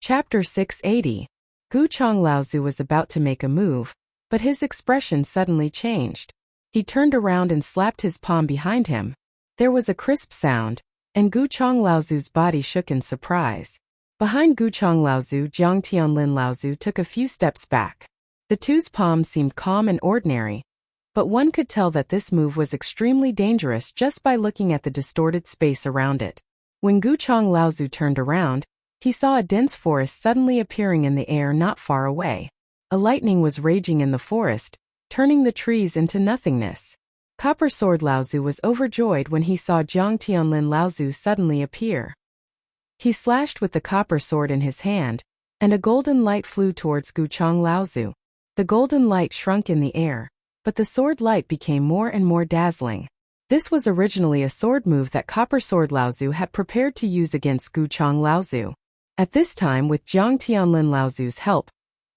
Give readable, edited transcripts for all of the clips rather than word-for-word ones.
Chapter 680. Guchong Laozu was about to make a move, but his expression suddenly changed. He turned around and slapped his palm behind him. There was a crisp sound, and Guchong Laozu's body shook in surprise. Behind Guchong Laozu, Jiang Tianlin Laozu took a few steps back. The two's palms seemed calm and ordinary, but one could tell that this move was extremely dangerous just by looking at the distorted space around it. When Guchong Laozu turned around, he saw a dense forest suddenly appearing in the air not far away. A lightning was raging in the forest, turning the trees into nothingness. Copper Sword Laozu was overjoyed when he saw Jiang Tianlin Laozu suddenly appear. He slashed with the copper sword in his hand, and a golden light flew towards Guchong Laozu. The golden light shrunk in the air, but the sword light became more and more dazzling. This was originally a sword move that Copper Sword Laozu had prepared to use against Guchong Laozu. At this time, with Jiang Tianlin Laozu's help,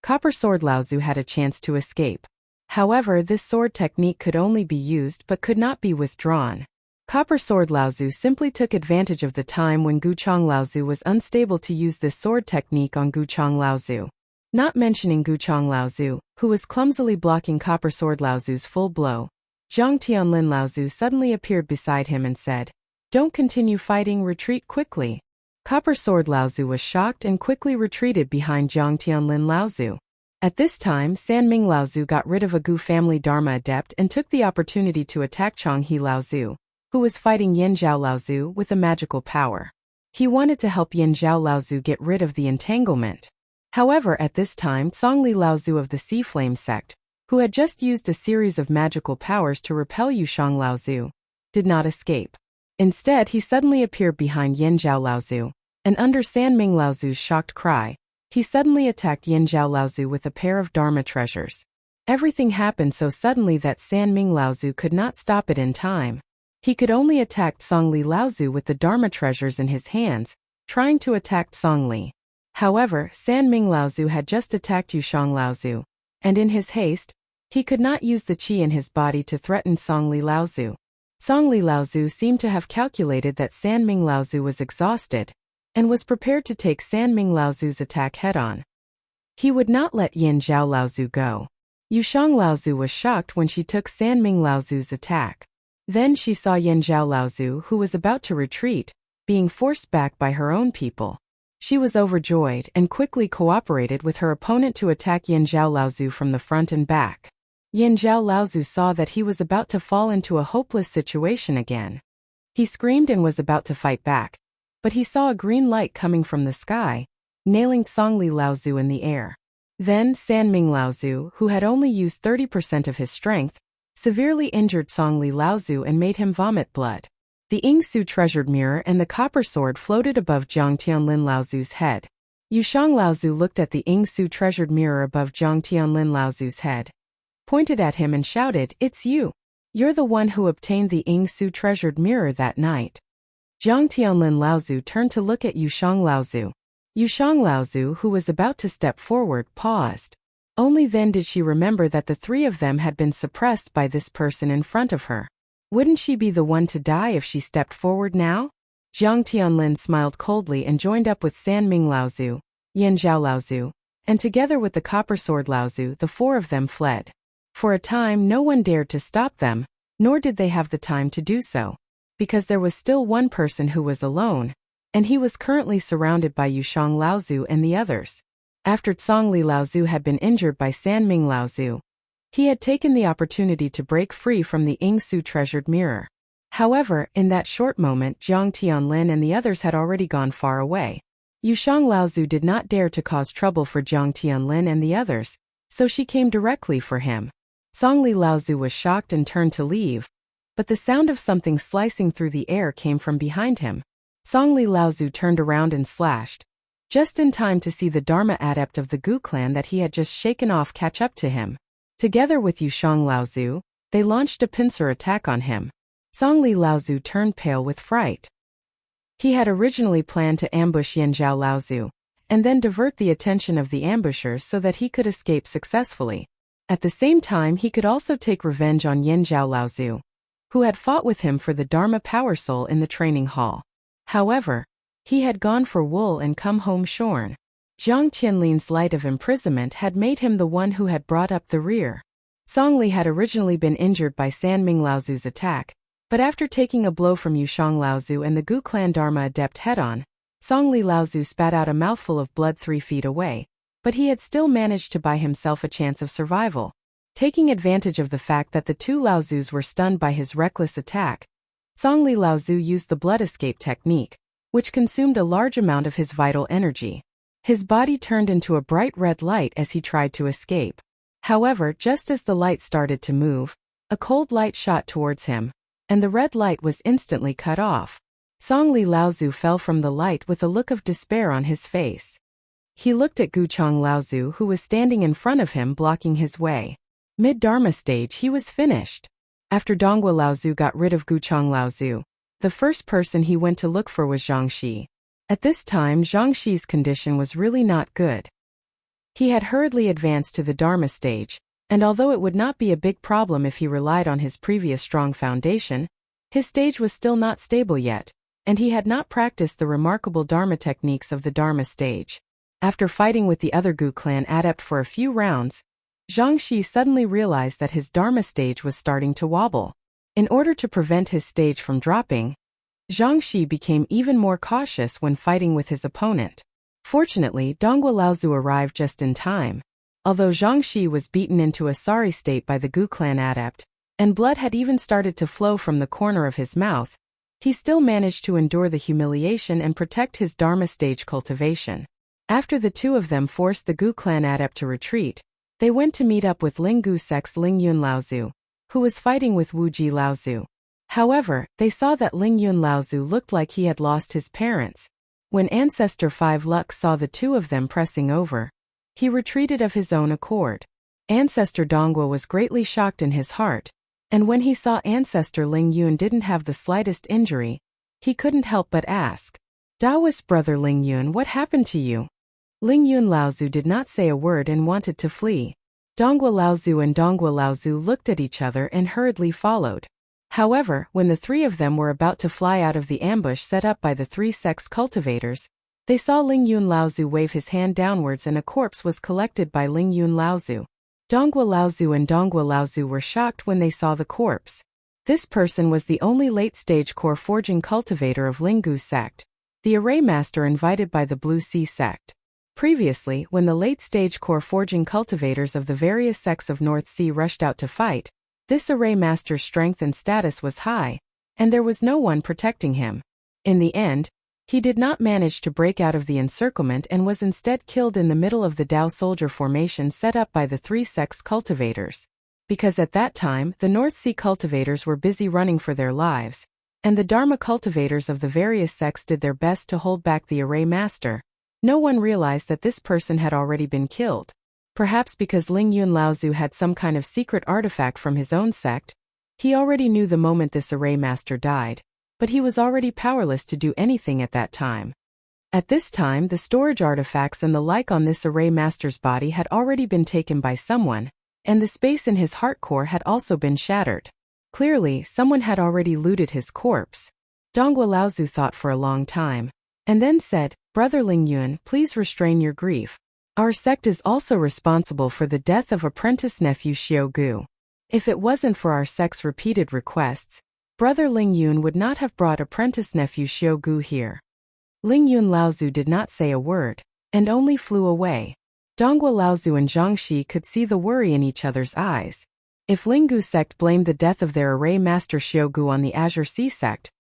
Copper Sword Laozu had a chance to escape. However, this sword technique could only be used but could not be withdrawn. Copper Sword Laozu simply took advantage of the time when Guchong Laozu was unstable to use this sword technique on Guchong Laozu. Not mentioning Guchong Laozu, who was clumsily blocking Copper Sword Laozu's full blow, Jiang Tianlin Laozu suddenly appeared beside him and said, "Don't continue fighting, retreat quickly." Copper Sword Laozu was shocked and quickly retreated behind Jiang Tianlin Laozu. At this time, Sanming Laozu got rid of a Gu family Dharma adept and took the opportunity to attack Changhe Laozu, who was fighting Yanzhao Laozu with a magical power. He wanted to help Yanzhao Laozu get rid of the entanglement. However, at this time, Songli Laozu of the Sea Flame sect, who had just used a series of magical powers to repel Yushang Laozu, did not escape. Instead, he suddenly appeared behind Yanzhao Laozu, and under Sanming Laozu's shocked cry, he suddenly attacked Yanzhao Laozu with a pair of Dharma treasures. Everything happened so suddenly that Sanming Laozu could not stop it in time. He could only attack Songli Laozu with the Dharma treasures in his hands, trying to attack Songli. However, Sanming Laozu had just attacked Yushang Laozu, and in his haste, he could not use the qi in his body to threaten Songli Laozu. Songli Laozu seemed to have calculated that Sanming Laozu was exhausted, and was prepared to take Sanming Laozu's attack head-on. He would not let Yanzhao Laozu go. Yushang Laozu was shocked when she took Sanming Laozu's attack. Then she saw Yanzhao Laozu, who was about to retreat, being forced back by her own people. She was overjoyed and quickly cooperated with her opponent to attack Yanzhao Laozu from the front and back. Yanzhao Laozu saw that he was about to fall into a hopeless situation again. He screamed and was about to fight back, but he saw a green light coming from the sky, nailing Songli Laozu in the air. Then Sanming Laozu, who had only used 30% of his strength, severely injured Songli Laozu and made him vomit blood. The Yingsu treasured mirror and the copper sword floated above Jiang Tianlin Laozu's head. Yushang Laozu looked at the Yingsu treasured mirror above Jiang Tianlin Laozu's head, pointed at him and shouted, "It's you! You're the one who obtained the Yingsu treasured mirror that night." Jiang Tianlin Laozu turned to look at Yushang Laozu. Yushang Laozu, who was about to step forward, paused. Only then did she remember that the three of them had been suppressed by this person in front of her. Wouldn't she be the one to die if she stepped forward now? Jiang Tianlin smiled coldly and joined up with Sanming Laozu, Yanzhao Laozu, and together with the Copper Sword Laozu, the four of them fled. For a time, no one dared to stop them, nor did they have the time to do so, because there was still one person who was alone, and he was currently surrounded by Yushang Laozu and the others. After Songli Laozu had been injured by Sanming Laozu, he had taken the opportunity to break free from the Yingsu treasured mirror. However, in that short moment, Jiang Tianlin and the others had already gone far away. Yushang Laozu did not dare to cause trouble for Jiang Tianlin and the others, so she came directly for him. Songli Laozu was shocked and turned to leave, but the sound of something slicing through the air came from behind him. Songli Laozu turned around and slashed, just in time to see the Dharma adept of the Gu clan that he had just shaken off catch up to him. Together with Yushang Laozu, they launched a pincer attack on him. Songli Laozu turned pale with fright. He had originally planned to ambush Yanzhao Laozu, and then divert the attention of the ambushers so that he could escape successfully. At the same time, he could also take revenge on Yanzhao Laozu, who had fought with him for the Dharma Power Soul in the training hall. However, he had gone for wool and come home shorn. Jiang Qianlin's light of imprisonment had made him the one who had brought up the rear. Song Li had originally been injured by San Ming Laozu's attack, but after taking a blow from Yushang Laozu and the Gu clan Dharma adept head-on, Song Li Laozu spat out a mouthful of blood 3 feet away, but he had still managed to buy himself a chance of survival. Taking advantage of the fact that the two Laozus were stunned by his reckless attack, Song Li Laozu used the blood escape technique, which consumed a large amount of his vital energy. His body turned into a bright red light as he tried to escape. However, just as the light started to move, a cold light shot towards him, and the red light was instantly cut off. Song Li Laozu fell from the light with a look of despair on his face. He looked at Guchang Laozu, who was standing in front of him blocking his way. Mid-Dharma stage, he was finished. After Donghua Laozu got rid of Guchang Laozu, the first person he went to look for was Zhang Xi. At this time, Zhang Xi's condition was really not good. He had hurriedly advanced to the Dharma stage, and although it would not be a big problem if he relied on his previous strong foundation, his stage was still not stable yet, and he had not practiced the remarkable Dharma techniques of the Dharma stage. After fighting with the other Gu clan adept for a few rounds, Zhang Xi suddenly realized that his Dharma stage was starting to wobble. In order to prevent his stage from dropping, Zhang Xi became even more cautious when fighting with his opponent. Fortunately, Donghua Laozu arrived just in time. Although Zhang Xi was beaten into a sorry state by the Gu clan adept, and blood had even started to flow from the corner of his mouth, he still managed to endure the humiliation and protect his Dharma stage cultivation. After the two of them forced the Gu clan adept to retreat, they went to meet up with Ling Gu sect's Ling Yun Laozu, who was fighting with Wu Ji Laozu. However, they saw that Ling Yun Laozu looked like he had lost his parents. When Ancestor 5 Lux saw the two of them pressing over, he retreated of his own accord. Ancestor Donghua was greatly shocked in his heart, and when he saw Ancestor Ling Yun didn't have the slightest injury, he couldn't help but ask, "Daoist brother Ling Yun, what happened to you?" Ling Yun Laozu did not say a word and wanted to flee. Donghua Laozu and Donghua Laozu looked at each other and hurriedly followed. However, when the three of them were about to fly out of the ambush set up by the three sect's cultivators, they saw Ling Yun Laozu wave his hand downwards and a corpse was collected by Ling Yun Laozu. Donghua Laozu and Donghua Laozu were shocked when they saw the corpse. This person was the only late-stage core forging cultivator of Ling Gu sect, the array master invited by the Blue Sea sect. Previously, when the late-stage core forging cultivators of the various sects of North Sea rushed out to fight, this array master's strength and status was high, and there was no one protecting him. In the end, he did not manage to break out of the encirclement and was instead killed in the middle of the Dao soldier formation set up by the three sects cultivators. Because at that time, the North Sea cultivators were busy running for their lives, and the Dharma cultivators of the various sects did their best to hold back the array master. No one realized that this person had already been killed. Perhaps because Ling Yun Laozu had some kind of secret artifact from his own sect, he already knew the moment this array master died, but he was already powerless to do anything at that time. At this time, the storage artifacts and the like on this array master's body had already been taken by someone, and the space in his heart core had also been shattered. Clearly, someone had already looted his corpse. Donghua Laozu thought for a long time, and then said, "Brother Ling Yun, please restrain your grief. Our sect is also responsible for the death of apprentice nephew Xiao Gu. If it wasn't for our sect's repeated requests, Brother Ling Yun would not have brought apprentice nephew Xiao Gu here." Ling Yun Laozu did not say a word, and only flew away. Donghua Laozu and Zhang Xi could see the worry in each other's eyes. If Ling Gu sect blamed the death of their array master Xiao Gu on the Azure Sea sect,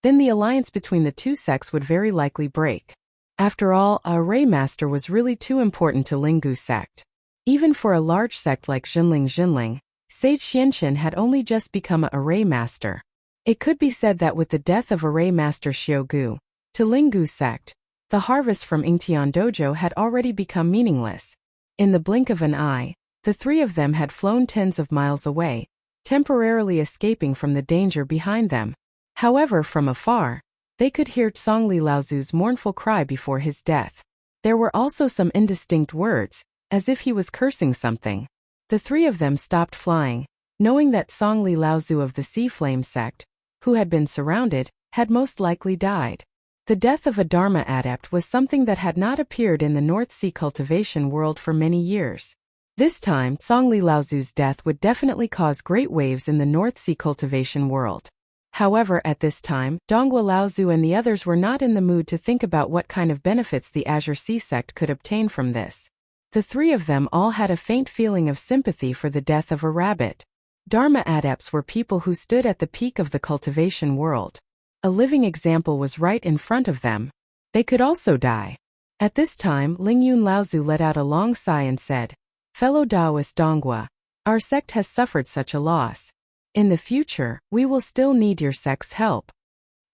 then the alliance between the two sects would very likely break. After all, a array master was really too important to Ling Gu sect. Even for a large sect like Jinling, Sage Xianchen had only just become a array master. It could be said that with the death of array master Xiao Gu, to Ling Gu sect, the harvest from Yingtian Dojo had already become meaningless. In the blink of an eye, the three of them had flown tens of miles away, temporarily escaping from the danger behind them. However, from afar, they could hear Song Li Laozu's mournful cry before his death. There were also some indistinct words, as if he was cursing something. The three of them stopped flying, knowing that Song Li Laozu of the Sea Flame sect, who had been surrounded, had most likely died. The death of a Dharma adept was something that had not appeared in the North Sea cultivation world for many years. This time, Songli Laozu's death would definitely cause great waves in the North Sea cultivation world. However, at this time, Donghua Laozu and the others were not in the mood to think about what kind of benefits the Azure Sea sect could obtain from this. The three of them all had a faint feeling of sympathy for the death of a rabbit. Dharma adepts were people who stood at the peak of the cultivation world. A living example was right in front of them. They could also die. At this time, Lingyun Laozu let out a long sigh and said, "Fellow Taoist Donghua, our sect has suffered such a loss. In the future, we will still need your sect's help."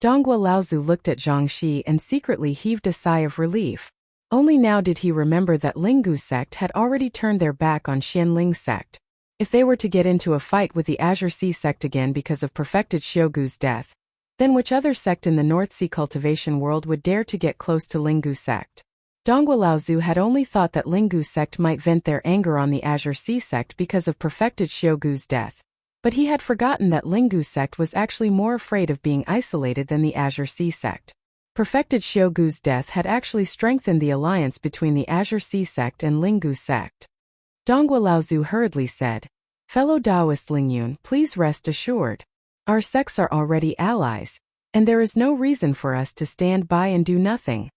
Donghua Laozu looked at Zhang Shi and secretly heaved a sigh of relief. Only now did he remember that Linggu's sect had already turned their back on Xianling's sect. If they were to get into a fight with the Azure Sea sect again because of perfected Xiugu's death, then which other sect in the North Sea cultivation world would dare to get close to Linggu's sect? Donghua Laozu had only thought that Linggu's sect might vent their anger on the Azure Sea sect because of perfected Xiugu's death. But he had forgotten that Linggu's sect was actually more afraid of being isolated than the Azure Sea sect. Perfected Xiugu's death had actually strengthened the alliance between the Azure Sea sect and Linggu's sect. Donghua Laozu hurriedly said, "Fellow Taoist Lingyun, please rest assured. Our sects are already allies, and there is no reason for us to stand by and do nothing."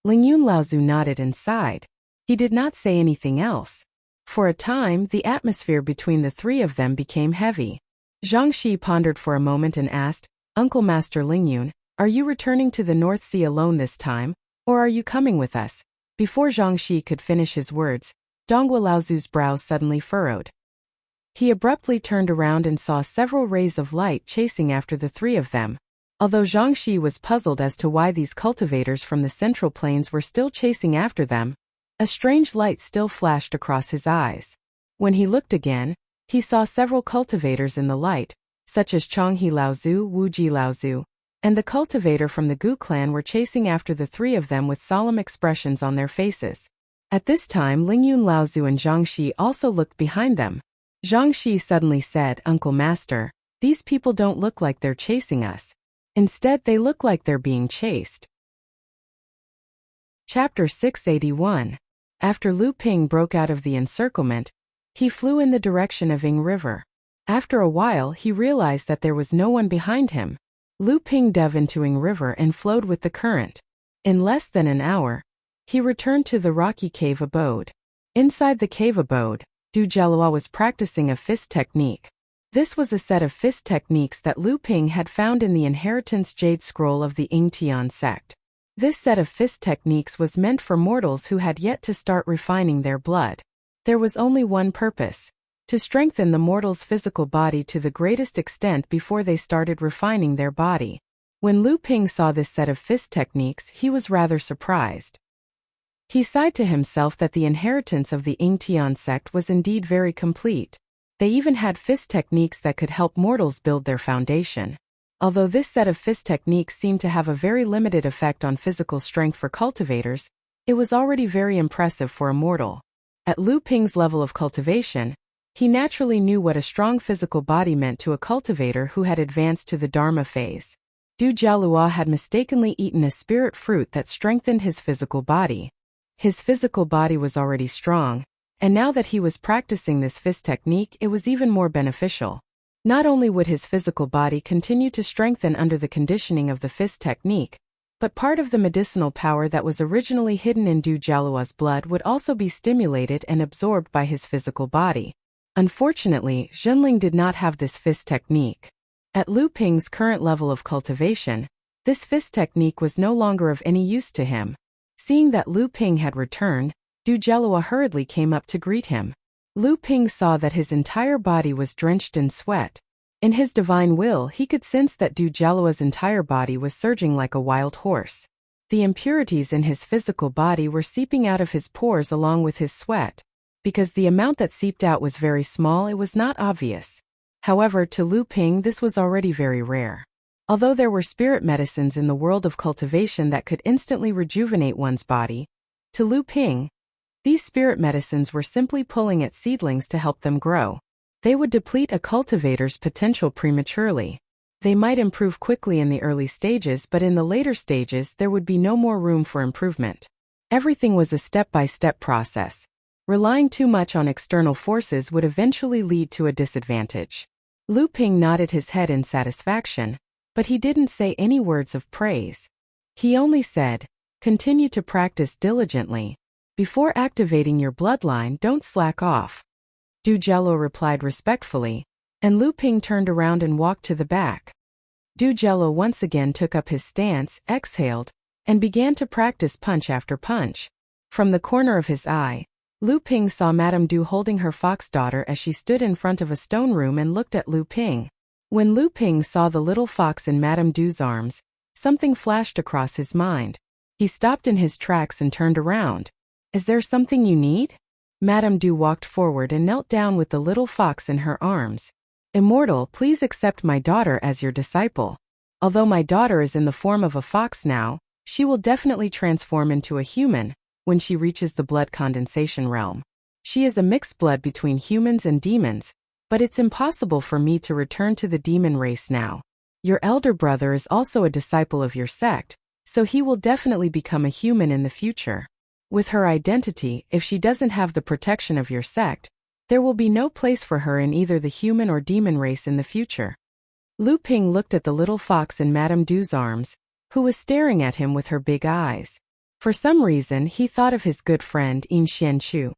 Lingyun Laozu nodded and sighed. He did not say anything else. For a time, the atmosphere between the three of them became heavy. Zhang Shi pondered for a moment and asked, "Uncle Master Lingyun, are you returning to the North Sea alone this time, or are you coming with us?" Before Zhang Shi could finish his words, Donghua Laozu's brows suddenly furrowed. He abruptly turned around and saw several rays of light chasing after the three of them. Although Zhang Shi was puzzled as to why these cultivators from the Central Plains were still chasing after them, a strange light still flashed across his eyes. When he looked again, he saw several cultivators in the light, such as Chonghe Laozu, Wuji Laozu, and the cultivator from the Gu clan were chasing after the three of them with solemn expressions on their faces. At this time, Lingyun Laozu and Zhang Shi also looked behind them. Zhang Shi suddenly said, "Uncle Master, these people don't look like they're chasing us. Instead, they look like they're being chased." Chapter 681. After Lu Ping broke out of the encirclement, he flew in the direction of Ying River. After a while, he realized that there was no one behind him. Lu Ping dove into Ying River and flowed with the current. In less than an hour, he returned to the rocky cave abode. Inside the cave abode, Du Jialua was practicing a fist technique. This was a set of fist techniques that Lu Ping had found in the Inheritance Jade Scroll of the Ying Tian sect. This set of fist techniques was meant for mortals who had yet to start refining their blood. There was only one purpose: to strengthen the mortal's physical body to the greatest extent before they started refining their body. When Lu Ping saw this set of fist techniques, he was rather surprised. He sighed to himself that the inheritance of the Ying Tian sect was indeed very complete. They even had fist techniques that could help mortals build their foundation. Although this set of fist techniques seemed to have a very limited effect on physical strength for cultivators, it was already very impressive for a mortal. At Lu Ping's level of cultivation, he naturally knew what a strong physical body meant to a cultivator who had advanced to the Dharma phase. Du Jialua had mistakenly eaten a spirit fruit that strengthened his physical body. His physical body was already strong, and now that he was practicing this fist technique, it was even more beneficial. Not only would his physical body continue to strengthen under the conditioning of the fist technique, but part of the medicinal power that was originally hidden in Du Jialua's blood would also be stimulated and absorbed by his physical body. Unfortunately, Zhenling did not have this fist technique. At Lu Ping's current level of cultivation, this fist technique was no longer of any use to him. Seeing that Lu Ping had returned, Du Jialua hurriedly came up to greet him. Lu Ping saw that his entire body was drenched in sweat. In his divine will, he could sense that Du Jialua's entire body was surging like a wild horse. The impurities in his physical body were seeping out of his pores along with his sweat. Because the amount that seeped out was very small, it was not obvious. However, to Lu Ping this was already very rare. Although there were spirit medicines in the world of cultivation that could instantly rejuvenate one's body, to Lu Ping, these spirit medicines were simply pulling at seedlings to help them grow. They would deplete a cultivator's potential prematurely. They might improve quickly in the early stages, but in the later stages there would be no more room for improvement. Everything was a step-by-step process. Relying too much on external forces would eventually lead to a disadvantage. Lu Ping nodded his head in satisfaction, but he didn't say any words of praise. He only said, "Continue to practice diligently. Before activating your bloodline, don't slack off." Du Jielu replied respectfully, and Lu Ping turned around and walked to the back. Du Jielu once again took up his stance, exhaled, and began to practice punch after punch. From the corner of his eye, Lu Ping saw Madame Du holding her fox daughter as she stood in front of a stone room and looked at Lu Ping. When Lu Ping saw the little fox in Madame Du's arms, something flashed across his mind. He stopped in his tracks and turned around. "Is there something you need?" Madame Du walked forward and knelt down with the little fox in her arms. "Immortal, please accept my daughter as your disciple. Although my daughter is in the form of a fox now, she will definitely transform into a human when she reaches the blood condensation realm. She is a mixed blood between humans and demons, but it's impossible for me to return to the demon race now. Your elder brother is also a disciple of your sect, so he will definitely become a human in the future. With her identity, if she doesn't have the protection of your sect, there will be no place for her in either the human or demon race in the future." Lu Ping looked at the little fox in Madame Du's arms, who was staring at him with her big eyes. For some reason, he thought of his good friend Yin Xianchu.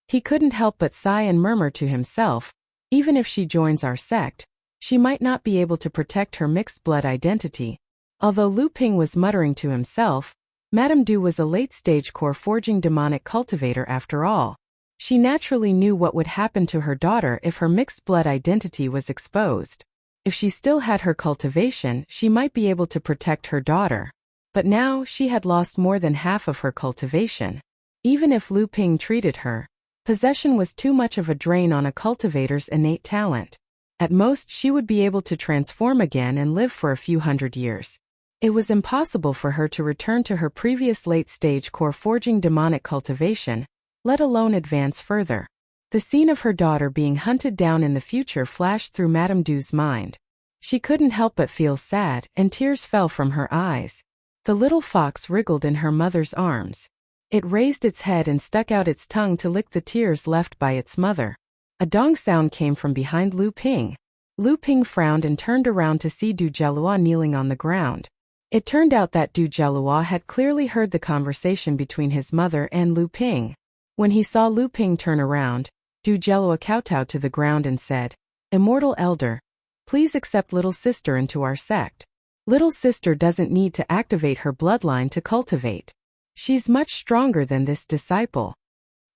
He couldn't help but sigh and murmur to himself, "Even if she joins our sect, she might not be able to protect her mixed blood identity." Although Lu Ping was muttering to himself, Madame Du was a late-stage core-forging demonic cultivator after all. She naturally knew what would happen to her daughter if her mixed blood identity was exposed. If she still had her cultivation, she might be able to protect her daughter. But now she had lost more than half of her cultivation. Even if Lu Ping treated her, possession was too much of a drain on a cultivator's innate talent. At most, she would be able to transform again and live for a few hundred years. It was impossible for her to return to her previous late-stage core-forging demonic cultivation, let alone advance further. The scene of her daughter being hunted down in the future flashed through Madame Du's mind. She couldn't help but feel sad, and tears fell from her eyes. The little fox wriggled in her mother's arms. It raised its head and stuck out its tongue to lick the tears left by its mother. A dong sound came from behind Lu Ping. Lu Ping frowned and turned around to see Du Jielu kneeling on the ground. It turned out that Du Jielu had clearly heard the conversation between his mother and Lu Ping. When he saw Lu Ping turn around, Du Jielu kowtowed to the ground and said, "Immortal elder, please accept little sister into our sect. Little sister doesn't need to activate her bloodline to cultivate. She's much stronger than this disciple."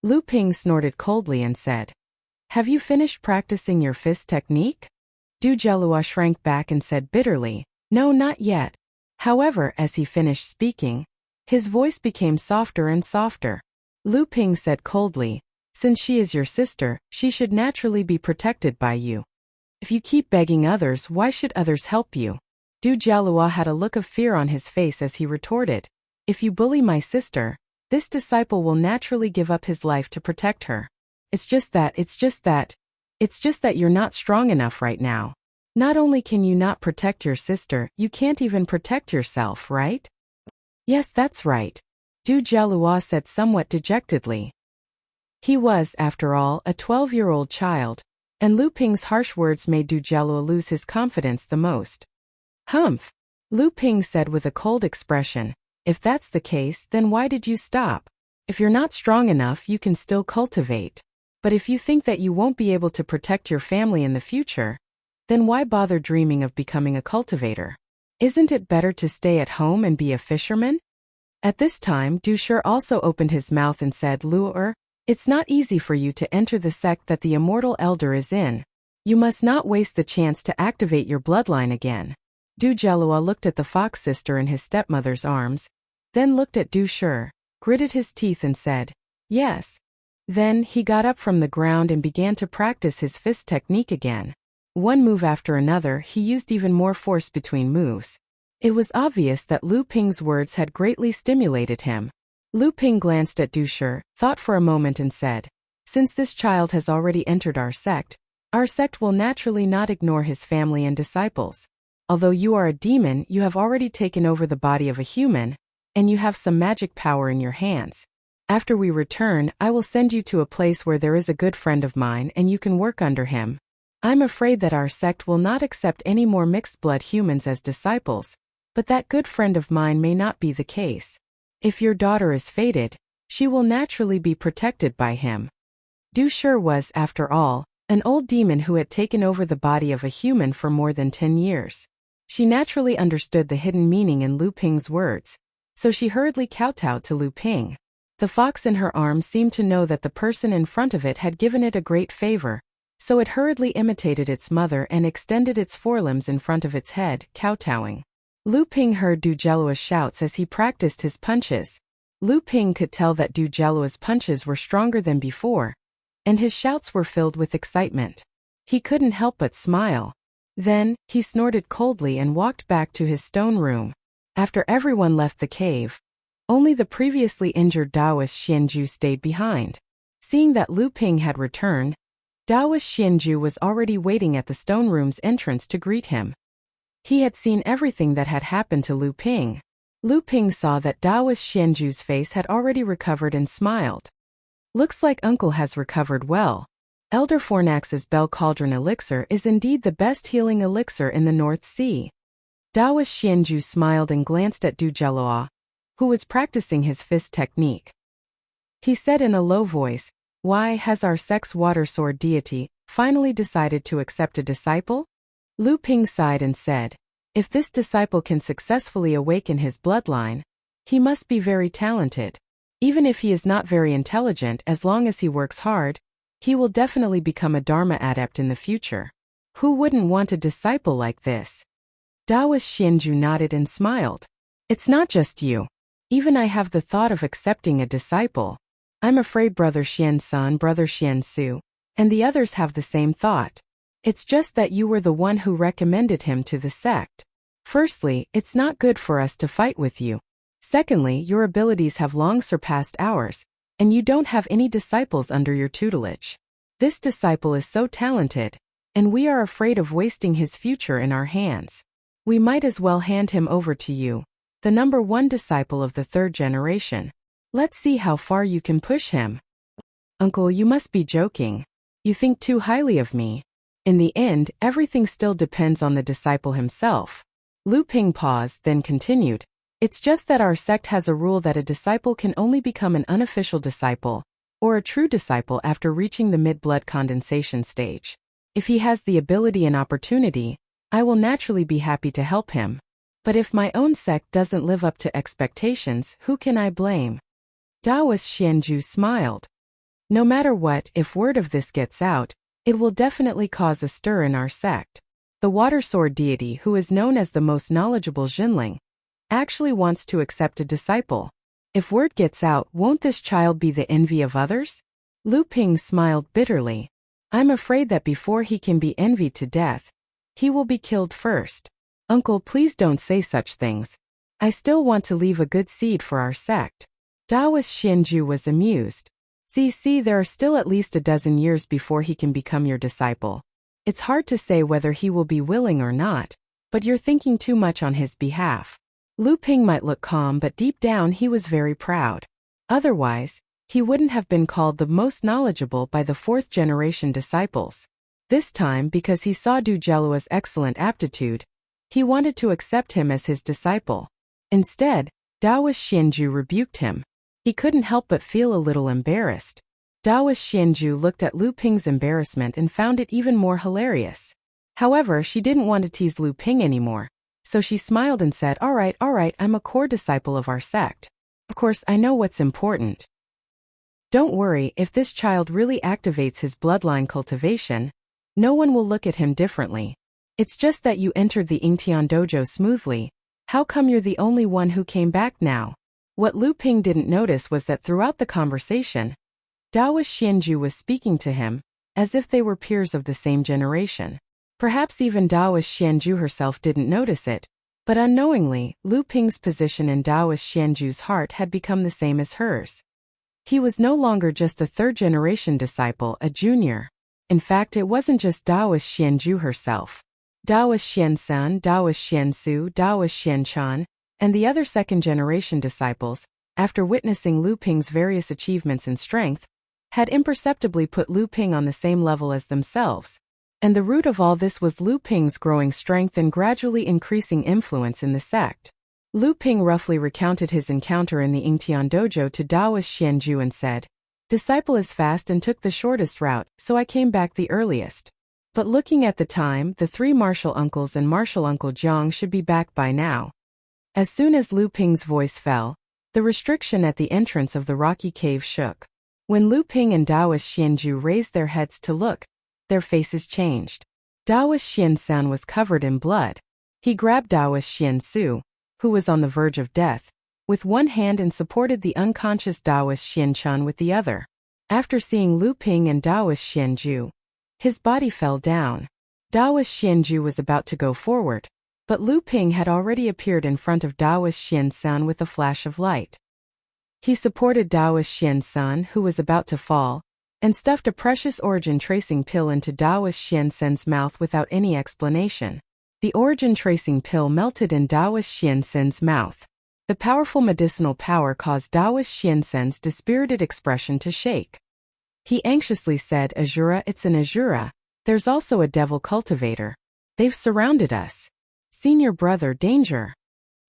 Lu Ping snorted coldly and said, "Have you finished practicing your fist technique?" Du Jielu shrank back and said bitterly, "No, not yet." However, as he finished speaking, his voice became softer and softer. Lu Ping said coldly, "Since she is your sister, she should naturally be protected by you. If you keep begging others, why should others help you?" Du Jielu had a look of fear on his face as he retorted, "If you bully my sister, this disciple will naturally give up his life to protect her. It's just that you're not strong enough right now. Not only can you not protect your sister, you can't even protect yourself, right?" "Yes, that's right," Du Jielu said somewhat dejectedly. He was, after all, a 12-year-old child, and Lu Ping's harsh words made Du Jielu lose his confidence the most. "Humph," Lu Ping said with a cold expression, "if that's the case, then why did you stop? If you're not strong enough, you can still cultivate. But if you think that you won't be able to protect your family in the future, then why bother dreaming of becoming a cultivator? Isn't it better to stay at home and be a fisherman?" At this time, Du Shi also opened his mouth and said, "Lu'er, it's not easy for you to enter the sect that the immortal elder is in. You must not waste the chance to activate your bloodline again." Du Jielu looked at the fox sister in his stepmother's arms, then looked at Du Shi, gritted his teeth and said, "Yes." Then he got up from the ground and began to practice his fist technique again. One move after another, he used even more force between moves. It was obvious that Lu Ping's words had greatly stimulated him. Lu Ping glanced at Du Shi, thought for a moment and said, "Since this child has already entered our sect will naturally not ignore his family and disciples. Although you are a demon, you have already taken over the body of a human, and you have some magic power in your hands. After we return, I will send you to a place where there is a good friend of mine and you can work under him. I'm afraid that our sect will not accept any more mixed-blood humans as disciples, but that good friend of mine may not be the case. If your daughter is fated, she will naturally be protected by him. Du Sure was, after all, an old demon who had taken over the body of a human for more than 10 years. She naturally understood the hidden meaning in Lu Ping's words, so she hurriedly kowtowed to Lu Ping. The fox in her arms seemed to know that the person in front of it had given it a great favor, so it hurriedly imitated its mother and extended its forelimbs in front of its head, kowtowing. Lu Ping heard Du Jialuo's shouts as he practiced his punches. Lu Ping could tell that Du Jialuo's punches were stronger than before, and his shouts were filled with excitement. He couldn't help but smile. Then, he snorted coldly and walked back to his stone room. After everyone left the cave, only the previously injured Taoist Xianju stayed behind. Seeing that Lu Ping had returned, Taoist Xianju was already waiting at the stone room's entrance to greet him. He had seen everything that had happened to Lu Ping. Lu Ping saw that Taoist Xianju's face had already recovered and smiled. Looks like uncle has recovered well. Elder Fornax's Bell Cauldron elixir is indeed the best healing elixir in the North Sea. Taoist Xianju smiled and glanced at Du Jialuo, who was practicing his fist technique. He said in a low voice, "Why has our sect's water sword deity finally decided to accept a disciple?" Lu Ping sighed and said, "If this disciple can successfully awaken his bloodline, he must be very talented. Even if he is not very intelligent, as long as he works hard, he will definitely become a Dharma adept in the future. Who wouldn't want a disciple like this?" Taoist Xianju nodded and smiled. "It's not just you. Even I have the thought of accepting a disciple. I'm afraid Brother Xian Sun, Brother Xian Su, and the others have the same thought. It's just that you were the one who recommended him to the sect. Firstly, it's not good for us to fight with you. Secondly, your abilities have long surpassed ours, and you don't have any disciples under your tutelage. This disciple is so talented, and we are afraid of wasting his future in our hands. We might as well hand him over to you, the number 1 disciple of the 3rd generation. Let's see how far you can push him." "Uncle, you must be joking. You think too highly of me. In the end, everything still depends on the disciple himself." Lu Ping paused, then continued, "It's just that our sect has a rule that a disciple can only become an unofficial disciple, or a true disciple after reaching the mid-blood condensation stage. If he has the ability and opportunity, I will naturally be happy to help him. But if my own sect doesn't live up to expectations, who can I blame?" Taoist Xianju smiled. "No matter what, if word of this gets out, it will definitely cause a stir in our sect. The water sword deity, who is known as the most knowledgeable Jinling, actually wants to accept a disciple. If word gets out, won't this child be the envy of others?" Lu Ping smiled bitterly. "I'm afraid that before he can be envied to death, he will be killed first. Uncle, please don't say such things. I still want to leave a good seed for our sect." Taoist Xianju was amused. See, there are still at least a dozen years before he can become your disciple. It's hard to say whether he will be willing or not, but you're thinking too much on his behalf." Lu Ping might look calm, but deep down he was very proud. Otherwise, he wouldn't have been called the most knowledgeable by the 4th generation disciples. This time, because he saw Du Jialuo's excellent aptitude, he wanted to accept him as his disciple. Instead, Taoist Xianju rebuked him. He couldn't help but feel a little embarrassed. Taoist Xianju looked at Lu Ping's embarrassment and found it even more hilarious. However, she didn't want to tease Lu Ping anymore, so she smiled and said, all right, I'm a core disciple of our sect. Of course, I know what's important. Don't worry, if this child really activates his bloodline cultivation, no one will look at him differently. It's just that you entered the Yingtian dojo smoothly. How come you're the only one who came back now?" What Lu Ping didn't notice was that throughout the conversation, Taoist Xianju was speaking to him, as if they were peers of the same generation. Perhaps even Taoist Xianju herself didn't notice it, but unknowingly, Lu Ping's position in Taoist Xianju's heart had become the same as hers. He was no longer just a 3rd generation disciple, a junior. In fact, it wasn't just Taoist Xianju herself. Daoist Xiansan, Daoist Xiansu, Daoist Xianchan, and the other second-generation disciples, after witnessing Lu Ping's various achievements in strength, had imperceptibly put Lu Ping on the same level as themselves. And the root of all this was Lu Ping's growing strength and gradually increasing influence in the sect. Lu Ping roughly recounted his encounter in the Yingtian dojo to Daoist Xianju and said, "Disciple is fast and took the shortest route, so I came back the earliest. But looking at the time, the three martial uncles and martial uncle Jiang should be back by now." As soon as Lu Ping's voice fell, the restriction at the entrance of the rocky cave shook. When Lu Ping and Daoist Xianju raised their heads to look, their faces changed. Daoist Xiansan was covered in blood. He grabbed Daoist Xiansu, who was on the verge of death, with one hand and supported the unconscious Daoist Xianchan with the other. After seeing Lu Ping and Daoist Xianju, his body fell down. Daoist Xianju was about to go forward, but Lu Ping had already appeared in front of Daoist Xiansan with a flash of light. He supported Daoist Xiansan, who was about to fall, and stuffed a precious origin tracing pill into Daoist Xiansan's mouth without any explanation. The origin tracing pill melted in Daoist Xiansan's mouth. The powerful medicinal power caused Daoist Xiansan's dispirited expression to shake. He anxiously said, "Azura, it's an Azura. There's also a devil cultivator. They've surrounded us. Senior brother, danger."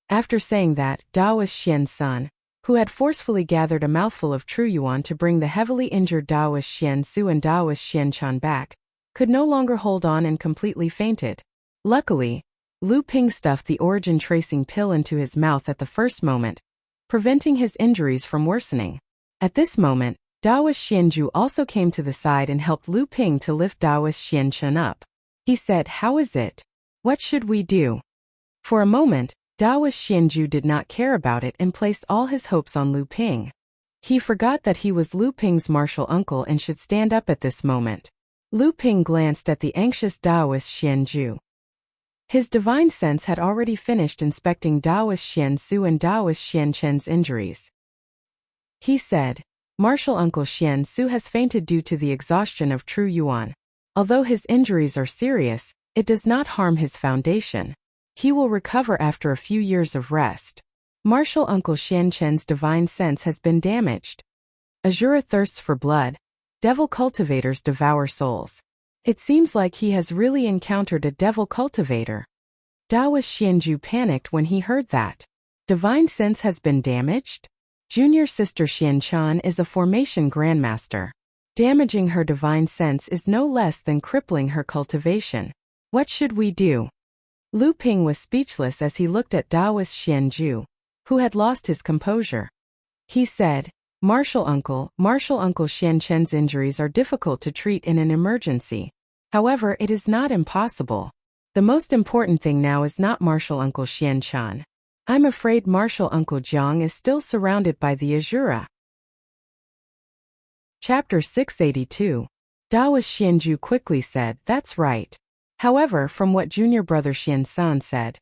After saying that, Daoist Xiansan, who had forcefully gathered a mouthful of true yuan to bring the heavily injured Daoist Xiansu and Daoist Xianchan back, could no longer hold on and completely fainted. Luckily, Lu Ping stuffed the origin tracing pill into his mouth at the first moment, preventing his injuries from worsening. At this moment, Daoist Xianju also came to the side and helped Lu Ping to lift Daoist Xianchan up. He said, "How is it? What should we do?" For a moment, Daoist Xianju did not care about it and placed all his hopes on Lu Ping. He forgot that he was Lu Ping's martial uncle and should stand up at this moment. Lu Ping glanced at the anxious Daoist Xianju. His divine sense had already finished inspecting Daoist Xiansu and Daoist Xianchen's injuries. He said, "Martial uncle Xiansu has fainted due to the exhaustion of true yuan. Although his injuries are serious, it does not harm his foundation. He will recover after a few years of rest. Martial uncle Xianchen's divine sense has been damaged. Azura thirsts for blood. Devil cultivators devour souls. It seems like he has really encountered a devil cultivator." Daoist Xianju panicked when he heard that. Divine sense has been damaged? Junior sister Xianchan is a formation grandmaster. Damaging her divine sense is no less than crippling her cultivation. What should we do? Lu Ping was speechless as he looked at Daoist Xianju, who had lost his composure. He said, Martial uncle Xianchen's injuries are difficult to treat in an emergency. However, it is not impossible. The most important thing now is not martial uncle Xianchan. I'm afraid martial uncle Jiang is still surrounded by the Azura." Chapter 682. Daoist Xianju quickly said, "That's right." However, from what junior brother Xiansan said,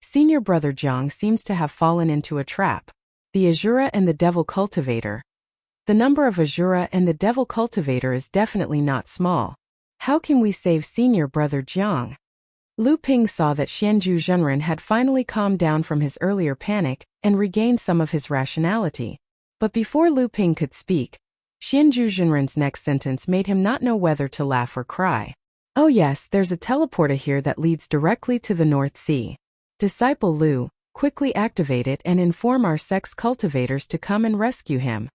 senior brother Jiang seems to have fallen into a trap. The Azura and the devil cultivator. The number of Azura and the devil cultivator is definitely not small. How can we save senior brother Jiang? Lu Ping saw that Xianju Zhenren had finally calmed down from his earlier panic and regained some of his rationality. But before Lu Ping could speak, Xianju Zhenren's next sentence made him not know whether to laugh or cry. "Oh yes, there's a teleporter here that leads directly to the North Sea. Disciple Lu, quickly activate it and inform our sex cultivators to come and rescue him."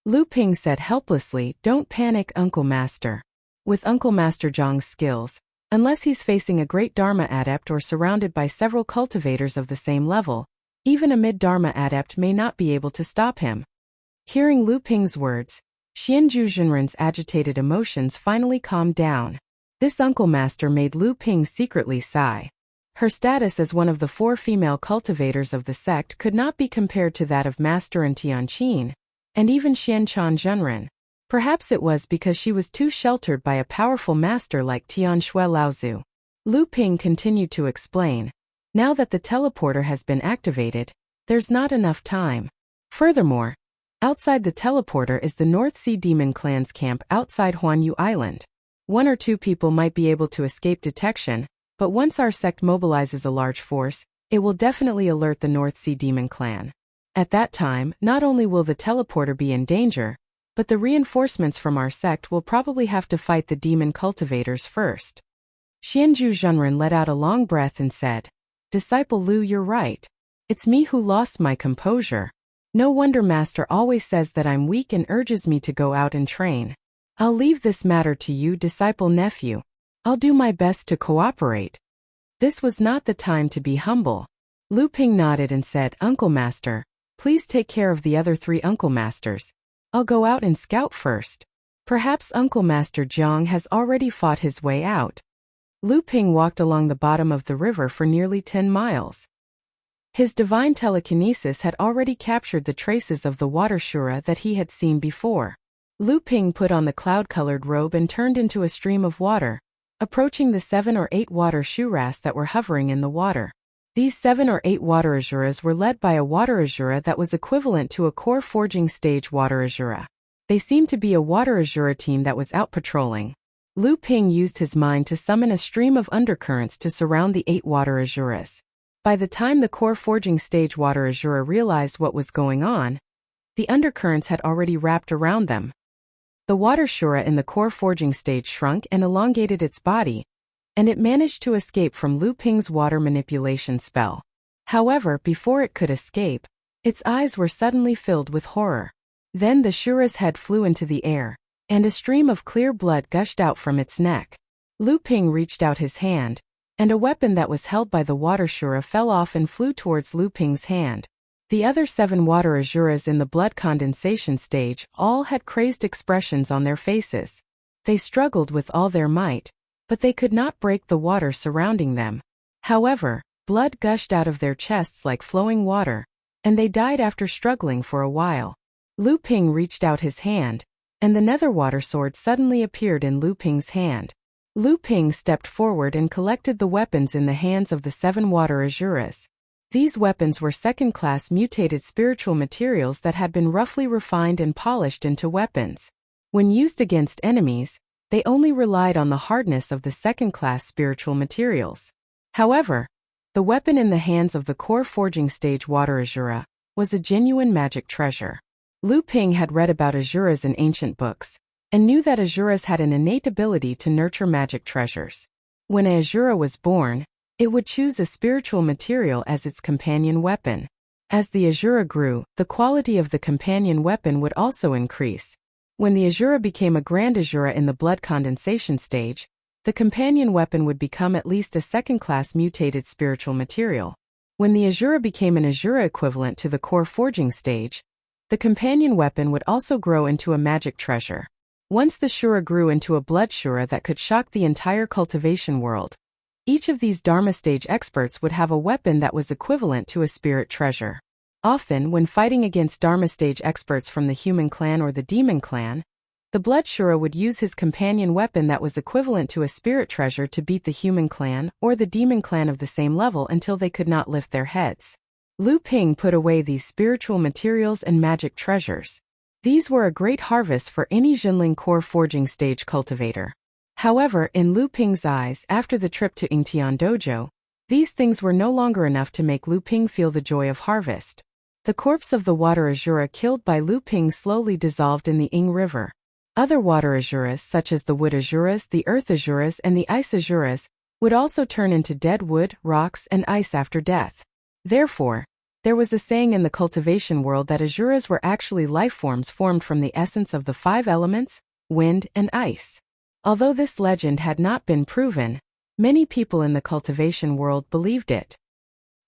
Lu Ping said helplessly, "Don't panic, Uncle Master. With Uncle Master Zhang's skills, unless he's facing a great Dharma adept or surrounded by several cultivators of the same level, even a mid-Dharma adept may not be able to stop him." Hearing Lu Ping's words, Xianju Zhenren's agitated emotions finally calmed down. This Uncle Master made Lu Ping secretly sigh. Her status as one of the 4 female cultivators of the sect could not be compared to that of Master and Tianqin, and even Xianchan Zhenren. Perhaps it was because she was too sheltered by a powerful master like Tianshui Laozu. Lu Ping continued to explain, "Now that the teleporter has been activated, there's not enough time. Furthermore, outside the teleporter is the North Sea Demon Clan's camp outside Huanyu Island. 1 or 2 people might be able to escape detection, but once our sect mobilizes a large force, it will definitely alert the North Sea Demon Clan. At that time, not only will the teleporter be in danger, but the reinforcements from our sect will probably have to fight the demon cultivators first. Xianju Zhenren let out a long breath and said, Disciple Lu, you're right. It's me who lost my composure. No wonder Master always says that I'm weak and urges me to go out and train. I'll leave this matter to you, disciple nephew. I'll do my best to cooperate. This was not the time to be humble. Lu Ping nodded and said, Uncle Master, please take care of the other 3 Uncle Masters. I'll go out and scout first. Perhaps Uncle Master Jiang has already fought his way out. Lu Ping walked along the bottom of the river for nearly 10 miles. His divine telekinesis had already captured the traces of the water shura that he had seen before. Lu Ping put on the cloud-colored robe and turned into a stream of water, approaching the 7 or 8 water shuras that were hovering in the water. These 7 or 8 water azuras were led by a water azura that was equivalent to a core forging stage water azura. They seemed to be a water azura team that was out patrolling. Lu Ping used his mind to summon a stream of undercurrents to surround the 8 water azuras. By the time the core forging stage water azura realized what was going on, the undercurrents had already wrapped around them. The water shura in the core forging stage shrunk and elongated its body, and it managed to escape from Lu Ping's water manipulation spell. However, before it could escape, its eyes were suddenly filled with horror. Then the shura's head flew into the air, and a stream of clear blood gushed out from its neck. Lu Ping reached out his hand, and a weapon that was held by the water shura fell off and flew towards Lu Ping's hand. The other 7 water azuras in the blood condensation stage all had crazed expressions on their faces. They struggled with all their might, but they could not break the water surrounding them. However, blood gushed out of their chests like flowing water, and they died after struggling for a while. Lu Ping reached out his hand, and the nether water sword suddenly appeared in Lu Ping's hand. Lu Ping stepped forward and collected the weapons in the hands of the 7 water azuras. These weapons were second-class mutated spiritual materials that had been roughly refined and polished into weapons. When used against enemies, they only relied on the hardness of the second-class spiritual materials. However, the weapon in the hands of the core forging stage water azura was a genuine magic treasure. Lu Ping had read about azuras in ancient books, and knew that azuras had an innate ability to nurture magic treasures. When a azura was born, it would choose a spiritual material as its companion weapon. As the azura grew, the quality of the companion weapon would also increase. When the azura became a grand azura in the blood condensation stage, the companion weapon would become at least a second-class mutated spiritual material. When the azura became an azura equivalent to the core forging stage, the companion weapon would also grow into a magic treasure. Once the shura grew into a blood shura that could shock the entire cultivation world, each of these Dharma stage experts would have a weapon that was equivalent to a spirit treasure. Often, when fighting against Dharma stage experts from the human clan or the demon clan, the blood shura would use his companion weapon that was equivalent to a spirit treasure to beat the human clan or the demon clan of the same level until they could not lift their heads. Lu Ping put away these spiritual materials and magic treasures. These were a great harvest for any Jinling core forging stage cultivator. However, in Lu Ping's eyes, after the trip to Yingtian Dojo, these things were no longer enough to make Lu Ping feel the joy of harvest. The corpse of the water azura killed by Lu Ping slowly dissolved in the Ing River. Other water azuras, such as the wood azuras, the earth azuras, and the ice azuras, would also turn into dead wood, rocks, and ice after death. Therefore, there was a saying in the cultivation world that azuras were actually life forms formed from the essence of the 5 elements, wind, and ice. Although this legend had not been proven, many people in the cultivation world believed it.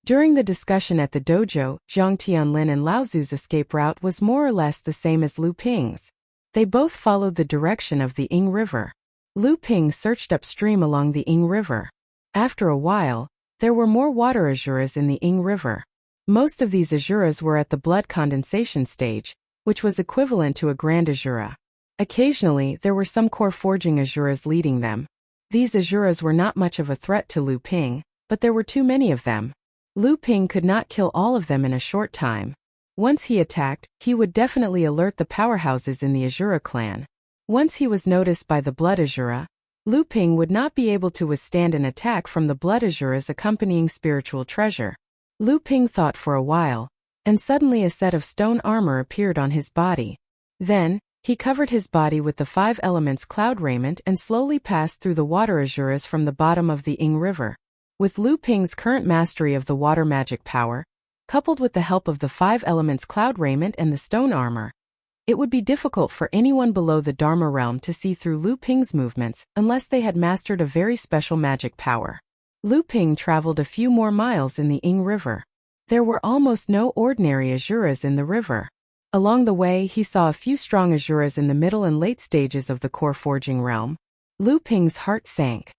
During the discussion at the dojo, Zhang Tianlin and Lao Zu's escape route was more or less the same as Lu Ping's. They both followed the direction of the Ing River. Lu Ping searched upstream along the Ing River. After a while, there were more water azuras in the Ing River. Most of these azuras were at the blood condensation stage, which was equivalent to a grand azura. Occasionally, there were some core forging azuras leading them. These azuras were not much of a threat to Lu Ping, but there were too many of them. Lu Ping could not kill all of them in a short time. Once he attacked, he would definitely alert the powerhouses in the Azura clan. Once he was noticed by the blood azura, Lu Ping would not be able to withstand an attack from the Blood Azura's accompanying spiritual treasure. Lu Ping thought for a while, and suddenly a set of stone armor appeared on his body. Then, he covered his body with the 5 elements cloud raiment and slowly passed through the water azuras from the bottom of the Ying River. With Lu Ping's current mastery of the water magic power, coupled with the help of the 5 elements cloud raiment and the stone armor, it would be difficult for anyone below the Dharma realm to see through Lu Ping's movements unless they had mastered a very special magic power. Lu Ping traveled a few more miles in the Ying River. There were almost no ordinary azuras in the river. Along the way, he saw a few strong azuras in the middle and late stages of the core forging realm. Lu Ping's heart sank.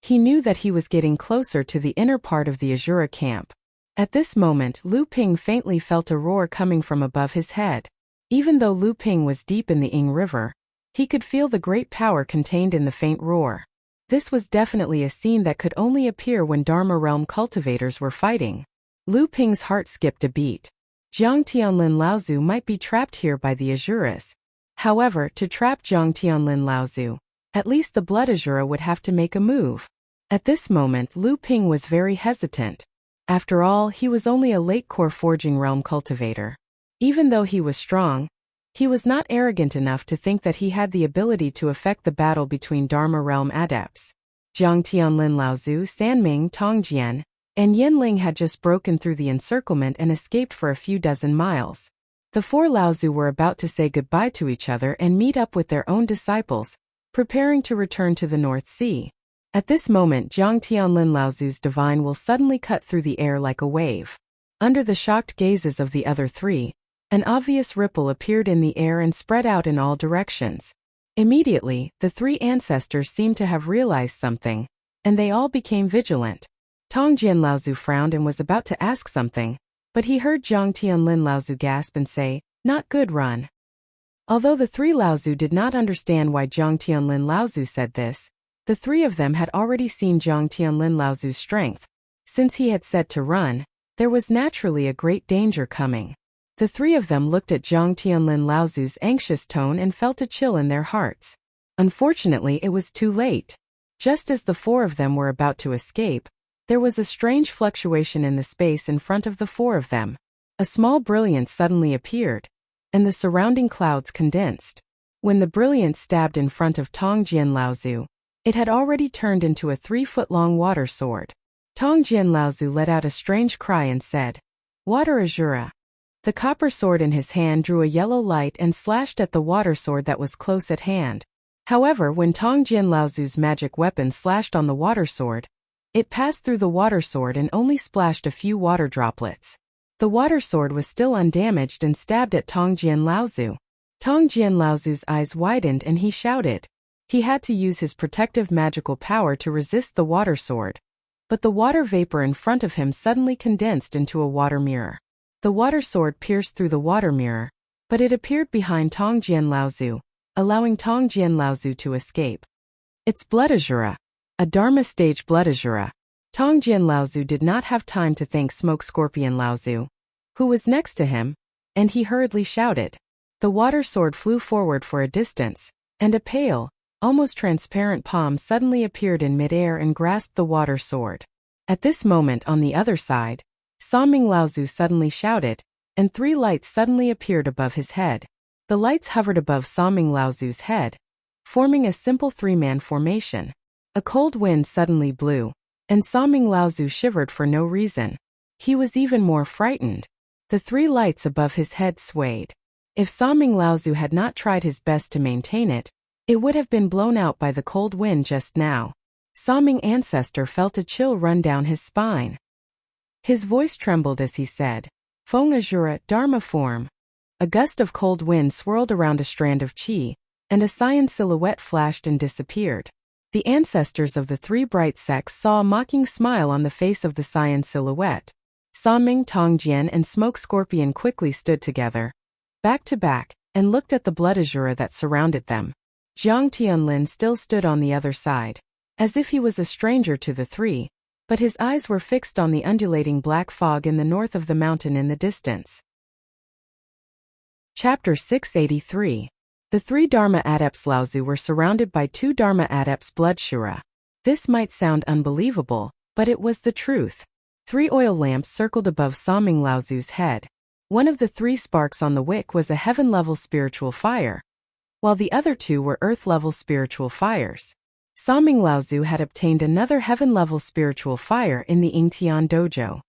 He knew that he was getting closer to the inner part of the Azura camp. At this moment, Lu Ping faintly felt a roar coming from above his head. Even though Lu Ping was deep in the Ying River, he could feel the great power contained in the faint roar. This was definitely a scene that could only appear when Dharma realm cultivators were fighting. Lu Ping's heart skipped a beat. Jiang Tianlin Laozu might be trapped here by the Azuras. However, to trap Jiang Tianlin Laozu, at least the Blood Azura would have to make a move. At this moment, Lu Ping was very hesitant. After all, he was only a late core forging realm cultivator. Even though he was strong, he was not arrogant enough to think that he had the ability to affect the battle between Dharma realm adepts. Jiang Tianlin Laozu, Sanming, Tongjian, and Yinling had just broken through the encirclement and escaped for a few dozen miles. The 4 Laozu were about to say goodbye to each other and meet up with their own disciples, preparing to return to the North Sea. At this moment, Jiang Tianlin Laozu's divine will suddenly cut through the air like a wave. Under the shocked gazes of the other 3, an obvious ripple appeared in the air and spread out in all directions. Immediately, the 3 ancestors seemed to have realized something, and they all became vigilant. Tongjian Laozu frowned and was about to ask something, but he heard Jiang Tianlin Laozu gasp and say, "Not good, run." Although the 3 Laozu did not understand why Jiang Tianlin Laozu said this, the 3 of them had already seen Jiang Tianlin Laozu's strength. Since he had said to run, there was naturally a great danger coming. The 3 of them looked at Jiang Tianlin Laozu's anxious tone and felt a chill in their hearts. Unfortunately, it was too late. Just as the 4 of them were about to escape, there was a strange fluctuation in the space in front of the 4 of them. A small brilliance suddenly appeared, and the surrounding clouds condensed. When the brilliance stabbed in front of Tongjian Laozu, it had already turned into a 3-foot-long water sword. Tongjian Laozu let out a strange cry and said, "Water Azura." The copper sword in his hand drew a yellow light and slashed at the water sword that was close at hand. However, when Tongjian Laozu's magic weapon slashed on the water sword, it passed through the water sword and only splashed a few water droplets. The water sword was still undamaged and stabbed at Tongjian Laozu. Tongjian Laozu's eyes widened and he shouted. He had to use his protective magical power to resist the water sword. But the water vapor in front of him suddenly condensed into a water mirror. The water sword pierced through the water mirror, but it appeared behind Tongjian Laozu, allowing Tongjian Laozu to escape. It's Blood Azura, a Dharma stage Blood Azura. Tongjian Laozu did not have time to thank Smoke Scorpion Laozu, who was next to him, and he hurriedly shouted. The water sword flew forward for a distance, and a pale, almost transparent palm suddenly appeared in midair and grasped the water sword. At this moment on the other side, Sanming Laozu suddenly shouted, and 3 lights suddenly appeared above his head. The lights hovered above Sanming Laozu's head, forming a simple 3-man formation. A cold wind suddenly blew, and Sanming Laozu shivered for no reason. He was even more frightened. The 3 lights above his head swayed. If Sanming Laozu had not tried his best to maintain it, it would have been blown out by the cold wind just now. Sanming Ancestor felt a chill run down his spine. His voice trembled as he said, "Feng Azura, Dharma form." A gust of cold wind swirled around a strand of qi, and a cyan silhouette flashed and disappeared. The ancestors of the 3 bright sects saw a mocking smile on the face of the cyan silhouette. Sanming, Tongjian, and Smoke Scorpion quickly stood together, back to back, and looked at the Blood Azura that surrounded them. Jiang Tianlin still stood on the other side, as if he was a stranger to the 3. But his eyes were fixed on the undulating black fog in the north of the mountain in the distance. Chapter 683. The 3 Dharma adepts Laozu were surrounded by 2 Dharma adepts Bloodshura. This might sound unbelievable, but it was the truth. 3 oil lamps circled above Saming Laozu's head. One of the 3 sparks on the wick was a heaven-level spiritual fire, while the other 2 were earth-level spiritual fires. Saming Laozu had obtained another heaven-level spiritual fire in the Yingtian dojo.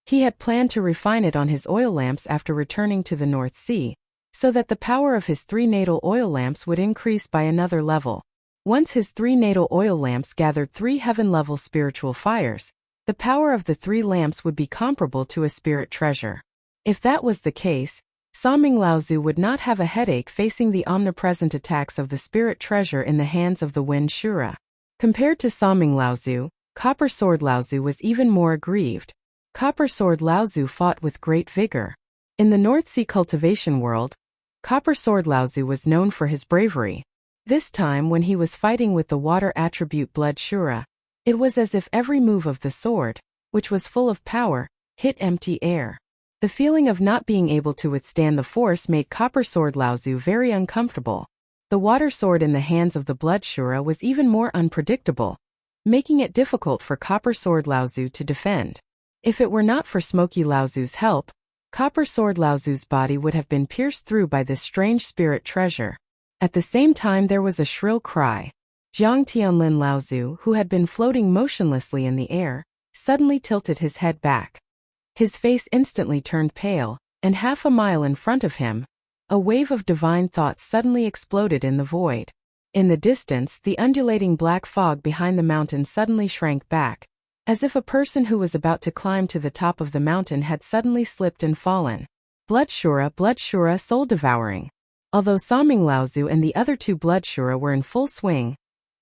He had planned to refine it on his oil lamps after returning to the North Sea, so that the power of his 3 natal oil lamps would increase by another level. Once his 3 natal oil lamps gathered 3 heaven-level spiritual fires, the power of the 3 lamps would be comparable to a spirit treasure. If that was the case, Saming Laozu would not have a headache facing the omnipresent attacks of the spirit treasure in the hands of the Wind Shura. Compared to Saming Laozu, Copper Sword Laozu was even more aggrieved. Copper Sword Laozu fought with great vigor. In the North Sea cultivation world, Copper Sword Laozu was known for his bravery. This time when he was fighting with the water attribute Blood Shura, it was as if every move of the sword, which was full of power, hit empty air. The feeling of not being able to withstand the force made Copper Sword Laozu very uncomfortable. The water sword in the hands of the Blood Shura was even more unpredictable, making it difficult for Copper Sword Laozu to defend. If it were not for Smoky Laozu's help, Copper Sword Laozu's body would have been pierced through by this strange spirit treasure. At the same time there was a shrill cry. Jiang Tianlin Laozu, who had been floating motionlessly in the air, suddenly tilted his head back. His face instantly turned pale, and half a mile in front of him, a wave of divine thoughts suddenly exploded in the void. In the distance, the undulating black fog behind the mountain suddenly shrank back, as if a person who was about to climb to the top of the mountain had suddenly slipped and fallen. Blood Shura, soul devouring. Although Saming Laozu and the other 2 Blood Shura were in full swing,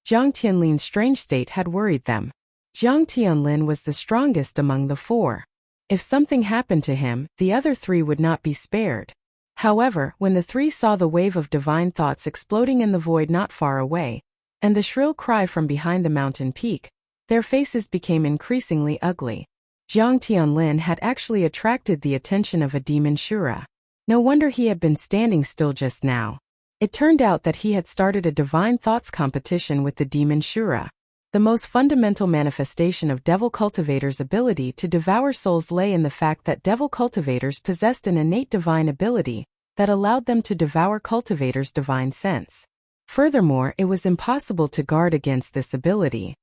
Jiang Tianlin's strange state had worried them. Jiang Tianlin was the strongest among the 4. If something happened to him, the other 3 would not be spared. However, when the 3 saw the wave of divine thoughts exploding in the void not far away, and the shrill cry from behind the mountain peak, their faces became increasingly ugly. Jiang Tianlin had actually attracted the attention of a demon Shura. No wonder he had been standing still just now. It turned out that he had started a divine thoughts competition with the demon Shura. The most fundamental manifestation of devil cultivators' ability to devour souls lay in the fact that devil cultivators possessed an innate divine ability that allowed them to devour cultivators' divine sense. Furthermore, it was impossible to guard against this ability.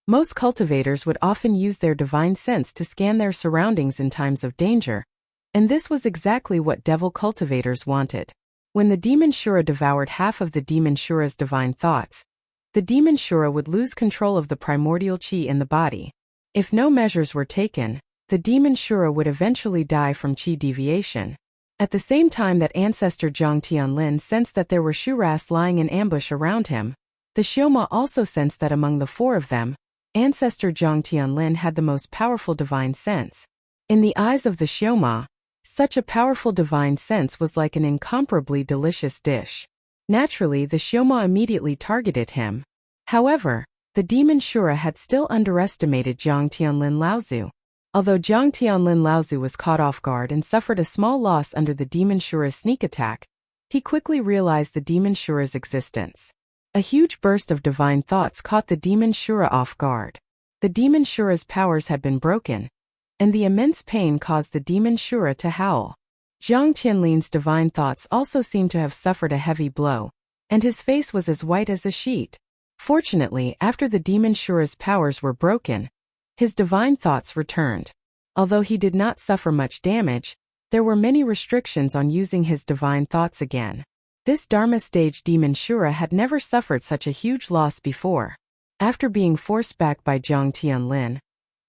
Most cultivators would often use their divine sense to scan their surroundings in times of danger, and this was exactly what devil cultivators wanted. When the demon Shura devoured half of the demon Shura's divine thoughts, the demon Shura would lose control of the primordial qi in the body. If no measures were taken, the demon Shura would eventually die from qi deviation. At the same time that ancestor Jiang Tianlin sensed that there were Shuras lying in ambush around him, the Xioma also sensed that among the 4 of them, ancestor Jiang Tianlin had the most powerful divine sense. In the eyes of the Xioma, such a powerful divine sense was like an incomparably delicious dish. Naturally, the Xioma immediately targeted him. However, the demon Shura had still underestimated Jiang Tianlin Laozu. Although Jiang Tianlin Laozu was caught off guard and suffered a small loss under the demon Shura's sneak attack, he quickly realized the demon Shura's existence. A huge burst of divine thoughts caught the demon Shura off guard. The demon Shura's powers had been broken, and the immense pain caused the demon Shura to howl. Jiang Tianlin's divine thoughts also seemed to have suffered a heavy blow, and his face was as white as a sheet. Fortunately, after the demon Shura's powers were broken, his divine thoughts returned. Although he did not suffer much damage, there were many restrictions on using his divine thoughts again. This Dharma stage demon Shura had never suffered such a huge loss before. After being forced back by Jiang Tianlin,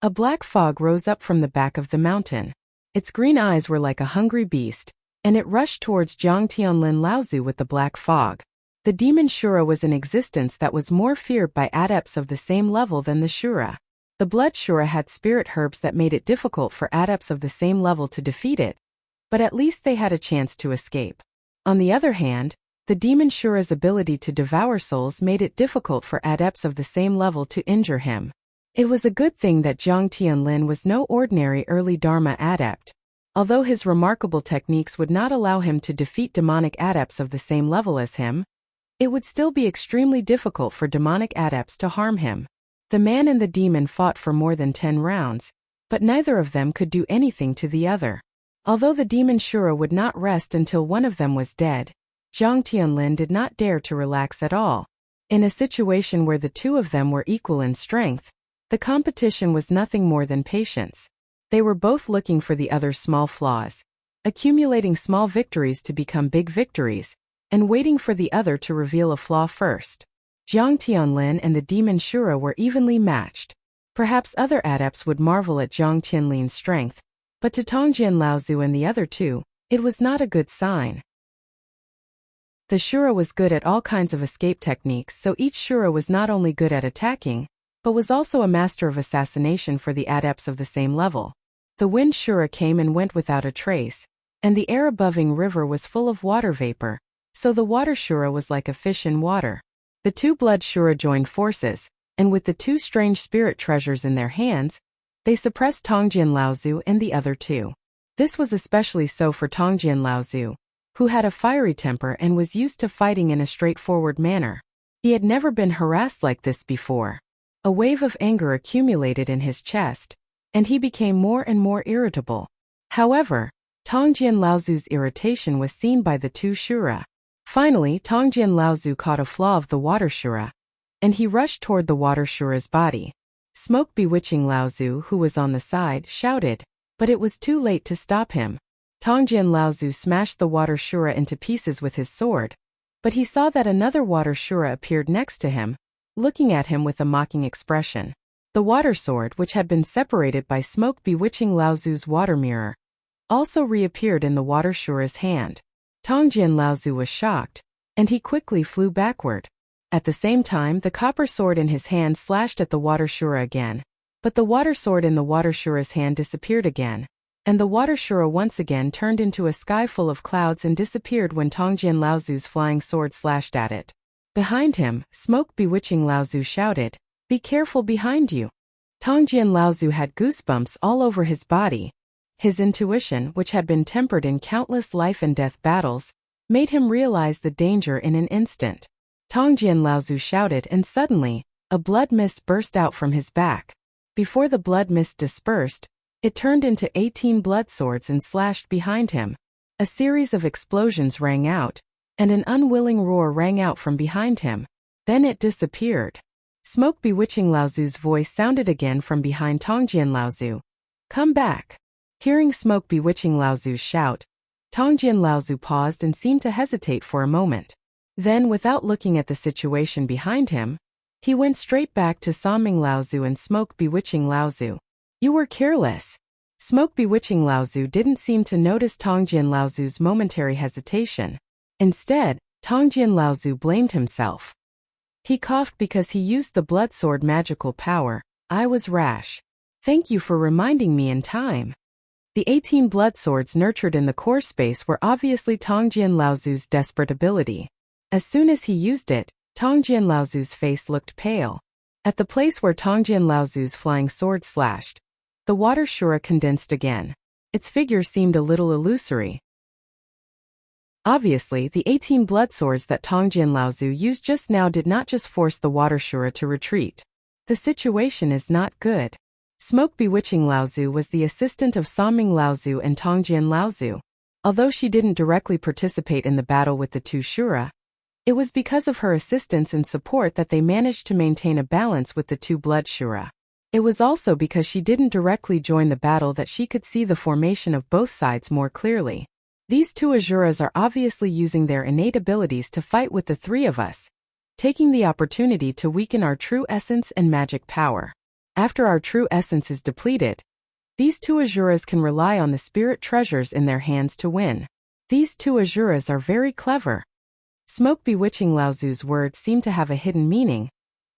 a black fog rose up from the back of the mountain. Its green eyes were like a hungry beast, and it rushed towards Jiang Tianlin Laozu with the black fog. The demon Shura was an existence that was more feared by adepts of the same level than the Shura. The Blood Shura had spirit herbs that made it difficult for adepts of the same level to defeat it, but at least they had a chance to escape. On the other hand, the demon Shura's ability to devour souls made it difficult for adepts of the same level to injure him. It was a good thing that Jiang Tianlin was no ordinary early Dharma adept. Although his remarkable techniques would not allow him to defeat demonic adepts of the same level as him, it would still be extremely difficult for demonic adepts to harm him. The man and the demon fought for more than 10 rounds, but neither of them could do anything to the other. Although the demon Shura would not rest until one of them was dead, Zhang Tianlin did not dare to relax at all. In a situation where the two of them were equal in strength, the competition was nothing more than patience. They were both looking for the other's small flaws, accumulating small victories to become big victories, and waiting for the other to reveal a flaw first. Zhang Tianlin and the demon Shura were evenly matched. Perhaps other adepts would marvel at Zhang Tianlin's strength, but to Tongjian Laozu and the other two, it was not a good sign. The Shura was good at all kinds of escape techniques, so each Shura was not only good at attacking, but was also a master of assassination for the adepts of the same level. The wind Shura came and went without a trace, and the air above Ing River was full of water vapor, so the water Shura was like a fish in water. The two blood Shura joined forces, and with the two strange spirit treasures in their hands, they suppressed Tongjian Laozu and the other two. This was especially so for Tongjian Laozu, who had a fiery temper and was used to fighting in a straightforward manner. He had never been harassed like this before. A wave of anger accumulated in his chest, and he became more and more irritable. However, Tongjian Laozu's irritation was seen by the two Shura. Finally, Tongjian Laozu caught a flaw of the water Shura, and he rushed toward the water Shura's body. Smoke bewitching Laozu, who was on the side, shouted, but it was too late to stop him. Tongjian Laozu smashed the water Shura into pieces with his sword, but he saw that another water Shura appeared next to him, looking at him with a mocking expression. The water sword, which had been separated by smoke bewitching Laozu's water mirror, also reappeared in the water Shura's hand. Tongjian Laozu was shocked, and he quickly flew backward. At the same time, the copper sword in his hand slashed at the water Shura again, but the water sword in the water Shura's hand disappeared again, and the water Shura once again turned into a sky full of clouds and disappeared when Tongjian Laozu's flying sword slashed at it. Behind him, smoke bewitching Laozu shouted, "Be careful behind you." Tongjian Laozu had goosebumps all over his body. His intuition, which had been tempered in countless life and death battles, made him realize the danger in an instant. Tongjian Laozu shouted, and suddenly, a blood mist burst out from his back. Before the blood mist dispersed, it turned into 18 blood swords and slashed behind him. A series of explosions rang out, and an unwilling roar rang out from behind him. Then it disappeared. Smoke bewitching Laozu's voice sounded again from behind Tongjian Laozu. "Come back." Hearing smoke bewitching Laozu's shout, Tongjian Laozu paused and seemed to hesitate for a moment. Then, without looking at the situation behind him, he went straight back to Sanming Laozu and smoke bewitching Laozu. "You were careless." Smoke bewitching Laozu didn't seem to notice Tongjian Laozu's momentary hesitation. Instead, Tongjian Laozu blamed himself. He coughed because he used the blood sword magical power. "I was rash. Thank you for reminding me in time." The 18 blood swords nurtured in the core space were obviously Tongjian Laozu's desperate ability. As soon as he used it, Tongjian Laozu's face looked pale. At the place where Tongjian Laozu's flying sword slashed, the water Shura condensed again. Its figure seemed a little illusory. Obviously, the 18 blood swords that Tongjian Laozu used just now did not just force the water Shura to retreat. The situation is not good. Smoke bewitching Laozu was the assistant of Sanming Laozu and Tongjian Laozu. Although she didn't directly participate in the battle with the two Shura, it was because of her assistance and support that they managed to maintain a balance with the two blood Shura. It was also because she didn't directly join the battle that she could see the formation of both sides more clearly. These two Azuras are obviously using their innate abilities to fight with the three of us, taking the opportunity to weaken our true essence and magic power. After our true essence is depleted, these two Azuras can rely on the spirit treasures in their hands to win. These two Azuras are very clever. Smoke bewitching Laozu's words seemed to have a hidden meaning,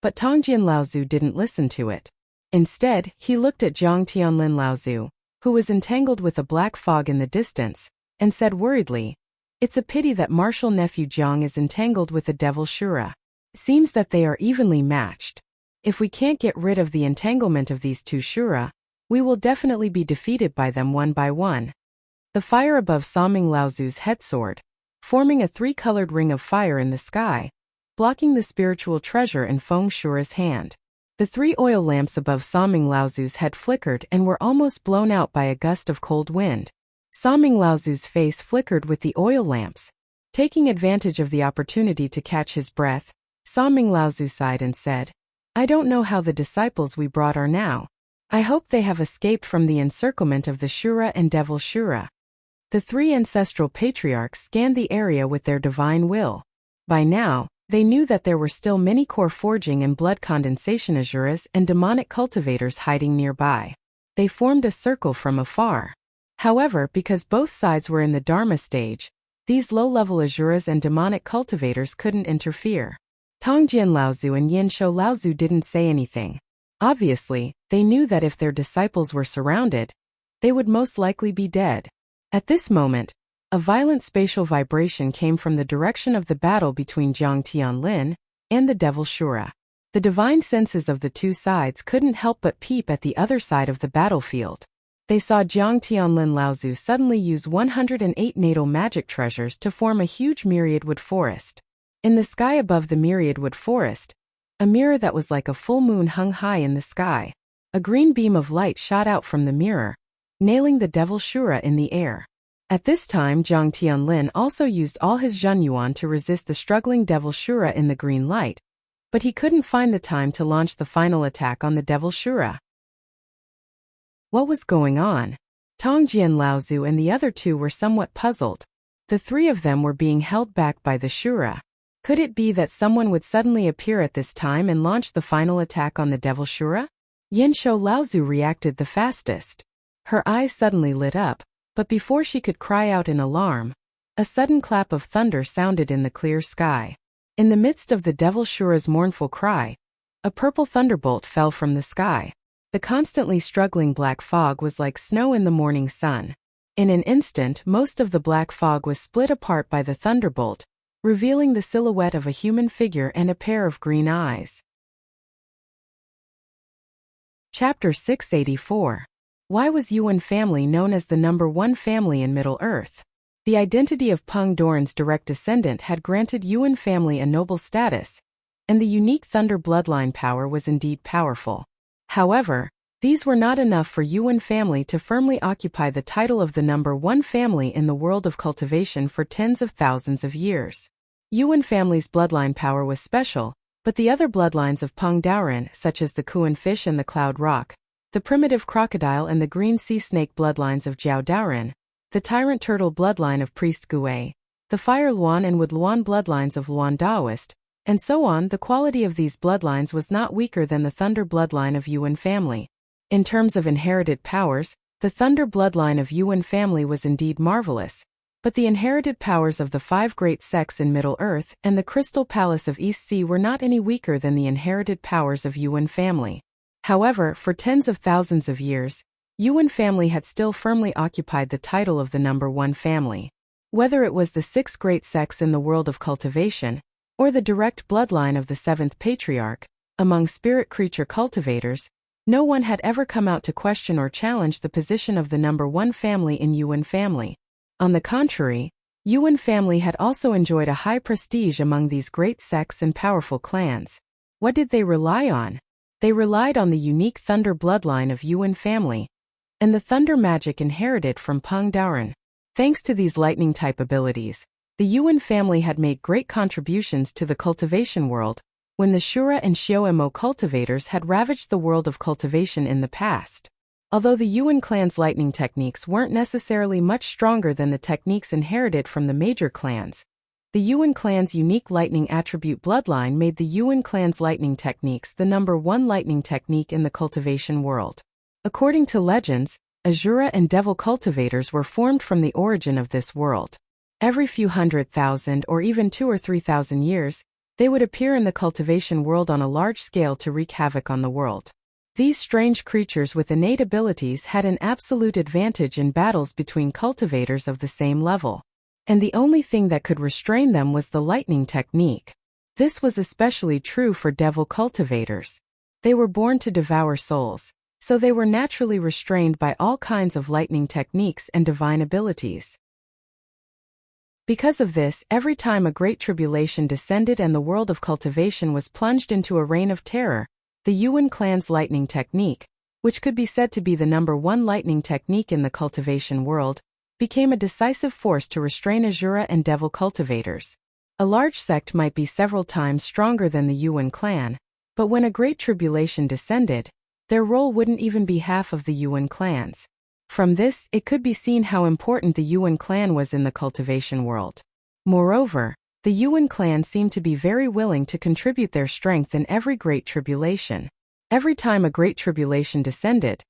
but Tongjian Laozu didn't listen to it. Instead, he looked at Zhang Tianlin Laozu, who was entangled with a black fog in the distance, and said worriedly, "It's a pity that martial nephew Jiang is entangled with the devil Shura. Seems that they are evenly matched. If we can't get rid of the entanglement of these two Shura, we will definitely be defeated by them one by one." the fire above Saming Laozu's head soared, forming a three-colored ring of fire in the sky, blocking the spiritual treasure in Feng Shure's hand. The 3 oil lamps above Saming Laozu's head flickered and were almost blown out by a gust of cold wind. Saming Laozu's face flickered with the oil lamps. Taking advantage of the opportunity to catch his breath, Saming Laozu sighed and said, "I don't know how the disciples we brought are now. I hope they have escaped from the encirclement of the Shura and Devil Shura." The 3 ancestral patriarchs scanned the area with their divine will. By now, they knew that there were still many core forging and blood condensation asuras and demonic cultivators hiding nearby. They formed a circle from afar. However, because both sides were in the Dharma stage, these low-level asuras and demonic cultivators couldn't interfere. Tongjian Laozu and Yinsho Laozu didn't say anything. Obviously, they knew that if their disciples were surrounded, they would most likely be dead. At this moment, a violent spatial vibration came from the direction of the battle between Jiang Tianlin and the Devil Shura. The divine senses of the 2 sides couldn't help but peep at the other side of the battlefield. They saw Jiang Tianlin Laozu suddenly use 108 natal magic treasures to form a huge myriad wood forest. In the sky above the myriad wood forest, a mirror that was like a full moon hung high in the sky. A green beam of light shot out from the mirror, nailing the Devil Shura in the air. At this time, Jiang Tianlin also used all his Zhenyuan to resist the struggling Devil Shura in the green light, but he couldn't find the time to launch the final attack on the Devil Shura. What was going on? Tongjian Laozu and the other 2 were somewhat puzzled. The 3 of them were being held back by the Shura. Could it be that someone would suddenly appear at this time and launch the final attack on the Devil Shura? Yinsho Laozu reacted the fastest. Her eyes suddenly lit up, but before she could cry out in alarm, a sudden clap of thunder sounded in the clear sky. In the midst of the Devil Shura's mournful cry, a purple thunderbolt fell from the sky. The constantly struggling black fog was like snow in the morning sun. In an instant, most of the black fog was split apart by the thunderbolt, revealing the silhouette of a human figure and a pair of green eyes. Chapter 684. Why was Yuan family known as the number 1 family in Middle-earth? The identity of Peng Doran's direct descendant had granted Yuan family a noble status, and the unique thunder bloodline power was indeed powerful. However, these were not enough for Yuan family to firmly occupy the title of the number 1 family in the world of cultivation for tens of thousands of years. Yuan family's bloodline power was special, but the other bloodlines of Peng Daoran, such as the Kuan fish and the Cloud Rock, the primitive crocodile and the green sea snake bloodlines of Jiao Daoran, the tyrant turtle bloodline of Priest Gui, the fire Luan and wood Luan bloodlines of Luan Daoist, and so on, the quality of these bloodlines was not weaker than the thunder bloodline of Yuan family. In terms of inherited powers, the thunder bloodline of Yuan family was indeed marvelous, but the inherited powers of the 5 great sects in Middle-earth and the Crystal Palace of East Sea were not any weaker than the inherited powers of Yuan family. However, for tens of thousands of years, Yuan family had still firmly occupied the title of the number 1 family. Whether it was the 6 great sects in the world of cultivation, or the direct bloodline of the 7th patriarch, among spirit creature cultivators, no one had ever come out to question or challenge the position of the number 1 family in Yuan family. On the contrary, Yuan family had also enjoyed a high prestige among these great sects and powerful clans. What did they rely on? They relied on the unique thunder bloodline of Yuan family, and the thunder magic inherited from Peng Daoran. Thanks to these lightning-type abilities, the Yuan family had made great contributions to the cultivation world, when the Shura and Xiuemo cultivators had ravaged the world of cultivation in the past. Although the Yuan clan's lightning techniques weren't necessarily much stronger than the techniques inherited from the major clans, the Yuan clan's unique lightning attribute bloodline made the Yuan clan's lightning techniques the number 1 lightning technique in the cultivation world. According to legends, Azura and Devil cultivators were formed from the origin of this world. Every few 100,000 or even 2,000 or 3,000 years, they would appear in the cultivation world on a large scale to wreak havoc on the world. These strange creatures with innate abilities had an absolute advantage in battles between cultivators of the same level, and the only thing that could restrain them was the lightning technique. This was especially true for devil cultivators. They were born to devour souls. so they were naturally restrained by all kinds of lightning techniques and divine abilities. Because of this, every time a great tribulation descended and the world of cultivation was plunged into a reign of terror, the Yuan clan's lightning technique, which could be said to be the #1 lightning technique in the cultivation world, became a decisive force to restrain Asura and devil cultivators. A large sect might be several times stronger than the Yuan clan, but when a great tribulation descended, their role wouldn't even be half of the Yuan clan's. From this, it could be seen how important the Yuan clan was in the cultivation world. Moreover, the Yuan clan seemed to be very willing to contribute their strength in every great tribulation. Every time a great tribulation descended,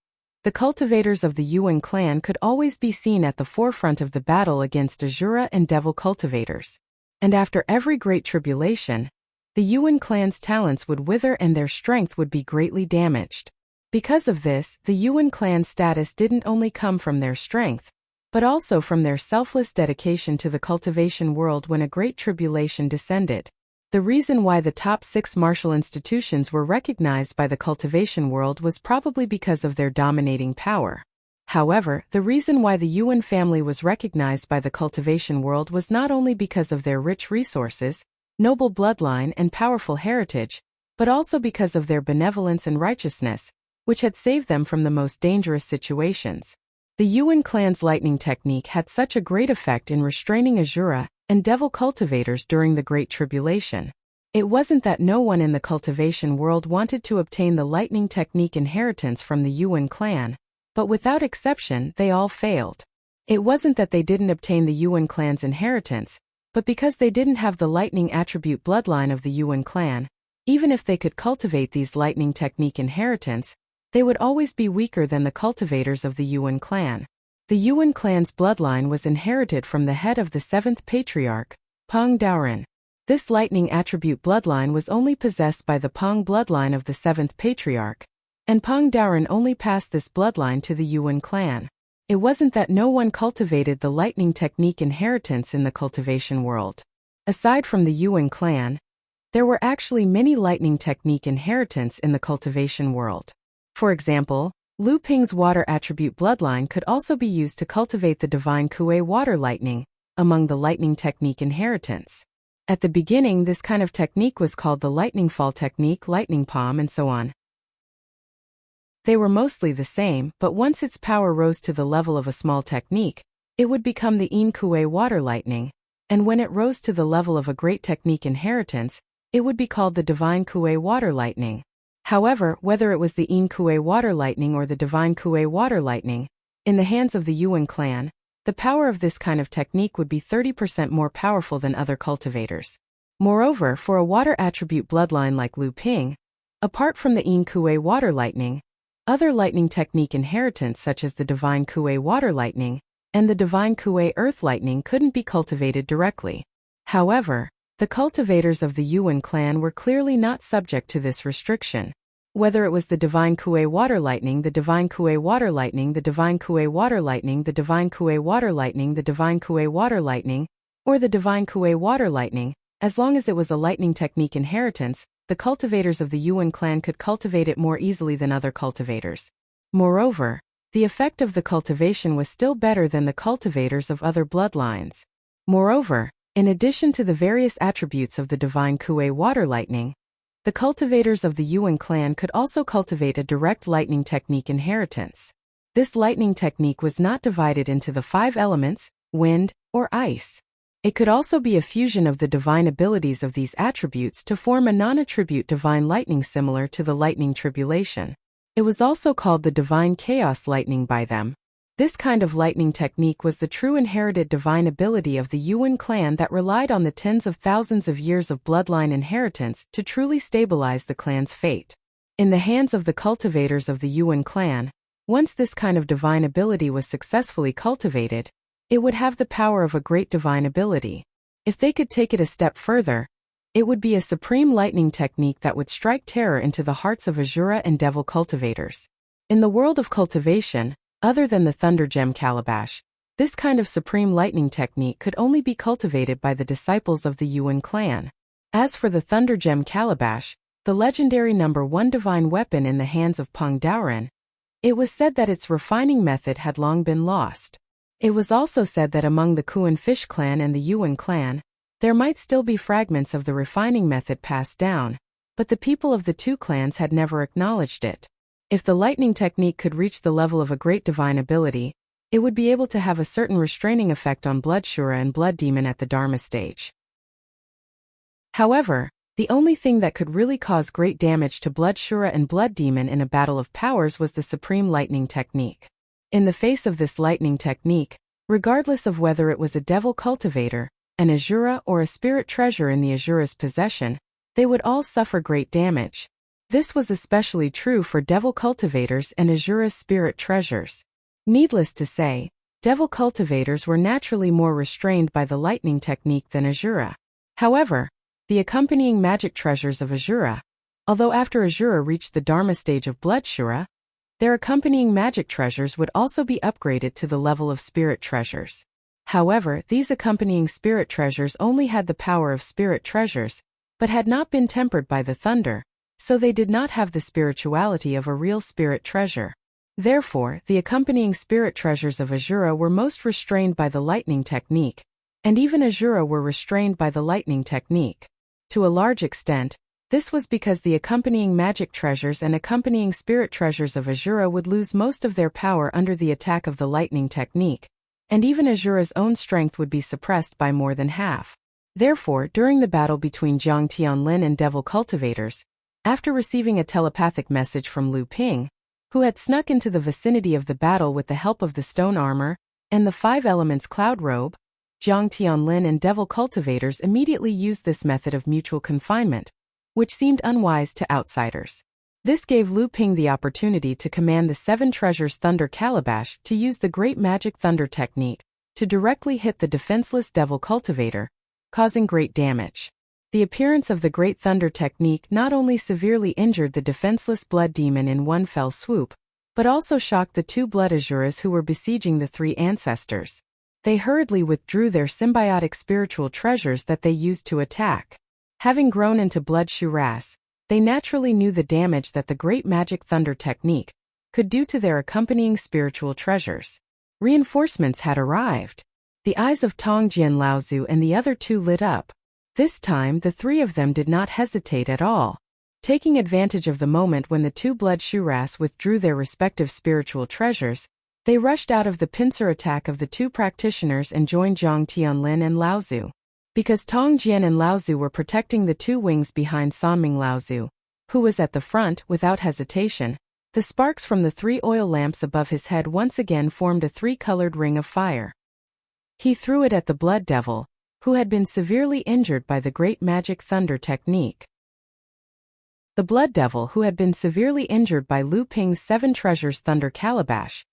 the cultivators of the Yuan clan could always be seen at the forefront of the battle against Asura and devil cultivators. And after every great tribulation, the Yuan clan's talents would wither and their strength would be greatly damaged. Because of this, the Yuan clan's status didn't only come from their strength, but also from their selfless dedication to the cultivation world when a great tribulation descended. The reason why the top 6 martial institutions were recognized by the cultivation world was probably because of their dominating power. However, the reason why the Yuan family was recognized by the cultivation world was not only because of their rich resources, noble bloodline and powerful heritage, but also because of their benevolence and righteousness, which had saved them from the most dangerous situations. The Yuan clan's lightning technique had such a great effect in restraining Asura and devil cultivators during the Great Tribulation. It wasn't that no one in the cultivation world wanted to obtain the lightning technique inheritance from the Yuan clan, but without exception they all failed. It wasn't that they didn't obtain the Yuan clan's inheritance, but because they didn't have the lightning attribute bloodline of the Yuan clan, even if they could cultivate these lightning technique inheritance, they would always be weaker than the cultivators of the Yuan clan. The Yuan clan's bloodline was inherited from the head of the 7th patriarch, Peng Daoren. This lightning attribute bloodline was only possessed by the Peng bloodline of the 7th patriarch, and Peng Daoren only passed this bloodline to the Yuan clan. It wasn't that no one cultivated the lightning technique inheritance in the cultivation world. Aside from the Yuan clan, there were actually many lightning technique inheritance in the cultivation world. For example, Lu Ping's water attribute bloodline could also be used to cultivate the divine Kuei water lightning, among the lightning technique inheritance. At the beginning, this kind of technique was called the lightning fall technique, lightning palm, and so on. They were mostly the same, but once its power rose to the level of a small technique, it would become the Yin Kuei water lightning, and when it rose to the level of a great technique inheritance, it would be called the divine Kuei water lightning. However, whether it was the Yin Kuei water lightning or the divine Kuei water lightning, in the hands of the Yuan clan, the power of this kind of technique would be 30% more powerful than other cultivators. Moreover, for a water attribute bloodline like Lu Ping, apart from the Yin Kuei water lightning, other lightning technique inheritance such as the divine Kuei water lightning and the divine Kuei earth lightning couldn't be cultivated directly. However, the cultivators of the Yuan clan were clearly not subject to this restriction. Whether it was the divine Kuei water lightning, the divine Kuei water lightning, the divine Kuei water lightning, the divine Kuei water lightning, the divine Kuei water lightning, or the divine Kuei water lightning, as long as it was a lightning technique inheritance, the cultivators of the Yuan clan could cultivate it more easily than other cultivators. Moreover, the effect of the cultivation was still better than the cultivators of other bloodlines. Moreover, in addition to the various attributes of the divine Kuei water lightning, the cultivators of the Yuan clan could also cultivate a direct lightning technique inheritance. This lightning technique was not divided into the 5 elements, wind, or ice. It could also be a fusion of the divine abilities of these attributes to form a non-attribute divine lightning similar to the lightning tribulation. It was also called the divine chaos lightning by them. This kind of lightning technique was the true inherited divine ability of the Yuan clan that relied on the tens of thousands of years of bloodline inheritance to truly stabilize the clan's fate. In the hands of the cultivators of the Yuan clan, once this kind of divine ability was successfully cultivated, it would have the power of a great divine ability. If they could take it a step further, it would be a supreme lightning technique that would strike terror into the hearts of Asura and devil cultivators. In the world of cultivation, other than the Thunder Gem Calabash, this kind of supreme lightning technique could only be cultivated by the disciples of the Yuan clan. As for the Thunder Gem Calabash, the legendary #1 divine weapon in the hands of Peng Daoren, It was said that its refining method had long been lost. It was also said that among the Kuan fish clan and the Yuan clan, there might still be fragments of the refining method passed down, but the people of the two clans had never acknowledged it. If the lightning technique could reach the level of a great divine ability, it would be able to have a certain restraining effect on Blood Shura and Blood Demon at the Dharma stage. However, the only thing that could really cause great damage to Blood Shura and Blood Demon in a battle of powers was the Supreme Lightning Technique. In the face of this lightning technique, regardless of whether it was a devil cultivator, an Azura or a spirit treasure in the Azura's possession, they would all suffer great damage. This was especially true for devil cultivators and Azura's spirit treasures. Needless to say, devil cultivators were naturally more restrained by the lightning technique than Azura. However, the accompanying magic treasures of Azura, although after Azura reached the Dharma stage of Blood Shura, their accompanying magic treasures would also be upgraded to the level of spirit treasures. However, these accompanying spirit treasures only had the power of spirit treasures, but had not been tempered by the thunder, so they did not have the spirituality of a real spirit treasure. Therefore, the accompanying spirit treasures of Azura were most restrained by the lightning technique, and even Azura were restrained by the lightning technique. To a large extent, this was because the accompanying magic treasures and accompanying spirit treasures of Azura would lose most of their power under the attack of the lightning technique, and even Azura's own strength would be suppressed by more than half. Therefore, during the battle between Zhang Tianlin and devil cultivators, after receiving a telepathic message from Lu Ping, who had snuck into the vicinity of the battle with the help of the stone armor and the 5 elements cloud robe, Zhang Tianlin and devil cultivators immediately used this method of mutual confinement, which seemed unwise to outsiders. This gave Lu Ping the opportunity to command the 7 treasures Thunder Calabash to use the Great Magic Thunder technique to directly hit the defenseless devil cultivator, causing great damage. The appearance of the Great Thunder technique not only severely injured the defenseless Blood Demon in one fell swoop, but also shocked the 2 Blood Azuras who were besieging the 3 ancestors. They hurriedly withdrew their symbiotic spiritual treasures that they used to attack. Having grown into Blood Shuras, they naturally knew the damage that the Great Magic Thunder technique could do to their accompanying spiritual treasures. Reinforcements had arrived. The eyes of Tongjian Laozu and the other 2 lit up. This time the 3 of them did not hesitate at all. Taking advantage of the moment when the 2 Blood Shuras withdrew their respective spiritual treasures, they rushed out of the pincer attack of the 2 practitioners and joined Zhang Tianlin and Laozu. Because Tongjian and Laozu were protecting the 2 wings behind Sanming Laozu, who was at the front without hesitation, the sparks from the 3 oil lamps above his head once again formed a 3-colored ring of fire. He threw it at the Blood Devil, who had been severely injured by the Great Magic Thunder technique. The Blood Devil, who had been severely injured by Lu Ping's 7 treasures Thunder Calabash,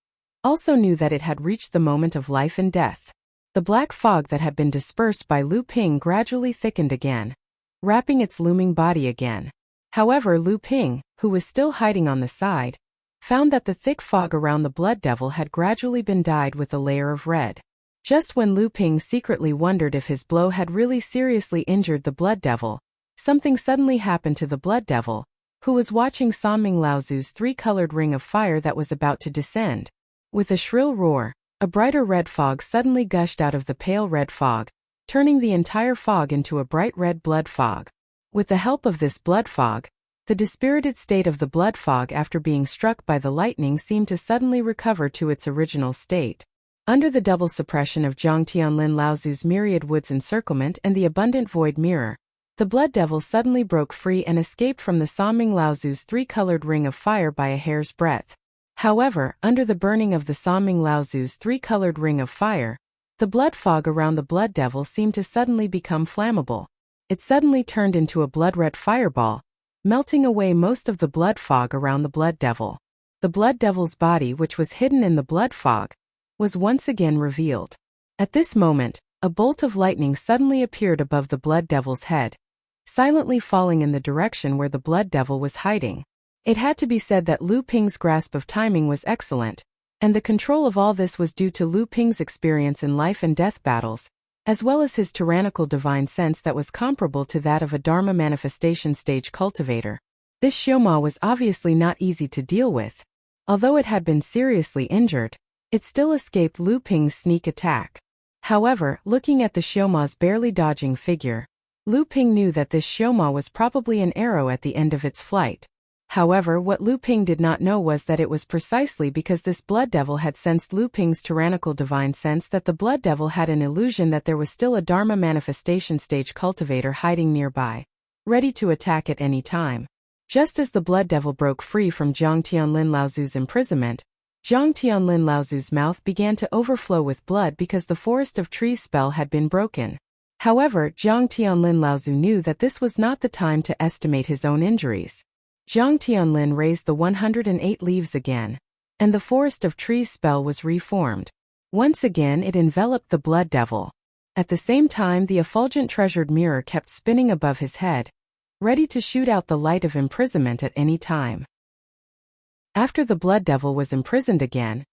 also knew that it had reached the moment of life and death. The black fog that had been dispersed by Lu Ping gradually thickened again, wrapping its looming body again. However, Lu Ping, who was still hiding on the side, found that the thick fog around the Blood Devil had gradually been dyed with a layer of red. Just when Lu Ping secretly wondered if his blow had really seriously injured the Blood Devil, something suddenly happened to the Blood Devil, who was watching Sanming Laozu's 3-colored ring of fire that was about to descend. With a shrill roar, a brighter red fog suddenly gushed out of the pale red fog, turning the entire fog into a bright red blood fog. With the help of this blood fog, the dispirited state of the blood fog after being struck by the lightning seemed to suddenly recover to its original state. Under the double suppression of Zhang Tianlin Laozu's myriad woods encirclement and the abundant void mirror, the Blood Devil suddenly broke free and escaped from the Sanming Laozu's 3-colored ring of fire by a hair's breadth. However, under the burning of the Sanming Laozu's 3-colored ring of fire, the blood fog around the Blood Devil seemed to suddenly become flammable. It suddenly turned into a blood-red fireball, melting away most of the blood fog around the Blood Devil. The Blood Devil's body, which was hidden in the blood fog, was once again revealed. At this moment, a bolt of lightning suddenly appeared above the Blood Devil's head, silently falling in the direction where the Blood Devil was hiding. It had to be said that Lu Ping's grasp of timing was excellent, and the control of all this was due to Lu Ping's experience in life and death battles, as well as his tyrannical divine sense that was comparable to that of a Dharma manifestation stage cultivator. This Xioma was obviously not easy to deal with. Although it had been seriously injured, it still escaped Lu Ping's sneak attack. However, looking at the Xiuma's barely dodging figure, Lu Ping knew that this Xiuma was probably an arrow at the end of its flight. However, what Lu Ping did not know was that it was precisely because this blood devil had sensed Lu Ping's tyrannical divine sense that the blood devil had an illusion that there was still a Dharma manifestation stage cultivator hiding nearby, ready to attack at any time. Just as the blood devil broke free from Zhang Tianlin Laozu's imprisonment, Zhang Tianlin Laozu's mouth began to overflow with blood because the Forest of Trees spell had been broken. However, Zhang Tianlin Laozu knew that this was not the time to estimate his own injuries. Zhang Tianlin raised the 108 leaves again, and the Forest of Trees spell was reformed. Once again it enveloped the blood devil. At the same time the effulgent treasured mirror kept spinning above his head, ready to shoot out the light of imprisonment at any time. After the blood devil was imprisoned again,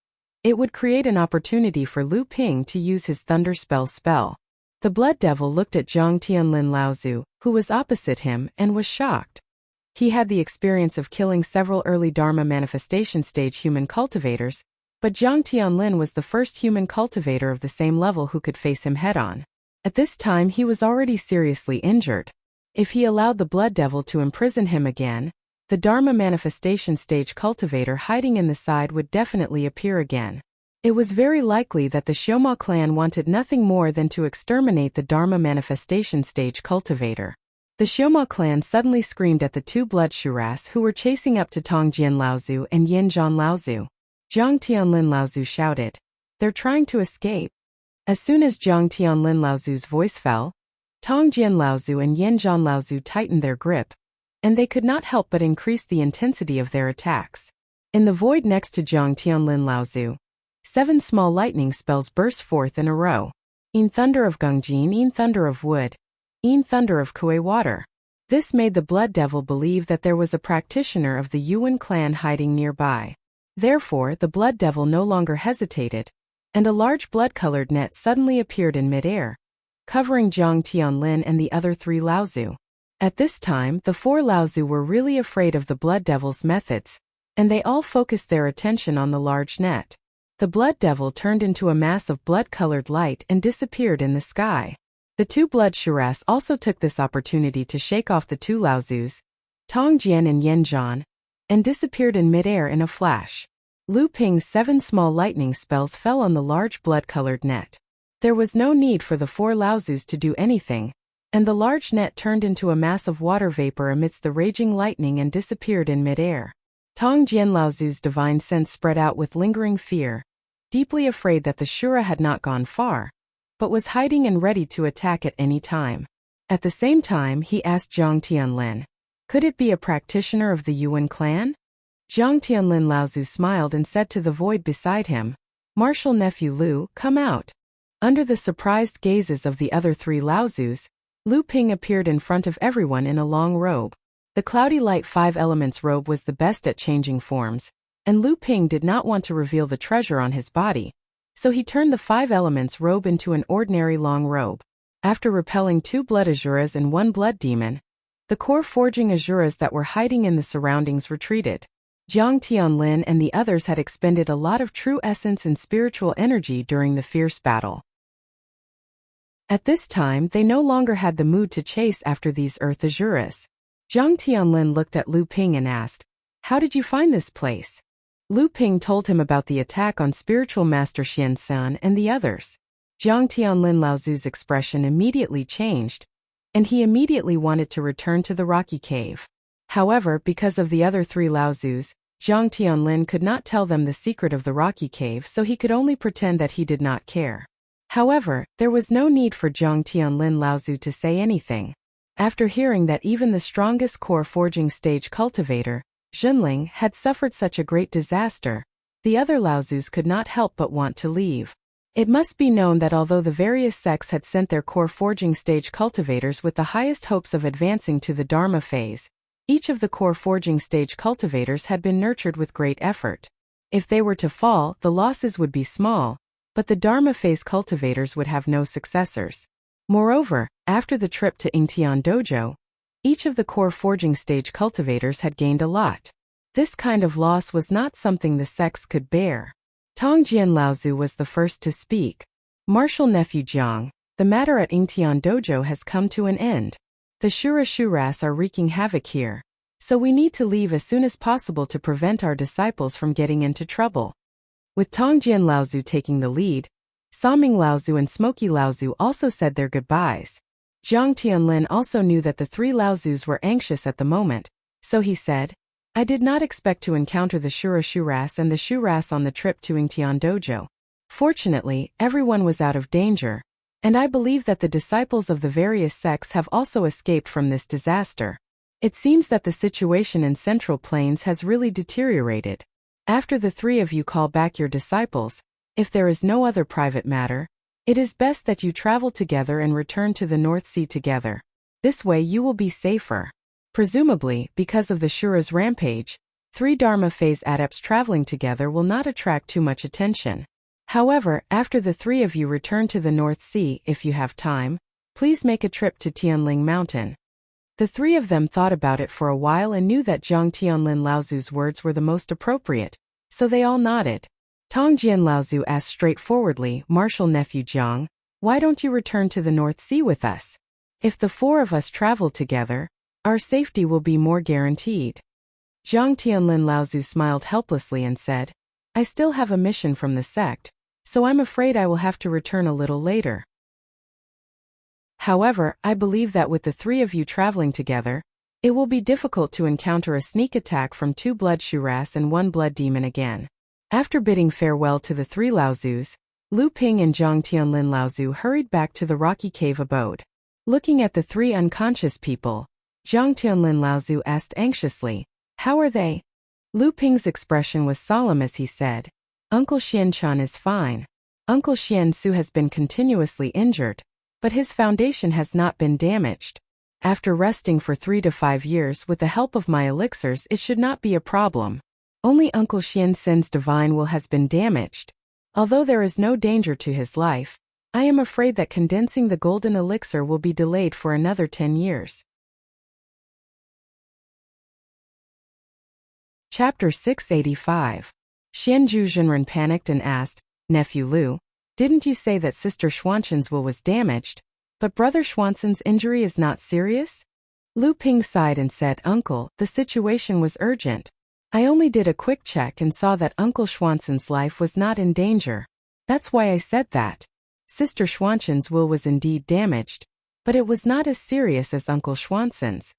it would create an opportunity for Lu Ping to use his thunder spell. The blood devil looked at Zhang Tianlin Laozu, who was opposite him, and was shocked. He had the experience of killing several early Dharma manifestation stage human cultivators, but Zhang Tianlin was the first human cultivator of the same level who could face him head-on. At this time he was already seriously injured. If he allowed the blood devil to imprison him again, the Dharma manifestation stage cultivator hiding in the side would definitely appear again. It was very likely that the Xiuma clan wanted nothing more than to exterminate the Dharma manifestation stage cultivator. The Xiuma clan suddenly screamed at the two blood shuras who were chasing up to Tongjian Laozu and Yinzhan Laozu. Zhang Tianlin Laozu shouted, "They're trying to escape." As soon as Zhang Tianlin Laozu's voice fell, Tongjian Laozu and Yinzhan Laozu tightened their grip, and they could not help but increase the intensity of their attacks. In the void next to Zhang Tianlin Laozu, 7 small lightning spells burst forth in a row. Yin thunder of Gongjin, Yin thunder of wood, Yin thunder of Kuei water. This made the blood devil believe that there was a practitioner of the Yuan clan hiding nearby. Therefore, the blood devil no longer hesitated, and a large blood-colored net suddenly appeared in mid-air, covering Zhang Tianlin and the other 3 Laozu. At this time, the 4 Laozu were really afraid of the blood devil's methods, and they all focused their attention on the large net. The blood devil turned into a mass of blood-colored light and disappeared in the sky. The 2 blood shuras also took this opportunity to shake off the 2 Laozus, Tongjian and Yinzhan, and disappeared in mid-air in a flash. Lu Ping's 7 small lightning spells fell on the large blood-colored net. There was no need for the 4 Laozus to do anything, and the large net turned into a mass of water vapor amidst the raging lightning and disappeared in mid-air. Tongjian Laozu's divine sense spread out with lingering fear, deeply afraid that the Shura had not gone far, but was hiding and ready to attack at any time. At the same time, he asked Zhang Tianlin, "Could it be a practitioner of the Yuan clan?" Zhang Tianlin Laozu smiled and said to the void beside him, "Martial nephew Lu, come out." Under the surprised gazes of the other 3 Laozus, Lu Ping appeared in front of everyone in a long robe. The cloudy light 5 elements robe was the best at changing forms, and Lu Ping did not want to reveal the treasure on his body, so he turned the 5 elements robe into an ordinary long robe. After repelling 2 blood Asuras and 1 blood demon, the core forging Asuras that were hiding in the surroundings retreated. Zhang Tianlin and the others had expended a lot of true essence and spiritual energy during the fierce battle. At this time they no longer had the mood to chase after these earth Asuras. Zhang Tianlin looked at Lu Ping and asked, "How did you find this place?" Lu Ping told him about the attack on spiritual master Xian San and the others. Zhang Tianlin Laozu's expression immediately changed, and he immediately wanted to return to the rocky cave. However, because of the other 3 Laozus, Zhang Tianlin could not tell them the secret of the rocky cave, so he could only pretend that he did not care. However, there was no need for Zhang Tianlin Laozu to say anything. After hearing that even the strongest core forging stage cultivator, Zhenling, had suffered such a great disaster, the other Laozus could not help but want to leave. It must be known that although the various sects had sent their core forging stage cultivators with the highest hopes of advancing to the Dharma phase, each of the core forging stage cultivators had been nurtured with great effort. If they were to fall, the losses would be small, but the Dharma phase cultivators would have no successors. Moreover, after the trip to Yingtian Dojo, each of the core forging stage cultivators had gained a lot. This kind of loss was not something the sects could bear. Tongjian Laozu was the first to speak. Martial nephew Jiang, the matter at Yingtian Dojo has come to an end. The Shura Shuras are wreaking havoc here. So we need to leave as soon as possible to prevent our disciples from getting into trouble. With Tongjian Laozu taking the lead, Saming Laozu and Smoky Laozu also said their goodbyes. Zhang Tianlin also knew that the three Laozus were anxious at the moment, so he said, I did not expect to encounter the Shura Shuras and the Shuras on the trip to Yingtian Dojo. Fortunately, everyone was out of danger, and I believe that the disciples of the various sects have also escaped from this disaster. It seems that the situation in Central Plains has really deteriorated. After the three of you call back your disciples, if there is no other private matter, it is best that you travel together and return to the North Sea together. This way you will be safer. Presumably, because of the Shura's rampage, 3 Dharma phase adepts traveling together will not attract too much attention. However, after the 3 of you return to the North Sea, if you have time, please make a trip to Tianling Mountain. The 3 of them thought about it for a while and knew that Zhang Tianlin Laozu's words were the most appropriate, so they all nodded. Tongjian Laozu asked straightforwardly, Martial nephew Jiang, why don't you return to the North Sea with us? If the 4 of us travel together, our safety will be more guaranteed. Zhang Tianlin Laozu smiled helplessly and said, I still have a mission from the sect, so I'm afraid I will have to return a little later. However, I believe that with the 3 of you traveling together, it will be difficult to encounter a sneak attack from 2 blood Shuras and 1 blood demon again. After bidding farewell to the 3 Laozus, Lu Ping and Zhang Tianlin Laozu hurried back to the rocky cave abode. Looking at the 3 unconscious people, Zhang Tianlin Laozu asked anxiously, how are they? Lu Ping's expression was solemn as he said, Uncle Xianchan is fine. Uncle Xiansu has been continuously injured, but his foundation has not been damaged. After resting for 3 to 5 years with the help of my elixirs, it should not be a problem. Only Uncle Xiansen's divine will has been damaged. Although there is no danger to his life, I am afraid that condensing the golden elixir will be delayed for another 10 years. Chapter 685. Xianju Zhenren panicked and asked, Nephew Lu, didn't you say that Sister Xuanzhen's will was damaged, but Brother Xuanzhen's injury is not serious? Lu Ping sighed and said, Uncle, the situation was urgent. I only did a quick check and saw that Uncle Xuanzhen's life was not in danger. That's why I said that. Sister Xuanzhen's will was indeed damaged, but it was not as serious as Uncle Xuanzhen's.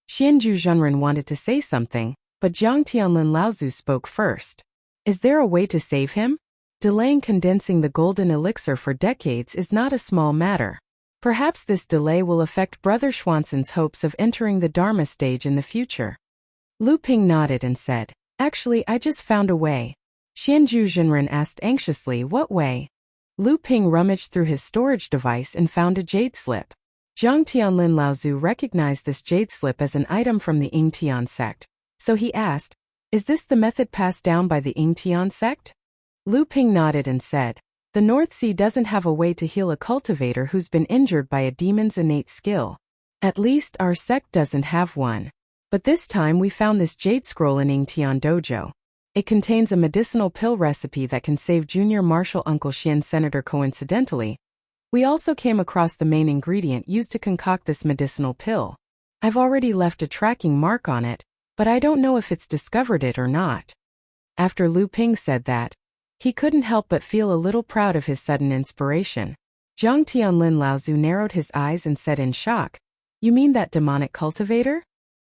Xianju Zhenren wanted to say something, but Zhang Tianlin Laozu spoke first. Is there a way to save him? Delaying condensing the golden elixir for decades is not a small matter. Perhaps this delay will affect Brother Xuanzhen's hopes of entering the Dharma stage in the future. Lu Ping nodded and said, Actually, I just found a way. Xianju Zhenren asked anxiously, what way? Lu Ping rummaged through his storage device and found a jade slip. Zhang Tianlin Laozu recognized this jade slip as an item from the Yingtian sect, so he asked, Is this the method passed down by the Yingtian sect? Lu Ping nodded and said, The North Sea doesn't have a way to heal a cultivator who's been injured by a demon's innate skill. At least our sect doesn't have one. But this time we found this jade scroll in Yingtian Dojo. It contains a medicinal pill recipe that can save Junior Marshal Uncle Xian Senator. Coincidentally, we also came across the main ingredient used to concoct this medicinal pill. I've already left a tracking mark on it, but I don't know if it's discovered it or not. After Lu Ping said that, he couldn't help but feel a little proud of his sudden inspiration. Zhang Tianlin Laozu narrowed his eyes and said in shock, You mean that demonic cultivator?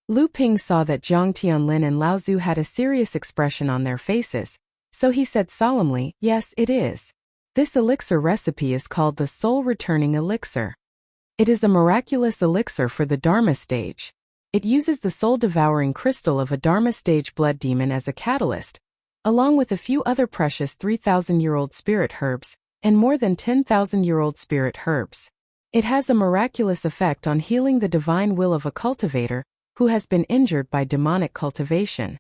Lu Ping saw that Zhang Tianlin and Laozu had a serious expression on their faces, so he said solemnly, Yes, it is. This elixir recipe is called the Soul Returning Elixir. It is a miraculous elixir for the Dharma stage. It uses the soul-devouring crystal of a Dharma stage blood demon as a catalyst, along with a few other precious 3,000-year-old spirit herbs, and more than 10,000-year-old spirit herbs. It has a miraculous effect on healing the divine will of a cultivator who has been injured by demonic cultivation.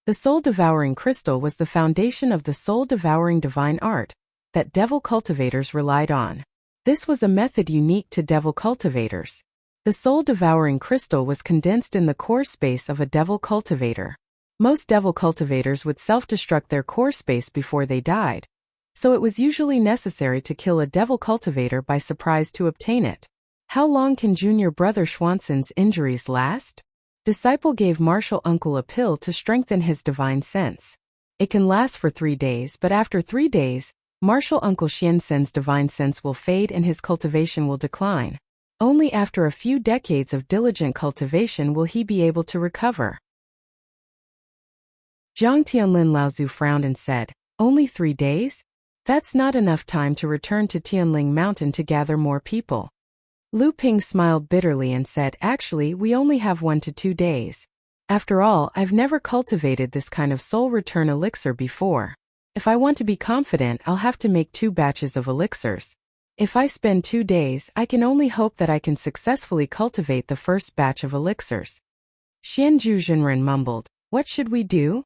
The soul-devouring crystal was the foundation of the soul-devouring divine art that devil cultivators relied on. This was a method unique to devil cultivators. The soul-devouring crystal was condensed in the core space of a devil cultivator. Most devil cultivators would self-destruct their core space before they died, so it was usually necessary to kill a devil cultivator by surprise to obtain it. How long can junior brother Schwanson's injuries last? Disciple gave martial uncle a pill to strengthen his divine sense. It can last for 3 days, but after 3 days, martial uncle Xiansen's divine sense will fade and his cultivation will decline. Only after a few decades of diligent cultivation will he be able to recover. Zhang Tianlin Laozu frowned and said, "Only 3 days? That's not enough time to return to Tianling Mountain to gather more people." Lu Ping smiled bitterly and said, "Actually, we only have 1 to 2 days. After all, I've never cultivated this kind of soul return elixir before. If I want to be confident, I'll have to make 2 batches of elixirs. If I spend 2 days, I can only hope that I can successfully cultivate the first batch of elixirs." Xianju Zhenren mumbled, "What should we do?"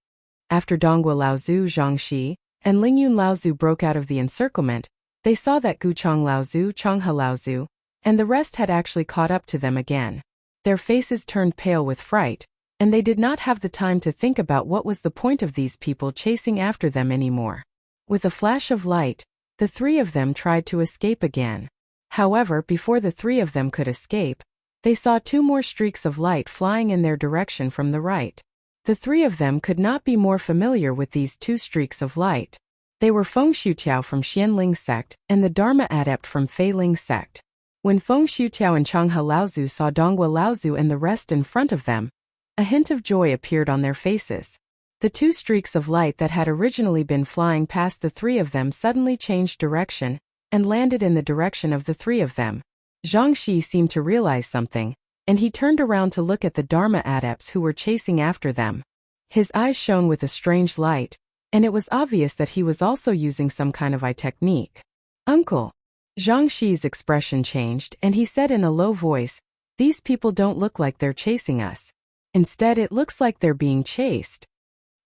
After Donghua Laozu, Zhang Shi, and Lingyun Laozu broke out of the encirclement, they saw that Guchang Laozu, Changhe Laozu, and the rest had actually caught up to them again. Their faces turned pale with fright, and they did not have the time to think about what was the point of these people chasing after them anymore. With a flash of light, the 3 of them tried to escape again. However, before the 3 of them could escape, they saw 2 more streaks of light flying in their direction from the right. The 3 of them could not be more familiar with these 2 streaks of light. They were Feng Xiutiao from Xianling sect and the Dharma adept from Feiling sect. When Feng Xiutiao and Changhe Laozu saw Donghua Laozu and the rest in front of them, a hint of joy appeared on their faces. The 2 streaks of light that had originally been flying past the 3 of them suddenly changed direction and landed in the direction of the 3 of them. Zhang Shi seemed to realize something, and he turned around to look at the Dharma adepts who were chasing after them. His eyes shone with a strange light, and it was obvious that he was also using some kind of eye technique. "Uncle." Zhang Shi's expression changed, and he said in a low voice, "These people don't look like they're chasing us. Instead, it looks like they're being chased."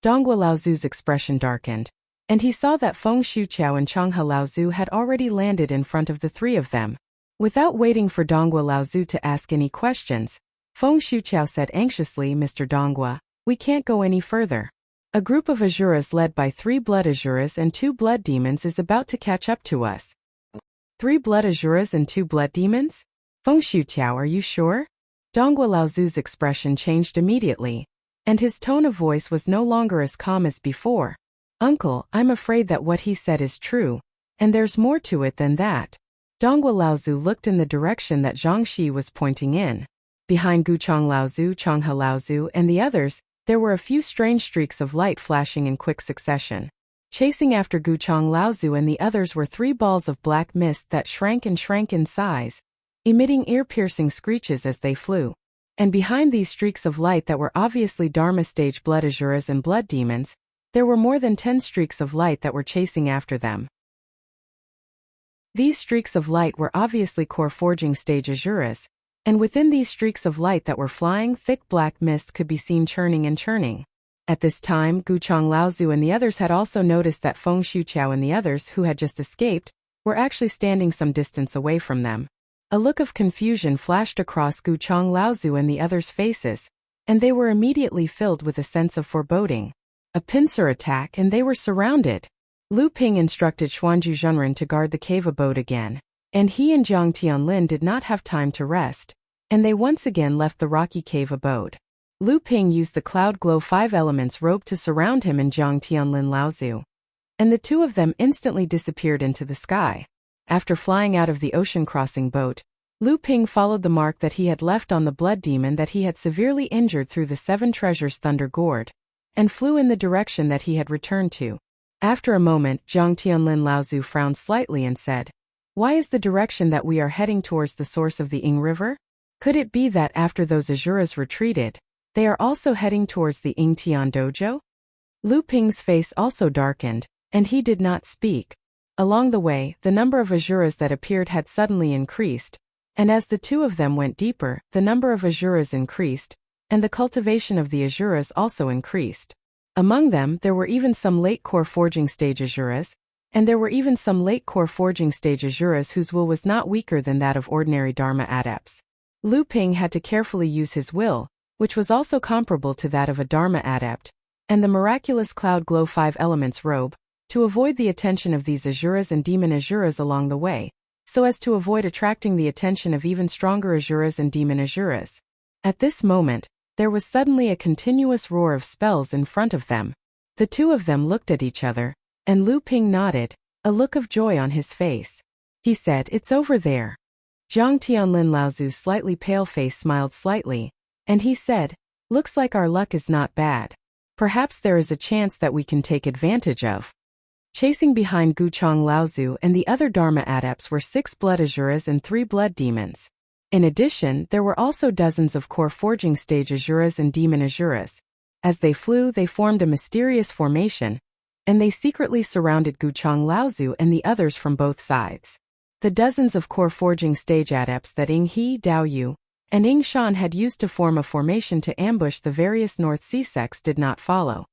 Donghua Laozu's expression darkened, and he saw that Feng Xiutiao and Changhe Laozu had already landed in front of the 3 of them. Without waiting for Donghua Laozu to ask any questions, Feng Xiutiao said anxiously, "Mr. Donghua, we can't go any further. A group of Asuras led by 3 blood Asuras and 2 blood demons is about to catch up to us." 3 blood Asuras and 2 blood demons? Feng Xiutiao, are you sure? Donghua Laozu's expression changed immediately, and his tone of voice was no longer as calm as before. "Uncle, I'm afraid that what he said is true, and there's more to it than that." Donghua Laozu looked in the direction that Zhang Shi was pointing in. Behind Guchang Laozu, Changhe Laozu, and the others, there were a few strange streaks of light flashing in quick succession. Chasing after Guchang Laozu and the others were 3 balls of black mist that shrank and shrank in size, emitting ear-piercing screeches as they flew. And behind these streaks of light that were obviously Dharma stage blood Asuras and blood demons, there were more than 10 streaks of light that were chasing after them. These streaks of light were obviously core forging stage Asuras, and within these streaks of light that were flying, thick black mist could be seen churning and churning. At this time, Guchang Laozu and the others had also noticed that Feng Xiutiao and the others who had just escaped were actually standing some distance away from them. A look of confusion flashed across Guchang Laozu and the others' faces, and they were immediately filled with a sense of foreboding. A pincer attack and they were surrounded. Lu Ping instructed Xuanju Zhenren to guard the cave abode again, and he and Zhang Tianlin did not have time to rest, and they once again left the rocky cave abode. Lu Ping used the Cloud Glow 5 Elements robe to surround him and Zhang Tianlin Laozu, and the 2 of them instantly disappeared into the sky. After flying out of the ocean-crossing boat, Lu Ping followed the mark that he had left on the blood demon that he had severely injured through the 7 Treasures Thunder Gourd, and flew in the direction that he had returned to. After a moment, Zhang Tianlin Laozu frowned slightly and said, "Why is the direction that we are heading towards the source of the Ying River? Could it be that after those Asuras retreated, they are also heading towards the Ying Tian Dojo?" Lu Ping's face also darkened, and he did not speak. Along the way, the number of Asuras that appeared had suddenly increased, and as the 2 of them went deeper, the number of Asuras increased, and the cultivation of the Asuras also increased. Among them, there were even some late core forging stage Asuras, and there were even some late core forging stage Asuras whose will was not weaker than that of ordinary Dharma adepts. Lu Ping had to carefully use his will, which was also comparable to that of a Dharma adept, and the miraculous Cloud Glow 5 Elements robe, to avoid the attention of these Asuras and Demon Asuras along the way, so as to avoid attracting the attention of even stronger Asuras and Demon Asuras. At this moment, there was suddenly a continuous roar of spells in front of them. The two of them looked at each other, and Lu Ping nodded, a look of joy on his face. He said, "It's over there." Zhang Tianlin Laozu's slightly pale face smiled slightly, and he said, "Looks like our luck is not bad. Perhaps there is a chance that we can take advantage of." Chasing behind Guchang Laozu and the other Dharma adepts were 6 blood Asuras and 3 blood demons. In addition, there were also dozens of core forging stage Asuras and demon Asuras. As they flew, they formed a mysterious formation, and they secretly surrounded Guchang Laozu and the others from both sides. The dozens of core forging stage adepts that Ying He, Dao Yu, and Ying Shan had used to form a formation to ambush the various North Sea sects did not follow.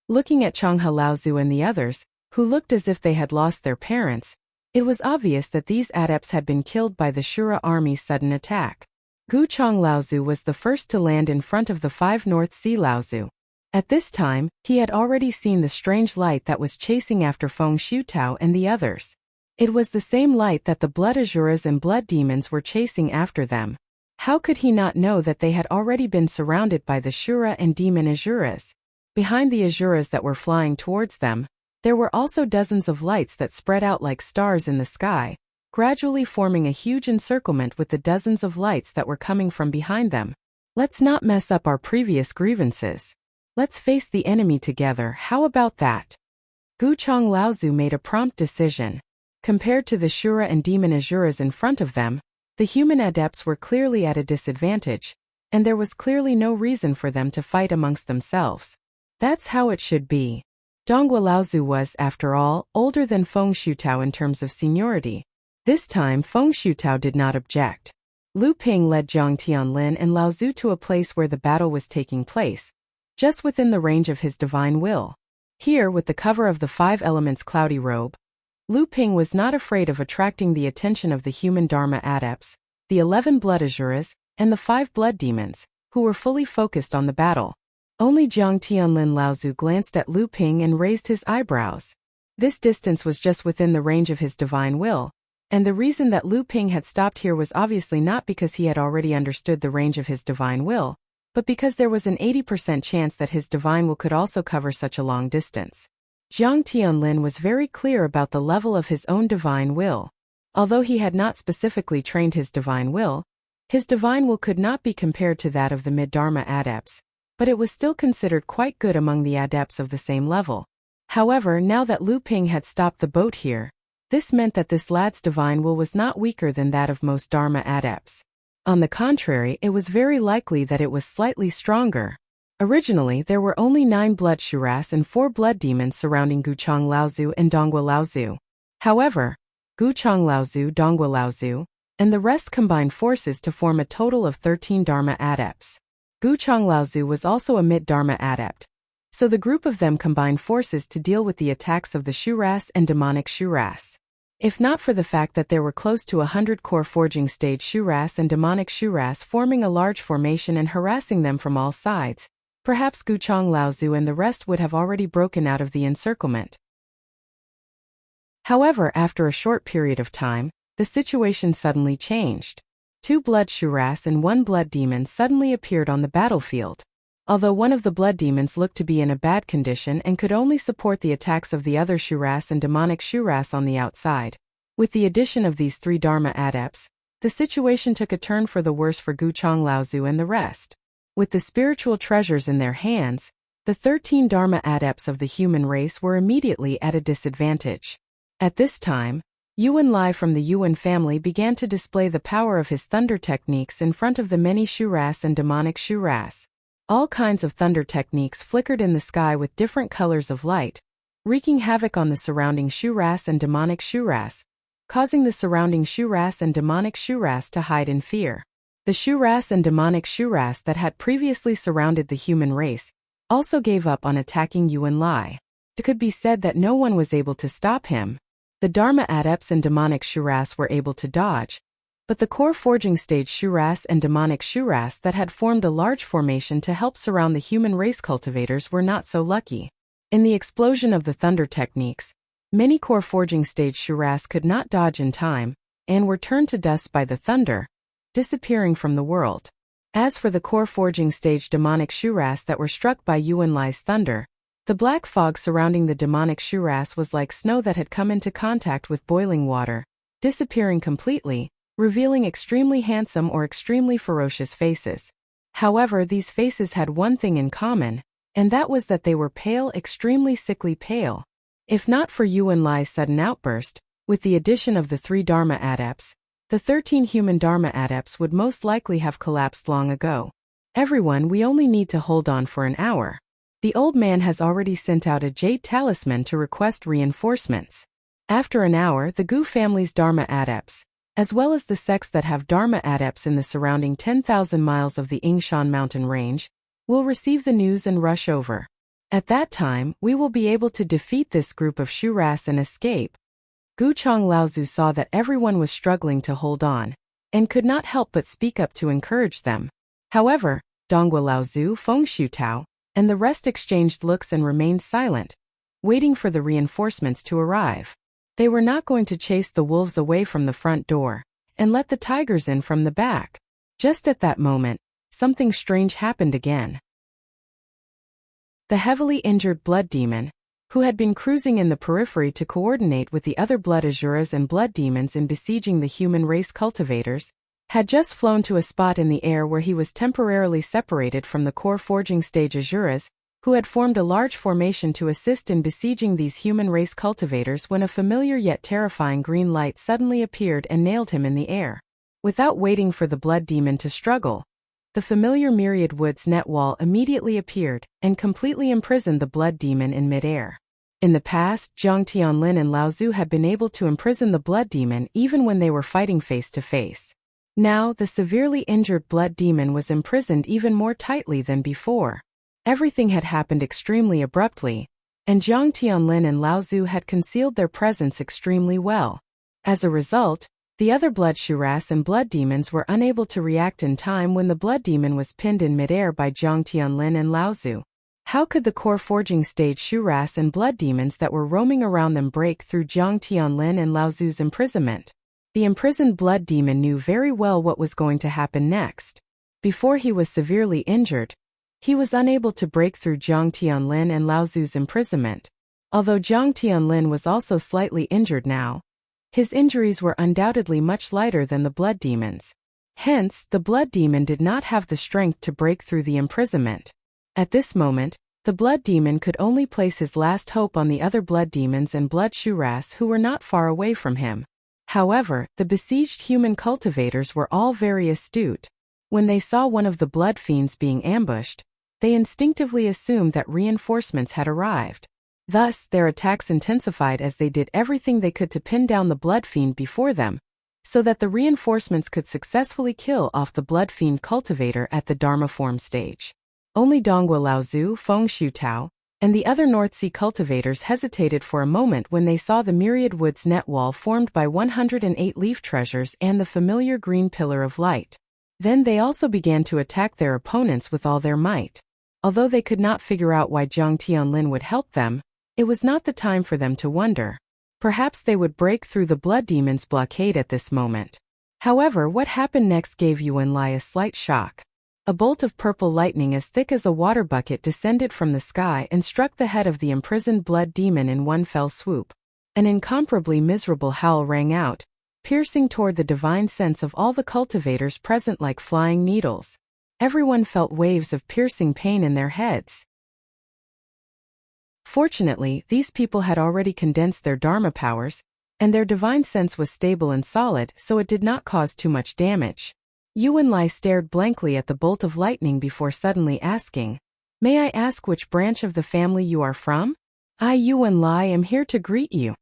Looking at Changhe Laozu and the others, who looked as if they had lost their parents, it was obvious that these adepts had been killed by the Shura army's sudden attack. Guchang Laozu was the first to land in front of the 5 North Sea Laozu. At this time, he had already seen the strange light that was chasing after Feng Xiutao and the others. It was the same light that the blood Asuras and blood demons were chasing after them. How could he not know that they had already been surrounded by the Shura and demon Asuras? Behind the Asuras that were flying towards them, there were also dozens of lights that spread out like stars in the sky, gradually forming a huge encirclement with the dozens of lights that were coming from behind them. Let's not mess up our previous grievances. Let's face the enemy together, how about that? Guchang Laozu made a prompt decision. Compared to the Shura and demon Asuras in front of them, the human adepts were clearly at a disadvantage, and there was clearly no reason for them to fight amongst themselves. That's how it should be. Donghua Laozu was, after all, older than Feng Xiutao in terms of seniority. This time Feng Xiutao did not object. Lu Ping led Zhang Tianlin and Laozu to a place where the battle was taking place, just within the range of his divine will. Here, with the cover of the 5 elements cloudy robe, Lu Ping was not afraid of attracting the attention of the human Dharma adepts, the 11 blood Asuras, and the 5 blood demons, who were fully focused on the battle. Only Zhang Tianlin Laozu glanced at Lu Ping and raised his eyebrows. This distance was just within the range of his divine will, and the reason that Lu Ping had stopped here was obviously not because he had already understood the range of his divine will, but because there was an 80% chance that his divine will could also cover such a long distance. Zhang Tianlin was very clear about the level of his own divine will. Although he had not specifically trained his divine will could not be compared to that of the mid-Dharma adepts, but it was still considered quite good among the adepts of the same level. However, now that Lu Ping had stopped the boat here, this meant that this lad's divine will was not weaker than that of most Dharma adepts. On the contrary, it was very likely that it was slightly stronger. Originally, there were only 9 blood Shuras and 4 blood demons surrounding Guchang Laozu and Donghua Laozu. However, Guchang Laozu, Donghua Laozu, and the rest combined forces to form a total of 13 Dharma adepts. Guchang Laozu was also a mid-Dharma adept, so the group of them combined forces to deal with the attacks of the Shuras and demonic Shuras. If not for the fact that there were close to 100 core forging stage Shuras and demonic Shuras forming a large formation and harassing them from all sides, perhaps Guchang Laozu and the rest would have already broken out of the encirclement. However, after a short period of time, the situation suddenly changed. 2 blood Shuras and 1 blood demon suddenly appeared on the battlefield. Although one of the blood demons looked to be in a bad condition and could only support the attacks of the other Shuras and demonic Shuras on the outside, with the addition of these 3 Dharma adepts, the situation took a turn for the worse for Guchang Laozu and the rest. With the spiritual treasures in their hands, the 13 Dharma adepts of the human race were immediately at a disadvantage. At this time, Yuan Lai from the Yuan family began to display the power of his thunder techniques in front of the many Shuras and demonic Shuras. All kinds of thunder techniques flickered in the sky with different colors of light, wreaking havoc on the surrounding Shuras and demonic Shuras, causing the surrounding Shuras and demonic Shuras to hide in fear. The Shuras and demonic Shuras that had previously surrounded the human race also gave up on attacking Yuan Lai. It could be said that no one was able to stop him. The Dharma adepts and demonic Shuras were able to dodge, But the core forging stage Shuras and demonic Shuras that had formed a large formation to help surround the human race cultivators were not so lucky. In the explosion of the thunder techniques, many core forging stage Shuras could not dodge in time, and were turned to dust by the thunder, disappearing from the world. As for the core forging stage demonic Shuras that were struck by Yuan Lai's thunder, the black fog surrounding the demonic Shuras was like snow that had come into contact with boiling water, disappearing completely, revealing extremely handsome or extremely ferocious faces. However, these faces had one thing in common, and that was that they were pale, extremely sickly pale. If not for Yuan Lai's sudden outburst, with the addition of the 3 Dharma adepts, the 13 human Dharma adepts would most likely have collapsed long ago. Everyone, we only need to hold on for an hour. The old man has already sent out a jade talisman to request reinforcements. After an hour, the Gu family's Dharma adepts, as well as the sects that have Dharma adepts in the surrounding 10,000 miles of the Yingshan mountain range, will receive the news and rush over. At that time, we will be able to defeat this group of Shuras and escape. Guchong Laozu saw that everyone was struggling to hold on, and could not help but speak up to encourage them. However, Donghua Laozu, Feng Shutao, and the rest exchanged looks and remained silent, waiting for the reinforcements to arrive. They were not going to chase the wolves away from the front door, and let the tigers in from the back. Just at that moment, something strange happened again. The heavily injured blood demon, who had been cruising in the periphery to coordinate with the other blood Asuras and blood demons in besieging the human race cultivators, had just flown to a spot in the air where he was temporarily separated from the core forging stage Asuras, who had formed a large formation to assist in besieging these human race cultivators when a familiar yet terrifying green light suddenly appeared and nailed him in the air. Without waiting for the blood demon to struggle, the familiar myriad woods net wall immediately appeared and completely imprisoned the blood demon in midair. In the past, Zhang Tianlin and Lao Zu had been able to imprison the blood demon even when they were fighting face to face. Now, the severely injured blood demon was imprisoned even more tightly than before. Everything had happened extremely abruptly, and Zhang Tianlin and Lao Zu had concealed their presence extremely well. As a result, the other blood Shuras and blood demons were unable to react in time when the blood demon was pinned in midair by Zhang Tianlin and Lao Zu. How could the core forging stage Shuras and blood demons that were roaming around them break through Zhang Tianlin and Lao Zu's imprisonment? The imprisoned blood demon knew very well what was going to happen next. Before he was severely injured, he was unable to break through Zhang Tianlin and Lao Zu's imprisonment. Although Zhang Tianlin was also slightly injured now, his injuries were undoubtedly much lighter than the blood demon's. Hence, the blood demon did not have the strength to break through the imprisonment. At this moment, the blood demon could only place his last hope on the other blood demons and blood Shuras who were not far away from him. However, the besieged human cultivators were all very astute. When they saw one of the blood fiends being ambushed, they instinctively assumed that reinforcements had arrived. Thus, their attacks intensified as they did everything they could to pin down the blood fiend before them, so that the reinforcements could successfully kill off the blood fiend cultivator at the Dharma form stage. Only Donghua Laozu, Feng Shutao, and the other North Sea cultivators hesitated for a moment when they saw the myriad woods net wall formed by 108 leaf treasures and the familiar green pillar of light. Then they also began to attack their opponents with all their might. Although they could not figure out why Zhang Tianlin would help them, it was not the time for them to wonder. Perhaps they would break through the blood demon's blockade at this moment. However, what happened next gave Yuan Lai a slight shock. A bolt of purple lightning as thick as a water bucket descended from the sky and struck the head of the imprisoned blood demon in one fell swoop. An incomparably miserable howl rang out, piercing toward the divine sense of all the cultivators present like flying needles. Everyone felt waves of piercing pain in their heads. Fortunately, these people had already condensed their Dharma powers, and their divine sense was stable and solid, so it did not cause too much damage. Yuan Lai stared blankly at the bolt of lightning before suddenly asking, "May I ask which branch of the family you are from? I, Yuan Lai, am here to greet you."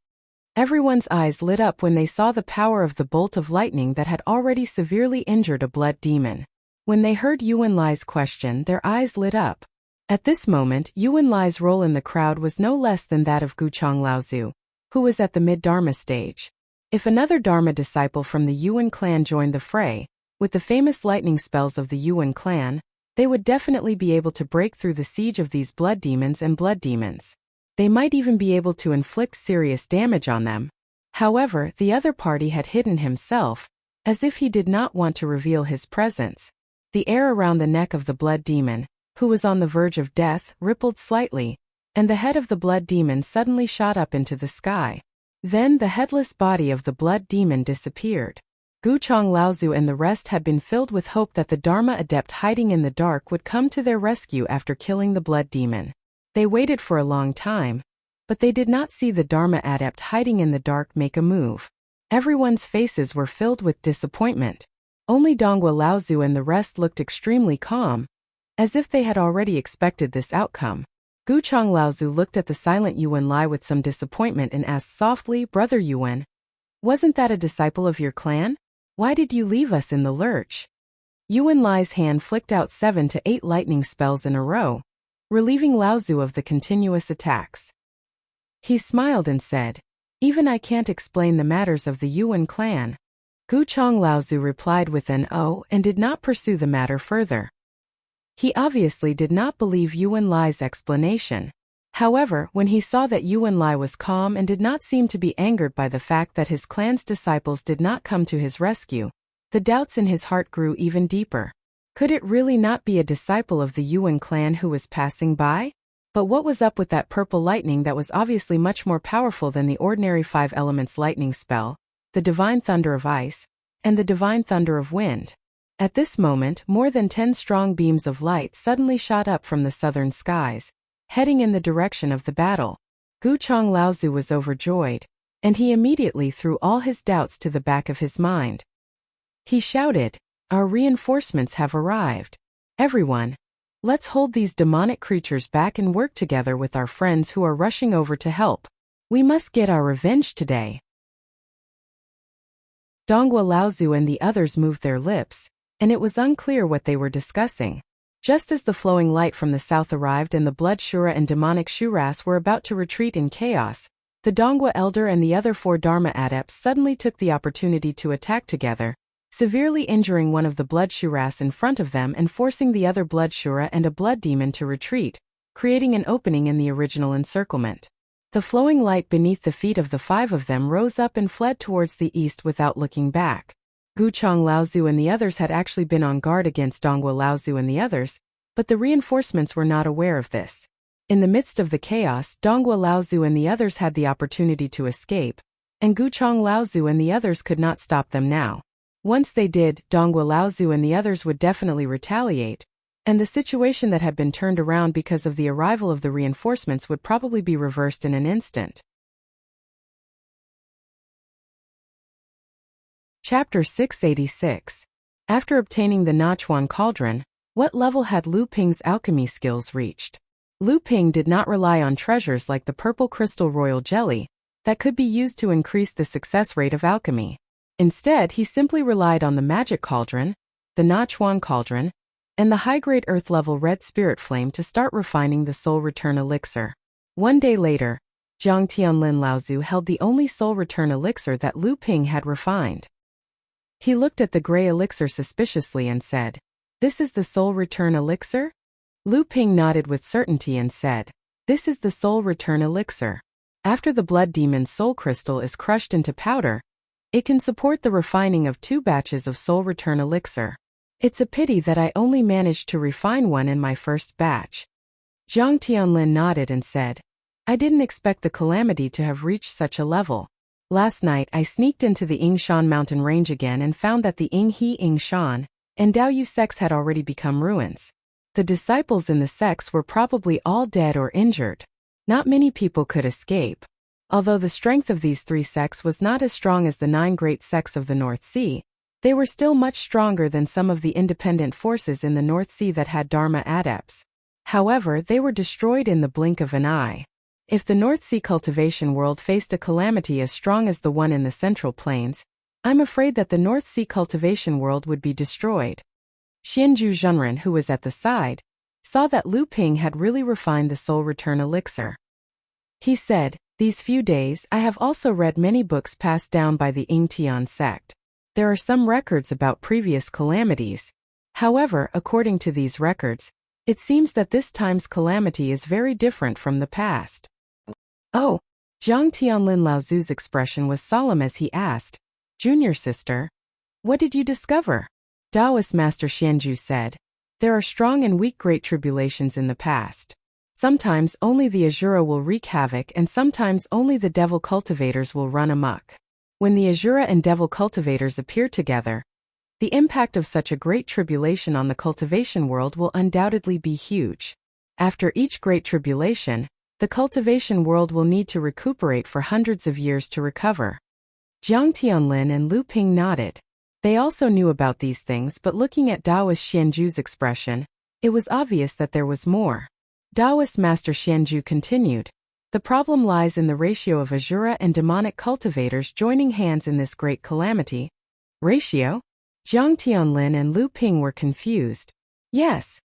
Everyone's eyes lit up when they saw the power of the bolt of lightning that had already severely injured a blood demon. When they heard Yuan Lai's question, their eyes lit up. At this moment, Yuan Lai's role in the crowd was no less than that of Guchong Laozu, who was at the mid-Dharma stage. If another Dharma disciple from the Yuan clan joined the fray, with the famous lightning spells of the Yuan clan, they would definitely be able to break through the siege of these blood demons and blood demons. They might even be able to inflict serious damage on them. However, the other party had hidden himself, as if he did not want to reveal his presence. The air around the neck of the blood demon, who was on the verge of death, rippled slightly, and the head of the blood demon suddenly shot up into the sky. Then the headless body of the blood demon disappeared. Guchong Laozu and the rest had been filled with hope that the Dharma adept hiding in the dark would come to their rescue after killing the blood demon. They waited for a long time, but they did not see the Dharma adept hiding in the dark make a move. Everyone's faces were filled with disappointment. Only Dongwa Laozu and the rest looked extremely calm, as if they had already expected this outcome. Guchong Laozu looked at the silent Yuan Lai with some disappointment and asked softly, "Brother Yuan, wasn't that a disciple of your clan? Why did you leave us in the lurch?" Yuan Lai's hand flicked out 7 to 8 lightning spells in a row, relieving Laozu of the continuous attacks. He smiled and said, "Even I can't explain the matters of the Yuan clan." Guchong Laozu replied with an "oh" and did not pursue the matter further. He obviously did not believe Yuan Lai's explanation. However, when he saw that Yuan Lai was calm and did not seem to be angered by the fact that his clan's disciples did not come to his rescue, the doubts in his heart grew even deeper. Could it really not be a disciple of the Yuan clan who was passing by? But what was up with that purple lightning that was obviously much more powerful than the ordinary 5 elements lightning spell, the divine thunder of ice, and the divine thunder of wind? At this moment, more than 10 strong beams of light suddenly shot up from the southern skies, heading in the direction of the battle. Guchong Laozu was overjoyed, and he immediately threw all his doubts to the back of his mind. He shouted, "Our reinforcements have arrived. Everyone, let's hold these demonic creatures back and work together with our friends who are rushing over to help. We must get our revenge today." Dongwa Laozu and the others moved their lips, and it was unclear what they were discussing. Just as the flowing light from the south arrived and the blood Shura and demonic Shuras were about to retreat in chaos, the Dongwa elder and the other 4 Dharma adepts suddenly took the opportunity to attack together, severely injuring one of the blood Shuras in front of them and forcing the other blood Shura and a blood demon to retreat, creating an opening in the original encirclement. The flowing light beneath the feet of the 5 of them rose up and fled towards the east without looking back. Guchong Laozu and the others had actually been on guard against Dongwa Laozu and the others, but the reinforcements were not aware of this. In the midst of the chaos, Dongwa Laozu and the others had the opportunity to escape, and Guchong Laozu and the others could not stop them now. Once they did, Dongwa Laozu and the others would definitely retaliate, and the situation that had been turned around because of the arrival of the reinforcements would probably be reversed in an instant. Chapter 686. After obtaining the Nachuan Cauldron, what level had Lu Ping's alchemy skills reached? Lu Ping did not rely on treasures like the purple crystal royal jelly that could be used to increase the success rate of alchemy. Instead, he simply relied on the magic cauldron, the Nachuan Cauldron, and the high-grade earth-level red spirit flame to start refining the soul return elixir. One day later, Jiang Tianlin Laozu held the only soul return elixir that Lu Ping had refined. He looked at the gray elixir suspiciously and said, "This is the soul return elixir?" Lu Ping nodded with certainty and said, "This is the soul return elixir. After the blood demon's soul crystal is crushed into powder, it can support the refining of 2 batches of soul return elixir. It's a pity that I only managed to refine one in my first batch." Jiang Tianlin nodded and said, "I didn't expect the calamity to have reached such a level. Last night I sneaked into the Yingshan mountain range again and found that the Yinghe Yingshan and Daoyu sects had already become ruins. The disciples in the sects were probably all dead or injured. Not many people could escape. Although the strength of these 3 sects was not as strong as the 9 great sects of the North Sea, they were still much stronger than some of the independent forces in the North Sea that had Dharma adepts. However, they were destroyed in the blink of an eye. If the North Sea cultivation world faced a calamity as strong as the one in the Central Plains, I'm afraid that the North Sea cultivation world would be destroyed. Xianju Zhenren, who was at the side, saw that Lu Ping had really refined the soul return elixir. He said, These few days, I have also read many books passed down by the Yingtian sect. There are some records about previous calamities. However, according to these records, it seems that this time's calamity is very different from the past. Oh, Zhang Tianlin Laozu's expression was solemn as he asked, "Junior sister, what did you discover?" Taoist Master Xianju said, "There are strong and weak great tribulations in the past. Sometimes only the Asura will wreak havoc and sometimes only the devil cultivators will run amok. When the Asura and devil cultivators appear together, the impact of such a great tribulation on the cultivation world will undoubtedly be huge. After each great tribulation, the cultivation world will need to recuperate for hundreds of years to recover." Jiang Tianlin and Lu Ping nodded. They also knew about these things, but looking at Taoist Xianju's expression, it was obvious that there was more. Taoist Master Xianju continued, "The problem lies in the ratio of Asura and demonic cultivators joining hands in this great calamity." Ratio? Jiang Tianlin and Lu Ping were confused. "Yes."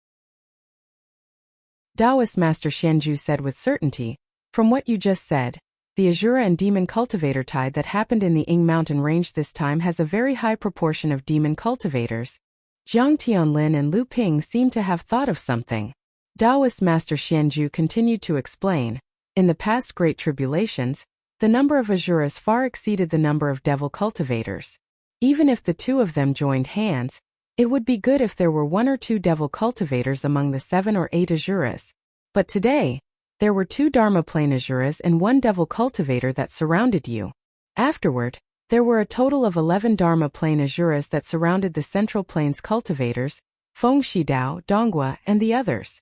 Taoist Master Xianju said with certainty, "From what you just said, the Asura and demon cultivator tide that happened in the Ying mountain range this time has a very high proportion of demon cultivators." Jiang Tianlin and Lu Ping seemed to have thought of something. Taoist Master Xianju continued to explain, "In the past great tribulations, the number of Asuras far exceeded the number of devil cultivators. Even if the two of them joined hands, it would be good if there were 1 or 2 devil cultivators among the 7 or 8 Asuras. But today, there were 2 Dharma plane Asuras and 1 devil cultivator that surrounded you. Afterward, there were a total of 11 Dharma plane Asuras that surrounded the Central Plains cultivators, Feng Shidao, Donghua, and the others.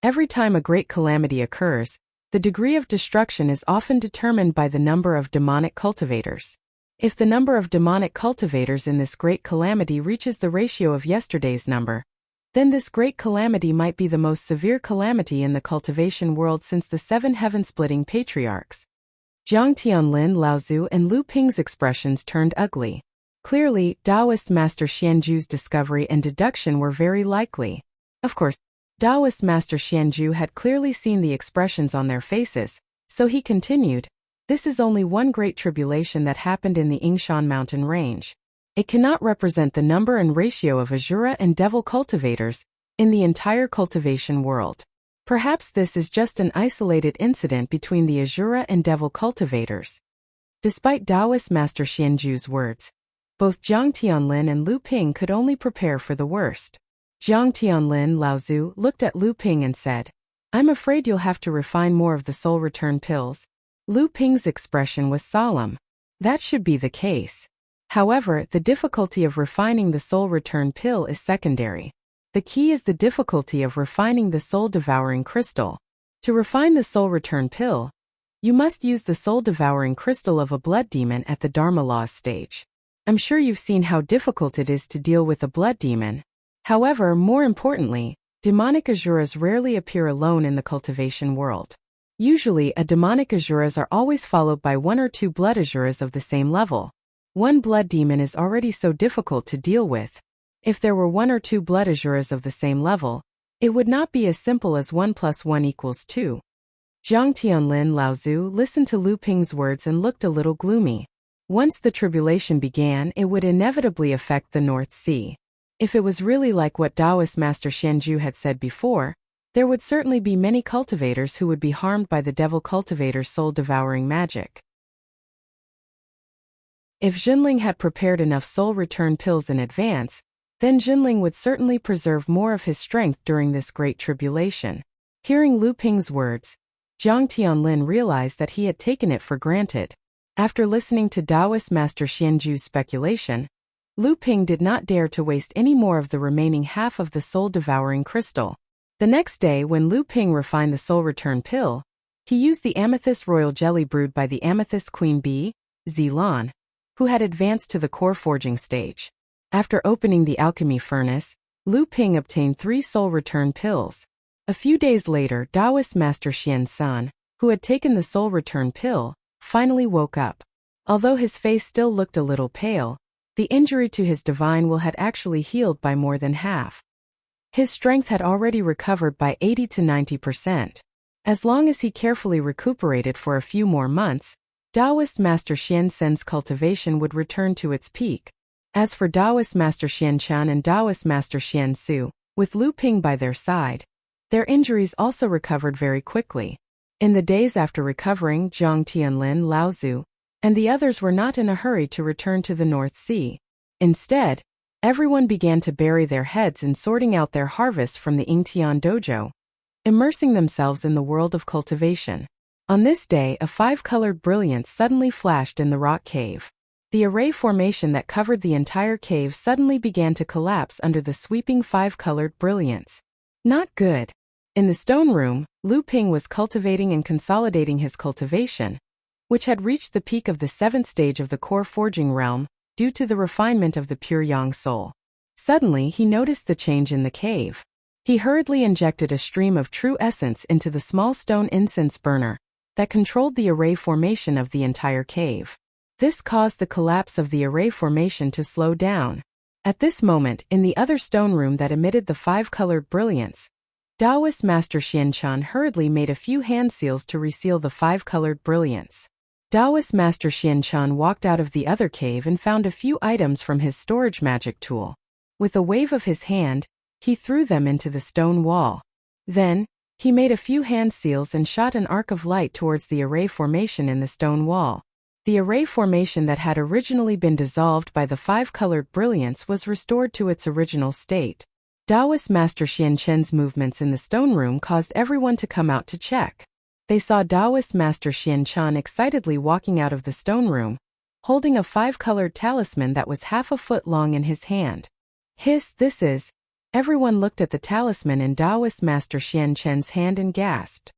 Every time a great calamity occurs, the degree of destruction is often determined by the number of demonic cultivators. If the number of demonic cultivators in this great calamity reaches the ratio of yesterday's number, then this great calamity might be the most severe calamity in the cultivation world since the 7 heaven-splitting patriarchs." Jiang Tianlin, Laozu, and Lu Ping's expressions turned ugly. Clearly, Taoist Master Xianju's discovery and deduction were very likely. Of course, Taoist Master Xianju had clearly seen the expressions on their faces, so he continued, "This is only one great tribulation that happened in the Yingshan mountain range. It cannot represent the number and ratio of Asura and devil cultivators in the entire cultivation world. Perhaps this is just an isolated incident between the Asura and devil cultivators." Despite Taoist Master Xianju's words, both Jiang Tianlin and Lu Ping could only prepare for the worst. Jiang Tianlin, Laozu, looked at Lu Ping and said, "I'm afraid you'll have to refine more of the soul return pills." Lu Ping's expression was solemn. That should be the case. However, the difficulty of refining the soul return pill is secondary. The key is the difficulty of refining the soul-devouring crystal. To refine the soul return pill, you must use the soul-devouring crystal of a blood demon at the Dharma laws stage. I'm sure you've seen how difficult it is to deal with a blood demon. However, more importantly, demonic Asuras rarely appear alone in the cultivation world. Usually, a demonic Asuras are always followed by 1 or 2 blood Asuras of the same level. One blood demon is already so difficult to deal with. If there were 1 or 2 blood Asuras of the same level, it would not be as simple as 1 + 1 = 2. Jiang Tianlin, Laozu listened to Lu Ping's words and looked a little gloomy. Once the tribulation began, it would inevitably affect the North Sea. If it was really like what Taoist Master Xianju had said before, there would certainly be many cultivators who would be harmed by the devil cultivator's soul-devouring magic. If Jinling had prepared enough soul return pills in advance, then Jinling would certainly preserve more of his strength during this great tribulation. Hearing Lu Ping's words, Jiang Tianlin realized that he had taken it for granted. After listening to Taoist Master Xianju's speculation, Lu Ping did not dare to waste any more of the remaining half of the soul-devouring crystal. The next day, when Lu Ping refined the soul return pill, he used the amethyst royal jelly brewed by the amethyst queen bee, Zilan, who had advanced to the core forging stage. After opening the alchemy furnace, Lu Ping obtained 3 soul return pills. A few days later, Taoist Master Xian San, who had taken the soul return pill, finally woke up. Although his face still looked a little pale, the injury to his divine will had actually healed by more than half. His strength had already recovered by 80 to 90%. As long as he carefully recuperated for a few more months, Taoist Master Xian Sen's cultivation would return to its peak. As for Taoist Master Xian Chan and Taoist Master Xian Su, with Lu Ping by their side, their injuries also recovered very quickly. In the days after recovering, Zhang Tianlin, Lao Zu, and the others were not in a hurry to return to the North Sea. Instead, everyone began to bury their heads in sorting out their harvest from the Yingtian dojo, immersing themselves in the world of cultivation. On this day, a five-colored brilliance suddenly flashed in the rock cave. The array formation that covered the entire cave suddenly began to collapse under the sweeping five-colored brilliance. Not good. In the stone room, Lu Ping was cultivating and consolidating his cultivation, which had reached the peak of the 7th stage of the core forging realm, due to the refinement of the pure yang soul. Suddenly, he noticed the change in the cave. He hurriedly injected a stream of true essence into the small stone incense burner that controlled the array formation of the entire cave. This caused the collapse of the array formation to slow down. At this moment, in the other stone room that emitted the five-colored brilliance, Taoist Master Xianchan hurriedly made a few hand seals to reseal the five-colored brilliance. Taoist Master Xianchan walked out of the other cave and found a few items from his storage magic tool. With a wave of his hand, he threw them into the stone wall. Then, he made a few hand seals and shot an arc of light towards the array formation in the stone wall. The array formation that had originally been dissolved by the five-colored brilliance was restored to its original state. Taoist Master Xianchen's movements in the stone room caused everyone to come out to check. They saw Taoist Master Xianchan excitedly walking out of the stone room, holding a five-colored talisman that was half a foot long in his hand. This is... Everyone looked at the talisman in Taoist Master Xianchen's hand and gasped.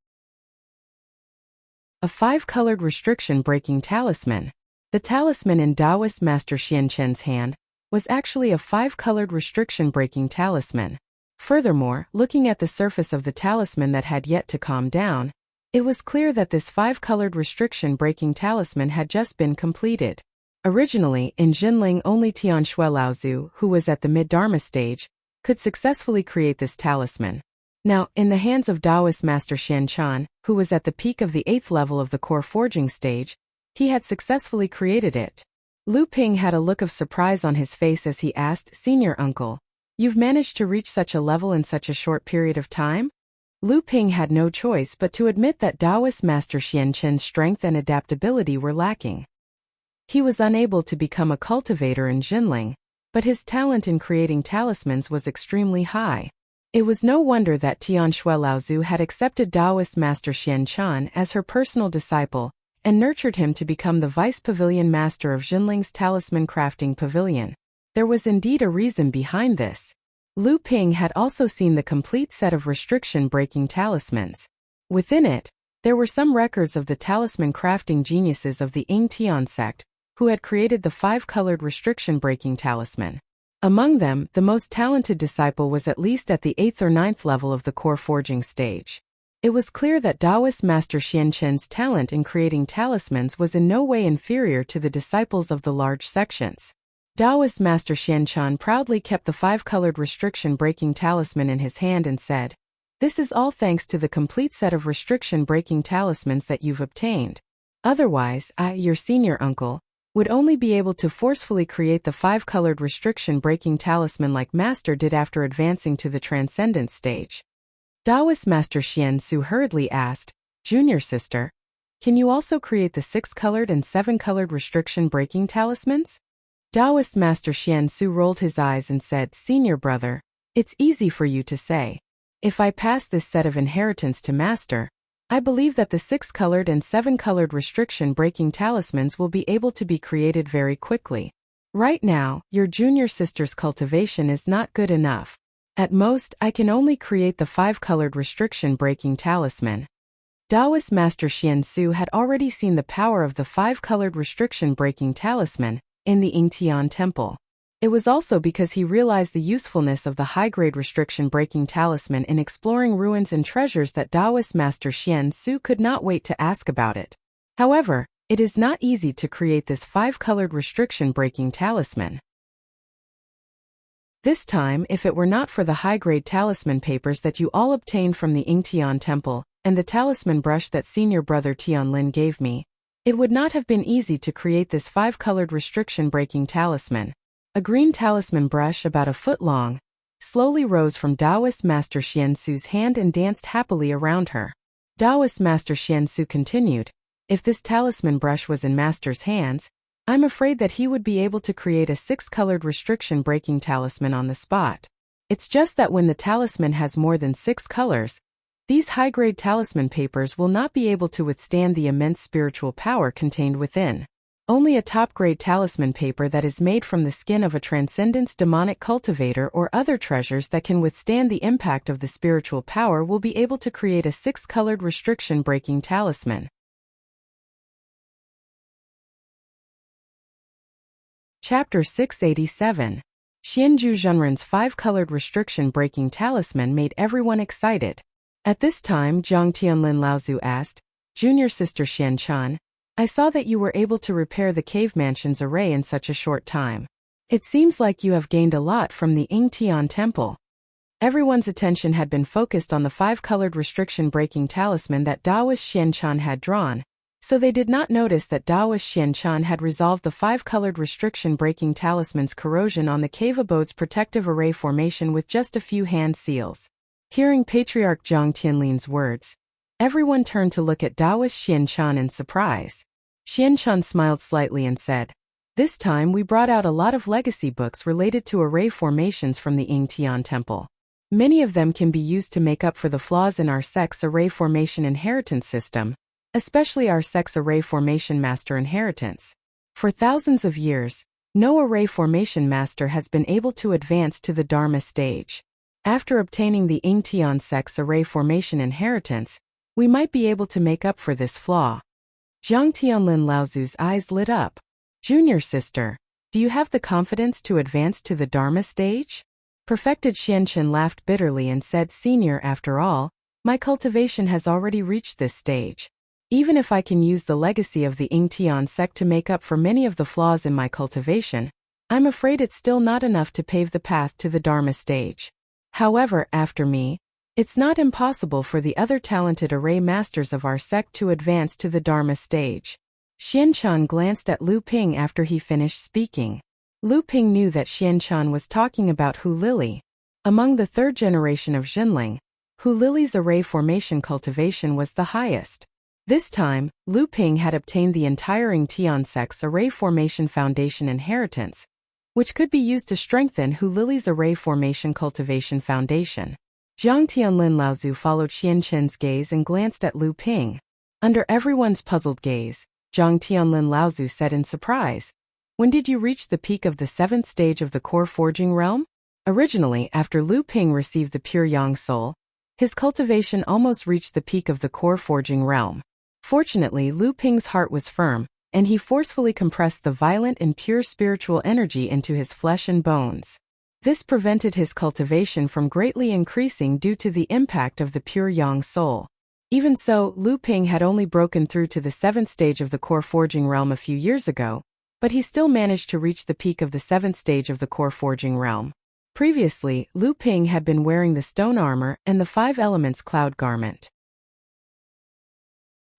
A five-colored restriction-breaking talisman. The talisman in Taoist Master Xianchen's hand was actually a five-colored restriction-breaking talisman. Furthermore, looking at the surface of the talisman that had yet to calm down, it was clear that this five-colored restriction-breaking talisman had just been completed. Originally, in Jinling only Tianshui Laozu, who was at the mid-Dharma stage, could successfully create this talisman. Now, in the hands of Taoist Master Xianchan, who was at the peak of the 8th level of the core forging stage, he had successfully created it. Lu Ping had a look of surprise on his face as he asked, "Senior uncle, you've managed to reach such a level in such a short period of time?" Lu Ping had no choice but to admit that Taoist Master Xianchen's strength and adaptability were lacking. He was unable to become a cultivator in Jinling, but his talent in creating talismans was extremely high. It was no wonder that Tianshui Laozu had accepted Taoist Master Xianchan as her personal disciple and nurtured him to become the vice pavilion master of Jinling's talisman crafting pavilion. There was indeed a reason behind this. Lu Ping had also seen the complete set of restriction-breaking talismans. Within it, there were some records of the talisman crafting geniuses of the Ying Tian sect, who had created the five-colored restriction-breaking talisman. Among them, the most talented disciple was at least at the 8th or 9th level of the core forging stage. It was clear that Taoist Master Xianchen's talent in creating talismans was in no way inferior to the disciples of the large sections. Taoist Master Xianchan proudly kept the five-colored restriction-breaking talisman in his hand and said, "This is all thanks to the complete set of restriction-breaking talismans that you've obtained. Otherwise, I, your senior uncle, would only be able to forcefully create the five-colored restriction-breaking talisman like Master did after advancing to the transcendence stage." Taoist Master Xian Su hurriedly asked, "Junior sister, can you also create the six-colored and seven-colored restriction-breaking talismans?" Taoist Master Xian Su rolled his eyes and said, "Senior brother, it's easy for you to say. If I pass this set of inheritance to Master, I believe that the six-colored and seven-colored restriction-breaking talismans will be able to be created very quickly. Right now, your junior sister's cultivation is not good enough. At most, I can only create the five-colored restriction-breaking talisman." Taoist Master Xian Su had already seen the power of the five-colored restriction-breaking talisman in the Yingtian temple. It was also because he realized the usefulness of the high-grade restriction-breaking talisman in exploring ruins and treasures that Taoist Master Xian Su could not wait to ask about it. However, it is not easy to create this five-colored restriction-breaking talisman. This time, if it were not for the high-grade talisman papers that you all obtained from the Yingtian temple, and the talisman brush that senior brother Tianlin gave me, it would not have been easy to create this 5-colored restriction-breaking talisman. A green talisman brush about a foot long slowly rose from Taoist Master Xiansu's hand and danced happily around her. Taoist Master Xiansu continued, "If this talisman brush was in Master's hands, I'm afraid that he would be able to create a 6-colored restriction-breaking talisman on the spot. It's just that when the talisman has more than 6 colors, these high-grade talisman papers will not be able to withstand the immense spiritual power contained within. Only a top-grade talisman paper that is made from the skin of a transcendence demonic cultivator or other treasures that can withstand the impact of the spiritual power will be able to create a 6-colored restriction-breaking talisman." Chapter 687. Xianju Zhenren's 5-colored restriction-breaking talisman made everyone excited. At this time, Zhang Tianlin Laozu asked, "Junior sister Xianchan, I saw that you were able to repair the cave mansion's array in such a short time. It seems like you have gained a lot from the Yingtian temple." Everyone's attention had been focused on the 5-colored restriction-breaking talisman that Taoist Xianchan had drawn, so they did not notice that Taoist Xianchan had resolved the 5-colored restriction-breaking talisman's corrosion on the cave abode's protective array formation with just a few hand seals. Hearing Patriarch Zhang Tianlin's words, everyone turned to look at Taoist Xianchan in surprise. Xianchan smiled slightly and said, "This time we brought out a lot of legacy books related to array formations from the Yingtian temple. Many of them can be used to make up for the flaws in our sect's array formation inheritance system, especially our sect's array formation master inheritance. For thousands of years, no array formation master has been able to advance to the Dharma stage. After obtaining the Yingtian sect's array formation inheritance, we might be able to make up for this flaw." Zhang Tianlin Laozu's eyes lit up. "Junior sister, do you have the confidence to advance to the Dharma stage?" Perfected Xianchen laughed bitterly and said, "Senior, after all, my cultivation has already reached this stage. Even if I can use the legacy of the Yingtian sect to make up for many of the flaws in my cultivation, I'm afraid it's still not enough to pave the path to the Dharma stage. However, after me, it's not impossible for the other talented array masters of our sect to advance to the Dharma stage." Xianchan glanced at Lu Ping after he finished speaking. Lu Ping knew that Xianchan was talking about Hu Lili. Among the 3rd generation of Jinling, Hu Lili's array formation cultivation was the highest. This time, Lu Ping had obtained the entire Yingtian sect's array formation foundation inheritance, which could be used to strengthen Hu Lili's array formation cultivation foundation. Zhang Tianlin Laozu followed Xianchen's gaze and glanced at Lu Ping. Under everyone's puzzled gaze, Zhang Tianlin Laozu said in surprise, "When did you reach the peak of the 7th stage of the core forging realm?" Originally, after Lu Ping received the pure yang soul, his cultivation almost reached the peak of the core forging realm. Fortunately, Lu Ping's heart was firm, and he forcefully compressed the violent and pure spiritual energy into his flesh and bones. This prevented his cultivation from greatly increasing due to the impact of the pure yang soul. Even so, Lu Ping had only broken through to the 7th stage of the core forging realm a few years ago, but he still managed to reach the peak of the 7th stage of the core forging realm. Previously, Lu Ping had been wearing the stone armor and the 5 elements cloud garment.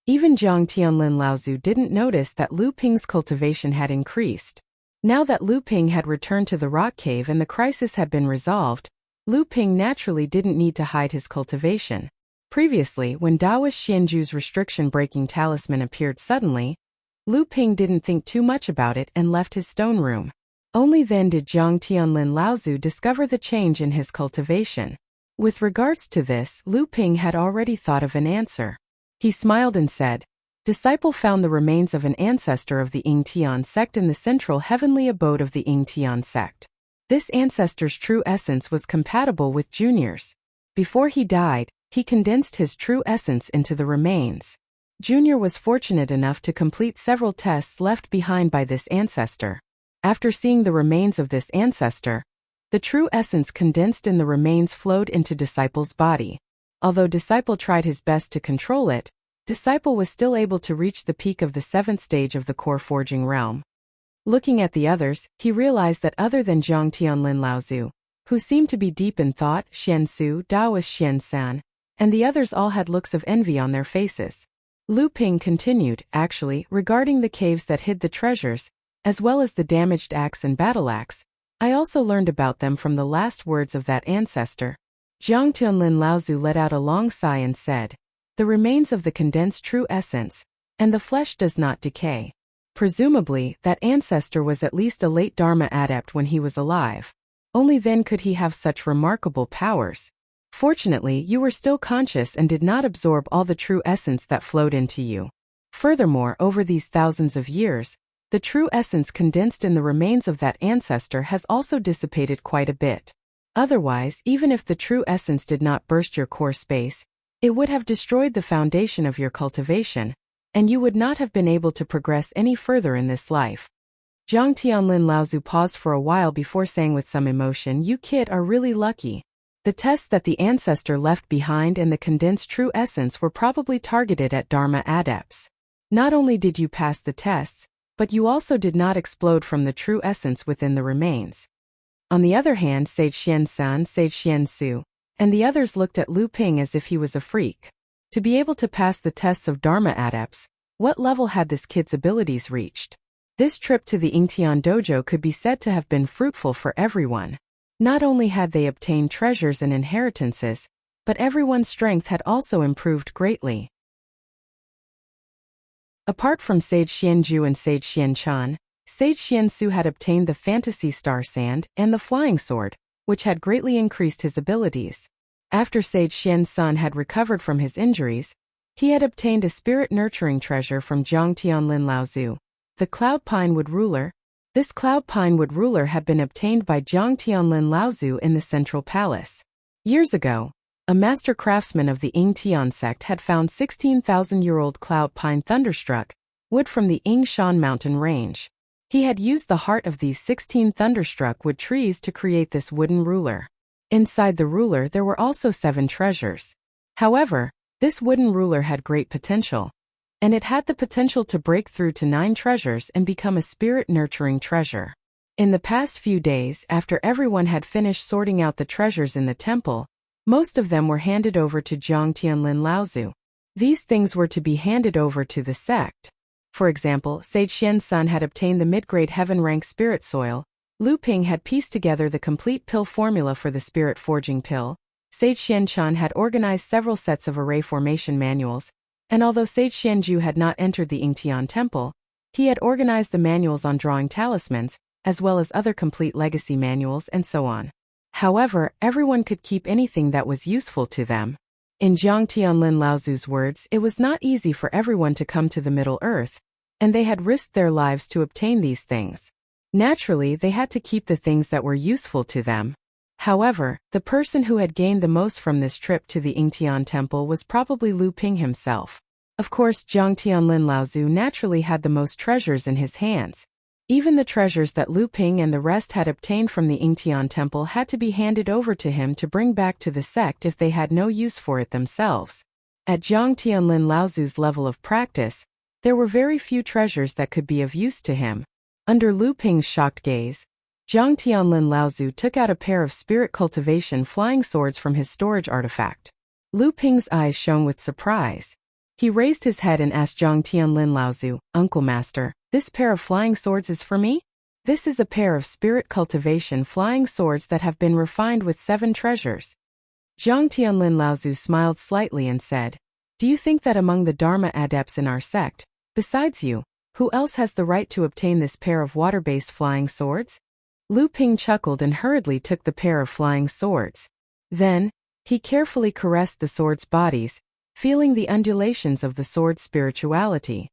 Even Zhang Tianlin Laozu didn't notice that Lu Ping's cultivation had increased. Now that Lu Ping had returned to the rock cave and the crisis had been resolved, Lu Ping naturally didn't need to hide his cultivation. Previously, when Taoist Xianju's restriction-breaking talisman appeared suddenly, Lu Ping didn't think too much about it and left his stone room. Only then did Zhang Tianlin Laozu discover the change in his cultivation. With regards to this, Lu Ping had already thought of an answer. He smiled and said, "Disciple found the remains of an ancestor of the Yingtian sect in the central heavenly abode of the Yingtian sect. This ancestor's true essence was compatible with Junior's. Before he died, he condensed his true essence into the remains. Junior was fortunate enough to complete several tests left behind by this ancestor. After seeing the remains of this ancestor, the true essence condensed in the remains flowed into Disciple's body. Although Disciple tried his best to control it, Disciple was still able to reach the peak of the 7th stage of the core forging realm." Looking at the others, he realized that other than Zhang Tianlin Laozu, who seemed to be deep in thought, Xiansu, Taoist Xiansan, and the others all had looks of envy on their faces. Lu Ping continued, actually, regarding the caves that hid the treasures, as well as the damaged axe and battle axe, I also learned about them from the last words of that ancestor. Zhang Tianlin Laozu let out a long sigh and said, the remains of the condensed true essence, and the flesh does not decay. Presumably, that ancestor was at least a late Dharma adept when he was alive. Only then could he have such remarkable powers. Fortunately, you were still conscious and did not absorb all the true essence that flowed into you. Furthermore, over these thousands of years, the true essence condensed in the remains of that ancestor has also dissipated quite a bit. Otherwise, even if the true essence did not burst your core space, it would have destroyed the foundation of your cultivation, and you would not have been able to progress any further in this life. Zhang Tianlin Laozu paused for a while before saying with some emotion, you kid are really lucky. The tests that the ancestor left behind and the condensed true essence were probably targeted at Dharma adepts. Not only did you pass the tests, but you also did not explode from the true essence within the remains. On the other hand, Sage Xian-san, Sage Xian-su, and the others looked at Lu Ping as if he was a freak. To be able to pass the tests of Dharma adepts, what level had this kid's abilities reached? This trip to the Yingtian dojo could be said to have been fruitful for everyone. Not only had they obtained treasures and inheritances, but everyone's strength had also improved greatly. Apart from Sage Xianju and Sage Xianchan, Sage Xiansu had obtained the Fantasy Star Sand and the Flying Sword, which had greatly increased his abilities. After Sage Xiansun had recovered from his injuries, he had obtained a spirit-nurturing treasure from Zhang Tianlin Laozu, the Cloud Pinewood Ruler. This Cloud Pinewood Ruler had been obtained by Zhang Tianlin Laozu in the Central Palace. Years ago, a master craftsman of the Yingtian sect had found 16,000-year-old Cloud Pine Thunderstruck wood from the Yingshan mountain range. He had used the heart of these 16 thunderstruck wood trees to create this wooden ruler. Inside the ruler there were also 7 treasures. However, this wooden ruler had great potential, and it had the potential to break through to 9 treasures and become a spirit-nurturing treasure. In the past few days, after everyone had finished sorting out the treasures in the temple, most of them were handed over to Zhang Tianlin Laozu. These things were to be handed over to the sect. For example, Sage Xiansun had obtained the mid-grade heaven-rank spirit soil, Lu Ping had pieced together the complete pill formula for the spirit forging pill, Sage Xianchan had organized several sets of array formation manuals, and although Sage Xianju had not entered the Yingtian temple, he had organized the manuals on drawing talismans, as well as other complete legacy manuals and so on. However, everyone could keep anything that was useful to them. In Zhang Tianlin Laozu's words, it was not easy for everyone to come to the Middle Earth, and they had risked their lives to obtain these things. Naturally, they had to keep the things that were useful to them. However, the person who had gained the most from this trip to the Yingtian temple was probably Lu Ping himself. Of course, Zhang Tianlin Laozu naturally had the most treasures in his hands. Even the treasures that Lu Ping and the rest had obtained from the Yingtian temple had to be handed over to him to bring back to the sect if they had no use for it themselves. At Zhang Tianlin Laozu's level of practice, there were very few treasures that could be of use to him. Under Lu Ping's shocked gaze, Zhang Tianlin Laozu took out a pair of spirit cultivation flying swords from his storage artifact. Lu Ping's eyes shone with surprise. He raised his head and asked Zhang Tianlin Laozu, Uncle Master, this pair of flying swords is for me? This is a pair of spirit cultivation flying swords that have been refined with 7 treasures. Zhang Tianlin Laozu smiled slightly and said, do you think that among the Dharma adepts in our sect, besides you, who else has the right to obtain this pair of water-based flying swords? Lu Ping chuckled and hurriedly took the pair of flying swords. Then, he carefully caressed the swords' bodies, feeling the undulations of the sword's spirituality.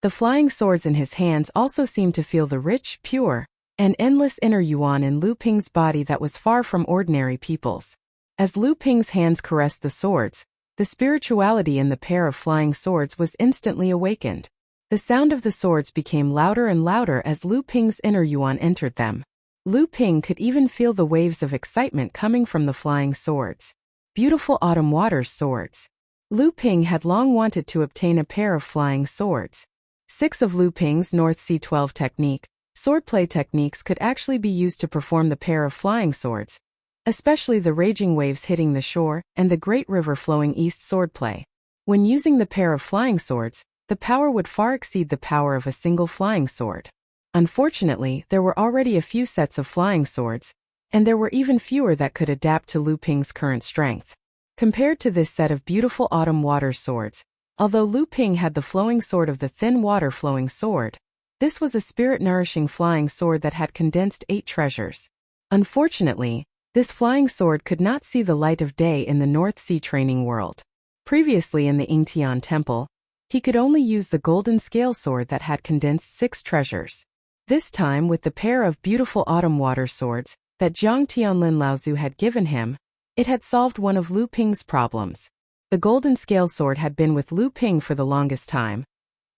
The flying swords in his hands also seemed to feel the rich, pure, and endless inner yuan in Lu Ping's body that was far from ordinary people's. As Lu Ping's hands caressed the swords, the spirituality in the pair of flying swords was instantly awakened. The sound of the swords became louder and louder as Lu Ping's inner yuan entered them. Lu Ping could even feel the waves of excitement coming from the flying swords. Beautiful autumn waters swords. Lu Ping had long wanted to obtain a pair of flying swords. 6 of Lu Ping's North Sea 12 technique, swordplay techniques could actually be used to perform the pair of flying swords. especially the raging waves hitting the shore and the great river flowing east swordplay. When using the pair of flying swords, the power would far exceed the power of a single flying sword. Unfortunately, there were already a few sets of flying swords, and there were even fewer that could adapt to Lu Ping's current strength. Compared to this set of beautiful autumn water swords, although Lu Ping had the flowing sword of the thin water-flowing sword, this was a spirit-nourishing flying sword that had condensed 8 treasures. Unfortunately, this flying sword could not see the light of day in the North Sea training world. Previously in the Yingtian Temple, he could only use the golden scale sword that had condensed 6 treasures. This time, with the pair of beautiful autumn water swords that Zhang Tianlin Laozu had given him, it had solved one of Lu Ping's problems. The golden scale sword had been with Lu Ping for the longest time,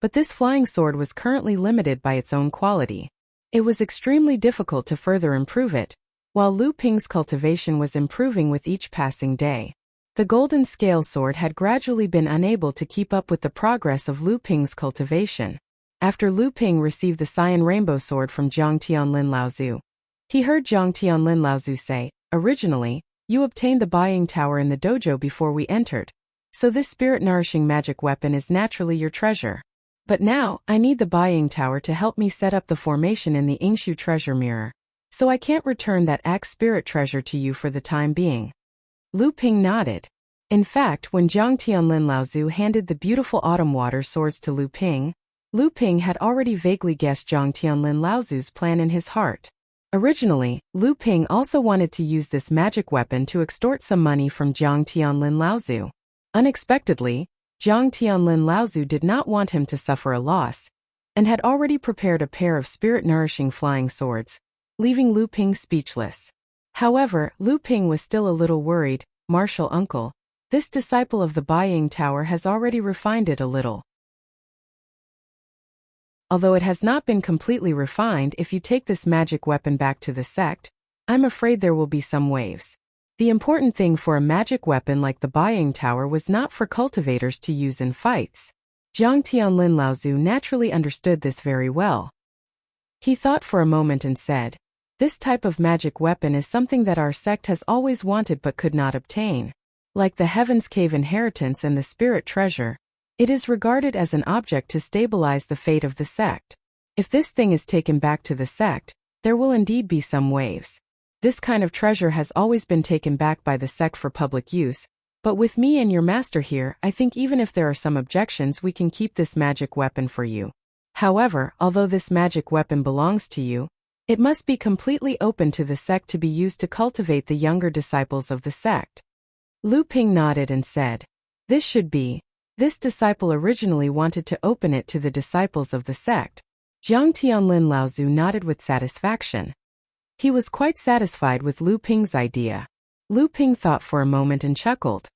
but this flying sword was currently limited by its own quality. It was extremely difficult to further improve it, while Lu Ping's cultivation was improving with each passing day. The golden scale sword had gradually been unable to keep up with the progress of Lu Ping's cultivation. After Lu Ping received the Cyan Rainbow Sword from Zhang Tianlin Laozu, he heard Zhang Tianlin Laozu say, "Originally, you obtained the buying tower in the dojo before we entered, so this spirit-nourishing magic weapon is naturally your treasure. But now, I need the buying tower to help me set up the formation in the Yingshu treasure mirror, so I can't return that axe spirit treasure to you for the time being." Lu Ping nodded. In fact, when Zhang Tianlin Laozu handed the beautiful autumn water swords to Lu Ping had already vaguely guessed Zhang Tianlin Laozu's plan in his heart. Originally, Lu Ping also wanted to use this magic weapon to extort some money from Zhang Tianlin Laozu. Unexpectedly, Zhang Tianlin Laozu did not want him to suffer a loss, and had already prepared a pair of spirit-nourishing flying swords, leaving Lu Ping speechless. However, Lu Ping was still a little worried. "Martial uncle, this disciple of the Buying Tower has already refined it a little. Although it has not been completely refined, if you take this magic weapon back to the sect, I'm afraid there will be some waves." The important thing for a magic weapon like the Buying Tower was not for cultivators to use in fights. Zhang Tianlin Laozu naturally understood this very well. He thought for a moment and said, "This type of magic weapon is something that our sect has always wanted but could not obtain. Like the Heaven's Cave inheritance and the Spirit treasure, it is regarded as an object to stabilize the fate of the sect. If this thing is taken back to the sect, there will indeed be some waves. This kind of treasure has always been taken back by the sect for public use, but with me and your master here, I think even if there are some objections, we can keep this magic weapon for you. However, although this magic weapon belongs to you, it must be completely open to the sect to be used to cultivate the younger disciples of the sect." Lu Ping nodded and said, "This should be. This disciple originally wanted to open it to the disciples of the sect." Zhang Tianlin Laozu nodded with satisfaction. He was quite satisfied with Lu Ping's idea. Lu Ping thought for a moment and chuckled.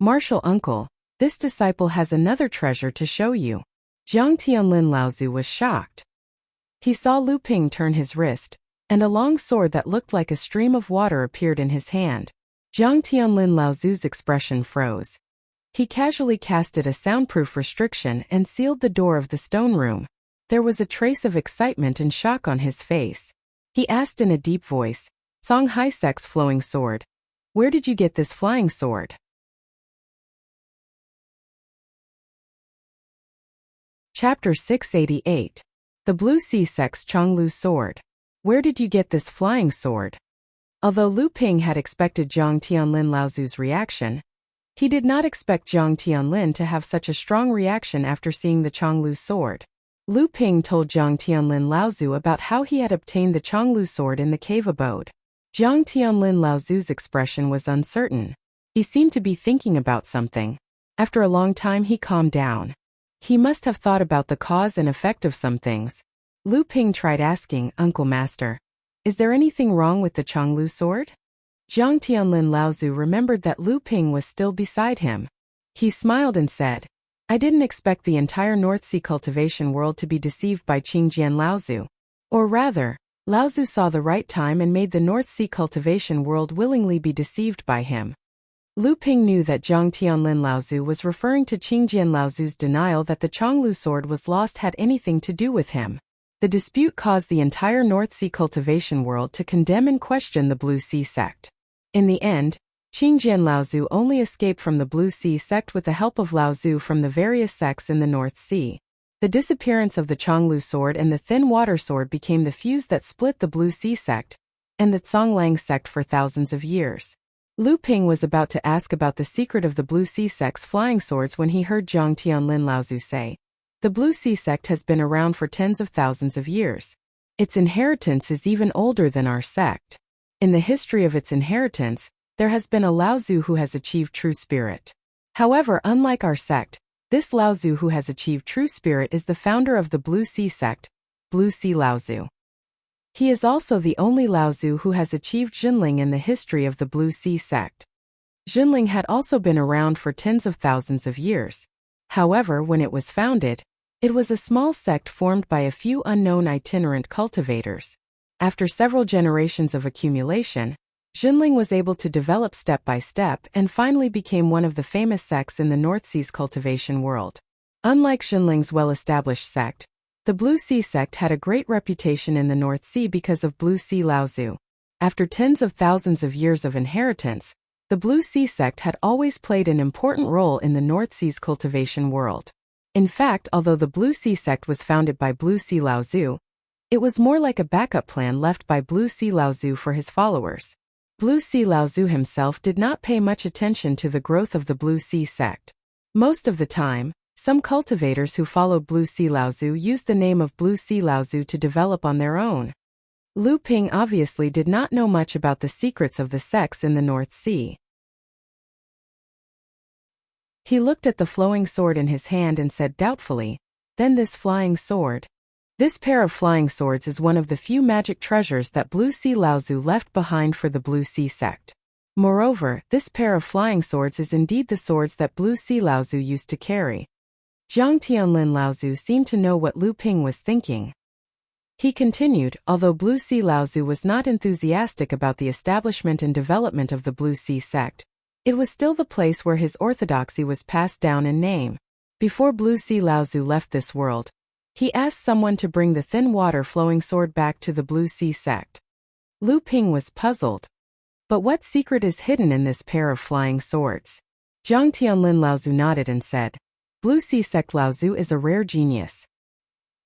"Martial uncle, this disciple has another treasure to show you." Zhang Tianlin Laozu was shocked. He saw Lu Ping turn his wrist, and a long sword that looked like a stream of water appeared in his hand. Zhang Tianlin Laozu's expression froze. He casually casted a soundproof restriction and sealed the door of the stone room. There was a trace of excitement and shock on his face. He asked in a deep voice, "Song Haisek's flowing sword. Where did you get this flying sword?" Chapter 688. The Blue Sea Sect's Chonglu Sword. Where did you get this flying sword? Although Lu Ping had expected Zhang Tianlin Laozu's reaction, he did not expect Zhang Tianlin to have such a strong reaction after seeing the Chonglu sword. Lu Ping told Zhang Tianlin Laozu about how he had obtained the Chonglu sword in the cave abode. Zhang Tianlin Laozu's expression was uncertain. He seemed to be thinking about something. After a long time he calmed down. He must have thought about the cause and effect of some things. Lu Ping tried asking, "Uncle Master, is there anything wrong with the Chonglu sword?" Zhang Tianlin Laozu remembered that Lu Ping was still beside him. He smiled and said, "I didn't expect the entire North Sea cultivation world to be deceived by Qingjian Laozu. Or rather, Laozu saw the right time and made the North Sea cultivation world willingly be deceived by him." Lu Ping knew that Zhang Tianlin Laozu was referring to Qingjian Laozu's denial that the Chonglu sword was lost had anything to do with him. The dispute caused the entire North Sea cultivation world to condemn and question the Blue Sea sect. In the end, Qingjian Laozu only escaped from the Blue Sea sect with the help of Laozu from the various sects in the North Sea. The disappearance of the Chonglu sword and the thin water sword became the fuse that split the Blue Sea sect and the Zhonglang sect for thousands of years. Lu Ping was about to ask about the secret of the Blue Sea sect's flying swords when he heard Zhang Tianlin Laozu say, "The Blue Sea sect has been around for tens of thousands of years. Its inheritance is even older than our sect. In the history of its inheritance, there has been a Laozu who has achieved true spirit. However, unlike our sect, this Laozu who has achieved true spirit is the founder of the Blue Sea sect, Blue Sea Laozu. He is also the only Laozu who has achieved Jinling in the history of the Blue Sea sect. Jinling had also been around for tens of thousands of years. However, when it was founded, it was a small sect formed by a few unknown itinerant cultivators. After several generations of accumulation, Jinling was able to develop step by step and finally became one of the famous sects in the North Sea's cultivation world. Unlike Jinling's well-established sect, the Blue Sea sect had a great reputation in the North Sea because of Blue Sea Laozu. After tens of thousands of years of inheritance, the Blue Sea sect had always played an important role in the North Sea's cultivation world. In fact, although the Blue Sea sect was founded by Blue Sea Laozu, it was more like a backup plan left by Blue Sea Laozu for his followers. Blue Sea Laozu himself did not pay much attention to the growth of the Blue Sea sect. Most of the time, some cultivators who followed Blue Sea Laozu used the name of Blue Sea Laozu to develop on their own. Lu Ping obviously did not know much about the secrets of the sects in the North Sea. He looked at the flowing sword in his hand and said doubtfully, "Then this flying sword?" This pair of flying swords is one of the few magic treasures that Blue Sea Laozu left behind for the Blue Sea sect. Moreover, this pair of flying swords is indeed the swords that Blue Sea Laozu used to carry. Zhang Tianlin Laozu seemed to know what Lu Ping was thinking. He continued, although Blue Sea Laozu was not enthusiastic about the establishment and development of the Blue Sea sect, it was still the place where his orthodoxy was passed down in name. Before Blue Sea Laozu left this world, he asked someone to bring the thin water-flowing sword back to the Blue Sea sect. Lu Ping was puzzled. But what secret is hidden in this pair of flying swords? Zhang Tianlin Laozu nodded and said, "Blue Sea sect Laozu is a rare genius.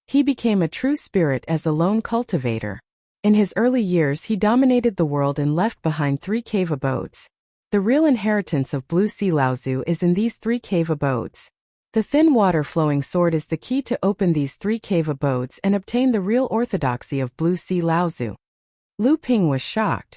He became a true spirit as a lone cultivator. In his early years he dominated the world and left behind 3 cave abodes. The real inheritance of Blue Sea Laozu is in these 3 cave abodes. The thin water-flowing sword is the key to open these 3 cave abodes and obtain the real orthodoxy of Blue Sea Laozu." Lu Ping was shocked.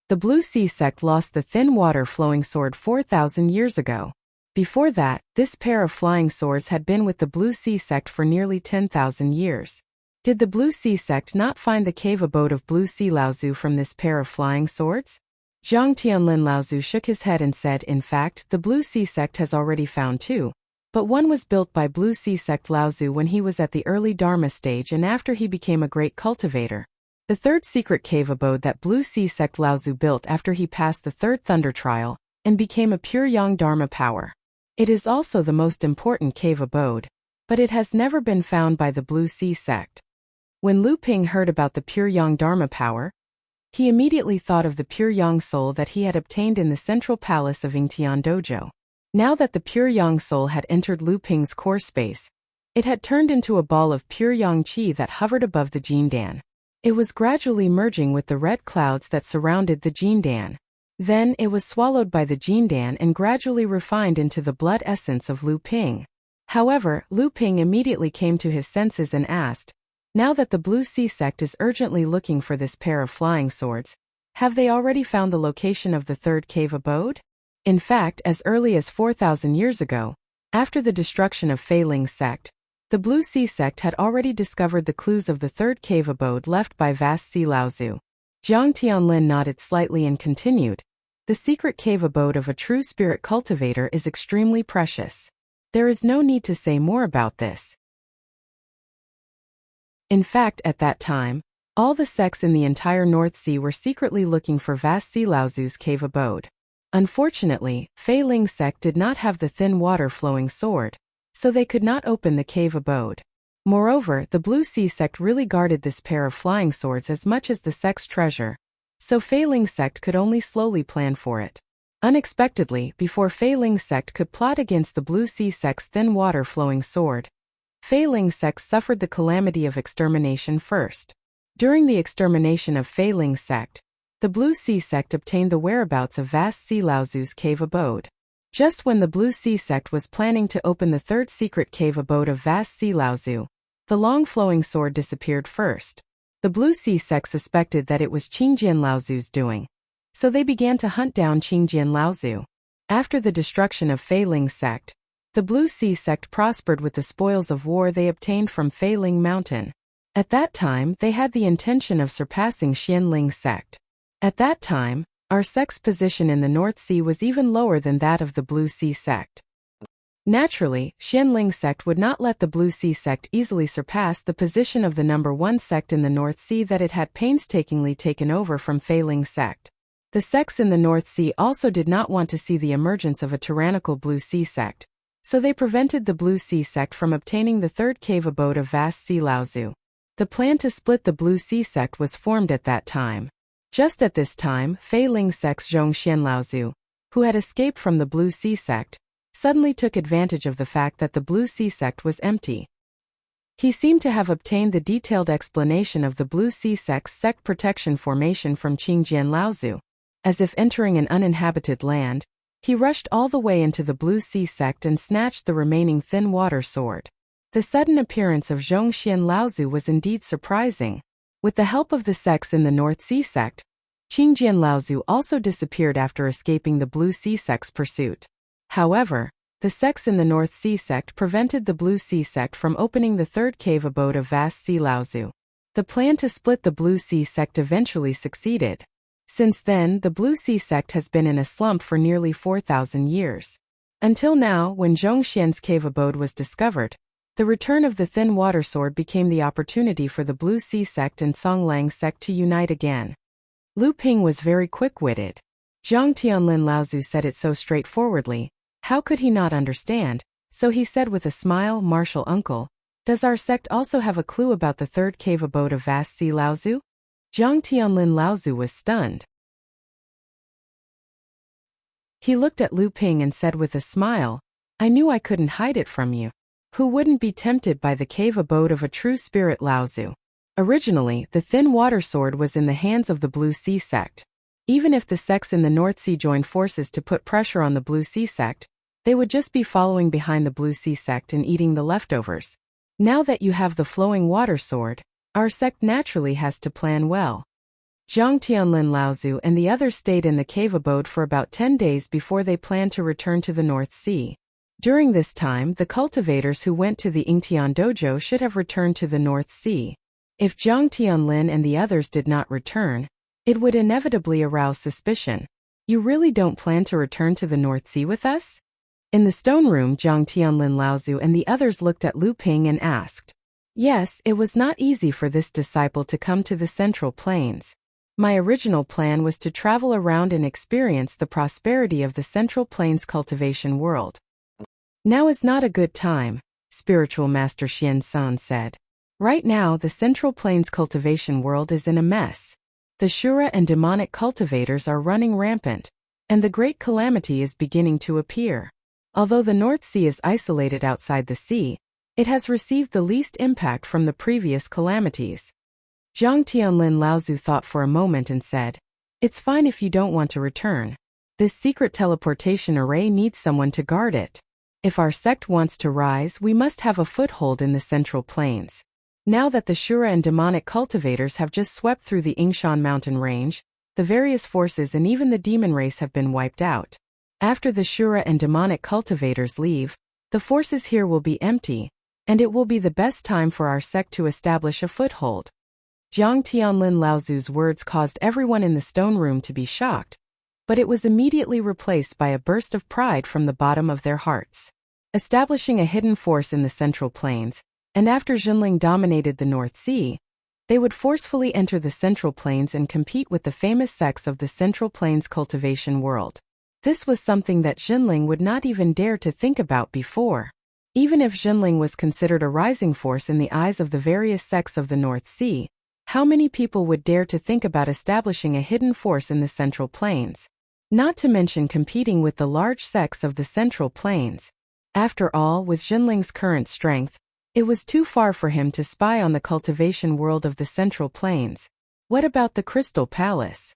The Blue Sea sect lost the thin water-flowing sword 4,000 years ago. Before that, this pair of flying swords had been with the Blue Sea sect for nearly 10,000 years. Did the Blue Sea sect not find the cave abode of Blue Sea Laozu from this pair of flying swords? Zhang Tianlin Laozu shook his head and said, "In fact, the Blue Sea sect has already found 2. But one was built by Blue Sea sect Laozu when he was at the early Dharma stage and after he became a great cultivator. The 3rd secret cave abode that Blue Sea sect Laozu built after he passed the 3rd thunder trial and became a pure yang Dharma power. It is also the most important cave abode, but it has never been found by the Blue Sea sect." When Lu Ping heard about the pure yang Dharma power, he immediately thought of the pure yang soul that he had obtained in the central palace of Yingtian Dojo. Now that the pure yang soul had entered Lu Ping's core space, it had turned into a ball of pure yang qi that hovered above the Jindan. It was gradually merging with the red clouds that surrounded the Jindan. Then it was swallowed by the Jindan and gradually refined into the blood essence of Lu Ping. However, Lu Ping immediately came to his senses and asked, "Now that the Blue Sea sect is urgently looking for this pair of flying swords, have they already found the location of the 3rd cave abode?" In fact, as early as 4,000 years ago, after the destruction of Fei Ling's sect, the Blue Sea sect had already discovered the clues of the 3rd cave abode left by Vast Sea Laozu. Zhang Tianlin nodded slightly and continued, "The secret cave abode of a true spirit cultivator is extremely precious. There is no need to say more about this." In fact, at that time, all the sects in the entire North Sea were secretly looking for Vast Sea Laozu's cave abode. Unfortunately, Fei Ling's sect did not have the thin water-flowing sword, so they could not open the cave abode. Moreover, the Blue Sea sect really guarded this pair of flying swords as much as the sect's treasure, so Fei Ling sect could only slowly plan for it. Unexpectedly, before Fei Ling sect could plot against the Blue Sea sect's thin water-flowing sword, Fei Ling sect suffered the calamity of extermination first. During the extermination of Fei Ling sect, the Blue Sea sect obtained the whereabouts of vast Sea Laozu's cave abode. Just when the Blue Sea sect was planning to open the third secret cave abode of vast Sea Laozu, the long-flowing sword disappeared first. The Blue Sea sect suspected that it was Qingjian Laozu's doing, so they began to hunt down Qingjian Laozu. After the destruction of Fei Ling sect, the Blue Sea sect prospered with the spoils of war they obtained from Fei Ling Mountain. At that time, they had the intention of surpassing Xian Ling sect. At that time, our sect's position in the North Sea was even lower than that of the Blue Sea sect. Naturally, Xian Ling sect would not let the Blue Sea sect easily surpass the position of the number 1 sect in the North Sea that it had painstakingly taken over from Fei Ling sect. The sects in the North Sea also did not want to see the emergence of a tyrannical Blue Sea sect, so they prevented the Blue Sea sect from obtaining the third cave abode of vast Sea Laozu. The plan to split the Blue Sea sect was formed at that time. Just at this time, Fei Ling sect's Zhongxian Laozu, who had escaped from the Blue Sea sect, suddenly took advantage of the fact that the Blue Sea sect was empty. He seemed to have obtained the detailed explanation of the Blue Sea sect's sect protection formation from Qingjian Laozu. As if entering an uninhabited land, he rushed all the way into the Blue Sea sect and snatched the remaining thin water sword. The sudden appearance of Zhongxian Laozu was indeed surprising. With the help of the sects in the North Sea sect, Qingjian Laozu also disappeared after escaping the Blue Sea sect's pursuit. However, the sects in the North Sea sect prevented the Blue Sea sect from opening the third cave abode of vast Sea Laozu. The plan to split the Blue Sea sect eventually succeeded. Since then, the Blue Sea sect has been in a slump for nearly 4,000 years. Until now, when Zhongxian's cave abode was discovered, the return of the thin water sword became the opportunity for the Blue Sea sect and Songlang sect to unite again. Lu Ping was very quick-witted. Zhang Tianlin Laozu said it so straightforwardly, how could he not understand? So he said with a smile, "Martial uncle, does our sect also have a clue about the third cave abode of vast Sea Laozu?" Zhang Tianlin Laozu was stunned. He looked at Lu Ping and said with a smile, "I knew I couldn't hide it from you. Who wouldn't be tempted by the cave abode of a true spirit Laozu?" Originally, the thin water sword was in the hands of the Blue Sea sect. Even if the sects in the North Sea joined forces to put pressure on the Blue Sea sect, they would just be following behind the Blue Sea sect and eating the leftovers. Now that you have the flowing water sword, our sect naturally has to plan well. Zhang Tianlin Laozu and the others stayed in the cave abode for about 10 days before they planned to return to the North Sea. During this time, the cultivators who went to the Yingtian dojo should have returned to the North Sea. If Zhang Tianlin and the others did not return, it would inevitably arouse suspicion. "You really don't plan to return to the North Sea with us?" In the stone room, Zhang Tianlin Laozu and the others looked at Lu Ping and asked. Yes, it was not easy for this disciple to come to the Central Plains. My original plan was to travel around and experience the prosperity of the Central Plains cultivation world. Now is not a good time, Spiritual Master Xian San said. Right now, the Central Plains cultivation world is in a mess. The Shura and demonic cultivators are running rampant, and the great calamity is beginning to appear. Although the North Sea is isolated outside the sea, it has received the least impact from the previous calamities. Zhang Tianlin Laozu thought for a moment and said, "It's fine if you don't want to return. This secret teleportation array needs someone to guard it. If our sect wants to rise, we must have a foothold in the Central Plains." Now that the Shura and demonic cultivators have just swept through the Yingshan mountain range, the various forces and even the demon race have been wiped out. After the Shura and demonic cultivators leave, the forces here will be empty, and it will be the best time for our sect to establish a foothold. Zhang Tianlin Laozu's words caused everyone in the stone room to be shocked, but it was immediately replaced by a burst of pride from the bottom of their hearts. Establishing a hidden force in the Central Plains, and after Jinling dominated the North Sea, they would forcefully enter the Central Plains and compete with the famous sects of the Central Plains cultivation world. This was something that Jinling would not even dare to think about before. Even if Jinling was considered a rising force in the eyes of the various sects of the North Sea, How many people would dare to think about establishing a hidden force in the Central Plains? Not to mention competing with the large sects of the Central Plains. After all, with Jinling's current strength, it was too far for him to spy on the cultivation world of the Central Plains. What about the Crystal Palace?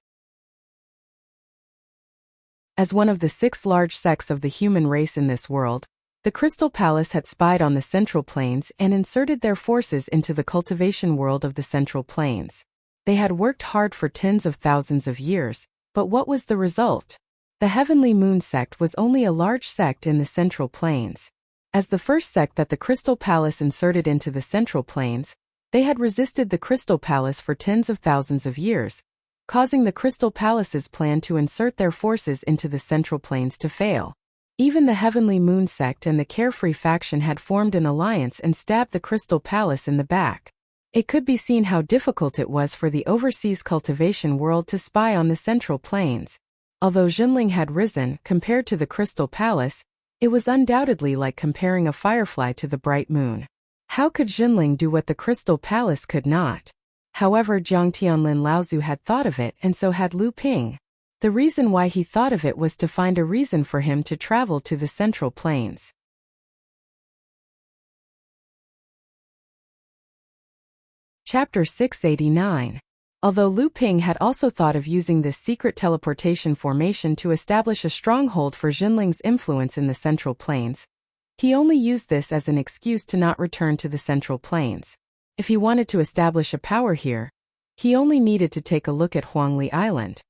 As one of the 6 large sects of the human race in this world, the Crystal Palace had spied on the Central Plains and inserted their forces into the cultivation world of the Central Plains. They had worked hard for tens of thousands of years, but what was the result? The Heavenly Moon sect was only a large sect in the Central Plains. As the first sect that the Crystal Palace inserted into the Central Plains, they had resisted the Crystal Palace for tens of thousands of years, causing the Crystal Palace's plan to insert their forces into the Central Plains to fail. Even the Heavenly Moon sect and the Carefree faction had formed an alliance and stabbed the Crystal Palace in the back. It could be seen how difficult it was for the overseas cultivation world to spy on the Central Plains. Although Jinling had risen compared to the Crystal Palace, it was undoubtedly like comparing a firefly to the bright moon. How could Jinling do what the Crystal Palace could not? However, Jiang Tianlin Laozu had thought of it, and so had Lu Ping. The reason why he thought of it was to find a reason for him to travel to the Central Plains. Chapter 689. Although Lu Ping had also thought of using this secret teleportation formation to establish a stronghold for Jinling's influence in the Central Plains, he only used this as an excuse to not return to the Central Plains. If he wanted to establish a power here, he only needed to take a look at Huangli Island.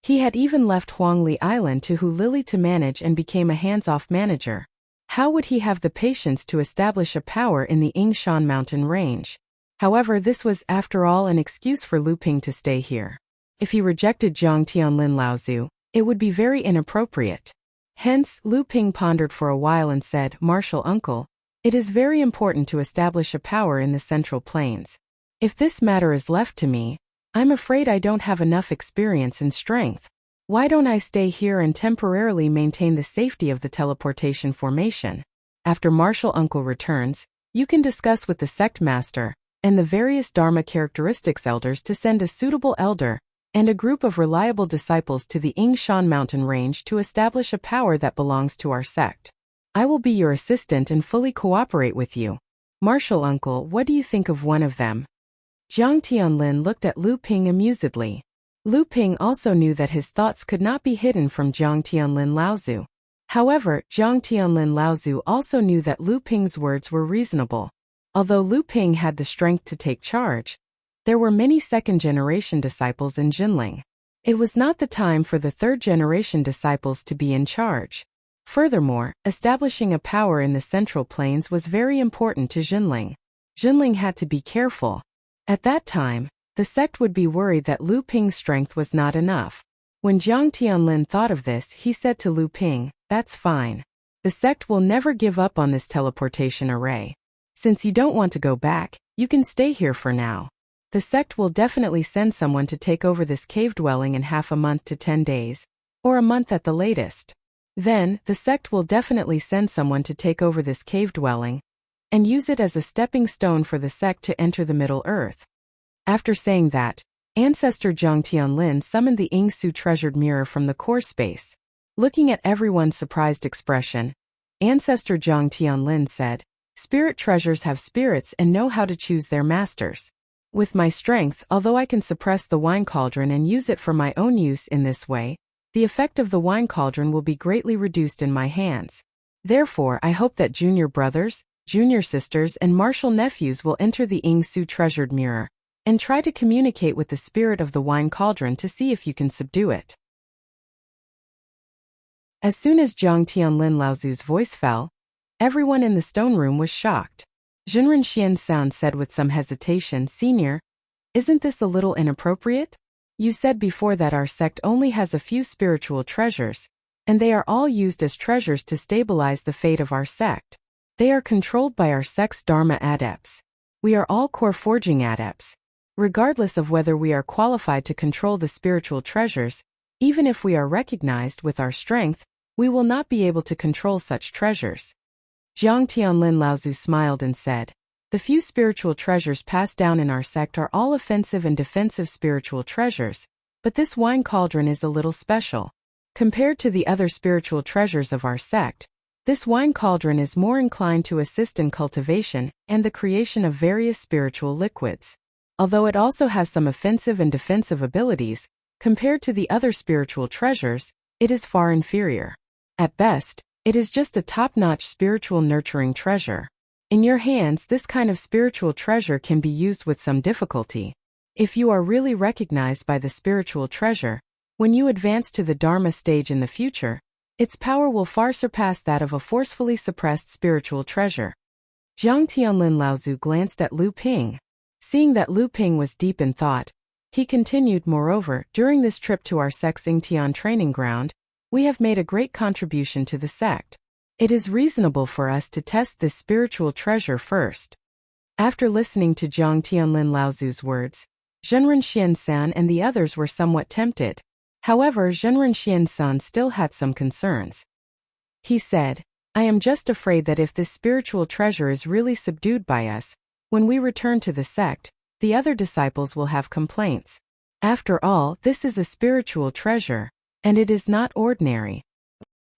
He had even left Huangli Island to Hu Lili to manage and became a hands-off manager. How would he have the patience to establish a power in the Yingshan mountain range? However, this was, after all, an excuse for Lu Ping to stay here. If he rejected Jiang Tianlin Laozu, it would be very inappropriate. Hence, Lu Ping pondered for a while and said, "Martial uncle, it is very important to establish a power in the Central Plains. If this matter is left to me, I'm afraid I don't have enough experience and strength. Why don't I stay here and temporarily maintain the safety of the teleportation formation? After Martial Uncle returns, you can discuss with the sect master and the various Dharma characteristics elders to send a suitable elder and a group of reliable disciples to the Yingshan mountain range to establish a power that belongs to our sect. I will be your assistant and fully cooperate with you. Martial Uncle, what do you think of one of them?" Jiang Tianlin looked at Lu Ping amusedly. Lu Ping also knew that his thoughts could not be hidden from Jiang Tianlin Laozu. However, Jiang Tianlin Laozu also knew that Lu Ping's words were reasonable. Although Lu Ping had the strength to take charge, there were many second-generation disciples in Jinling. It was not the time for the third-generation disciples to be in charge. Furthermore, establishing a power in the Central Plains was very important to Jinling. Jinling had to be careful. At that time, the sect would be worried that Lu Ping's strength was not enough. When Jiang Tianlin thought of this, he said to Lu Ping, "That's fine. The sect will never give up on this teleportation array. Since you don't want to go back, you can stay here for now. The sect will definitely send someone to take over this cave dwelling in half a month to 10 days, or a month at the latest. Then, the sect will definitely send someone to take over this cave dwelling and use it as a stepping stone for the sect to enter the Middle Earth." After saying that, Ancestor Jiang Tianlin summoned the Yingsu treasured mirror from the core space. Looking at everyone's surprised expression, Ancestor Jiang Tianlin said, "Spirit treasures have spirits and know how to choose their masters. With my strength, although I can suppress the wine cauldron and use it for my own use in this way, the effect of the wine cauldron will be greatly reduced in my hands. Therefore, I hope that junior brothers, junior sisters and martial nephews will enter the Yingsu treasured mirror and try to communicate with the spirit of the wine cauldron to see if you can subdue it." As soon as Jiang Tianlin Laozu's voice fell, everyone in the stone room was shocked. Jinren Xiansound said with some hesitation, "Senior, isn't this a little inappropriate? You said before that our sect only has a few spiritual treasures, and they are all used as treasures to stabilize the fate of our sect. They are controlled by our sect's Dharma adepts. We are all core forging adepts. Regardless of whether we are qualified to control the spiritual treasures, even if we are recognized with our strength, we will not be able to control such treasures." Jiang Tianlin Laozu smiled and said, The few spiritual treasures passed down in our sect are all offensive and defensive spiritual treasures, but this wine cauldron is a little special. Compared to the other spiritual treasures of our sect, this wine cauldron is more inclined to assist in cultivation and the creation of various spiritual liquids. Although it also has some offensive and defensive abilities, compared to the other spiritual treasures, it is far inferior. At best, it is just a top-notch spiritual nurturing treasure. In your hands, this kind of spiritual treasure can be used with some difficulty. If you are really recognized by the spiritual treasure, when you advance to the Dharma stage in the future, its power will far surpass that of a forcefully suppressed spiritual treasure. Jiang Tianlin Laozu glanced at Lu Ping. Seeing that Lu Ping was deep in thought, he continued, moreover, during this trip to our sect's Yingtian training ground, we have made a great contribution to the sect. It is reasonable for us to test this spiritual treasure first. After listening to Jiang Tianlin Laozu's words, Zhenren Xiansan and the others were somewhat tempted. However, Zhenren Xiansan still had some concerns. He said, I am just afraid that if this spiritual treasure is really subdued by us, when we return to the sect, the other disciples will have complaints. After all, this is a spiritual treasure, and it is not ordinary.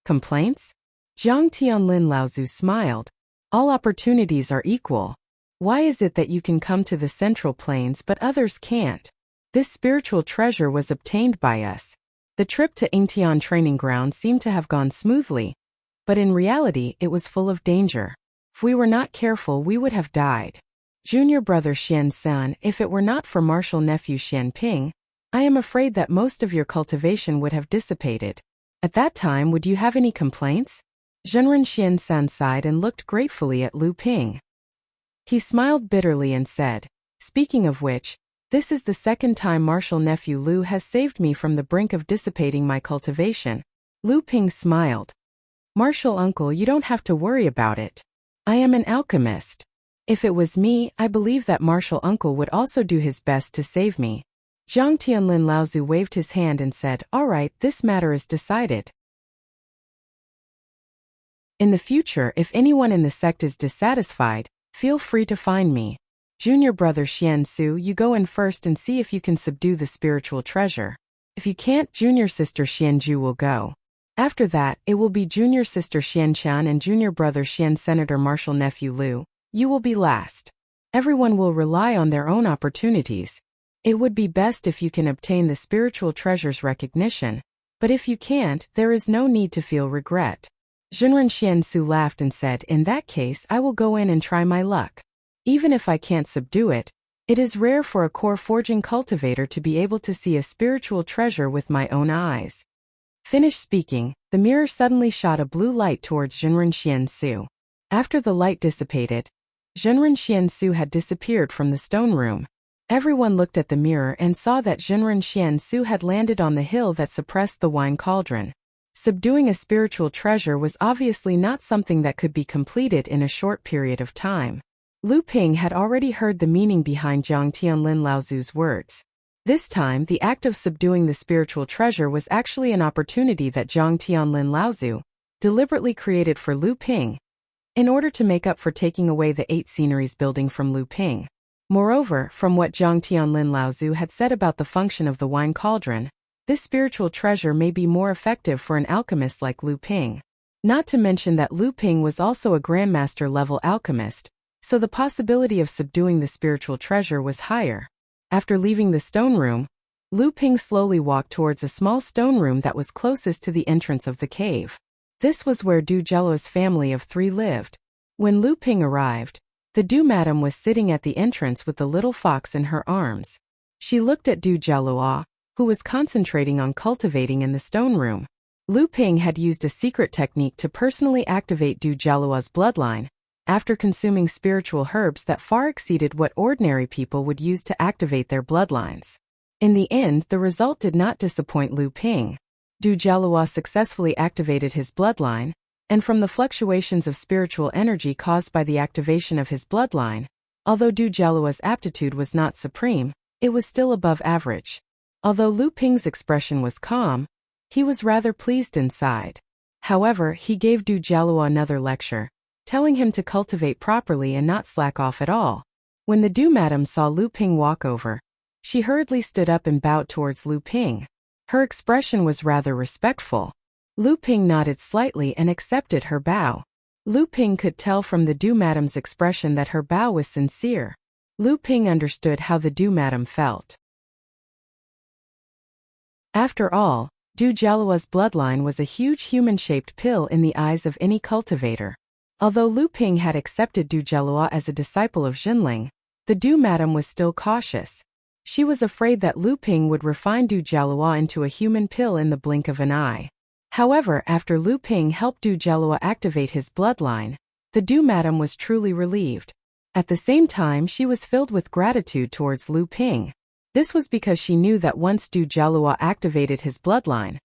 Complaints? Jiang Tianlin Laozu smiled. All opportunities are equal. Why is it that you can come to the Central Plains but others can't? This spiritual treasure was obtained by us. The trip to Yingtian training ground seemed to have gone smoothly, but in reality it was full of danger. If we were not careful, we would have died. Junior brother Xian San, if it were not for martial nephew Xian Ping, I am afraid that most of your cultivation would have dissipated. At that time, would you have any complaints? Zhenren Xian San sighed and looked gratefully at Lu Ping. He smiled bitterly and said, speaking of which, this is the second time martial nephew Lu has saved me from the brink of dissipating my cultivation. Lu Ping smiled. Martial uncle, you don't have to worry about it. I am an alchemist. If it was me, I believe that martial uncle would also do his best to save me. Jiang Tianlin Laozu waved his hand and said, all right, this matter is decided. In the future, if anyone in the sect is dissatisfied, feel free to find me. Junior brother Xian Su, you go in first and see if you can subdue the spiritual treasure. If you can't, junior sister Xian Ju will go. After that, it will be junior sister Xian Chan and junior brother Xian Senator martial nephew Lu. You will be last. Everyone will rely on their own opportunities. It would be best if you can obtain the spiritual treasure's recognition, but if you can't, there is no need to feel regret. Zhenren Xian Su laughed and said, in that case, I will go in and try my luck. Even if I can't subdue it, it is rare for a core forging cultivator to be able to see a spiritual treasure with my own eyes. Finished speaking, the mirror suddenly shot a blue light towards Zhenren Xian Su. After the light dissipated, Zhenren Xian Su had disappeared from the stone room. Everyone looked at the mirror and saw that Zhenren Xian Su had landed on the hill that suppressed the wine cauldron. Subduing a spiritual treasure was obviously not something that could be completed in a short period of time. Lu Ping had already heard the meaning behind Jiang Tianlin Laozu's words. This time, the act of subduing the spiritual treasure was actually an opportunity that Jiang Tianlin Laozu deliberately created for Lu Ping, in order to make up for taking away the 8 sceneries building from Lu Ping. Moreover, from what Jiang Tianlin Laozu had said about the function of the wine cauldron, this spiritual treasure may be more effective for an alchemist like Lu Ping. Not to mention that Lu Ping was also a grandmaster-level alchemist, so the possibility of subduing the spiritual treasure was higher. After leaving the stone room, Lu Ping slowly walked towards a small stone room that was closest to the entrance of the cave. This was where Du Jelua's family of 3 lived. When Lu Ping arrived, the Du Madam was sitting at the entrance with the little fox in her arms. She looked at Du Jelua, who was concentrating on cultivating in the stone room. Lu Ping had used a secret technique to personally activate Du Jelua's bloodline, after consuming spiritual herbs that far exceeded what ordinary people would use to activate their bloodlines. In the end, the result did not disappoint Lu Ping. Du Jelua successfully activated his bloodline, and from the fluctuations of spiritual energy caused by the activation of his bloodline, although Du Jelua's aptitude was not supreme, it was still above average. Although Lu Ping's expression was calm, he was rather pleased inside. However, he gave Du Jelua another lecture, telling him to cultivate properly and not slack off at all. When the Du Madam saw Lu Ping walk over, she hurriedly stood up and bowed towards Lu Ping. Her expression was rather respectful. Lu Ping nodded slightly and accepted her bow. Lu Ping could tell from the Du Madam's expression that her bow was sincere. Lu Ping understood how the Du Madam felt. After all, Du Jialuo's bloodline was a huge human-shaped pill in the eyes of any cultivator. Although Lu Ping had accepted Du Jialuo as a disciple of Jinling, the Du Madam was still cautious. She was afraid that Lu Ping would refine Du Jialuo into a human pill in the blink of an eye. However, after Lu Ping helped Du Jialuo activate his bloodline, the Du Madam was truly relieved. At the same time, she was filled with gratitude towards Lu Ping. This was because she knew that once Du Jialuo activated his bloodline,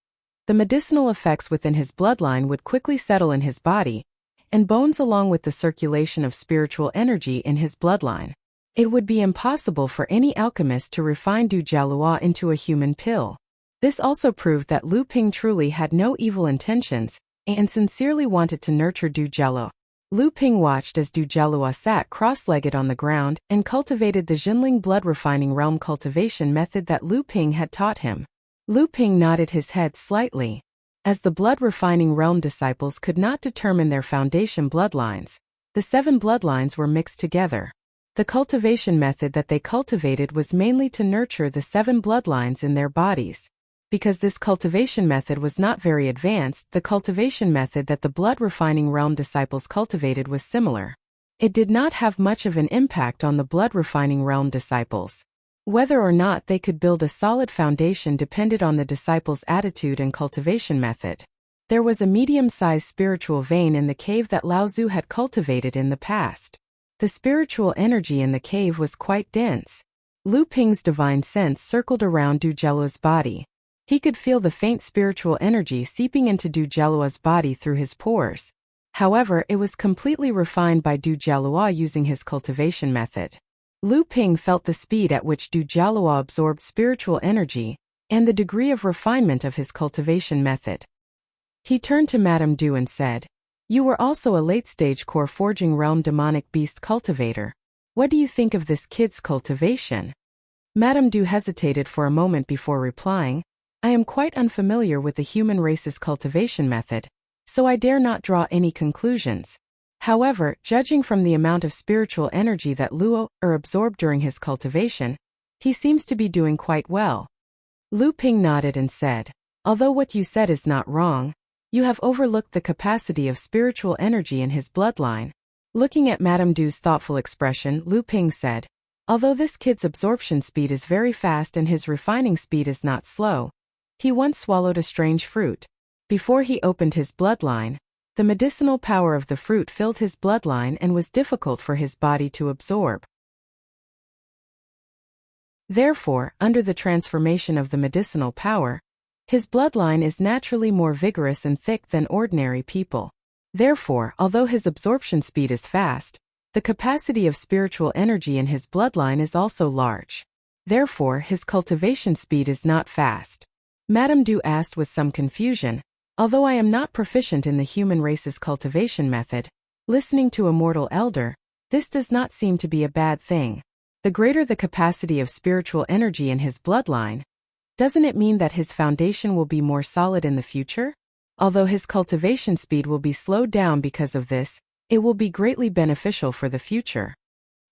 the medicinal effects within his bloodline would quickly settle in his body and bones along with the circulation of spiritual energy in his bloodline. It would be impossible for any alchemist to refine Du Jialuo into a human pill. This also proved that Lu Ping truly had no evil intentions and sincerely wanted to nurture Du Jialuo. Lu Ping watched as Du Jialuo sat cross-legged on the ground and cultivated the Jinling blood refining realm cultivation method that Lu Ping had taught him. Lu Ping nodded his head slightly. As the blood refining realm disciples could not determine their foundation bloodlines, the 7 bloodlines were mixed together. The cultivation method that they cultivated was mainly to nurture the 7 bloodlines in their bodies. Because this cultivation method was not very advanced, the cultivation method that the blood refining realm disciples cultivated was similar. It did not have much of an impact on the blood refining realm disciples. Whether or not they could build a solid foundation depended on the disciples' attitude and cultivation method. There was a medium-sized spiritual vein in the cave that Lao Tzu had cultivated in the past. The spiritual energy in the cave was quite dense. Lu Ping's divine sense circled around Du Jialuo's body. He could feel the faint spiritual energy seeping into Du Jialuo's body through his pores. However, it was completely refined by Du Jialuo using his cultivation method. Lu Ping felt the speed at which Du Jialuo absorbed spiritual energy and the degree of refinement of his cultivation method. He turned to Madame Du and said, "You were also a late-stage core forging realm demonic beast cultivator. What do you think of this kid's cultivation?" Madame Du hesitated for a moment before replying, "I am quite unfamiliar with the human race's cultivation method, so I dare not draw any conclusions. However, judging from the amount of spiritual energy that Luo absorbed during his cultivation, he seems to be doing quite well." Lu Ping nodded and said, "Although what you said is not wrong, you have overlooked the capacity of spiritual energy in his bloodline." Looking at Madame Du's thoughtful expression, Lu Ping said, "Although this kid's absorption speed is very fast and his refining speed is not slow, he once swallowed a strange fruit. Before he opened his bloodline, the medicinal power of the fruit filled his bloodline and was difficult for his body to absorb. Therefore, under the transformation of the medicinal power, his bloodline is naturally more vigorous and thick than ordinary people. Therefore, although his absorption speed is fast, the capacity of spiritual energy in his bloodline is also large. Therefore, his cultivation speed is not fast." Madame Du asked with some confusion, "Although I am not proficient in the human race's cultivation method, listening to a mortal elder, this does not seem to be a bad thing. The greater the capacity of spiritual energy in his bloodline, doesn't it mean that his foundation will be more solid in the future? Although his cultivation speed will be slowed down because of this, it will be greatly beneficial for the future."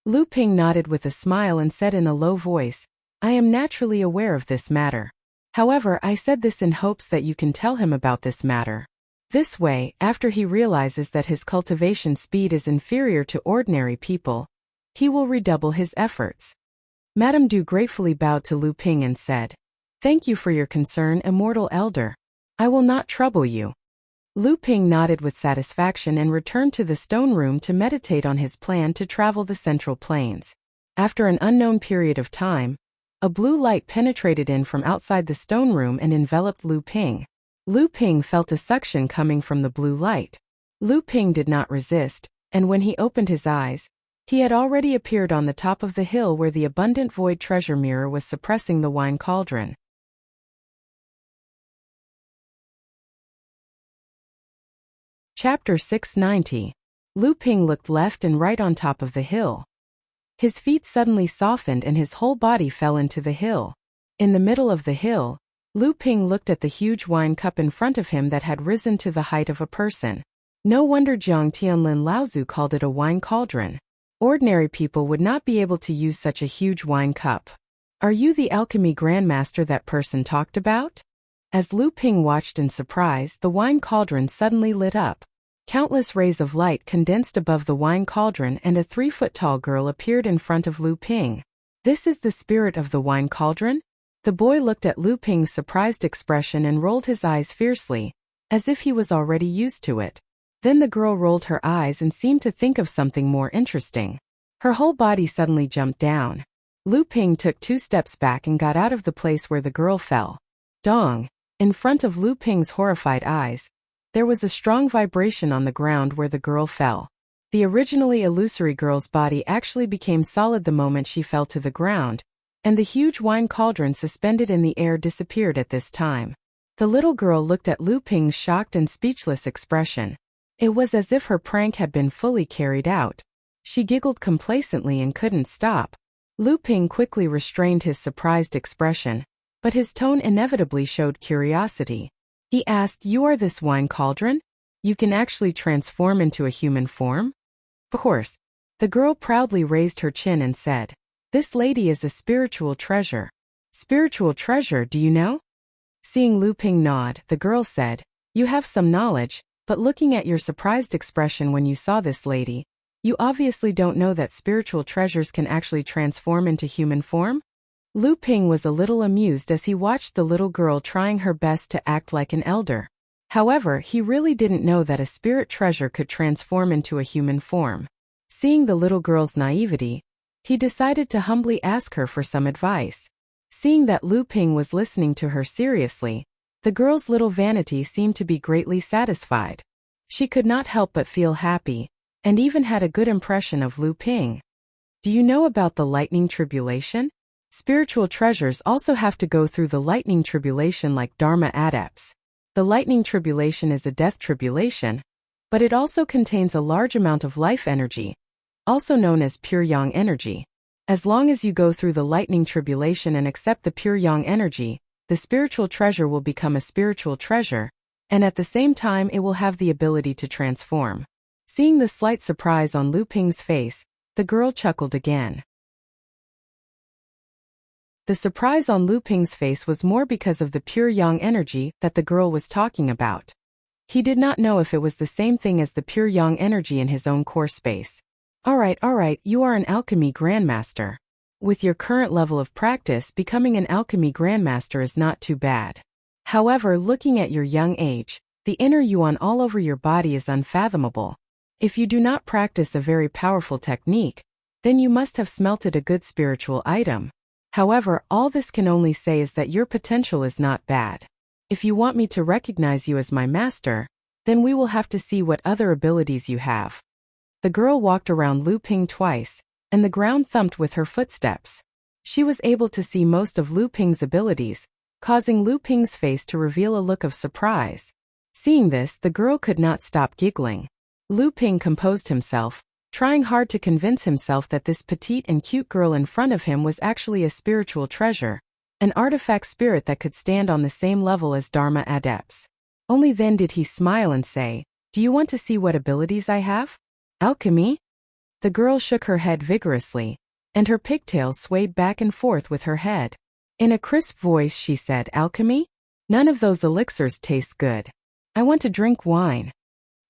Lu Ping nodded with a smile and said in a low voice, "I am naturally aware of this matter. However, I said this in hopes that you can tell him about this matter. This way, after he realizes that his cultivation speed is inferior to ordinary people, he will redouble his efforts." Madame Du gratefully bowed to Lu Ping and said, "Thank you for your concern, immortal elder. I will not trouble you." Lu Ping nodded with satisfaction and returned to the stone room to meditate on his plan to travel the Central Plains. After an unknown period of time, a blue light penetrated in from outside the stone room and enveloped Lu Ping. Lu Ping felt a suction coming from the blue light. Lu Ping did not resist, and when he opened his eyes, he had already appeared on the top of the hill where the abundant void treasure mirror was suppressing the wine cauldron. Chapter 690. Lu Ping looked left and right on top of the hill. His feet suddenly softened and his whole body fell into the hill. In the middle of the hill, Lu Ping looked at the huge wine cup in front of him that had risen to the height of a person. No wonder Jiang Tianlin Laozu called it a wine cauldron. Ordinary people would not be able to use such a huge wine cup. Are you the alchemy grandmaster that person talked about? As Lu Ping watched in surprise, the wine cauldron suddenly lit up. Countless rays of light condensed above the wine cauldron and a 3-foot-tall girl appeared in front of Lu Ping. This is the spirit of the wine cauldron? The boy looked at Lu Ping's surprised expression and rolled his eyes fiercely, as if he was already used to it. Then the girl rolled her eyes and seemed to think of something more interesting. Her whole body suddenly jumped down. Lu Ping took 2 steps back and got out of the place where the girl fell. Dong! In front of Lu Ping's horrified eyes, there was a strong vibration on the ground where the girl fell. The originally illusory girl's body actually became solid the moment she fell to the ground, and the huge wine cauldron suspended in the air disappeared at this time. The little girl looked at Lu Ping's shocked and speechless expression. It was as if her prank had been fully carried out. She giggled complacently and couldn't stop. Lu Ping quickly restrained his surprised expression, but his tone inevitably showed curiosity. He asked, "You are this wine cauldron? You can actually transform into a human form?" Of course. The girl proudly raised her chin and said, "This lady is a spiritual treasure." "Spiritual treasure, do you know?" Seeing Lu Ping nod, the girl said, "You have some knowledge, but looking at your surprised expression when you saw this lady, you obviously don't know that spiritual treasures can actually transform into human form?" Lu Ping was a little amused as he watched the little girl trying her best to act like an elder. However, he really didn't know that a spirit treasure could transform into a human form. Seeing the little girl's naivety, he decided to humbly ask her for some advice. Seeing that Lu Ping was listening to her seriously, the girl's little vanity seemed to be greatly satisfied. She could not help but feel happy, and even had a good impression of Lu Ping. "Do you know about the lightning tribulation? Spiritual treasures also have to go through the lightning tribulation like Dharma adepts. The lightning tribulation is a death tribulation, but it also contains a large amount of life energy, also known as pure yang energy. As long as you go through the lightning tribulation and accept the pure yang energy, the spiritual treasure will become a spiritual treasure, and at the same time it will have the ability to transform." Seeing the slight surprise on Lu Ping's face, the girl chuckled again. The surprise on Lu Ping's face was more because of the pure yang energy that the girl was talking about. He did not know if it was the same thing as the pure yang energy in his own core space. Alright, you are an alchemy grandmaster. With your current level of practice, becoming an alchemy grandmaster is not too bad. However, looking at your young age, the inner yuan all over your body is unfathomable. If you do not practice a very powerful technique, then you must have smelted a good spiritual item. However, all this can only say is that your potential is not bad. If you want me to recognize you as my master, then we will have to see what other abilities you have. The girl walked around Lu Ping twice, and the ground thumped with her footsteps. She was able to see most of Lu Ping's abilities, causing Lu Ping's face to reveal a look of surprise. Seeing this, the girl could not stop giggling. Lu Ping composed himself, trying hard to convince himself that this petite and cute girl in front of him was actually a spiritual treasure, an artifact spirit that could stand on the same level as Dharma adepts. Only then did he smile and say, "Do you want to see what abilities I have? Alchemy?" The girl shook her head vigorously, and her pigtails swayed back and forth with her head. In a crisp voice she said, "Alchemy? None of those elixirs taste good. I want to drink wine."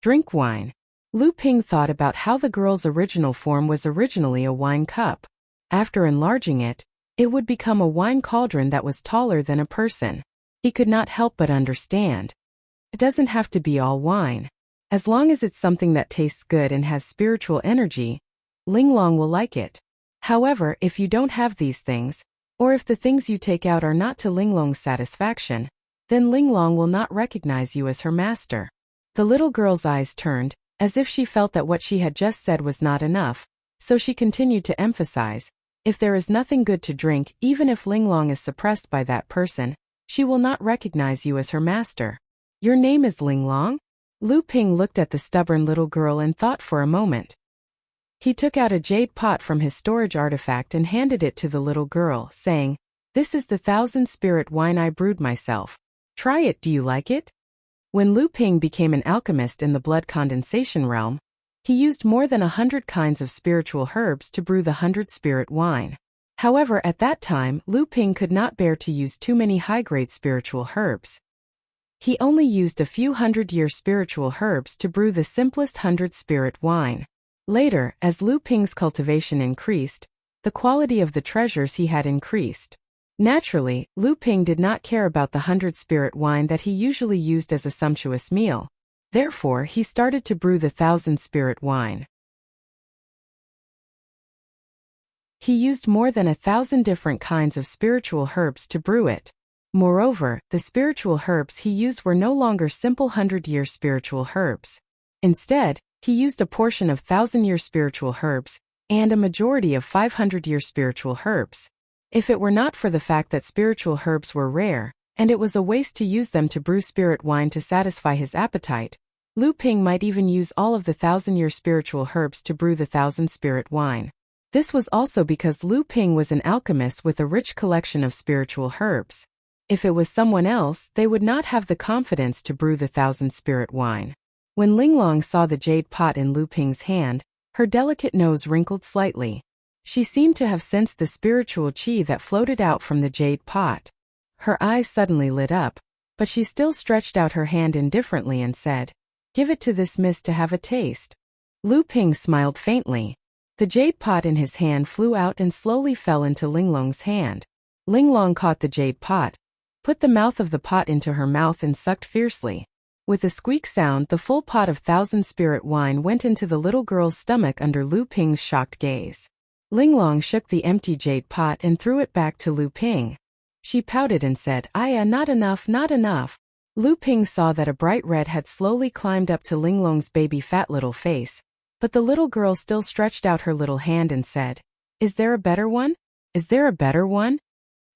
Drink wine. Lu Ping thought about how the girl's original form was originally a wine cup. After enlarging it, it would become a wine cauldron that was taller than a person. He could not help but understand. It doesn't have to be all wine. As long as it's something that tastes good and has spiritual energy, Linglong will like it. However, if you don't have these things, or if the things you take out are not to Linglong's satisfaction, then Linglong will not recognize you as her master. The little girl's eyes turned, as if she felt that what she had just said was not enough, so she continued to emphasize, "If there is nothing good to drink, even if Linglong is suppressed by that person, she will not recognize you as her master." "Your name is Linglong?" Lu Ping looked at the stubborn little girl and thought for a moment. He took out a jade pot from his storage artifact and handed it to the little girl, saying, "This is the 1,000-spirit wine I brewed myself. Try it, do you like it?" When Lu Ping became an alchemist in the blood condensation realm, he used more than 100 kinds of spiritual herbs to brew the 100-spirit wine. However, at that time, Lu Ping could not bear to use too many high-grade spiritual herbs. He only used a few 100-year spiritual herbs to brew the simplest 100-spirit wine. Later, as Lu Ping's cultivation increased, the quality of the treasures he had increased. Naturally, Lu Ping did not care about the 100-spirit wine that he usually used as a sumptuous meal. Therefore, he started to brew the 1,000-spirit wine. He used more than 1,000 different kinds of spiritual herbs to brew it. Moreover, the spiritual herbs he used were no longer simple 100-year spiritual herbs. Instead, he used a portion of 1,000-year spiritual herbs and a majority of 500-year spiritual herbs. If it were not for the fact that spiritual herbs were rare, and it was a waste to use them to brew spirit wine to satisfy his appetite, Lu Ping might even use all of the 1,000-year spiritual herbs to brew the 1,000-spirit wine. This was also because Lu Ping was an alchemist with a rich collection of spiritual herbs. If it was someone else, they would not have the confidence to brew the 1,000-spirit wine. When Linglong saw the jade pot in Lu Ping's hand, her delicate nose wrinkled slightly. She seemed to have sensed the spiritual qi that floated out from the jade pot. Her eyes suddenly lit up, but she still stretched out her hand indifferently and said, "Give it to this miss to have a taste." Lu Ping smiled faintly. The jade pot in his hand flew out and slowly fell into Linglong's hand. Linglong caught the jade pot, put the mouth of the pot into her mouth and sucked fiercely. With a squeak sound, the full pot of 1,000-spirit wine went into the little girl's stomach under Lu Ping's shocked gaze. Linglong shook the empty jade pot and threw it back to Lu Ping. She pouted and said, "Aya, not enough, not enough." Lu Ping saw that a bright red had slowly climbed up to Linglong's baby fat little face, but the little girl still stretched out her little hand and said, "Is there a better one? Is there a better one?"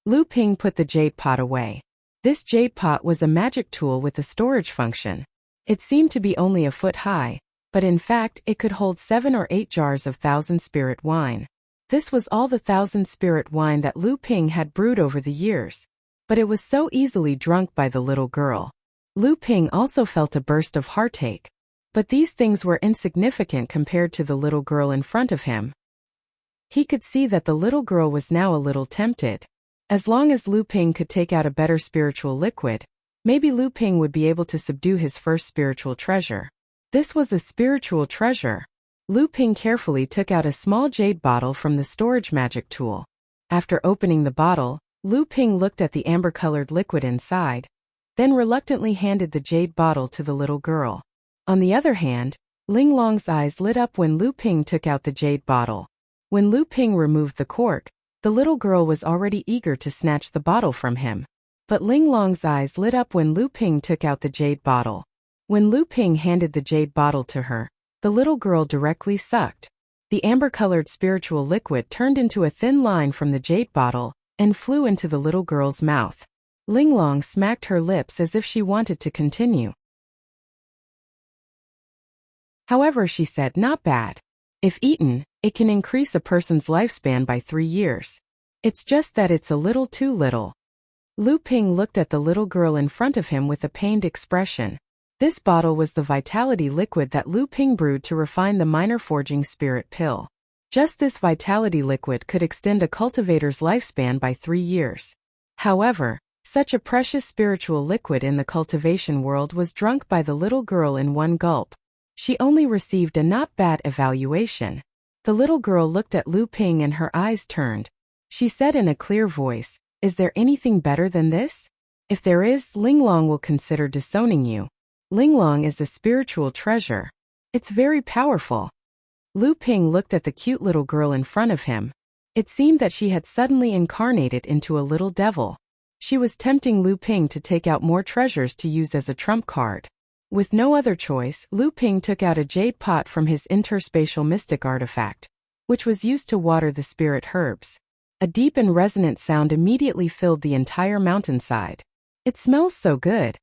Lu Ping put the jade pot away. This jade pot was a magic tool with a storage function. It seemed to be only a foot high, but in fact it could hold 7 or 8 jars of 1,000-spirit wine. This was all the 1,000-spirit wine that Lu Ping had brewed over the years. But it was so easily drunk by the little girl. Lu Ping also felt a burst of heartache. But these things were insignificant compared to the little girl in front of him. He could see that the little girl was now a little tempted. As long as Lu Ping could take out a better spiritual liquid, maybe Lu Ping would be able to subdue his first spiritual treasure. This was a spiritual treasure. Lu Ping carefully took out a small jade bottle from the storage magic tool. After opening the bottle, Lu Ping looked at the amber-colored liquid inside, then reluctantly handed the jade bottle to the little girl. On the other hand, Linglong's eyes lit up when Lu Ping took out the jade bottle. When Lu Ping removed the cork, the little girl was already eager to snatch the bottle from him. But Linglong's eyes lit up when Lu Ping took out the jade bottle. When Lu Ping handed the jade bottle to her, the little girl directly sucked. The amber-colored spiritual liquid turned into a thin line from the jade bottle and flew into the little girl's mouth. Linglong smacked her lips as if she wanted to continue. However, she said, "Not bad. If eaten, it can increase a person's lifespan by 3 years. It's just that it's a little too little." Lu Ping looked at the little girl in front of him with a pained expression. This bottle was the vitality liquid that Lu Ping brewed to refine the minor forging spirit pill. Just this vitality liquid could extend a cultivator's lifespan by 3 years. However, such a precious spiritual liquid in the cultivation world was drunk by the little girl in one gulp. She only received a not bad evaluation. The little girl looked at Lu Ping and her eyes turned. She said in a clear voice, "Is there anything better than this? If there is, Linglong will consider disowning you. Linglong is a spiritual treasure. It's very powerful." Lu Ping looked at the cute little girl in front of him. It seemed that she had suddenly incarnated into a little devil. She was tempting Lu Ping to take out more treasures to use as a trump card. With no other choice, Lu Ping took out a jade pot from his interspatial mystic artifact, which was used to water the spirit herbs. A deep and resonant sound immediately filled the entire mountainside. "It smells so good."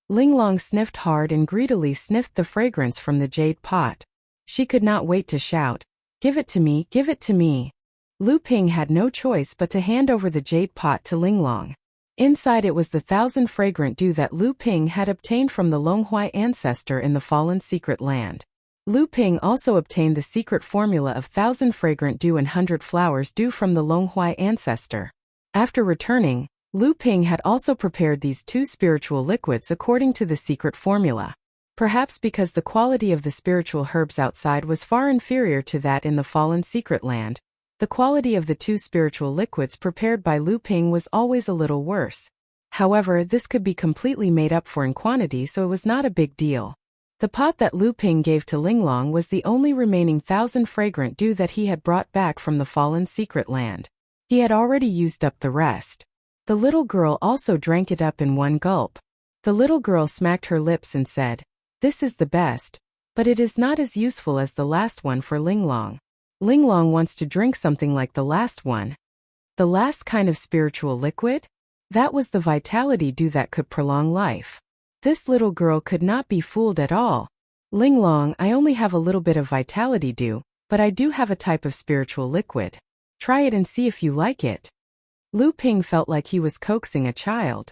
Linglong sniffed hard and greedily sniffed the fragrance from the jade pot. She could not wait to shout, "Give it to me, give it to me." Lu Ping had no choice but to hand over the jade pot to Linglong. Inside it was the 1,000 fragrant dew that Lu Ping had obtained from the Longhuai ancestor in the fallen secret land. Lu Ping also obtained the secret formula of 1,000 fragrant dew and 100 flowers dew from the Longhuai ancestor. After returning, Lu Ping had also prepared these 2 spiritual liquids according to the secret formula. Perhaps because the quality of the spiritual herbs outside was far inferior to that in the fallen secret land, the quality of the 2 spiritual liquids prepared by Lu Ping was always a little worse. However, this could be completely made up for in quantity, so it was not a big deal. The pot that Lu Ping gave to Linglong was the only remaining 1,000 fragrant dew that he had brought back from the fallen secret land. He had already used up the rest. The little girl also drank it up in one gulp. The little girl smacked her lips and said, "This is the best, but it is not as useful as the last one for Linglong. Linglong wants to drink something like the last one." The last kind of spiritual liquid? That was the vitality dew that could prolong life. This little girl could not be fooled at all. "Linglong, I only have a little bit of vitality dew, but I do have a type of spiritual liquid. Try it and see if you like it." Lu Ping felt like he was coaxing a child.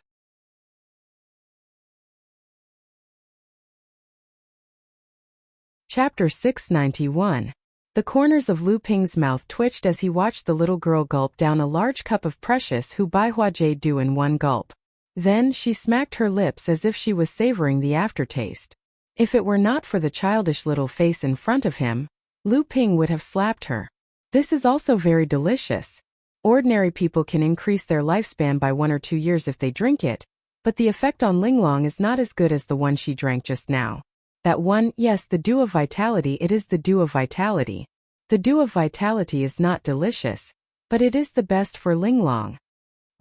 Chapter 691. The corners of Lu Ping's mouth twitched as he watched the little girl gulp down a large cup of precious Hu Baihua jade dew in one gulp. Then she smacked her lips as if she was savoring the aftertaste. If it were not for the childish little face in front of him, Lu Ping would have slapped her. "This is also very delicious. Ordinary people can increase their lifespan by 1 or 2 years if they drink it, but the effect on Linglong is not as good as the one she drank just now. That one, yes, the dew of vitality, it is the dew of vitality. The dew of vitality is not delicious, but it is the best for Linglong."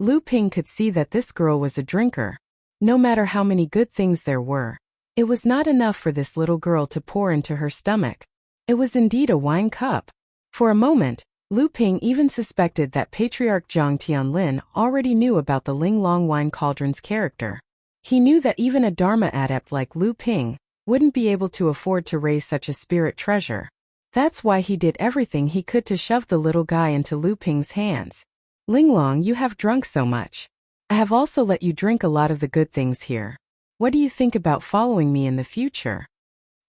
Lu Ping could see that this girl was a drinker. No matter how many good things there were, it was not enough for this little girl to pour into her stomach. It was indeed a wine cup. For a moment, Lu Ping even suspected that Patriarch Zhang Tianlin already knew about the Linglong wine cauldron's character. He knew that even a Dharma adept like Lu Ping wouldn't be able to afford to raise such a spirit treasure. That's why he did everything he could to shove the little guy into Lu Ping's hands. "Linglong, you have drunk so much. I have also let you drink a lot of the good things here. What do you think about following me in the future?"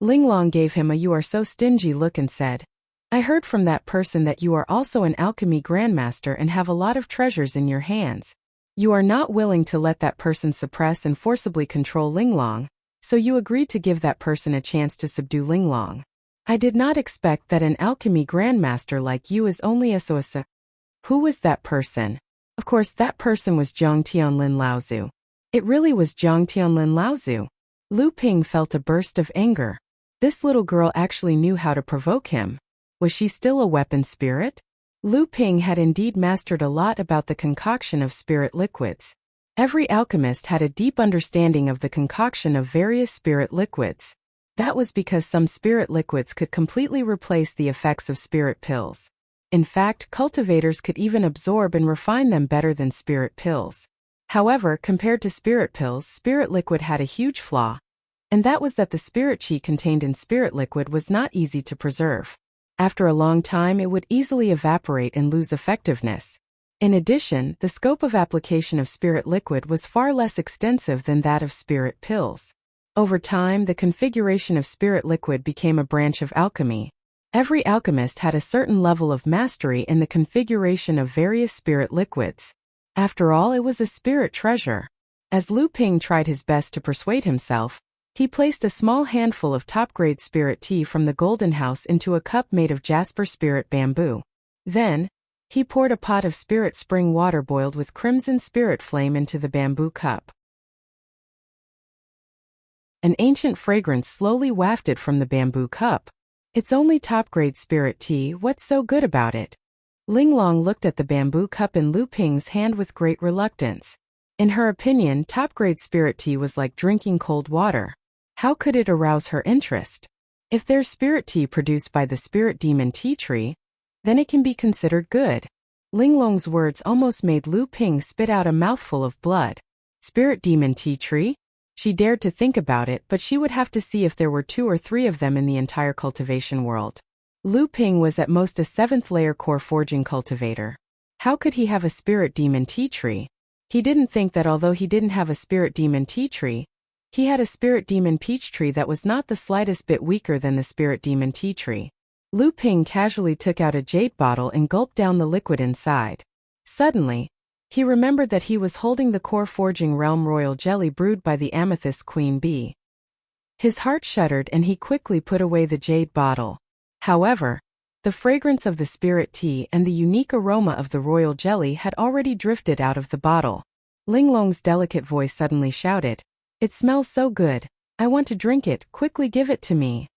Linglong gave him a "you are so stingy" look and said, "I heard from that person that you are also an alchemy grandmaster and have a lot of treasures in your hands. You are not willing to let that person suppress and forcibly control Linglong, so you agreed to give that person a chance to subdue Linglong. I did not expect that an alchemy grandmaster like you is only a soasa." Who was that person? Of course, that person was Zhang Tianlin Laozu. It really was Zhang Tianlin Laozu. Lu Ping felt a burst of anger. This little girl actually knew how to provoke him. Was she still a weapon spirit? Lu Ping had indeed mastered a lot about the concoction of spirit liquids. Every alchemist had a deep understanding of the concoction of various spirit liquids. That was because some spirit liquids could completely replace the effects of spirit pills. In fact, cultivators could even absorb and refine them better than spirit pills. However, compared to spirit pills, spirit liquid had a huge flaw, and that was that the spirit chi contained in spirit liquid was not easy to preserve. After a long time, it would easily evaporate and lose effectiveness. In addition, the scope of application of spirit liquid was far less extensive than that of spirit pills. Over time, the configuration of spirit liquid became a branch of alchemy. Every alchemist had a certain level of mastery in the configuration of various spirit liquids. After all, it was a spirit treasure. As Lu Ping tried his best to persuade himself, he placed a small handful of top-grade spirit tea from the Golden House into a cup made of jasper spirit bamboo. Then, he poured a pot of spirit spring water boiled with crimson spirit flame into the bamboo cup. An ancient fragrance slowly wafted from the bamboo cup. "It's only top-grade spirit tea, what's so good about it?" Linglong looked at the bamboo cup in Lu Ping's hand with great reluctance. In her opinion, top-grade spirit tea was like drinking cold water. How could it arouse her interest? If there's spirit tea produced by the spirit demon tea tree, then it can be considered good. Linglong's words almost made Lu Ping spit out a mouthful of blood. Spirit demon tea tree? She dared to think about it, but she would have to see if there were 2 or 3 of them in the entire cultivation world. Lu Ping was at most a 7th layer core forging cultivator. How could he have a spirit demon tea tree? He didn't think that although he didn't have a spirit demon tea tree, he had a spirit demon peach tree that was not the slightest bit weaker than the spirit demon tea tree. Lu Ping casually took out a jade bottle and gulped down the liquid inside. Suddenly, he remembered that he was holding the core forging realm royal jelly brewed by the amethyst queen bee. His heart shuddered and he quickly put away the jade bottle. However, the fragrance of the spirit tea and the unique aroma of the royal jelly had already drifted out of the bottle. Linglong's delicate voice suddenly shouted, "It smells so good. I want to drink it, quickly give it to me."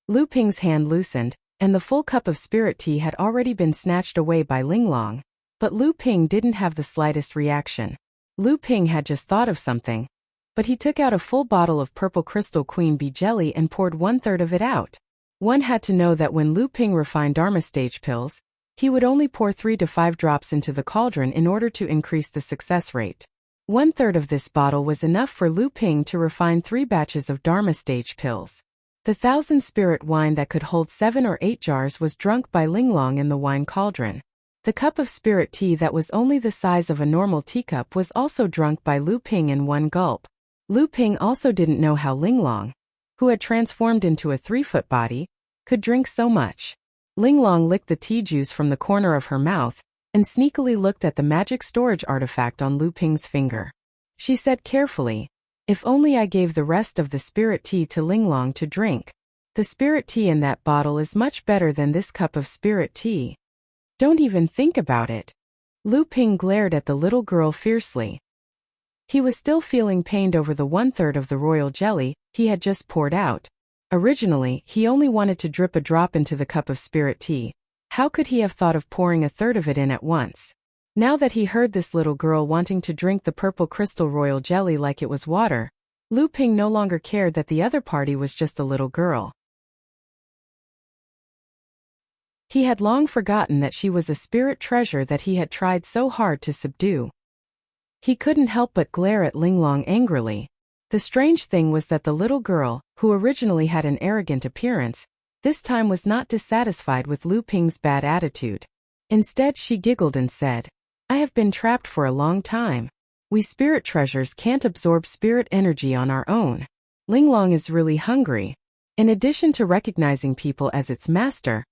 Lu Ping's hand loosened, and the full cup of spirit tea had already been snatched away by Linglong. But Lu Ping didn't have the slightest reaction. Lu Ping had just thought of something. But he took out a full bottle of purple crystal queen bee jelly and poured 1/3 of it out. One had to know that when Lu Ping refined Dharma stage pills, he would only pour 3 to 5 drops into the cauldron in order to increase the success rate. 1/3 of this bottle was enough for Lu Ping to refine 3 batches of Dharma stage pills. The 1,000 spirit wine that could hold 7 or 8 jars was drunk by Linglong in the wine cauldron. The cup of spirit tea that was only the size of a normal teacup was also drunk by Lu Ping in one gulp. Lu Ping also didn't know how Linglong, who had transformed into a 3-foot body, could drink so much. Linglong licked the tea juice from the corner of her mouth and sneakily looked at the magic storage artifact on Lu Ping's finger. She said carefully, "If only I gave the rest of the spirit tea to Linglong to drink. The spirit tea in that bottle is much better than this cup of spirit tea. Don't even think about it." Lu Ping glared at the little girl fiercely. He was still feeling pained over the 1/3 of the royal jelly he had just poured out. Originally, he only wanted to drip a drop into the cup of spirit tea. How could he have thought of pouring 1/3 of it in at once? Now that he heard this little girl wanting to drink the purple crystal royal jelly like it was water, Lu Ping no longer cared that the other party was just a little girl. He had long forgotten that she was a spirit treasure that he had tried so hard to subdue. He couldn't help but glare at Linglong angrily. The strange thing was that the little girl, who originally had an arrogant appearance, this time was not dissatisfied with Lu Ping's bad attitude. Instead, she giggled and said, "I have been trapped for a long time. We spirit treasures can't absorb spirit energy on our own. Linglong is really hungry." In addition to recognizing people as its master,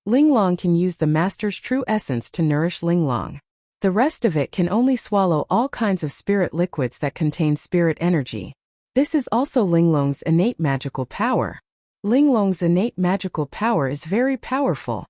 Linglong can use the master's true essence to nourish Linglong. The rest of it can only swallow all kinds of spirit liquids that contain spirit energy. This is also Linglong's innate magical power. Linglong's innate magical power is very powerful.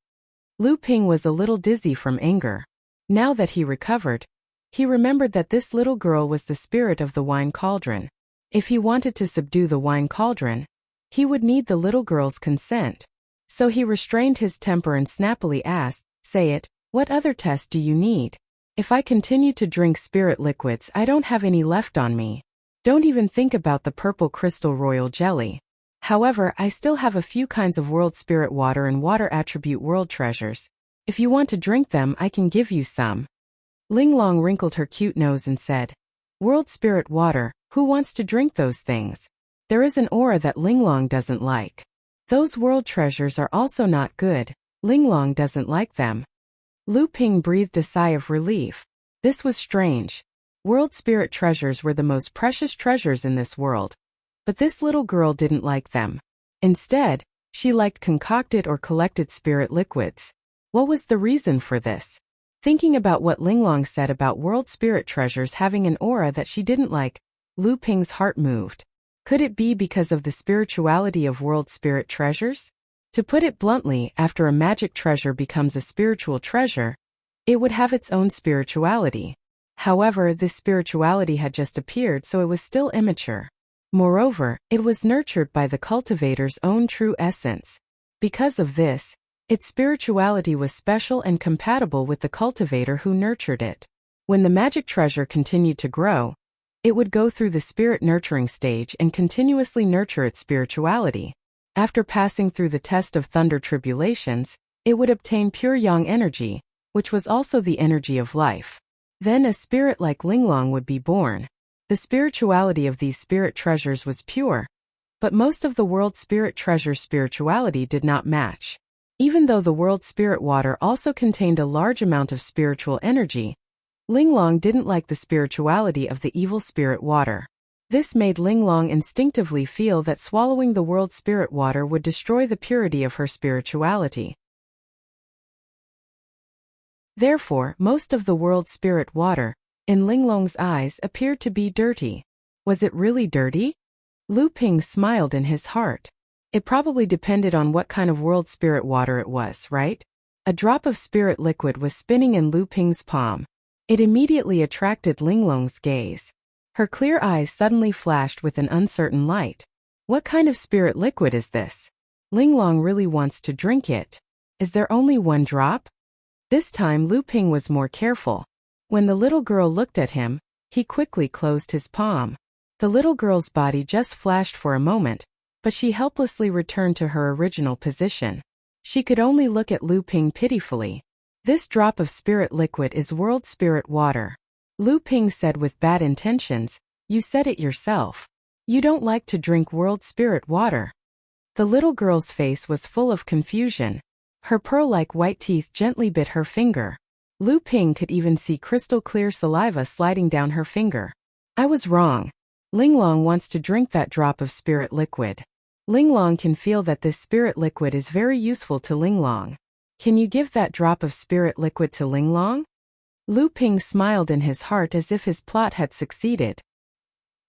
Lu Ping was a little dizzy from anger. Now that he recovered, he remembered that this little girl was the spirit of the wine cauldron. If he wanted to subdue the wine cauldron, he would need the little girl's consent. So he restrained his temper and snappily asked, "Say it, what other test do you need? If I continue to drink spirit liquids, I don't have any left on me. Don't even think about the purple crystal royal jelly. However, I still have a few kinds of world spirit water and water attribute world treasures. If you want to drink them, I can give you some." Linglong wrinkled her cute nose and said, "World spirit water, who wants to drink those things? There is an aura that Linglong doesn't like. Those world treasures are also not good. Linglong doesn't like them." Lu Ping breathed a sigh of relief. This was strange. World spirit treasures were the most precious treasures in this world. But this little girl didn't like them. Instead, she liked concocted or collected spirit liquids. What was the reason for this? Thinking about what Linglong said about world spirit treasures having an aura that she didn't like, Lu Ping's heart moved. Could it be because of the spirituality of world spirit treasures? To put it bluntly, after a magic treasure becomes a spiritual treasure, it would have its own spirituality. However, this spirituality had just appeared, so it was still immature. Moreover, it was nurtured by the cultivator's own true essence. Because of this, its spirituality was special and compatible with the cultivator who nurtured it. When the magic treasure continued to grow, it would go through the spirit nurturing stage and continuously nurture its spirituality. After passing through the test of thunder tribulations, it would obtain pure yang energy, which was also the energy of life. Then a spirit like Linglong would be born. The spirituality of these spirit treasures was pure, but most of the world spirit treasure's spirituality did not match. Even though the world spirit water also contained a large amount of spiritual energy, Linglong didn't like the spirituality of the evil spirit water. This made Linglong instinctively feel that swallowing the world spirit water would destroy the purity of her spirituality. Therefore, most of the world spirit water, in Linglong's eyes, appeared to be dirty. Was it really dirty? Lu Ping smiled in his heart. It probably depended on what kind of world spirit water it was, right? A drop of spirit liquid was spinning in Lu Ping's palm. It immediately attracted Linglong's gaze. Her clear eyes suddenly flashed with an uncertain light. What kind of spirit liquid is this? Linglong really wants to drink it. Is there only one drop? This time Lu Ping was more careful. When the little girl looked at him, he quickly closed his palm. The little girl's body just flashed for a moment, but she helplessly returned to her original position. She could only look at Lu Ping pitifully. This drop of spirit liquid is world spirit water. Lu Ping said with bad intentions, "You said it yourself. You don't like to drink world spirit water." The little girl's face was full of confusion. Her pearl-like white teeth gently bit her finger. Lu Ping could even see crystal-clear saliva sliding down her finger. "I was wrong. Linglong wants to drink that drop of spirit liquid." Linglong can feel that this spirit liquid is very useful to Linglong. "Can you give that drop of spirit liquid to Linglong?" Lu Ping smiled in his heart as if his plot had succeeded.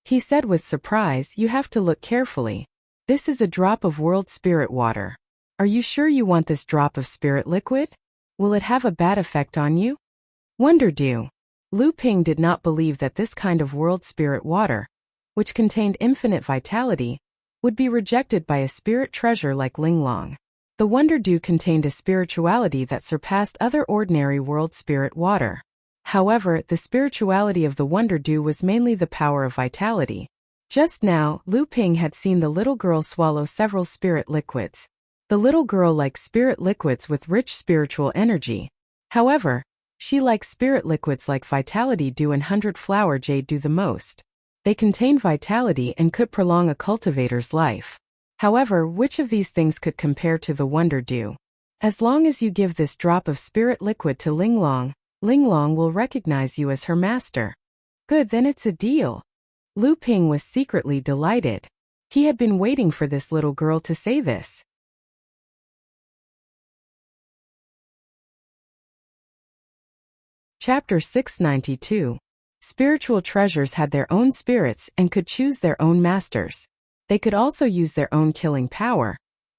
He said with surprise, "You have to look carefully. This is a drop of world spirit water. Are you sure you want this drop of spirit liquid? Will it have a bad effect on you?" Wonder Dew. Lu Ping did not believe that this kind of world spirit water, which contained infinite vitality, would be rejected by a spirit treasure like Linglong. The Wonder Dew contained a spirituality that surpassed other ordinary world spirit water. However, the spirituality of the Wonder Dew was mainly the power of vitality. Just now, Lu Ping had seen the little girl swallow several spirit liquids. The little girl likes spirit liquids with rich spiritual energy. However, she likes spirit liquids like Vitality Dew and 100 Flower Jade Dew the most. They contain vitality and could prolong a cultivator's life. However, which of these things could compare to the Wonder Dew? As long as you give this drop of spirit liquid to Linglong, Linglong will recognize you as her master. Good, then it's a deal. Lu Ping was secretly delighted. He had been waiting for this little girl to say this. Chapter 692. Spiritual treasures had their own spirits and could choose their own masters. They could also use their own killing power,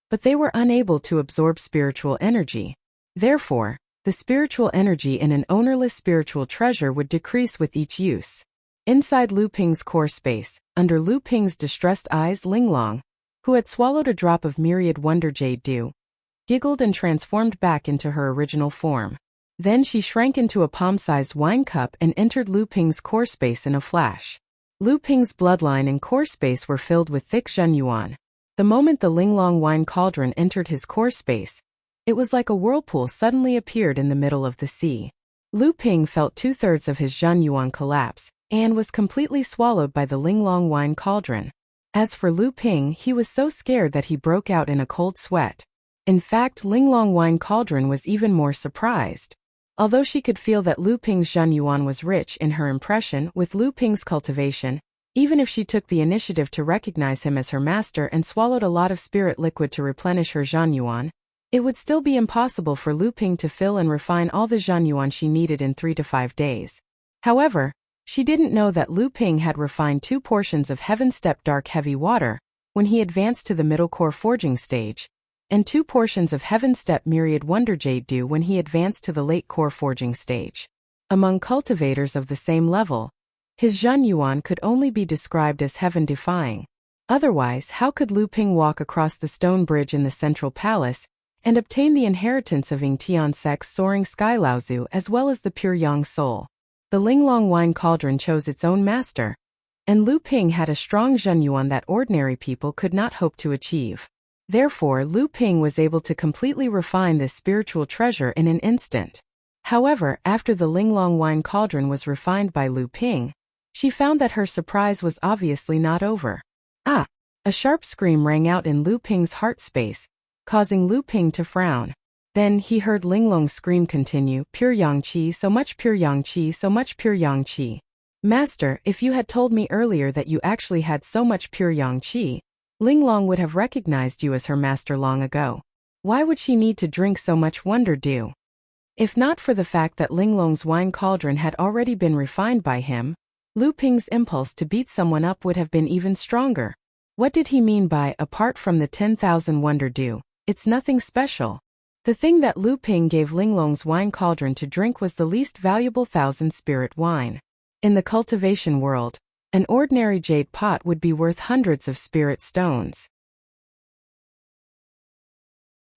but they were unable to absorb spiritual energy. Therefore, the spiritual energy in an ownerless spiritual treasure would decrease with each use. Inside Lu Ping's core space, under Lu Ping's distressed eyes, Linglong, who had swallowed a drop of myriad Wonder Jade Dew, giggled and transformed back into her original form. Then she shrank into a palm-sized wine cup and entered Lu Ping's core space in a flash. Lu Ping's bloodline and core space were filled with thick zhenyuan. The moment the Linglong wine cauldron entered his core space, it was like a whirlpool suddenly appeared in the middle of the sea. Lu Ping felt 2/3 of his zhenyuan collapse, and was completely swallowed by the Linglong wine cauldron. As for Lu Ping, he was so scared that he broke out in a cold sweat. In fact, Linglong wine cauldron was even more surprised. Although she could feel that Lu Ping's zhenyuan was rich in her impression with Lu Ping's cultivation, even if she took the initiative to recognize him as her master and swallowed a lot of spirit liquid to replenish her zhenyuan, it would still be impossible for Lu Ping to fill and refine all the zhenyuan she needed in 3 to 5 days. However, she didn't know that Lu Ping had refined 2 portions of Heaven Step Dark Heavy Water when he advanced to the middle core forging stage, and 2 portions of Heaven Step Myriad Wonder Jade Dew when he advanced to the late core forging stage. Among cultivators of the same level, his zhenyuan could only be described as heaven-defying. Otherwise, how could Lu Ping walk across the stone bridge in the central palace and obtain the inheritance of Ying Tiansek's soaring sky Laozu as well as the pure Yang soul? The Linglong wine cauldron chose its own master, and Lu Ping had a strong zhenyuan that ordinary people could not hope to achieve. Therefore, Lu Ping was able to completely refine this spiritual treasure in an instant. However, after the Linglong wine cauldron was refined by Lu Ping, she found that her surprise was obviously not over. Ah! A sharp scream rang out in Lu Ping's heart space, causing Lu Ping to frown. Then he heard Linglong's scream continue, pure yang qi, so much pure yang qi, so much pure yang qi. Master, if you had told me earlier that you actually had so much pure yang qi, Linglong would have recognized you as her master long ago. Why would she need to drink so much wonder dew? If not for the fact that Linglong's wine cauldron had already been refined by him, Lu Ping's impulse to beat someone up would have been even stronger. What did he mean by, apart from the 10,000 wonder dew, it's nothing special? The thing that Lu Ping gave Linglong's wine cauldron to drink was the least valuable 1,000-spirit wine. In the cultivation world, an ordinary jade pot would be worth hundreds of spirit stones.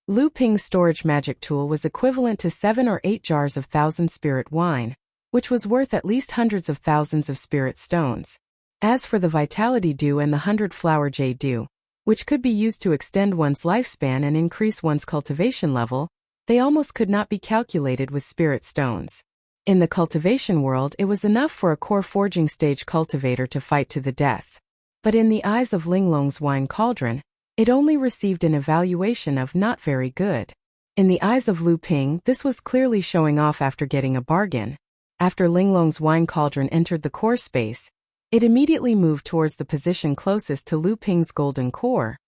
Lu Ping's storage magic tool was equivalent to 7 or 8 jars of 1,000-spirit wine, which was worth at least hundreds of thousands of spirit stones. As for the vitality dew and the 100-flower jade dew, which could be used to extend one's lifespan and increase one's cultivation level, they almost could not be calculated with spirit stones. In the cultivation world, it was enough for a core forging stage cultivator to fight to the death. But in the eyes of Linglong's wine cauldron, it only received an evaluation of not very good. In the eyes of Lu Ping, this was clearly showing off after getting a bargain. After Linglong's wine cauldron entered the core space, it immediately moved towards the position closest to Lu Ping's golden core,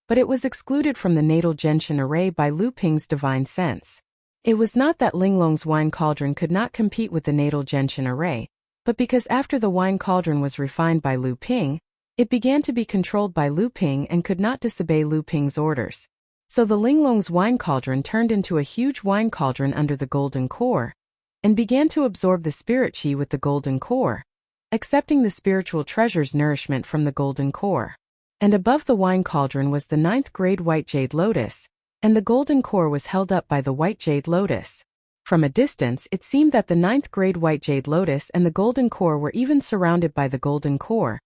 but it was excluded from the natal gentian array by Lu Ping's divine sense. It was not that Linglong's wine cauldron could not compete with the natal gentian array, but because after the wine cauldron was refined by Lu Ping, it began to be controlled by Lu Ping and could not disobey Lu Ping's orders. So the Linglong's wine cauldron turned into a huge wine cauldron under the golden core, and began to absorb the spirit qi with the golden core, accepting the spiritual treasure's nourishment from the golden core. And above the wine cauldron was the 9th grade white jade lotus, and the golden core was held up by the white jade lotus. From a distance, it seemed that the 9th grade white jade lotus and the golden core were even surrounded by the golden core,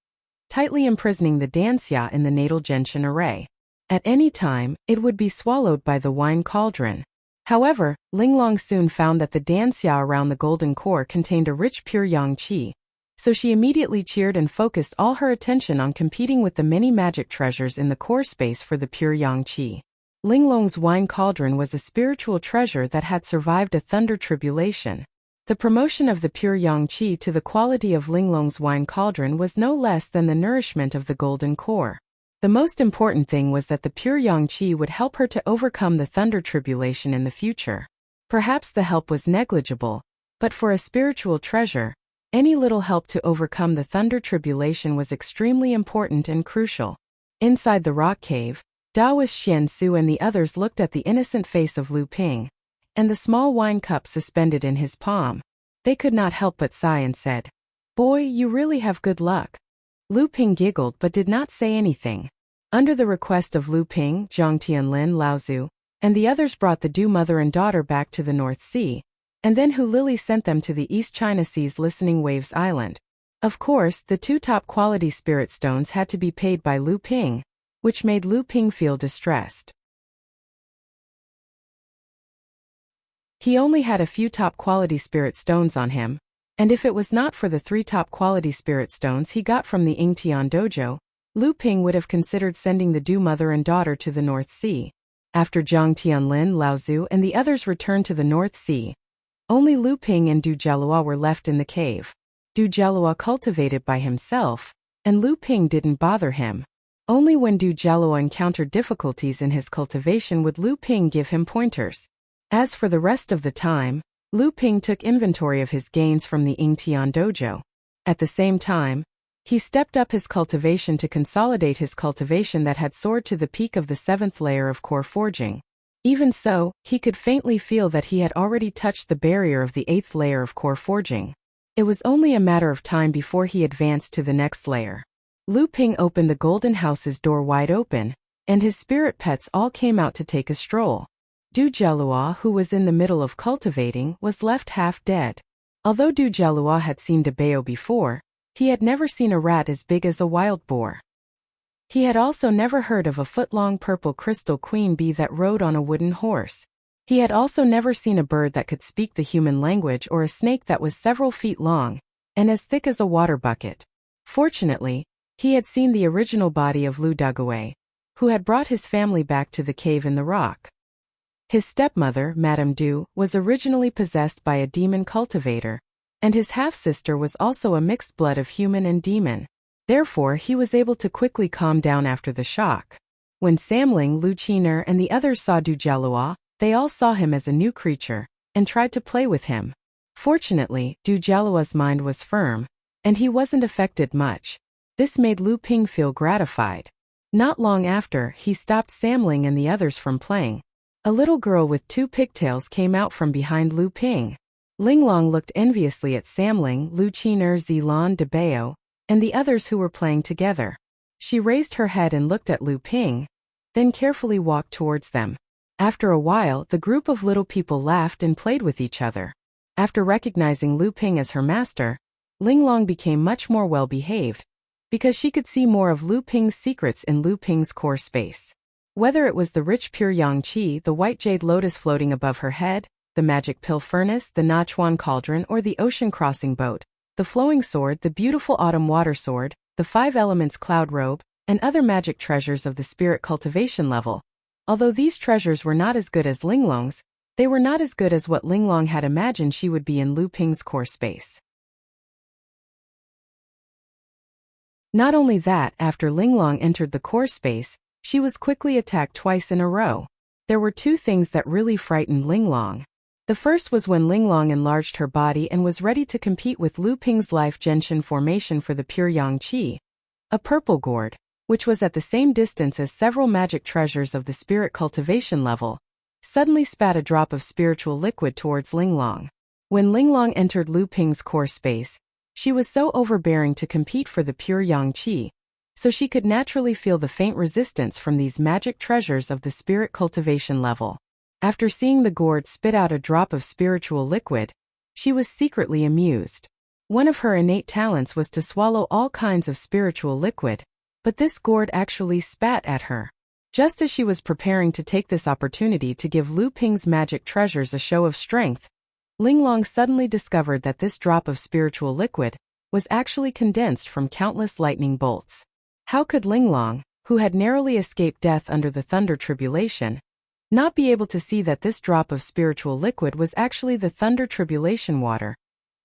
tightly imprisoning the danxia in the natal gentian array. At any time, it would be swallowed by the wine cauldron. However, Linglong soon found that the danxia around the golden core contained a rich pure yang qi, so she immediately cheered and focused all her attention on competing with the many magic treasures in the core space for the pure yang qi. Linglong's wine cauldron was a spiritual treasure that had survived a thunder tribulation. The promotion of the pure yang qi to the quality of Linglong's wine cauldron was no less than the nourishment of the golden core. The most important thing was that the pure yang qi would help her to overcome the thunder tribulation in the future. Perhaps the help was negligible, but for a spiritual treasure, any little help to overcome the thunder tribulation was extremely important and crucial. Inside the rock cave, Daoist Xian Su and the others looked at the innocent face of Lu Ping, and the small wine cup suspended in his palm. They could not help but sigh and said, "Boy, you really have good luck." Lu Ping giggled but did not say anything. Under the request of Lu Ping, Zhang Tianlin, Lao Zu, and the others brought the Dew mother and daughter back to the North Sea, and then Hu Lili sent them to the East China Sea's Listening Waves Island. Of course, the 2 top quality spirit stones had to be paid by Lu Ping, which made Lu Ping feel distressed. He only had a few top quality spirit stones on him, and if it was not for the 3 top quality spirit stones he got from the Yingtian dojo, Lu Ping would have considered sending the Dew mother and daughter to the North Sea. After Zhang Tianlin, Lao Zu, and the others returned to the North Sea, only Lu Ping and Du Jialua were left in the cave. Du Jialua cultivated by himself, and Lu Ping didn't bother him. Only when Du Jialua encountered difficulties in his cultivation would Lu Ping give him pointers. As for the rest of the time, Lu Ping took inventory of his gains from the Yingtian dojo. At the same time, he stepped up his cultivation to consolidate his cultivation that had soared to the peak of the 7th layer of core forging. Even so, he could faintly feel that he had already touched the barrier of the 8th layer of core forging. It was only a matter of time before he advanced to the next layer. Lu Ping opened the Golden House's door wide open, and his spirit pets all came out to take a stroll. Du Jialua, who was in the middle of cultivating, was left half dead. Although Du Jialua had seen a bao before, he had never seen a rat as big as a wild boar. He had also never heard of a foot-long purple crystal queen bee that rode on a wooden horse. He had also never seen a bird that could speak the human language or a snake that was several feet long, and as thick as a water bucket. Fortunately, he had seen the original body of Lu Dugaway, who had brought his family back to the cave in the rock. His stepmother, Madame Du, was originally possessed by a demon cultivator, and his half-sister was also a mixed blood of human and demon. Therefore, he was able to quickly calm down after the shock. When Samling, Lu Qiner, and the others saw Du Jialua, they all saw him as a new creature, and tried to play with him. Fortunately, Du Jialua's mind was firm, and he wasn't affected much. This made Lu Ping feel gratified. Not long after, he stopped Samling and the others from playing. A little girl with 2 pigtails came out from behind Lu Ping. Linglong looked enviously at Samling, Lu Qiner, Zilan de Bao, and the others who were playing together. She raised her head and looked at Lu Ping, then carefully walked towards them. After a while, the group of little people laughed and played with each other. After recognizing Lu Ping as her master, Linglong became much more well-behaved, because she could see more of Lu Ping's secrets in Lu Ping's core space. Whether it was the rich pure yang qi, the white jade lotus floating above her head, the magic pill furnace, the Nachuan cauldron, or the ocean crossing boat, the flowing sword, the beautiful autumn water sword, the 5 elements cloud robe, and other magic treasures of the spirit cultivation level. Although these treasures were not as good as Linglong's, they were not as good as what Linglong had imagined she would be in Lu Ping's core space. Not only that, after Linglong entered the core space, she was quickly attacked twice in a row. There were 2 things that really frightened Linglong. The first was when Linglong enlarged her body and was ready to compete with Lu Ping's life gentian formation for the pure yang qi. A purple gourd, which was at the same distance as several magic treasures of the spirit cultivation level, suddenly spat a drop of spiritual liquid towards Linglong. When Linglong entered Lu Ping's core space, she was so overbearing to compete for the pure yang qi, so she could naturally feel the faint resistance from these magic treasures of the spirit cultivation level. After seeing the gourd spit out a drop of spiritual liquid, she was secretly amused. One of her innate talents was to swallow all kinds of spiritual liquid, but this gourd actually spat at her. Just as she was preparing to take this opportunity to give Lu Ping's magic treasures a show of strength, Linglong suddenly discovered that this drop of spiritual liquid was actually condensed from countless lightning bolts. How could Linglong, who had narrowly escaped death under the thunder tribulation, not be able to see that this drop of spiritual liquid was actually the thunder tribulation water,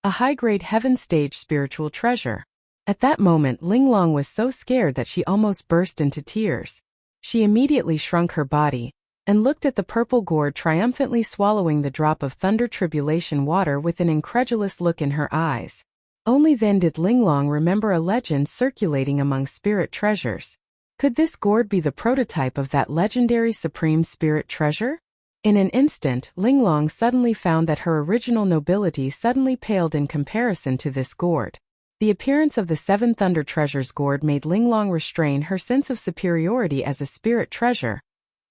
a high-grade heaven-stage spiritual treasure? At that moment, Linglong was so scared that she almost burst into tears. She immediately shrunk her body and looked at the purple gourd triumphantly swallowing the drop of thunder tribulation water with an incredulous look in her eyes. Only then did Linglong remember a legend circulating among spirit treasures. Could this gourd be the prototype of that legendary supreme spirit treasure? In an instant, Linglong suddenly found that her original nobility suddenly paled in comparison to this gourd. The appearance of the 7 Thunder Treasures gourd made Linglong restrain her sense of superiority as a spirit treasure.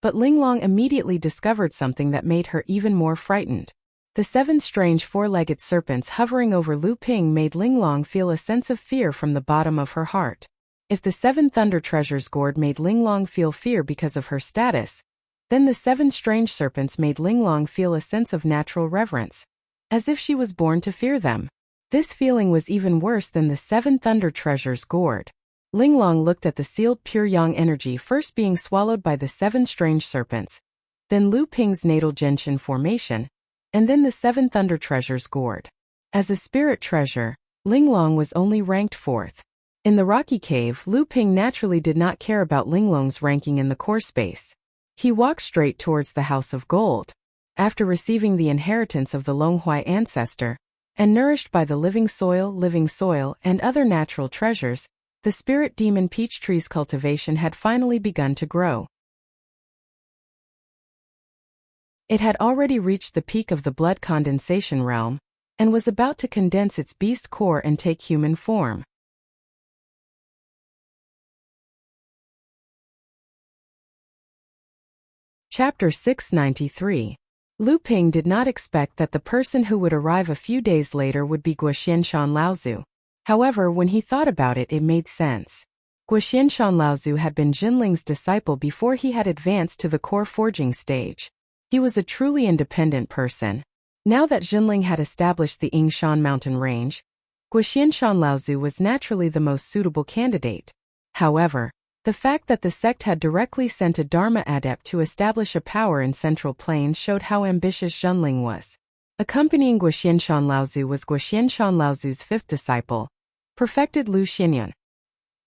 But Linglong immediately discovered something that made her even more frightened. The 7 strange 4-legged serpents hovering over Lu Ping made Linglong feel a sense of fear from the bottom of her heart. If the 7 Thunder Treasures gourd made Linglong feel fear because of her status, then the 7 strange serpents made Linglong feel a sense of natural reverence, as if she was born to fear them. This feeling was even worse than the 7 Thunder Treasures gourd. Linglong looked at the sealed pure yang energy first being swallowed by the 7 strange serpents, then Lu Ping's natal gentian formation, and then the 7 Thunder Treasures gourd. As a spirit treasure, Linglong was only ranked 4th. In the rocky cave, Lu Ping naturally did not care about Linglong's ranking in the core space. He walked straight towards the House of Gold. After receiving the inheritance of the Longhuai ancestor, and nourished by the living soil, and other natural treasures, the spirit demon peach tree's cultivation had finally begun to grow. It had already reached the peak of the blood condensation realm, and was about to condense its beast core and take human form. Chapter 693. Lu Ping did not expect that the person who would arrive a few days later would be Guoxianshan Laozu. However, when he thought about it, it made sense. Guoxianshan Laozu had been Jinling's disciple before he had advanced to the core forging stage. He was a truly independent person. Now that Jinling had established the Yingshan mountain range, Guoxian Laozu was naturally the most suitable candidate. However, the fact that the sect had directly sent a Dharma adept to establish a power in Central Plains showed how ambitious Zhenling was. Accompanying Guoxian Laozu was Guoxian Laozu's fifth disciple, perfected Lu Xinyun.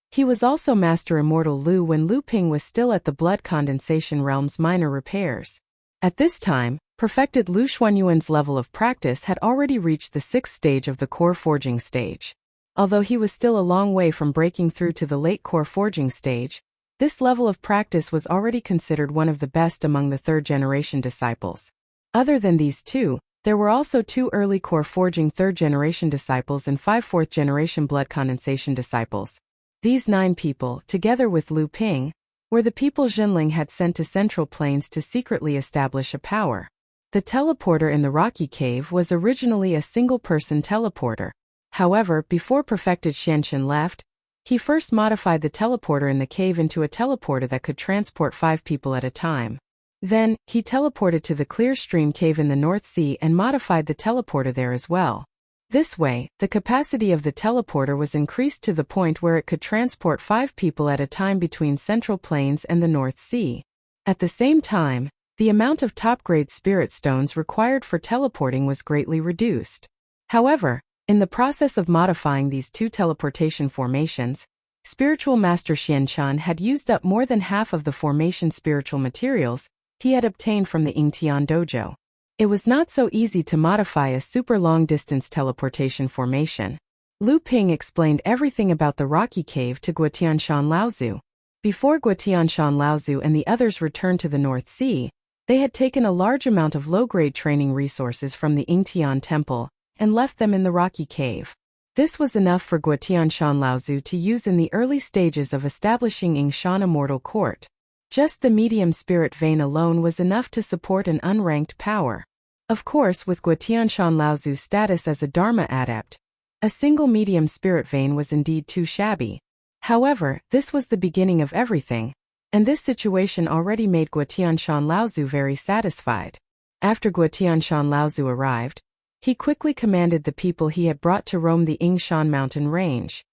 He was also Master Immortal Lu when Lu Ping was still at the Blood Condensation Realm's minor repairs. At this time, perfected Lu Xuanyuan's level of practice had already reached the sixth stage of the core forging stage. Although he was still a long way from breaking through to the late core forging stage, this level of practice was already considered one of the best among the third-generation disciples. Other than these two, there were also 2 early core forging third-generation disciples and 5 fourth-generation blood condensation disciples. These 9 people, together with Lu Ping, were the people Zhenling had sent to Central Plains to secretly establish a power. The teleporter in the rocky cave was originally a single-person teleporter. However, before perfected Xianqin left, he first modified the teleporter in the cave into a teleporter that could transport 5 people at a time. Then, he teleported to the Clear Stream cave in the North Sea and modified the teleporter there as well. This way, the capacity of the teleporter was increased to the point where it could transport 5 people at a time between Central Plains and the North Sea. At the same time, the amount of top-grade spirit stones required for teleporting was greatly reduced. However, in the process of modifying these 2 teleportation formations, Spiritual Master Xianqian had used up more than half of the formation spiritual materials he had obtained from the Yingtian dojo. It was not so easy to modify a super long-distance teleportation formation. Lu Ping explained everything about the rocky cave to Guotian Laozu. Before Guotian Laozu and the others returned to the North Sea, they had taken a large amount of low-grade training resources from the Yingtian temple and left them in the rocky cave. This was enough for Guotian Laozu to use in the early stages of establishing Yingshan Immortal Court. Just the medium spirit vein alone was enough to support an unranked power. Of course, with Guotian Laozu's status as a Dharma adept, a single medium spirit vein was indeed too shabby. However, this was the beginning of everything, and this situation already made Guotian Laozu very satisfied. After Guotian Laozu arrived, he quickly commanded the people he had brought to roam the Yingshan mountain range.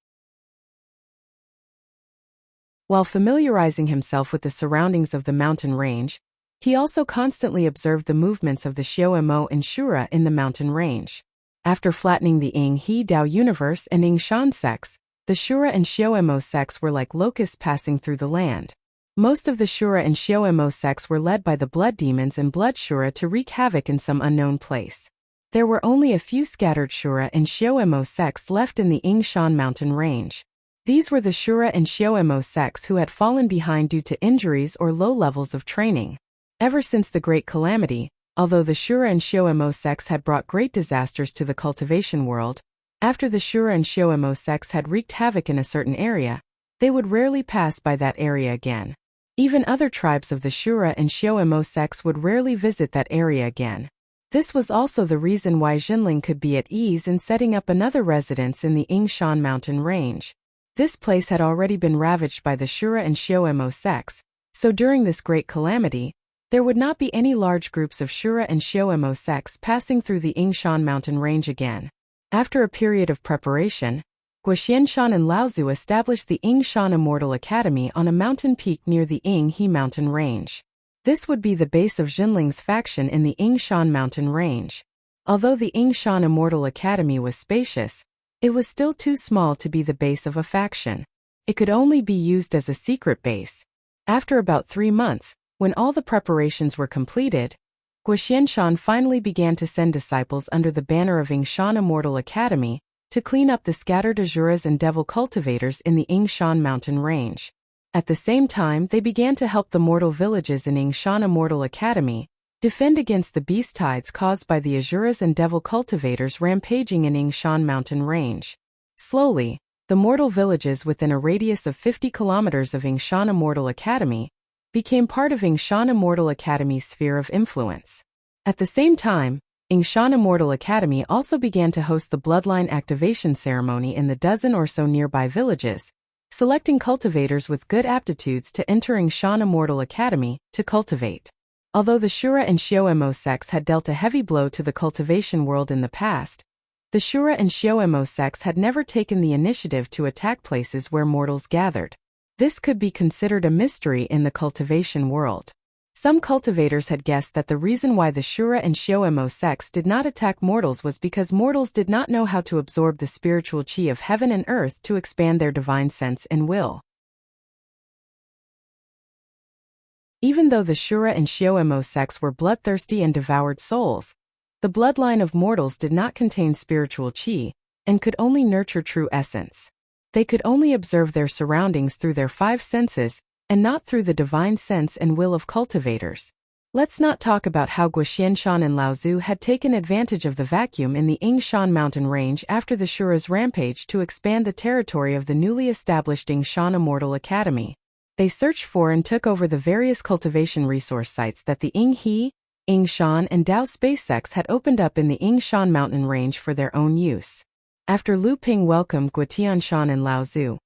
While familiarizing himself with the surroundings of the mountain range, he also constantly observed the movements of the Xiaomo and Shura in the mountain range. After flattening the Ying-He Dao universe and Yingshan sects, the Shura and Xiaomo sects were like locusts passing through the land. Most of the Shura and Xiaomo sects were led by the blood demons and blood Shura to wreak havoc in some unknown place. There were only a few scattered Shura and Xiaomo sects left in the Yingshan mountain range. These were the Shura and Xiaomo sects who had fallen behind due to injuries or low levels of training. Ever since the Great Calamity, although the Shura and Xiaomo sects had brought great disasters to the cultivation world, after the Shura and Xiaomo sects had wreaked havoc in a certain area, they would rarely pass by that area again. Even other tribes of the Shura and Xiaomo sects would rarely visit that area again. This was also the reason why Zhenling could be at ease in setting up another residence in the Yingshan mountain range. This place had already been ravaged by the Shura and Xiaomo sects, so during this great calamity, there would not be any large groups of Shura and Xiaomo sects passing through the Yingshan mountain range again. After a period of preparation, Guoxian and Laozu established the Yingshan Immortal Academy on a mountain peak near the Ying-He mountain range. This would be the base of Zhenling's faction in the Yingshan mountain range. Although the Yingshan Immortal Academy was spacious, it was still too small to be the base of a faction. It could only be used as a secret base. After about 3 months, when all the preparations were completed, Guoxian finally began to send disciples under the banner of Yingshan Immortal Academy to clean up the scattered Asuras and Devil cultivators in the Yingshan mountain range. At the same time, they began to help the mortal villages in Yingshan Immortal Academy defend against the beast tides caused by the Asuras and Devil cultivators rampaging in Yingshan mountain range. Slowly, the mortal villages within a radius of 50 kilometers of Yingshan Immortal Academy became part of Yingshan Immortal Academy's sphere of influence. At the same time, Yingshan Immortal Academy also began to host the bloodline activation ceremony in the dozen or so nearby villages, selecting cultivators with good aptitudes to enter Yingshan Immortal Academy to cultivate. Although the Shura and Xiaomo sects had dealt a heavy blow to the cultivation world in the past, The Shura and Shioemo sects had never taken the initiative to attack places where mortals gathered. This could be considered a mystery in the cultivation world. Some cultivators had guessed that the reason why the Shura and Shioemo sects did not attack mortals was because mortals did not know how to absorb the spiritual chi of heaven and earth to expand their divine sense and will. Even though the Shura and Shioemo sects were bloodthirsty and devoured souls, the bloodline of mortals did not contain spiritual chi, and could only nurture true essence. They could only observe their surroundings through their five senses, and not through the divine sense and will of cultivators. Let's not talk about how Guoxianshan and Laozu had taken advantage of the vacuum in the Yingshan mountain range after the Shura's rampage to expand the territory of the newly established Yingshan Immortal Academy. They searched for and took over the various cultivation resource sites that the Yinghe, Yingshan, and Dao space sects had opened up in the Yingshan mountain range for their own use. After Lu Ping welcomed Guotianshan and Laozu,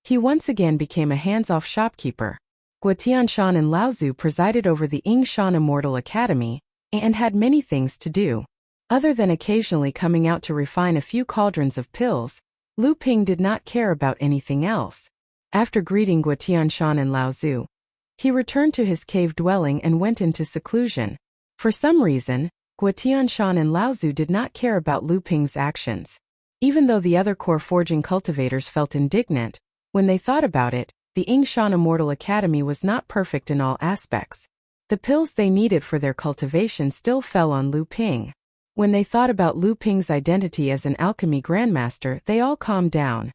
he once again became a hands-off shopkeeper. Guotianshan and Laozu presided over the Yingshan Immortal Academy, and had many things to do. Other than occasionally coming out to refine a few cauldrons of pills, Lu Ping did not care about anything else. After greeting Guotianshan and Laozu, he returned to his cave dwelling and went into seclusion. For some reason, Guotianshan and Laozu did not care about Lu Ping's actions. Even though the other core forging cultivators felt indignant, when they thought about it, the Yingshan Immortal Academy was not perfect in all aspects. The pills they needed for their cultivation still fell on Lu Ping. When they thought about Lu Ping's identity as an alchemy grandmaster, they all calmed down.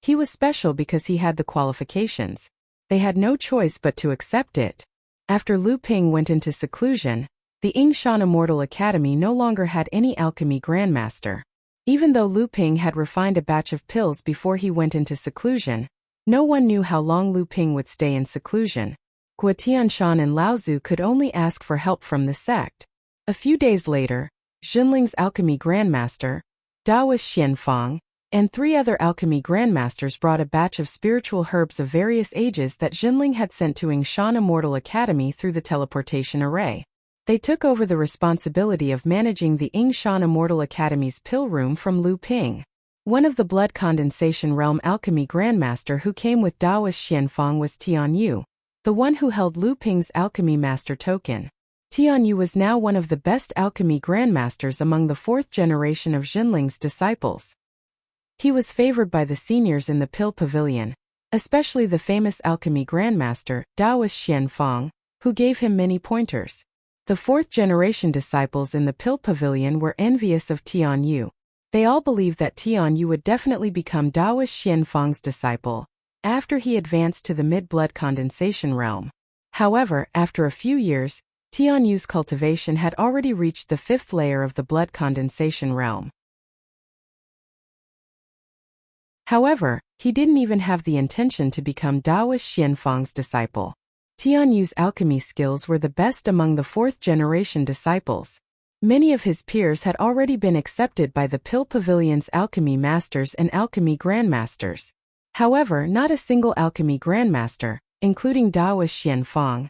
He was special because he had the qualifications. They had no choice but to accept it. After Lu Ping went into seclusion, the Yingshan Immortal Academy no longer had any alchemy grandmaster. Even though Lu Ping had refined a batch of pills before he went into seclusion, no one knew how long Lu Ping would stay in seclusion. Guotianshan and Laozu could only ask for help from the sect. A few days later, Jinling's alchemy grandmaster, Daoist Xianfang, and 3 other alchemy grandmasters brought a batch of spiritual herbs of various ages that Jinling had sent to Yingshan Immortal Academy through the teleportation array. They took over the responsibility of managing the Yingshan Immortal Academy's pill room from Lu Ping. One of the blood condensation realm alchemy grandmaster who came with Daoist Xianfang was Tianyu, the one who held Lu Ping's alchemy master token. Tianyu was now one of the best alchemy grandmasters among the 4th generation of Jinling's disciples. He was favored by the seniors in the pill pavilion, especially the famous alchemy grandmaster, Daoist Xianfang, who gave him many pointers. The 4th generation disciples in the pill pavilion were envious of Tianyu. They all believed that Tianyu would definitely become Daoist Xianfang's disciple after he advanced to the mid-blood condensation realm. However, after a few years, Tianyu's cultivation had already reached the 5th layer of the blood condensation realm. However, he didn't even have the intention to become Daoist Xianfang's disciple. Tianyu's alchemy skills were the best among the 4th generation disciples. Many of his peers had already been accepted by the pill pavilion's alchemy masters and alchemy grandmasters. However, not a single alchemy grandmaster, including Daoist Xianfang,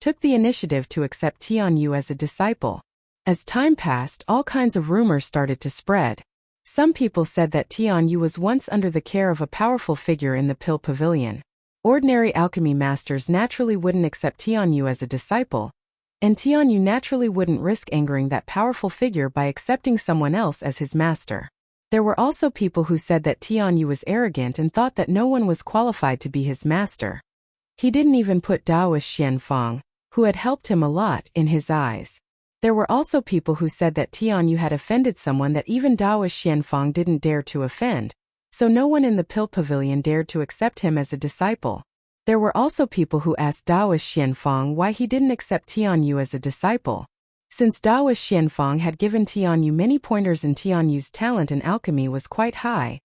took the initiative to accept Tianyu as a disciple. As time passed, all kinds of rumors started to spread. Some people said that Tianyu was once under the care of a powerful figure in the pill pavilion. Ordinary alchemy masters naturally wouldn't accept Tianyu as a disciple, and Tianyu naturally wouldn't risk angering that powerful figure by accepting someone else as his master. There were also people who said that Tianyu was arrogant and thought that no one was qualified to be his master. He didn't even put Daoist Xianfang, who had helped him a lot, in his eyes. There were also people who said that Tianyu had offended someone that even Daoist Xianfang didn't dare to offend, so no one in the pill pavilion dared to accept him as a disciple. There were also people who asked Daoist Xianfang why he didn't accept Tianyu as a disciple. Since Daoist Xianfang had given Tianyu many pointers and Tianyu's talent in alchemy was quite high,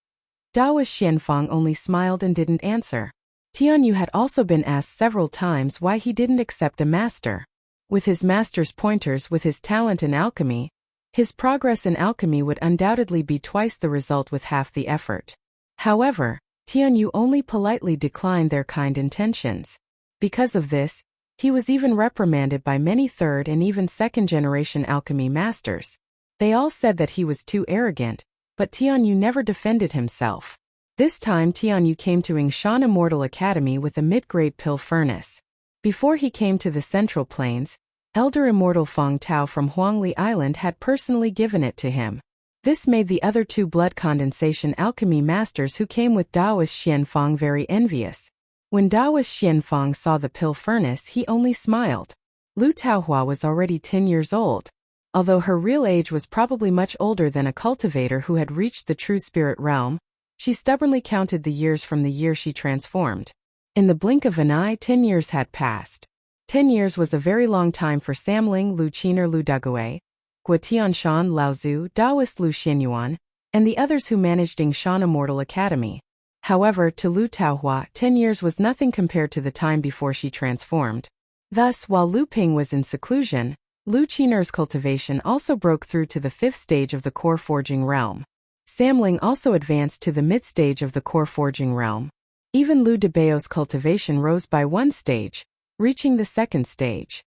Daoist Xianfang only smiled and didn't answer. Tianyu had also been asked several times why he didn't accept a master. With his master's pointers, with his talent in alchemy, his progress in alchemy would undoubtedly be twice the result with half the effort. However, Tianyu only politely declined their kind intentions. Because of this, he was even reprimanded by many 3rd and even 2nd generation alchemy masters. They all said that he was too arrogant, but Tianyu never defended himself. This time Tianyu came to Yingshan Immortal Academy with a mid-grade pill furnace. Before he came to the Central Plains, Elder Immortal Feng Tao from Huangli Island had personally given it to him. This made the other two blood condensation alchemy masters who came with Daoist Xianfang very envious. When Daoist Xianfang saw the pill furnace, he only smiled. Lu Taohua was already 10 years old. Although her real age was probably much older than a cultivator who had reached the true spirit realm, she stubbornly counted the years from the year she transformed. In the blink of an eye, 10 years had passed. 10 years was a very long time for Samling, Lu Qiner, Lu Dagui, Guotianshan, Laozu, Daoist Lu Xinyuan, and the others who managed Yingshan Immortal Academy. However, to Lu Taohua, 10 years was nothing compared to the time before she transformed. Thus, while Lu Ping was in seclusion, Lu Qiner's cultivation also broke through to the 5th stage of the core forging realm. Samling also advanced to the mid-stage of the core forging realm. Even Lu Debao's cultivation rose by 1 stage, reaching the 2nd stage.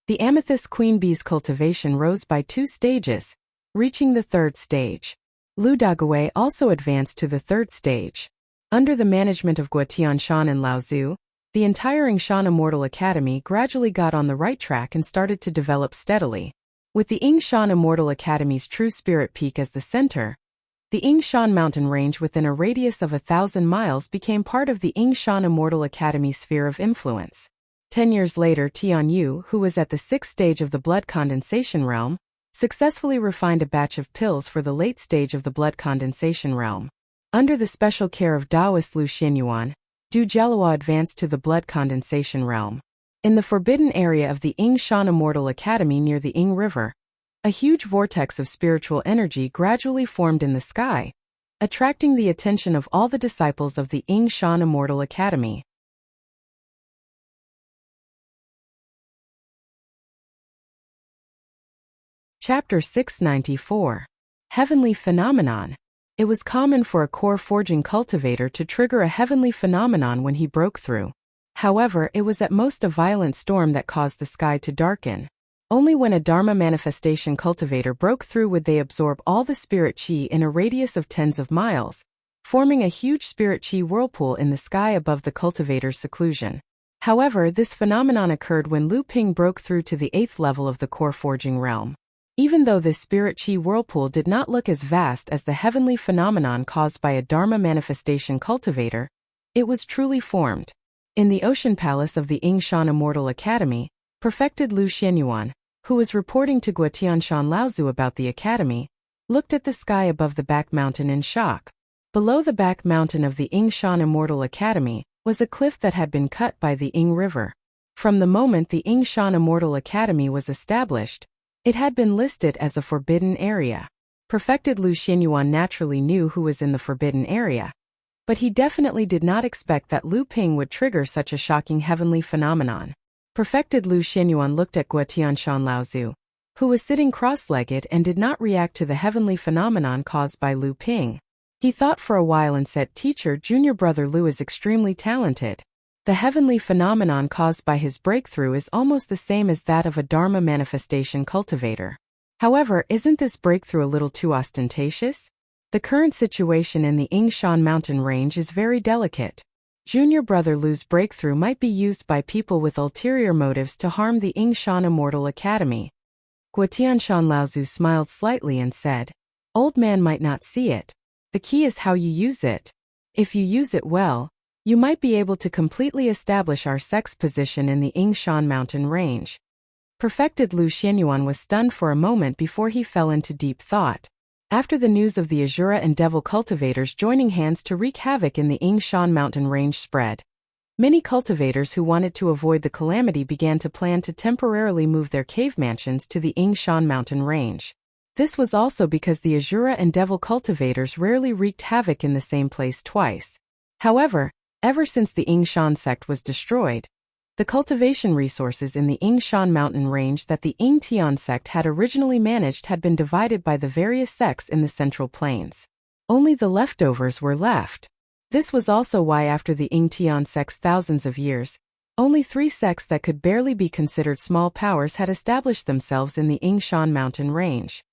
The Amethyst Queen Bee's cultivation rose by 2 stages, reaching the 3rd stage. Lu Dagui also advanced to the 3rd stage. Under the management of Guotianshan and Laozu, the entire Yingshan Immortal Academy gradually got on the right track and started to develop steadily. With the Yingshan Immortal Academy's true spirit peak as the center, the Yingshan mountain range within a radius of 1,000 miles became part of the Yingshan Immortal Academy sphere of influence. 10 years later, Tianyu, who was at the 6th stage of the blood condensation realm, successfully refined a batch of pills for the late stage of the blood condensation realm. Under the special care of Daoist Lu Xinyuan, Du Jielua advanced to the blood condensation realm. In the forbidden area of the Yingshan Immortal Academy near the Ying River, a huge vortex of spiritual energy gradually formed in the sky, attracting the attention of all the disciples of the Yingshan Immortal Academy. Chapter 694. Heavenly Phenomenon. It was common for a core forging cultivator to trigger a heavenly phenomenon when he broke through. However, it was at most a violent storm that caused the sky to darken. Only when a Dharma manifestation cultivator broke through would they absorb all the spirit chi in a radius of tens of miles, forming a huge spirit chi whirlpool in the sky above the cultivator's seclusion. However, this phenomenon occurred when Lu Ping broke through to the 8th level of the core forging realm. Even though this spirit chi whirlpool did not look as vast as the heavenly phenomenon caused by a Dharma manifestation cultivator, it was truly formed. In the ocean palace of the Yingshan Immortal Academy, perfected Lu Xinyuan, who was reporting to Guotianshan Laozu about the academy, looked at the sky above the back mountain in shock. Below the back mountain of the Yingshan Immortal Academy was a cliff that had been cut by the Ying River. From the moment the Yingshan Immortal Academy was established, it had been listed as a forbidden area. Perfected Lu Xinyuan naturally knew who was in the forbidden area, but he definitely did not expect that Lu Ping would trigger such a shocking heavenly phenomenon. Perfected Lu Xinyuan looked at Guotianshan Laozu, who was sitting cross-legged and did not react to the heavenly phenomenon caused by Lu Ping. He thought for a while and said, "Teacher, junior brother Lu is extremely talented. The heavenly phenomenon caused by his breakthrough is almost the same as that of a Dharma manifestation cultivator. However, isn't this breakthrough a little too ostentatious? The current situation in the Yingshan mountain range is very delicate. Junior brother Lu's breakthrough might be used by people with ulterior motives to harm the Yingshan Immortal Academy." Guotianshan Laozu smiled slightly and said, "Old man might not see it. The key is how you use it. If you use it well, you might be able to completely establish our sect's position in the Yingshan mountain range." Perfected Lu Xinyuan was stunned for a moment before he fell into deep thought. After the news of the Azura and Devil cultivators joining hands to wreak havoc in the Yingshan mountain range spread, many cultivators who wanted to avoid the calamity began to plan to temporarily move their cave mansions to the Yingshan mountain range. This was also because the Azura and Devil cultivators rarely wreaked havoc in the same place twice. However, ever since the Yingshan sect was destroyed, the cultivation resources in the Yingshan mountain range that the Yingtian sect had originally managed had been divided by the various sects in the Central Plains. Only the leftovers were left. This was also why after the Yingtian sect's thousands of years, only 3 sects that could barely be considered small powers had established themselves in the Yingshan mountain range.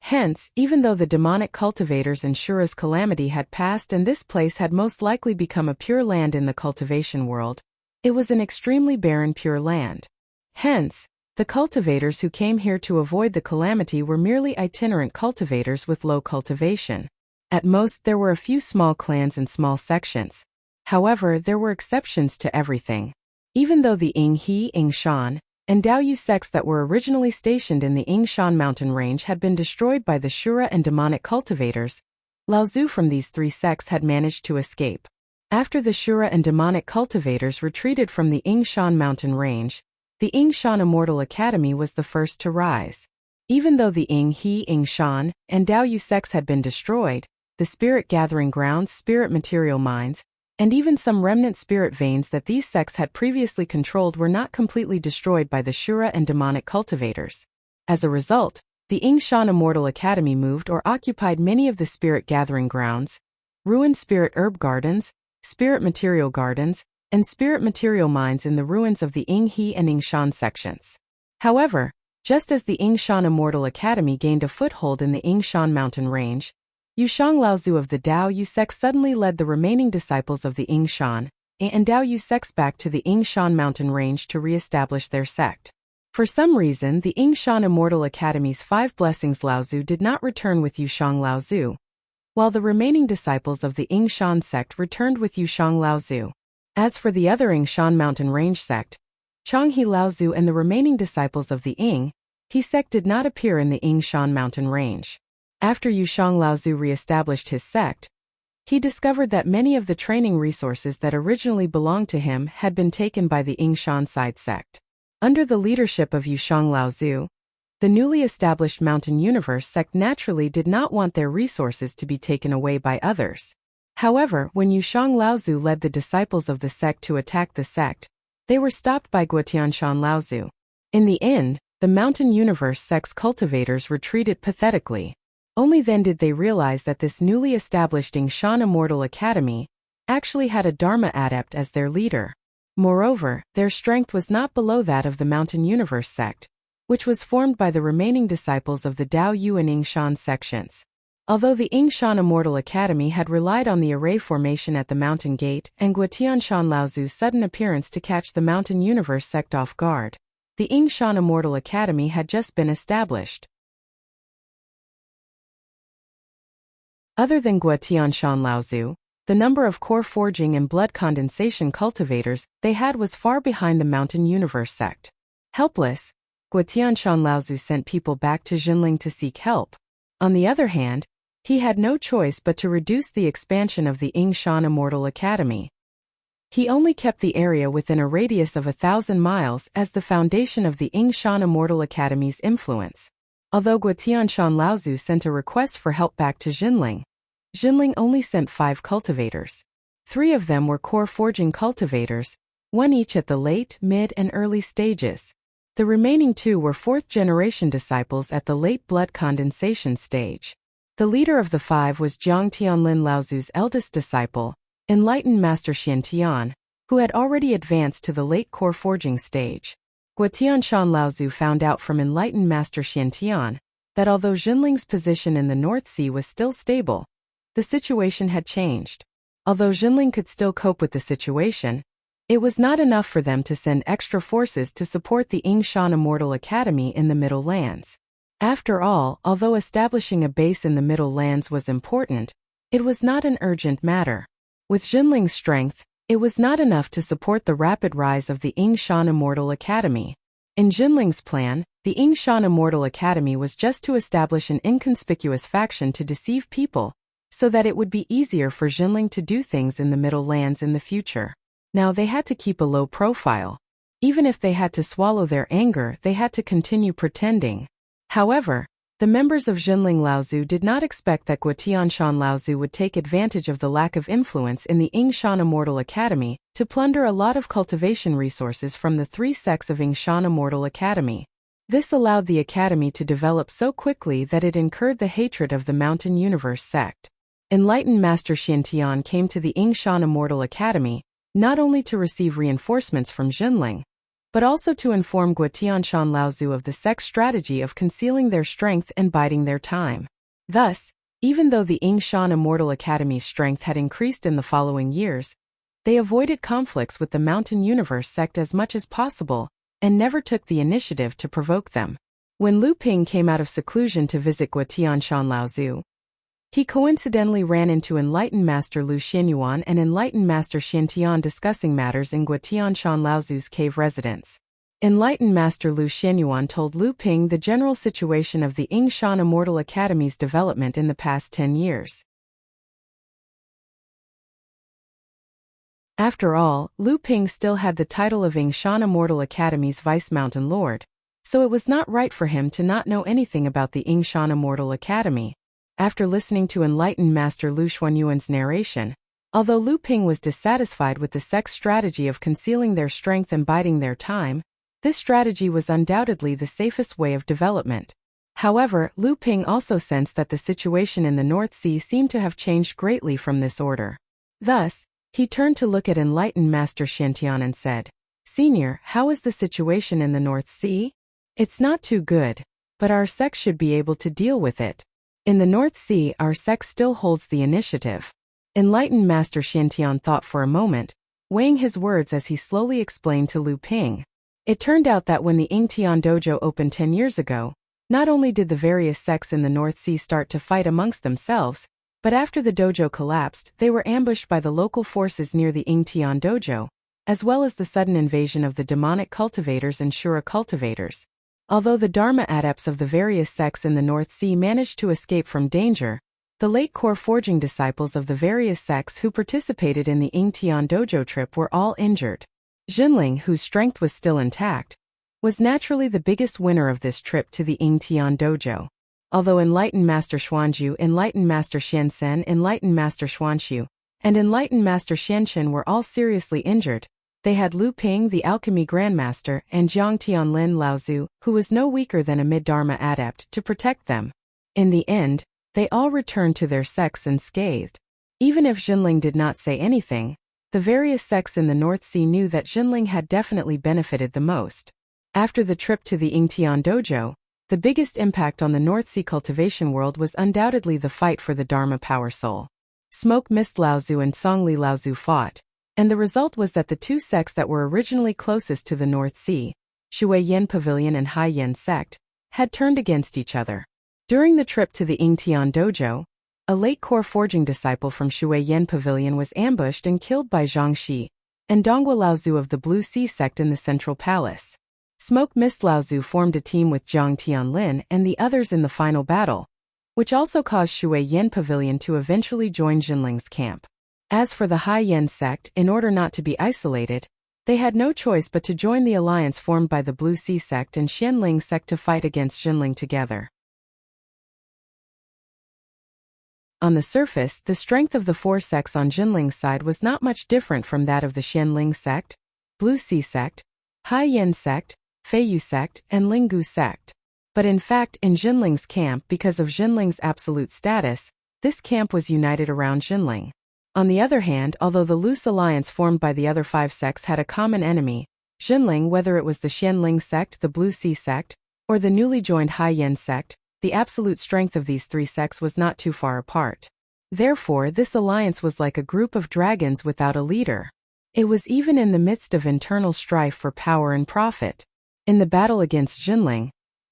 Hence, even though the demonic cultivators and Shura's calamity had passed and this place had most likely become a pure land in the cultivation world, it was an extremely barren pure land. Hence, the cultivators who came here to avoid the calamity were merely itinerant cultivators with low cultivation. At most there were a few small clans and small sections. However, there were exceptions to everything. Even though the Ying-He, Ying-Shan, and Daoyu sects that were originally stationed in the Yingshan mountain range had been destroyed by the Shura and demonic cultivators, Laozu from these three sects had managed to escape. After the Shura and demonic cultivators retreated from the Yingshan mountain range, the Yingshan Immortal Academy was the first to rise. Even though the Ying-He, Ying-Shan, and Daoyu sects had been destroyed, the spirit gathering grounds, spirit material mines, and even some remnant spirit veins that these sects had previously controlled were not completely destroyed by the Shura and demonic cultivators. As a result, the Yingshan Immortal Academy moved or occupied many of the spirit gathering grounds, ruined spirit herb gardens, spirit material gardens, and spirit material mines in the ruins of the Ying-He and Yingshan sections. However, just as the Yingshan Immortal Academy gained a foothold in the Yingshan mountain range, Yushang Laozu of the Daoyu sect suddenly led the remaining disciples of the Yingshan and Daoyu sects back to the Yingshan mountain range to re-establish their sect. For some reason, the Yingshan Immortal Academy's 5 blessings Laozu did not return with Yushang Laozu, while the remaining disciples of the Yingshan sect returned with Yushang Laozu. As for the other Yingshan mountain range sect, Changhe Laozu and the remaining disciples of the Ying-He sect did not appear in the Yingshan mountain range. After Yushang Laozu re-established his sect, he discovered that many of the training resources that originally belonged to him had been taken by the Yingshan side sect. Under the leadership of Yushang Laozu, the newly established Mountain Universe sect naturally did not want their resources to be taken away by others. However, when Yushang Laozu led the disciples of the sect to attack the sect, they were stopped by Guotianshan Laozu. In the end, the Mountain Universe sect's cultivators retreated pathetically. Only then did they realize that this newly established Yingshan Immortal Academy actually had a Dharma adept as their leader. Moreover, their strength was not below that of the Mountain Universe sect, which was formed by the remaining disciples of the Daoyu and Yingshan sections. Although the Yingshan Immortal Academy had relied on the array formation at the Mountain Gate and Guotianshan Laozu's sudden appearance to catch the Mountain Universe sect off guard, the Yingshan Immortal Academy had just been established. Other than Guotianshan Laozu, the number of core forging and blood condensation cultivators they had was far behind the Mountain Universe sect. Helpless, Guotianshan Laozu sent people back to Jinling to seek help. On the other hand, he had no choice but to reduce the expansion of the Yingshan Immortal Academy. He only kept the area within a radius of 1,000 miles as the foundation of the Yingshan Immortal Academy's influence. Although Guotianshan Laozu sent a request for help back to Jinling, Jinling only sent 5 cultivators. 3 of them were core forging cultivators, 1 each at the late, mid, and early stages. The remaining 2 were 4th-generation disciples at the late blood condensation stage. The leader of the 5 was Jiang Tianlin Laozu's eldest disciple, Enlightened Master Xiantian, who had already advanced to the late core forging stage. Guotianshan Laozu found out from Enlightened Master Xiantian that although Jinling's position in the North Sea was still stable, the situation had changed. Although Jinling could still cope with the situation, it was not enough for them to send extra forces to support the Yingshan Immortal Academy in the Middle Lands. After all, although establishing a base in the Middle Lands was important, it was not an urgent matter. With Jinling's strength, it was not enough to support the rapid rise of the Yingshan Immortal Academy. In Jinling's plan, the Yingshan Immortal Academy was just to establish an inconspicuous faction to deceive people, so that it would be easier for Jinling to do things in the Middle Lands in the future. Now they had to keep a low profile. Even if they had to swallow their anger, they had to continue pretending. However, the members of Jinling Laozu did not expect that Guotianshan Laozu would take advantage of the lack of influence in the Yingshan Immortal Academy to plunder a lot of cultivation resources from the 3 sects of Yingshan Immortal Academy. This allowed the academy to develop so quickly that it incurred the hatred of the Mountain Universe sect. Enlightened Master Xiantian came to the Yingshan Immortal Academy, not only to receive reinforcements from Jinling, but also to inform Guotianshan Laozu of the sect's strategy of concealing their strength and biding their time. Thus, even though the Yingshan Immortal Academy's strength had increased in the following years, they avoided conflicts with the Mountain Universe sect as much as possible, and never took the initiative to provoke them. When Lu Ping came out of seclusion to visit Guotianshan Laozu, he coincidentally ran into Enlightened Master Lu Xianyuan and Enlightened Master Xiantian discussing matters in Guotianshan Laozu's cave residence. Enlightened Master Lu Xianyuan told Lu Ping the general situation of the Yingshan Immortal Academy's development in the past 10 years. After all, Lu Ping still had the title of Yingshan Immortal Academy's Vice Mountain Lord, so it was not right for him to not know anything about the Yingshan Immortal Academy. After listening to Enlightened Master Lu Xuanyuan's narration, although Lu Ping was dissatisfied with the sect's strategy of concealing their strength and biding their time, this strategy was undoubtedly the safest way of development. However, Lu Ping also sensed that the situation in the North Sea seemed to have changed greatly from this order. Thus, he turned to look at Enlightened Master Xiantian and said, "Senior, how is the situation in the North Sea? It's not too good, but our sect should be able to deal with it. In the North Sea, our sect still holds the initiative." Enlightened Master Xiantian thought for a moment, weighing his words as he slowly explained to Lu Ping. It turned out that when the Yingtian Dojo opened 10 years ago, not only did the various sects in the North Sea start to fight amongst themselves, but after the dojo collapsed, they were ambushed by the local forces near the Yingtian Dojo, as well as the sudden invasion of the demonic cultivators and Shura cultivators. Although the Dharma adepts of the various sects in the North Sea managed to escape from danger, the late core forging disciples of the various sects who participated in the Yingtian Dojo trip were all injured. Jinling, whose strength was still intact, was naturally the biggest winner of this trip to the Yingtian Dojo. Although Enlightened Master Xuanju, Enlightened Master Xiansen, Enlightened Master Xuanxiu, and Enlightened Master Xianchen were all seriously injured, they had Lu Ping, the Alchemy Grandmaster, and Jiang Tianlin Laozu, who was no weaker than a mid-Dharma adept, to protect them. In the end, they all returned to their sects unscathed. Even if Jinling did not say anything, the various sects in the North Sea knew that Jinling had definitely benefited the most. After the trip to the Yingtian Dojo, the biggest impact on the North Sea cultivation world was undoubtedly the fight for the Dharma Power Soul. Smoke Mist Laozu and Songli Laozu fought, and the result was that the two sects that were originally closest to the North Sea, Shui Yen Pavilion and Hai Yen sect, had turned against each other. During the trip to the Yingtian Dojo, a late core forging disciple from Shui Yen Pavilion was ambushed and killed by Zhang Shi and Donghua Laozu of the Blue Sea sect in the Central Palace. Smoke Mist Laozu formed a team with Jiang Tianlin and the others in the final battle, which also caused Shui Yen Pavilion to eventually join Jinling's camp. As for the Hai Yen sect, in order not to be isolated, they had no choice but to join the alliance formed by the Blue Sea sect and Xianling sect to fight against Jinling together. On the surface, the strength of the four sects on Jinling's side was not much different from that of the Xianling sect, Blue Sea sect, Hai Yen sect, Feiyu sect, and Linggu sect. But in fact, in Jinling's camp, because of Jinling's absolute status, this camp was united around Jinling. On the other hand, although the loose alliance formed by the other five sects had a common enemy, Jinling, whether it was the Xianling sect, the Blue Sea sect, or the newly joined Hai Yen sect, the absolute strength of these three sects was not too far apart. Therefore, this alliance was like a group of dragons without a leader. It was even in the midst of internal strife for power and profit. In the battle against Jinling,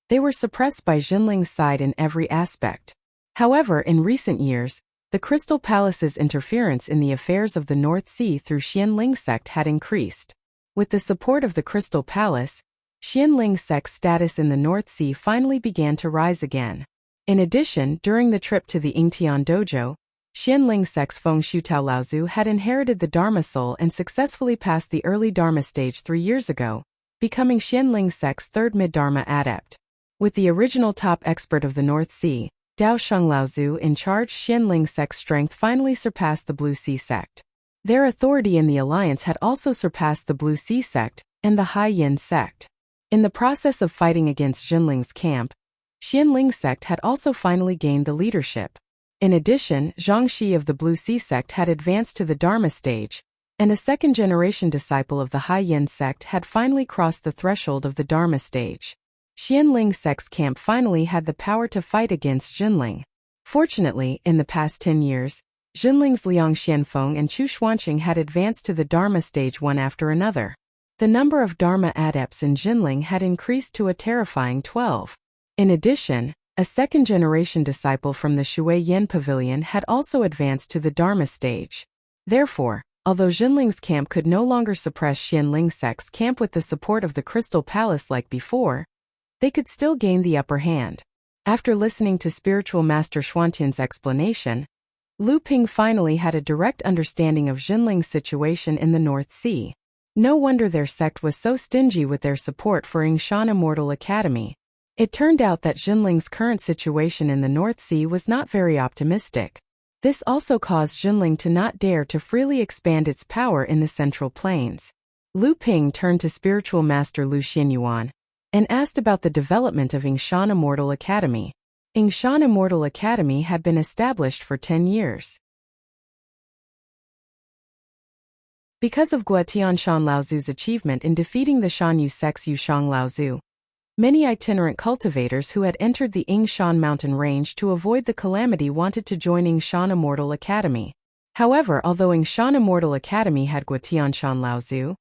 they were suppressed by Jinling's side in every aspect. However, in recent years, the Crystal Palace's interference in the affairs of the North Sea through Xianling sect had increased. With the support of the Crystal Palace, Xianling sect's status in the North Sea finally began to rise again. In addition, during the trip to the Yingtian Dojo, Xianling sect's Feng Shutao Laozu had inherited the Dharma Soul and successfully passed the early Dharma stage 3 years ago, becoming Xianling sect's third mid-Dharma adept. With the original top expert of the North Sea, Dao Sheng Laozu in charge, Xianling sect's strength finally surpassed the Blue Sea sect. Their authority in the alliance had also surpassed the Blue Sea sect and the Hai Yen sect. In the process of fighting against Jinling's camp, Xianling sect had also finally gained the leadership. In addition, Zhang Shi of the Blue Sea sect had advanced to the Dharma stage, and a second-generation disciple of the Hai Yin sect had finally crossed the threshold of the Dharma stage. Xianling sect's camp finally had the power to fight against Jinling. Fortunately, in the past 10 years, Jinling's Liang Xianfeng and Chu Xuanqing had advanced to the Dharma stage one after another. The number of Dharma adepts in Jinling had increased to a terrifying 12. In addition, a second-generation disciple from the Shui Yin Pavilion had also advanced to the Dharma stage. Therefore, although Jinling's camp could no longer suppress Xianling sect's camp with the support of the Crystal Palace like before, they could still gain the upper hand. After listening to Spiritual Master Xuantian's explanation, Lu Ping finally had a direct understanding of Jinling's situation in the North Sea. No wonder their sect was so stingy with their support for Yingshan Immortal Academy. It turned out that Jinling's current situation in the North Sea was not very optimistic. This also caused Jinling to not dare to freely expand its power in the Central Plains. Lu Ping turned to Spiritual Master Lu Xinyuan and asked about the development of Yingshan Immortal Academy. Yingshan Immortal Academy had been established for 10 years. Because of Guotian Shan Laozu's achievement in defeating the Shanyu sect's Yushang Laozu, many itinerant cultivators who had entered the Yingshan mountain range to avoid the calamity wanted to join Yingshan Immortal Academy. However, although Yingshan Immortal Academy had Guotian Shan Laozu,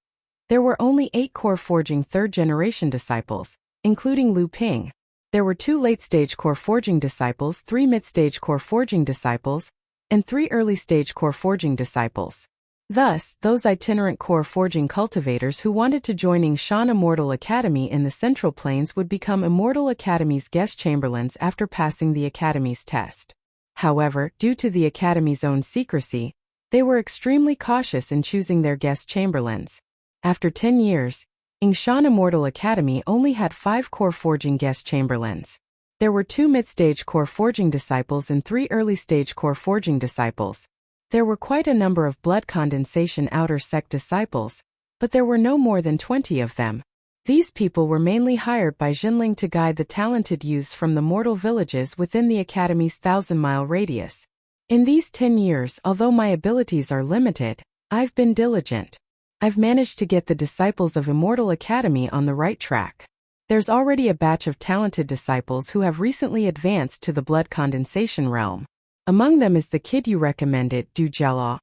there were only 8 core forging third-generation disciples, including Lu Ping. There were 2 late-stage core forging disciples, 3 mid-stage core forging disciples, and 3 early-stage core forging disciples. Thus, those itinerant core forging cultivators who wanted to join Yingshan Immortal Academy in the Central Plains would become Immortal Academy's guest chamberlains after passing the Academy's test. However, due to the Academy's own secrecy, they were extremely cautious in choosing their guest chamberlains. After 10 years, Yingshan Immortal Academy only had 5 core forging guest chamberlains. There were 2 mid-stage core forging disciples and 3 early-stage core forging disciples. There were quite a number of blood condensation outer sect disciples, but there were no more than 20 of them. These people were mainly hired by Jinling to guide the talented youths from the mortal villages within the Academy's 1,000-mile radius. In these 10 years, although my abilities are limited, I've been diligent. I've managed to get the disciples of Immortal Academy on the right track. There's already a batch of talented disciples who have recently advanced to the blood condensation realm. Among them is the kid you recommended, Du Jialao.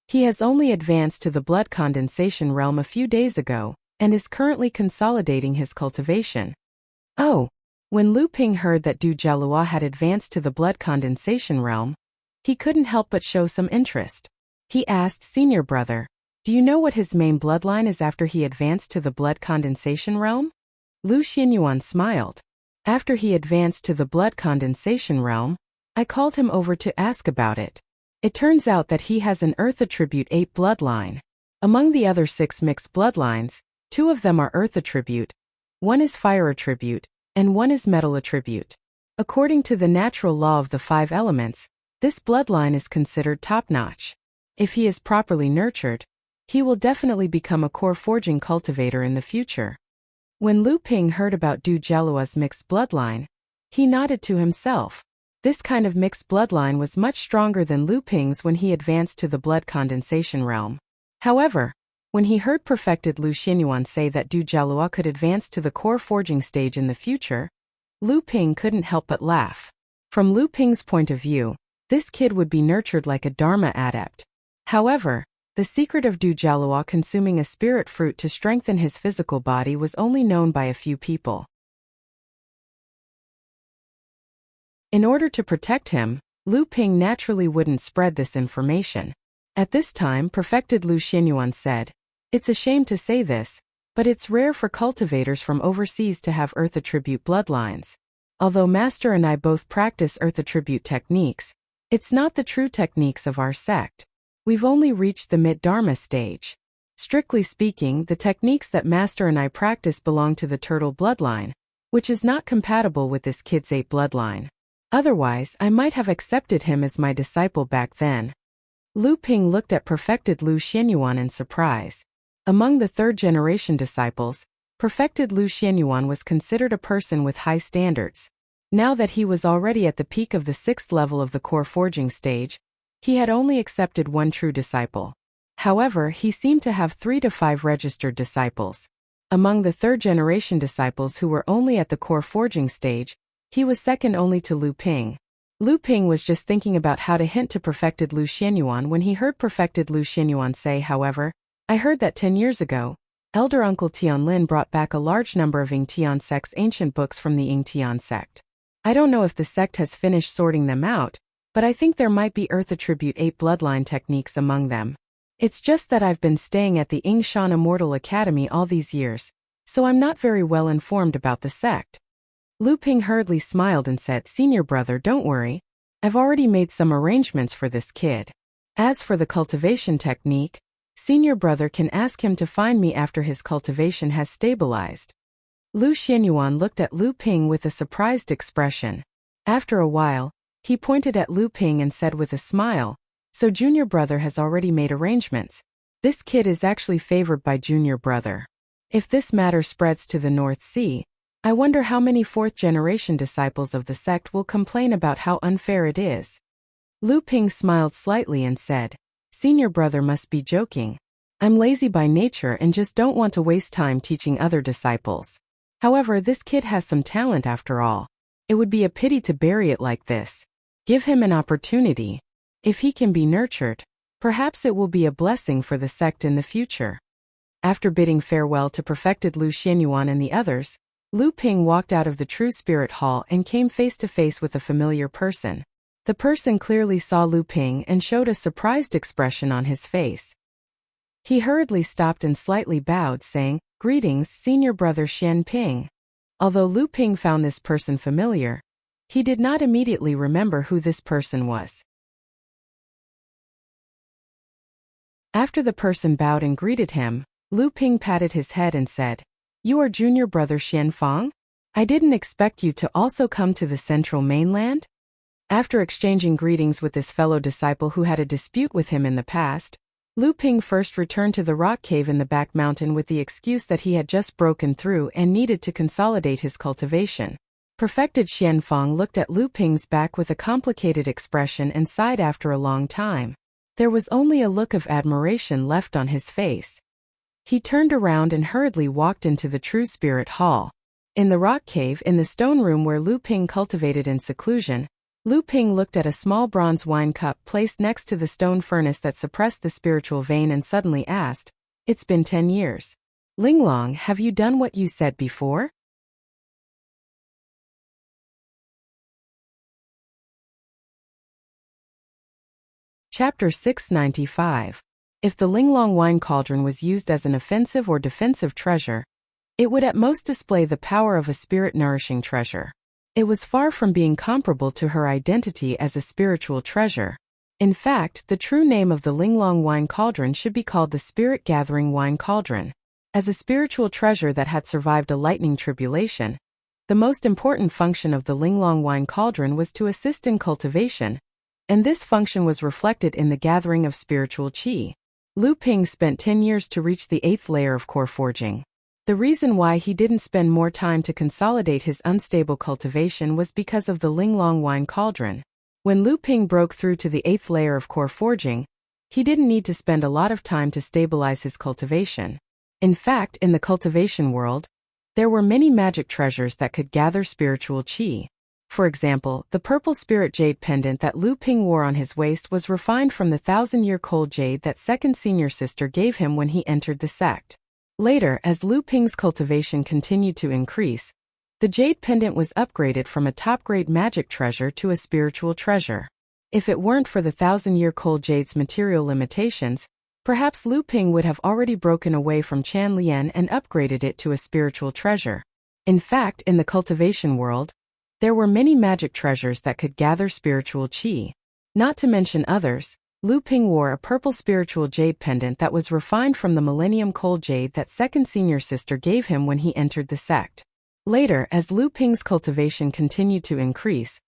He has only advanced to the blood condensation realm a few days ago, and is currently consolidating his cultivation. Oh, when Lu Ping heard that Du Jialao had advanced to the blood condensation realm, he couldn't help but show some interest. He asked, "Senior brother, do you know what his main bloodline is after he advanced to the blood condensation realm?" Lu Xinyuan smiled. After he advanced to the blood condensation realm, I called him over to ask about it. It turns out that he has an Earth Attribute 8 bloodline. Among the other 6 mixed bloodlines, 2 of them are Earth Attribute, 1 is Fire Attribute, and 1 is Metal Attribute. According to the natural law of the 5 elements, this bloodline is considered top-notch. If he is properly nurtured, he will definitely become a core forging cultivator in the future. When Lu Ping heard about Du Jialao's mixed bloodline, he nodded to himself. This kind of mixed bloodline was much stronger than Lu Ping's when he advanced to the blood condensation realm. However, when he heard perfected Lu Xinyuan say that Du Jialao could advance to the core forging stage in the future, Lu Ping couldn't help but laugh. From Lu Ping's point of view, this kid would be nurtured like a Dharma adept. However, the secret of Du Jialao consuming a spirit fruit to strengthen his physical body was only known by a few people. In order to protect him, Lu Ping naturally wouldn't spread this information. At this time, perfected Lu Xinyuan said, "It's a shame to say this, but it's rare for cultivators from overseas to have Earth Attribute bloodlines. Although Master and I both practice Earth Attribute techniques, it's not the true techniques of our sect. We've only reached the mid-Dharma stage. Strictly speaking, the techniques that Master and I practice belong to the turtle bloodline, which is not compatible with this kid's 8 bloodline. Otherwise, I might have accepted him as my disciple back then." Lu Ping looked at perfected Lu Xinyuan in surprise. Among the third-generation disciples, perfected Lu Xinyuan was considered a person with high standards. Now that he was already at the peak of the 6th level of the core forging stage, he had only accepted 1 true disciple. However, he seemed to have 3 to 5 registered disciples. Among the third-generation disciples who were only at the core forging stage, he was second only to Lu Ping. Lu Ping was just thinking about how to hint to perfected Lu Xianyuan when he heard perfected Lu Xianyuan say, however, I heard that 10 years ago, Elder Uncle Tianlin brought back a large number of Ying Tian sect's ancient books from the Ying Tian sect. I don't know if the sect has finished sorting them out, but I think there might be Earth Attribute 8 bloodline techniques among them. It's just that I've been staying at the Ying Shan Immortal Academy all these years, so I'm not very well informed about the sect. Lu Ping hurriedly smiled and said, Senior brother, don't worry. I've already made some arrangements for this kid. As for the cultivation technique, Senior brother can ask him to find me after his cultivation has stabilized. Lu Xianyuan looked at Lu Ping with a surprised expression. After a while, he pointed at Lu Ping and said with a smile, So Junior brother has already made arrangements. This kid is actually favored by Junior brother. If this matter spreads to the North Sea, I wonder how many fourth-generation disciples of the sect will complain about how unfair it is. Lu Ping smiled slightly and said, Senior brother must be joking. I'm lazy by nature and just don't want to waste time teaching other disciples. However, this kid has some talent after all. It would be a pity to bury it like this. Give him an opportunity. If he can be nurtured, perhaps it will be a blessing for the sect in the future. After bidding farewell to perfected Lu Xianyuan and the others, Lu Ping walked out of the True Spirit Hall and came face to face with a familiar person. The person clearly saw Lu Ping and showed a surprised expression on his face. He hurriedly stopped and slightly bowed, saying, Greetings, Senior Brother Xian Ping. Although Lu Ping found this person familiar, he did not immediately remember who this person was. After the person bowed and greeted him, Lu Ping patted his head and said, You are Junior Brother Xian Fang? I didn't expect you to also come to the central mainland? After exchanging greetings with this fellow disciple who had a dispute with him in the past, Lu Ping first returned to the rock cave in the back mountain with the excuse that he had just broken through and needed to consolidate his cultivation. Perfected Xian Fang looked at Lu Ping's back with a complicated expression and sighed after a long time. There was only a look of admiration left on his face. He turned around and hurriedly walked into the True Spirit Hall. In the rock cave in the stone room where Lu Ping cultivated in seclusion, Lu Ping looked at a small bronze wine cup placed next to the stone furnace that suppressed the spiritual vein and suddenly asked, It's been 10 years. Linglong, have you done what you said before? Chapter 695. If the Linglong wine cauldron was used as an offensive or defensive treasure, it would at most display the power of a spirit-nourishing treasure. It was far from being comparable to her identity as a spiritual treasure. In fact, the true name of the Linglong wine cauldron should be called the Spirit-Gathering Wine Cauldron. As a spiritual treasure that had survived a lightning tribulation, the most important function of the Linglong wine cauldron was to assist in cultivation, and this function was reflected in the gathering of spiritual qi. Lu Ping spent 10 years to reach the 8th layer of core forging. The reason why he didn't spend more time to consolidate his unstable cultivation was because of the Linglong wine cauldron. When Lu Ping broke through to the 8th layer of core forging, he didn't need to spend a lot of time to stabilize his cultivation. In fact, in the cultivation world, there were many magic treasures that could gather spiritual qi. For example, the purple spirit jade pendant that Lu Ping wore on his waist was refined from the 1,000-year-cold jade that second senior sister gave him when he entered the sect. Later, as Lu Ping's cultivation continued to increase, the jade pendant was upgraded from a top-grade magic treasure to a spiritual treasure. If it weren't for the 1,000-year-cold jade's material limitations, perhaps Lu Ping would have already broken away from Chan Lian and upgraded it to a spiritual treasure. In fact, in the cultivation world, there were many magic treasures that could gather spiritual qi. Not to mention others, Lu Ping wore a purple spiritual jade pendant that was refined from the Millennium Cold Jade that second senior sister gave him when he entered the sect. Later, as Lu Ping's cultivation continued to increase,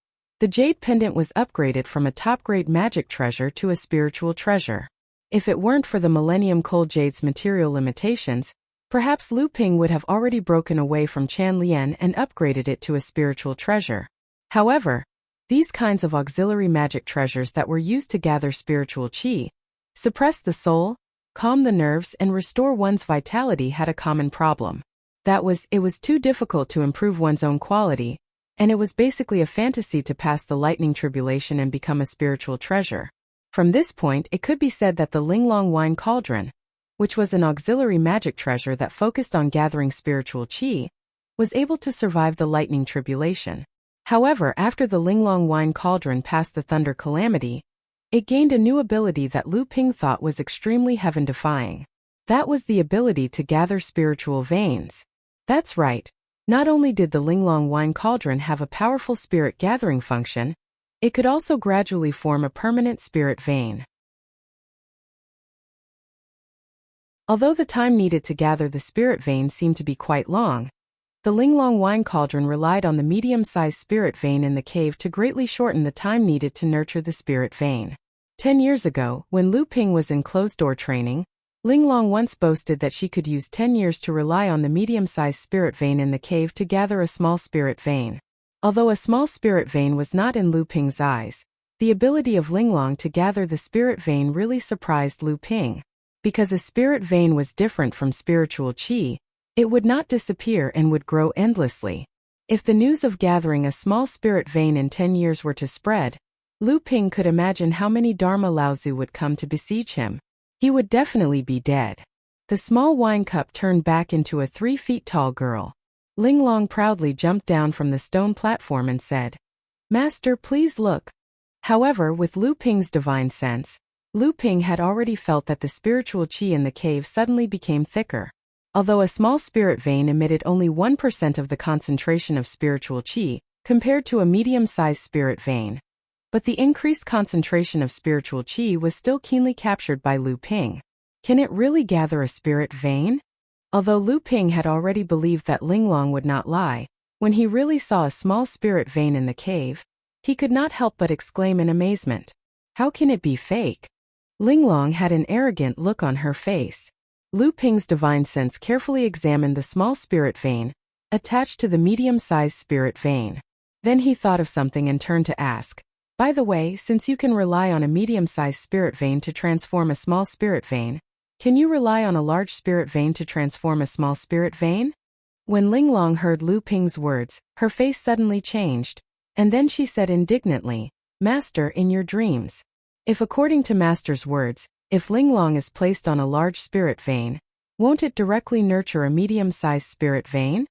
the jade pendant was upgraded from a top-grade magic treasure to a spiritual treasure. If it weren't for the Millennium Cold Jade's material limitations, perhaps Lu Ping would have already broken away from Chan Lian and upgraded it to a spiritual treasure. However, these kinds of auxiliary magic treasures that were used to gather spiritual qi suppressed the soul, calm the nerves and restore one's vitality had a common problem. It was too difficult to improve one's own quality, and it was basically a fantasy to pass the lightning tribulation and become a spiritual treasure. From this point, it could be said that the Linglong wine cauldron, which was an auxiliary magic treasure that focused on gathering spiritual qi, was able to survive the lightning tribulation. However, after the Linglong wine cauldron passed the thunder calamity, it gained a new ability that Lu Ping thought was extremely heaven-defying. That was the ability to gather spiritual veins. That's right. Not only did the Linglong wine cauldron have a powerful spirit gathering function, it could also gradually form a permanent spirit vein. Although the time needed to gather the spirit vein seemed to be quite long, the Linglong wine cauldron relied on the medium-sized spirit vein in the cave to greatly shorten the time needed to nurture the spirit vein. 10 years ago, when Lu Ping was in closed-door training, Linglong once boasted that she could use 10 years to rely on the medium-sized spirit vein in the cave to gather a small spirit vein. Although a small spirit vein was not in Lu Ping's eyes, the ability of Linglong to gather the spirit vein really surprised Lu Ping. Because a spirit vein was different from spiritual qi, it would not disappear and would grow endlessly. If the news of gathering a small spirit vein in 10 years were to spread, Lu Ping could imagine how many Dharma Laozi would come to besiege him. He would definitely be dead. The small wine cup turned back into a 3 feet tall girl. Linglong proudly jumped down from the stone platform and said, "Master, please look." However, with Lu Ping's divine sense, Lu Ping had already felt that the spiritual qi in the cave suddenly became thicker. Although a small spirit vein emitted only 1% of the concentration of spiritual qi, compared to a medium-sized spirit vein, but the increased concentration of spiritual qi was still keenly captured by Lu Ping. Can it really gather a spirit vein? Although Lu Ping had already believed that Linglong would not lie, when he really saw a small spirit vein in the cave, he could not help but exclaim in amazement, "How can it be fake?" Linglong had an arrogant look on her face. Lu Ping's divine sense carefully examined the small spirit vein, attached to the medium-sized spirit vein. Then he thought of something and turned to ask, "By the way, since you can rely on a medium-sized spirit vein to transform a small spirit vein, can you rely on a large spirit vein to transform a small spirit vein?" When Linglong heard Lu Ping's words, her face suddenly changed, and then she said indignantly, "Master, in your dreams. If according to Master's words, if Linglong is placed on a large spirit vein, won't it directly nurture a medium-sized spirit vein?"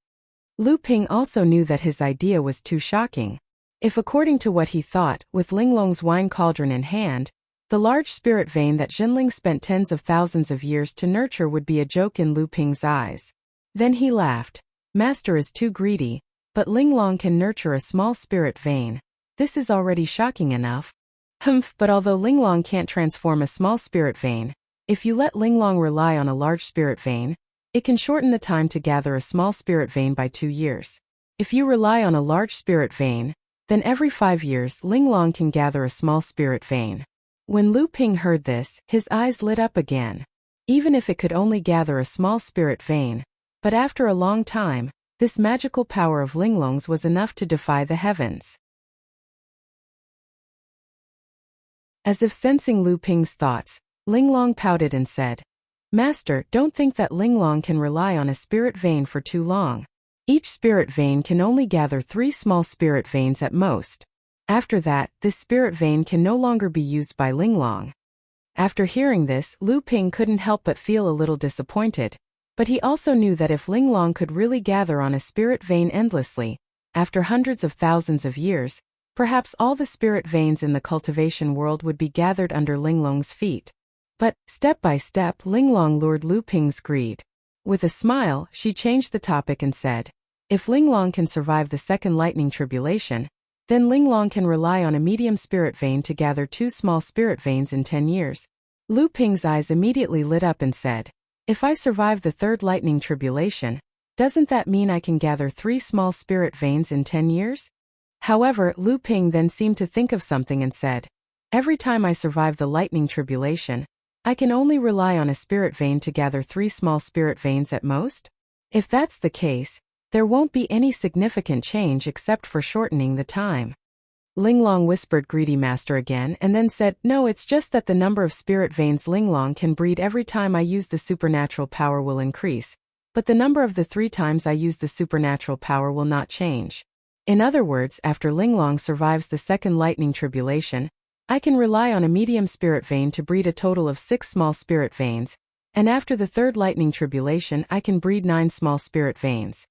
Lu Ping also knew that his idea was too shocking. If according to what he thought, with Linglong's wine cauldron in hand, the large spirit vein that Jinling spent tens of thousands of years to nurture would be a joke in Lu Ping's eyes. Then he laughed. "Master is too greedy, but Linglong can nurture a small spirit vein. This is already shocking enough." But although Linglong can't transform a small spirit vein, if you let Linglong rely on a large spirit vein, it can shorten the time to gather a small spirit vein by 2 years. If you rely on a large spirit vein, then every 5 years Linglong can gather a small spirit vein. When Lu Ping heard this, his eyes lit up again. Even if it could only gather a small spirit vein, but after a long time, this magical power of Linglong's was enough to defy the heavens. As if sensing Lu Ping's thoughts, Linglong pouted and said, "Master, don't think that Linglong can rely on a spirit vein for too long. Each spirit vein can only gather 3 small spirit veins at most. After that, this spirit vein can no longer be used by Linglong." After hearing this, Lu Ping couldn't help but feel a little disappointed, but he also knew that if Linglong could really gather on a spirit vein endlessly, after hundreds of thousands of years, perhaps all the spirit veins in the cultivation world would be gathered under Linglong's feet. But, step by step, Linglong lured Lu Ping's greed. With a smile, she changed the topic and said, "If Linglong can survive the second lightning tribulation, then Linglong can rely on a medium spirit vein to gather 2 small spirit veins in 10 years. Lu Ping's eyes immediately lit up and said, "If I survive the third lightning tribulation, doesn't that mean I can gather 3 small spirit veins in 10 years? However, Lu Ping then seemed to think of something and said, "Every time I survive the lightning tribulation, I can only rely on a spirit vein to gather 3 small spirit veins at most? If that's the case, there won't be any significant change except for shortening the time." Linglong whispered greedy master again and then said, "No, it's just that the number of spirit veins Linglong can breed every time I use the supernatural power will increase, but the number of the 3 times I use the supernatural power will not change. In other words, after Linglong survives the second lightning tribulation, I can rely on a medium spirit vein to breed a total of 6 small spirit veins, and after the third lightning tribulation I can breed 9 small spirit veins."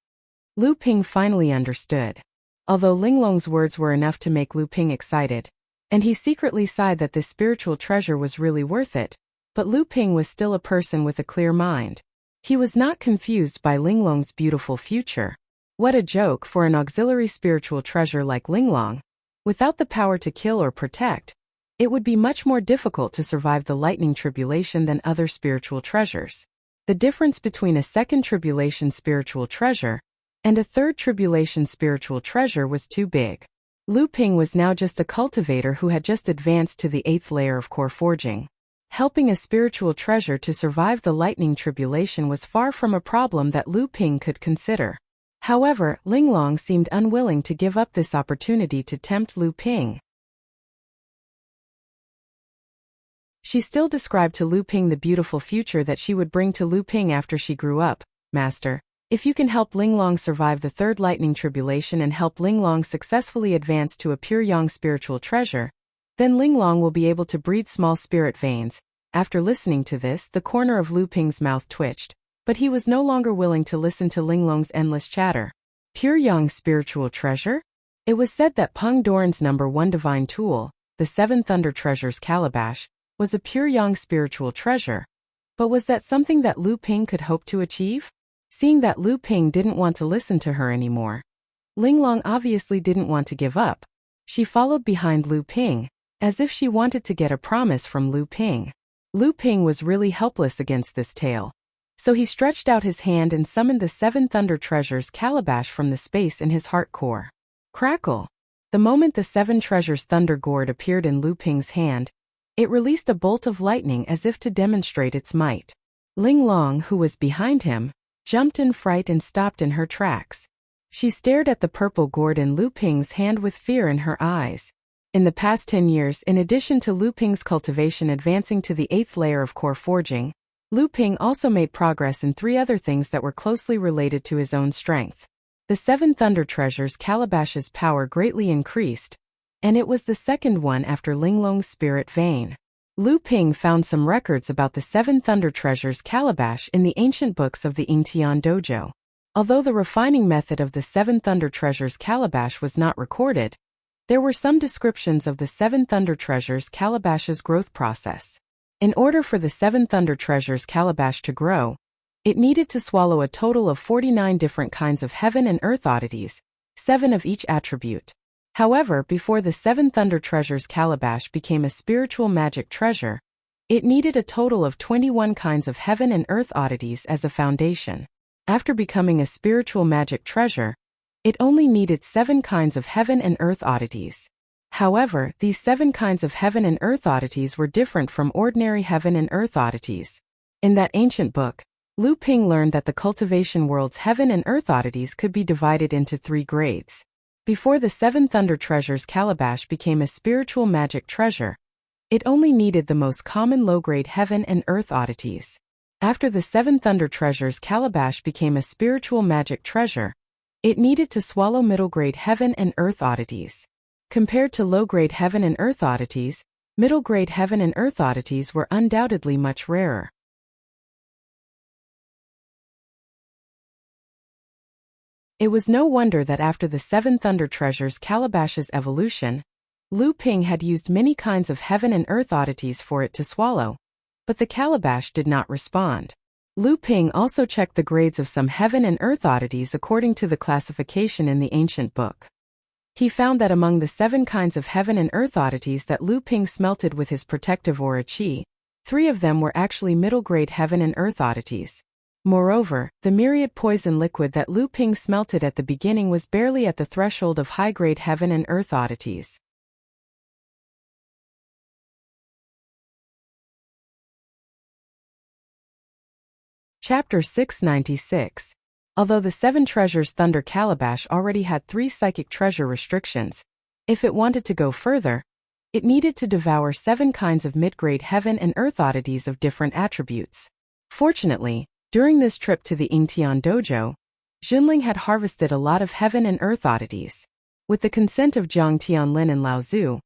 Lu Ping finally understood. Although Linglong's words were enough to make Lu Ping excited, and he secretly sighed that this spiritual treasure was really worth it, but Lu Ping was still a person with a clear mind. He was not confused by Linglong's beautiful future. What a joke for an auxiliary spiritual treasure like Linglong. Without the power to kill or protect, it would be much more difficult to survive the lightning tribulation than other spiritual treasures. The difference between a second tribulation spiritual treasure and a third tribulation spiritual treasure was too big. Lu Ping was now just a cultivator who had just advanced to the 8th layer of core forging. Helping a spiritual treasure to survive the lightning tribulation was far from a problem that Lu Ping could consider. However, Linglong seemed unwilling to give up this opportunity to tempt Lu Ping. She still described to Lu Ping the beautiful future that she would bring to Lu Ping after she grew up. "Master, if you can help Linglong survive the third lightning tribulation and help Linglong successfully advance to a pure yang spiritual treasure, then Linglong will be able to breed small spirit veins." After listening to this, the corner of Lu Ping's mouth twitched, but he was no longer willing to listen to Linglong's endless chatter. Pure yang spiritual treasure? It was said that Peng Doran's #1 divine tool, the 7 Thunder Treasures Calabash, was a pure yang spiritual treasure. But was that something that Lu Ping could hope to achieve? Seeing that Lu Ping didn't want to listen to her anymore, Linglong obviously didn't want to give up. She followed behind Lu Ping, as if she wanted to get a promise from Lu Ping. Lu Ping was really helpless against this tale. So he stretched out his hand and summoned the 7 Thunder Treasures Calabash from the space in his heart core. Crackle! The moment the 7 Treasures Thunder Gourd appeared in Lu Ping's hand, it released a bolt of lightning as if to demonstrate its might. Linglong, who was behind him, jumped in fright and stopped in her tracks. She stared at the purple gourd in Lu Ping's hand with fear in her eyes. In the past 10 years, in addition to Lu Ping's cultivation advancing to the 8th layer of core forging, Lu Ping also made progress in 3 other things that were closely related to his own strength. The 7 Thunder Treasures Calabash's power greatly increased, and it was the second one after Linglong's spirit vein. Lu Ping found some records about the 7 Thunder Treasures Calabash in the ancient books of the Yingtian Dojo. Although the refining method of the 7 Thunder Treasures Calabash was not recorded, there were some descriptions of the 7 Thunder Treasures Calabash's growth process. In order for the 7 Thunder Treasures Calabash to grow, it needed to swallow a total of 49 different kinds of heaven and earth oddities, 7 of each attribute. However, before the 7 Thunder Treasures Calabash became a spiritual magic treasure, it needed a total of 21 kinds of heaven and earth oddities as a foundation. After becoming a spiritual magic treasure, it only needed 7 kinds of heaven and earth oddities. However, these 7 kinds of heaven and earth oddities were different from ordinary heaven and earth oddities. In that ancient book, Lu Ping learned that the cultivation world's heaven and earth oddities could be divided into 3 grades. Before the 7 Thunder Treasures Calabash became a spiritual magic treasure, it only needed the most common low-grade heaven and earth oddities. After the 7 Thunder Treasures Calabash became a spiritual magic treasure, it needed to swallow middle-grade heaven and earth oddities. Compared to low-grade heaven and earth oddities, middle-grade heaven and earth oddities were undoubtedly much rarer. It was no wonder that after the 7 Thunder Treasures Calabash's evolution, Lu Ping had used many kinds of heaven and earth oddities for it to swallow, but the calabash did not respond. Lu Ping also checked the grades of some heaven and earth oddities according to the classification in the ancient book. He found that among the 7 kinds of heaven and earth oddities that Lu Ping smelted with his protective aura qi, 3 of them were actually middle-grade heaven and earth oddities. Moreover, the myriad poison liquid that Lu Ping smelted at the beginning was barely at the threshold of high-grade heaven and earth oddities. Chapter 696. Although the 7 Treasures Thunder Calabash already had 3 psychic treasure restrictions, If it wanted to go further, it needed to devour 7 kinds of mid-grade heaven and earth oddities of different attributes. Fortunately, during this trip to the Yingtian dojo, Jinling had harvested a lot of heaven and earth oddities. With the consent of Zhang Tianlin and Lao Zu,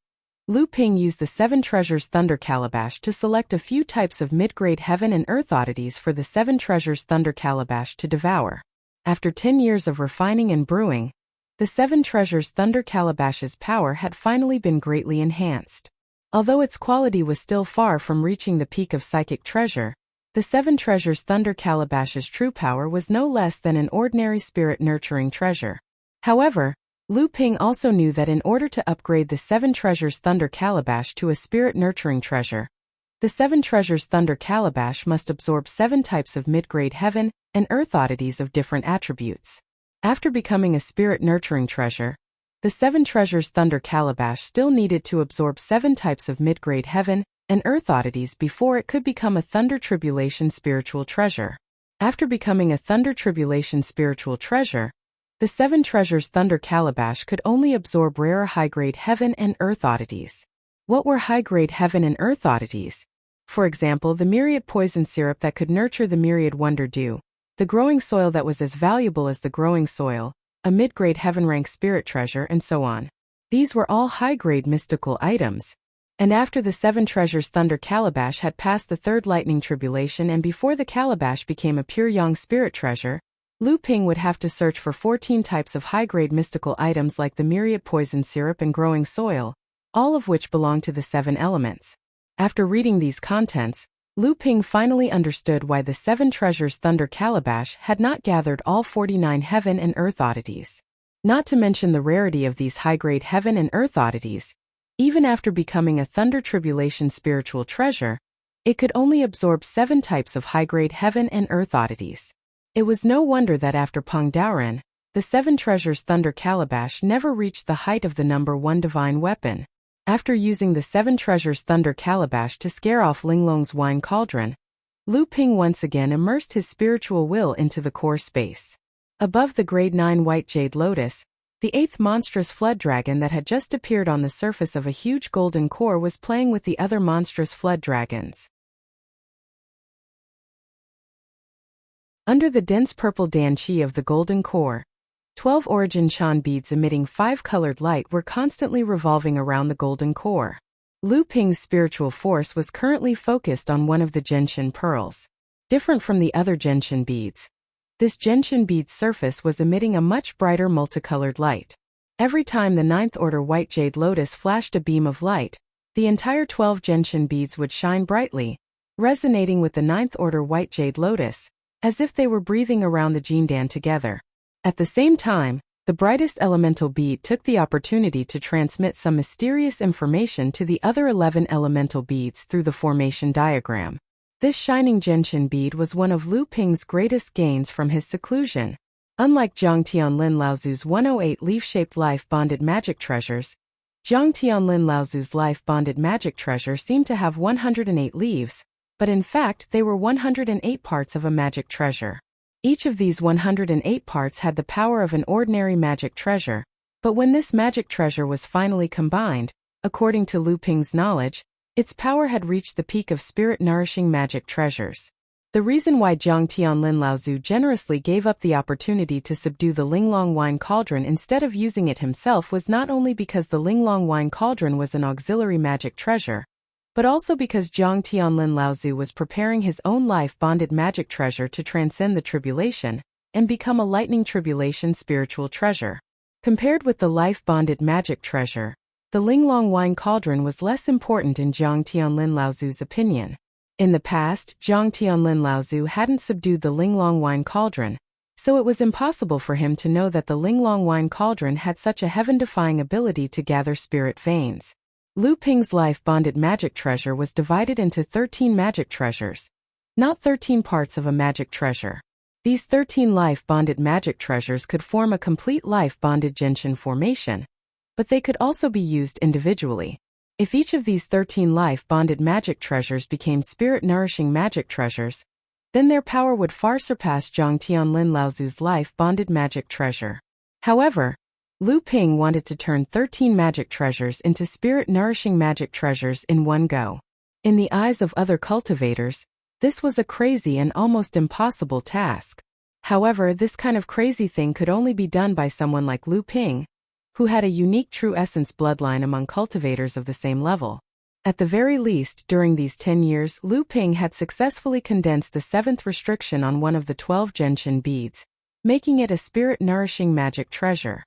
Lu Ping used the 7 Treasures Thunder Calabash to select a few types of mid-grade heaven and earth oddities for the 7 Treasures Thunder Calabash to devour. After 10 years of refining and brewing, the 7 Treasures Thunder Calabash's power had finally been greatly enhanced. Although its quality was still far from reaching the peak of psychic treasure, the 7 Treasures Thunder Calabash's true power was no less than an ordinary spirit-nurturing treasure. However, Lu Ping also knew that in order to upgrade the 7 Treasures Thunder Calabash to a spirit-nurturing treasure, the 7 Treasures Thunder Calabash must absorb 7 types of mid-grade heaven and earth oddities of different attributes. After becoming a spirit-nurturing treasure, the 7 Treasures Thunder Calabash still needed to absorb 7 types of mid-grade heaven and earth oddities before it could become a Thunder Tribulation spiritual treasure. After becoming a Thunder Tribulation spiritual treasure, the 7 Treasures Thunder Calabash could only absorb rarer high-grade heaven and earth oddities. What were high-grade heaven and earth oddities? For example, the myriad poison syrup that could nurture the myriad wonder dew, the growing soil that was as valuable as the growing soil, a mid-grade heaven-rank spirit treasure, and so on. These were all high-grade mystical items. And after the 7 Treasures Thunder Calabash had passed the 3rd lightning tribulation and before the calabash became a pure yang spirit treasure, Lu Ping would have to search for 14 types of high-grade mystical items like the myriad poison syrup and growing soil, all of which belong to the 7 elements. After reading these contents, Lu Ping finally understood why the 7 Treasures Thunder Calabash had not gathered all 49 heaven and earth oddities. Not to mention the rarity of these high-grade heaven and earth oddities, even after becoming a Thunder Tribulation spiritual treasure, it could only absorb 7 types of high-grade heaven and earth oddities. It was no wonder that after Peng Daoren, the 7 Treasures Thunder Calabash never reached the height of the number 1 divine weapon. After using the 7 Treasures Thunder Calabash to scare off Linglong's wine cauldron, Lu Ping once again immersed his spiritual will into the core space. Above the grade 9 white jade lotus, the 8th monstrous flood dragon that had just appeared on the surface of a huge golden core was playing with the other monstrous flood dragons. Under the dense purple danqi of the golden core, 12 origin Chan beads emitting 5-colored light were constantly revolving around the golden core. Lu Ping's spiritual force was currently focused on one of the gentian pearls. Different from the other gentian beads, this gentian bead's surface was emitting a much brighter multicolored light. Every time the 9th order white jade lotus flashed a beam of light, the entire 12 gentian beads would shine brightly, resonating with the 9th order white jade lotus, as if they were breathing around the Jindan together. At the same time, the brightest elemental bead took the opportunity to transmit some mysterious information to the other 11 elemental beads through the formation diagram. This shining gentian bead was one of Lu Ping's greatest gains from his seclusion. Unlike Zhang Tianlin Laozu's 108 leaf-shaped life-bonded magic treasures, Zhang Tianlin Laozu's life-bonded magic treasure seemed to have 108 leaves, but in fact they were 108 parts of a magic treasure. Each of these 108 parts had the power of an ordinary magic treasure, but when this magic treasure was finally combined, according to Lu Ping's knowledge, its power had reached the peak of spirit-nourishing magic treasures. The reason why Zhang Tianlin Laozu generously gave up the opportunity to subdue the Linglong wine cauldron instead of using it himself was not only because the Linglong wine cauldron was an auxiliary magic treasure, but also because Zhang Tianlin Laozu was preparing his own life-bonded magic treasure to transcend the tribulation and become a lightning tribulation spiritual treasure. Compared with the life-bonded magic treasure, the Linglong wine cauldron was less important in Zhang Tianlin Laozu's opinion. In the past, Zhang Tianlin Laozu hadn't subdued the Linglong wine cauldron, so it was impossible for him to know that the Linglong wine cauldron had such a heaven-defying ability to gather spirit veins. Lu Ping's life-bonded magic treasure was divided into 13 magic treasures, not 13 parts of a magic treasure. These 13 life-bonded magic treasures could form a complete life-bonded gentian formation, but they could also be used individually. If each of these 13 life-bonded magic treasures became spirit-nourishing magic treasures, then their power would far surpass Zhang Tianlin Laozu's life-bonded magic treasure. However, Lu Ping wanted to turn 13 magic treasures into spirit-nourishing magic treasures in one go. In the eyes of other cultivators, this was a crazy and almost impossible task. However, this kind of crazy thing could only be done by someone like Lu Ping, who had a unique true essence bloodline among cultivators of the same level. At the very least, during these 10 years, Lu Ping had successfully condensed the 7th restriction on one of the 12 gentian beads, making it a spirit-nourishing magic treasure.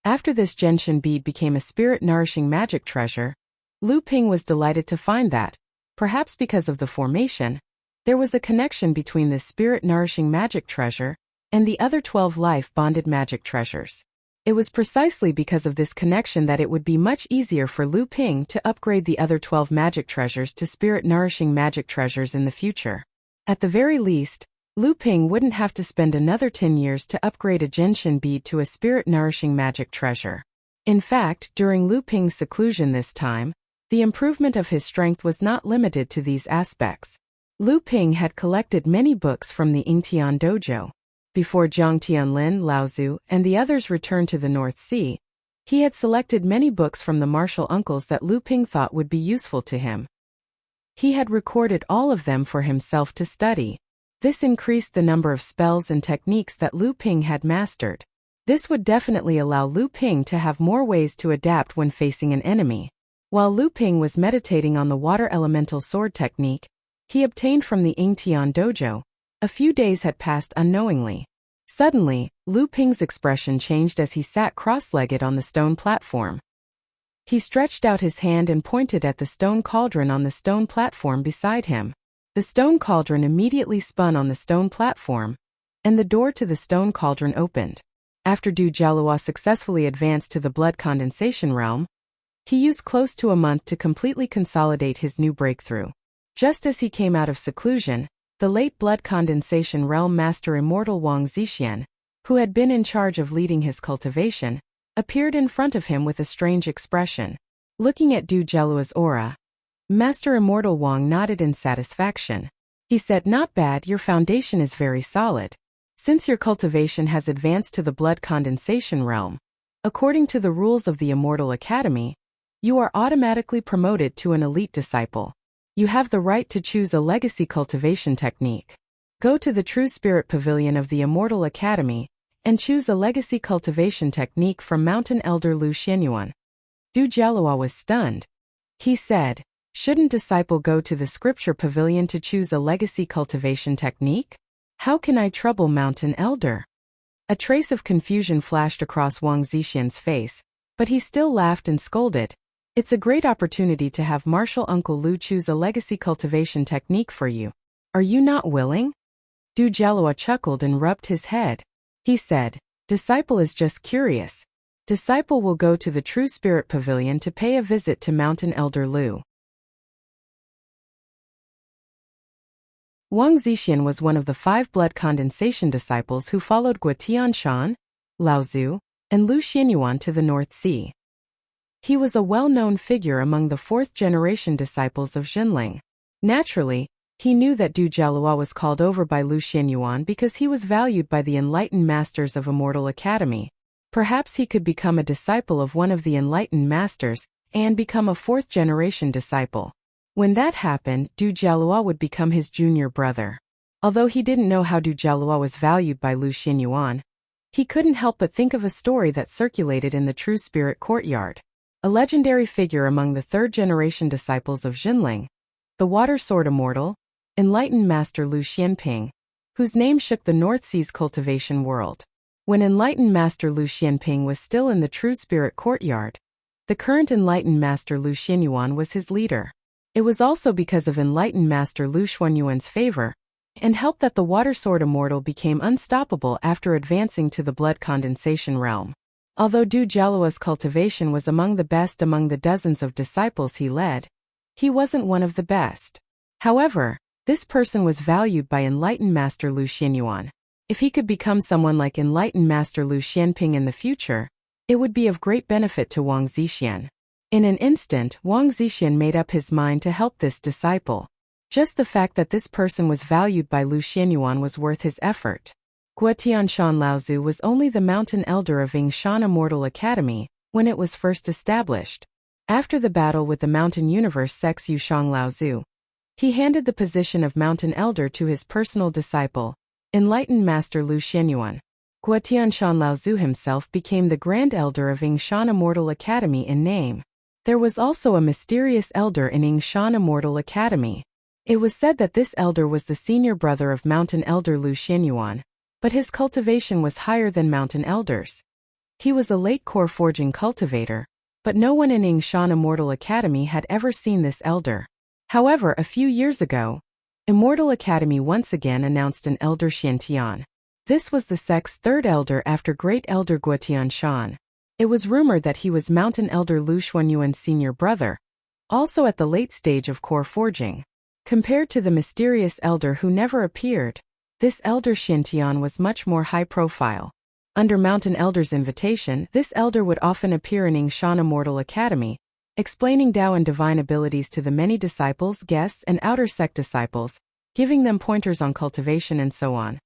After this gentian bead became a spirit-nourishing magic treasure, Lu Ping was delighted to find that, perhaps because of the formation, there was a connection between this spirit-nourishing magic treasure and the other 12 life-bonded magic treasures. It was precisely because of this connection that it would be much easier for Lu Ping to upgrade the other 12 magic treasures to spirit-nourishing magic treasures in the future. At the very least, Lu Ping wouldn't have to spend another 10 years to upgrade a gentian bead to a spirit-nourishing magic treasure. In fact, during Lu Ping's seclusion this time, the improvement of his strength was not limited to these aspects. Lu Ping had collected many books from the Yingtian dojo. Before Jiang Tianlin, Laozu, and the others returned to the North Sea, he had selected many books from the martial uncles that Lu Ping thought would be useful to him. He had recorded all of them for himself to study. This increased the number of spells and techniques that Lu Ping had mastered. This would definitely allow Lu Ping to have more ways to adapt when facing an enemy. While Lu Ping was meditating on the water elemental sword technique he obtained from the Yingtian dojo, a few days had passed unknowingly. Suddenly, Lu Ping's expression changed as he sat cross-legged on the stone platform. He stretched out his hand and pointed at the stone cauldron on the stone platform beside him. The stone cauldron immediately spun on the stone platform, and the door to the stone cauldron opened. After Du Jialua successfully advanced to the blood condensation realm, he used close to a month to completely consolidate his new breakthrough. Just as he came out of seclusion, the late blood condensation realm master immortal Wang Zixian, who had been in charge of leading his cultivation, appeared in front of him with a strange expression. Looking at Du Jialua's aura, Master Immortal Wang nodded in satisfaction. He said, "Not bad, your foundation is very solid. Since your cultivation has advanced to the blood condensation realm, according to the rules of the Immortal Academy, you are automatically promoted to an elite disciple. You have the right to choose a legacy cultivation technique. Go to the True Spirit Pavilion of the Immortal Academy and choose a legacy cultivation technique from Mountain Elder Lu Xianyuan." Du Jialua was stunned. He said, "Shouldn't disciple go to the Scripture Pavilion to choose a legacy cultivation technique? How can I trouble Mountain Elder?" A trace of confusion flashed across Wang Zixian's face, but he still laughed and scolded. "It's a great opportunity to have martial Uncle Lu choose a legacy cultivation technique for you. Are you not willing?" Du Jialua chuckled and rubbed his head. He said, "Disciple is just curious. Disciple will go to the True Spirit Pavilion to pay a visit to Mountain Elder Lu." Wang Zixian was one of the 5 blood condensation disciples who followed Guo Tianshan, Laozu, and Lu Xianyuan to the North Sea. He was a well-known figure among the 4th-generation disciples of Jinling. Naturally, he knew that Du Jialua was called over by Lu Xianyuan because he was valued by the enlightened masters of Immortal Academy. Perhaps he could become a disciple of one of the enlightened masters and become a 4th-generation disciple. When that happened, Du Jialua would become his junior brother. Although he didn't know how Du Jialua was valued by Lu Xianyuan, he couldn't help but think of a story that circulated in the True Spirit Courtyard. A legendary figure among the 3rd-generation disciples of Jinling, the Water Sword Immortal, enlightened Master Lu Xianping, whose name shook the North Sea's cultivation world. When enlightened Master Lu Xianping was still in the True Spirit Courtyard, the current enlightened Master Lu Xianyuan was his leader. It was also because of enlightened Master Lu Xuanyuan's favor and help that the Water Sword Immortal became unstoppable after advancing to the blood condensation realm. Although Du Jialua's cultivation was among the best among the dozens of disciples he led, he wasn't one of the best. However, this person was valued by enlightened Master Lu Xianyuan. If he could become someone like enlightened Master Lu Xianping in the future, it would be of great benefit to Wang Zixian. In an instant, Wang Zixian made up his mind to help this disciple. Just the fact that this person was valued by Lu Xianyuan was worth his effort. Guotianshan Laozu was only the mountain elder of Yingshan Immortal Academy when it was first established. After the battle with the Mountain Universe Sex Yushang Laozu, he handed the position of mountain elder to his personal disciple, enlightened master Lu Xianyuan. Guotianshan Laozu himself became the Grand Elder of Yingshan Immortal Academy in name. There was also a mysterious elder in Yingshan Immortal Academy. It was said that this elder was the senior brother of mountain elder Lu Xianyuan, but his cultivation was higher than mountain elders. He was a late core forging cultivator, but no one in Yingshan Immortal Academy had ever seen this elder. However, a few years ago, Immortal Academy once again announced an elder Xiantian. This was the sect's third elder after Great Elder Guotianshan. It was rumored that he was mountain elder Lu Xuanyuan's senior brother, also at the late stage of core forging. Compared to the mysterious elder who never appeared, this elder Xiantian was much more high profile. Under Mountain Elder's invitation, this elder would often appear in Yingshan Immortal Academy, explaining Tao and divine abilities to the many disciples, guests, and outer sect disciples, giving them pointers on cultivation and so on.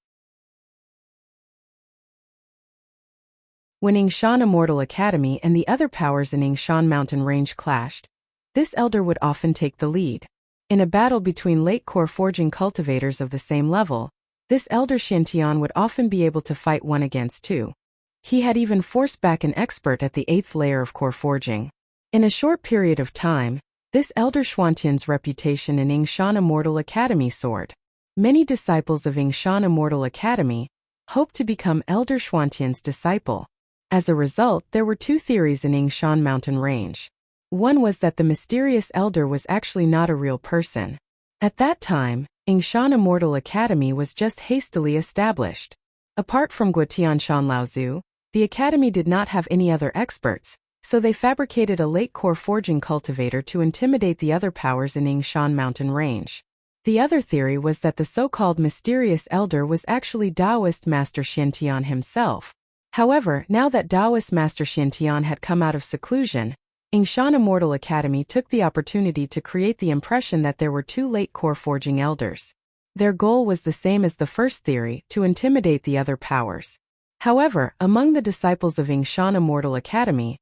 When Yingshan Immortal Academy and the other powers in Yingshan Mountain Range clashed, this elder would often take the lead. In a battle between late core forging cultivators of the same level, this elder Xiantian would often be able to fight 1 against 2. He had even forced back an expert at the 8th layer of core forging. In a short period of time, this elder Xuantian's reputation in Yingshan Immortal Academy soared. Many disciples of Yingshan Immortal Academy hoped to become elder Xuantian's disciple. As a result, there were 2 theories in Yingshan Mountain Range. One was that the mysterious elder was actually not a real person. At that time, Yingshan Immortal Academy was just hastily established. Apart from Guotianshan Laozu, the academy did not have any other experts, so they fabricated a late core forging cultivator to intimidate the other powers in Yingshan Mountain Range. The other theory was that the so-called mysterious elder was actually Taoist Master Xiantian himself. However, now that Taoist Master Xiantian had come out of seclusion, Yingshan Immortal Academy took the opportunity to create the impression that there were 2 late core forging elders. Their goal was the same as the first theory, to intimidate the other powers. However, among the disciples of Yingshan Immortal Academy,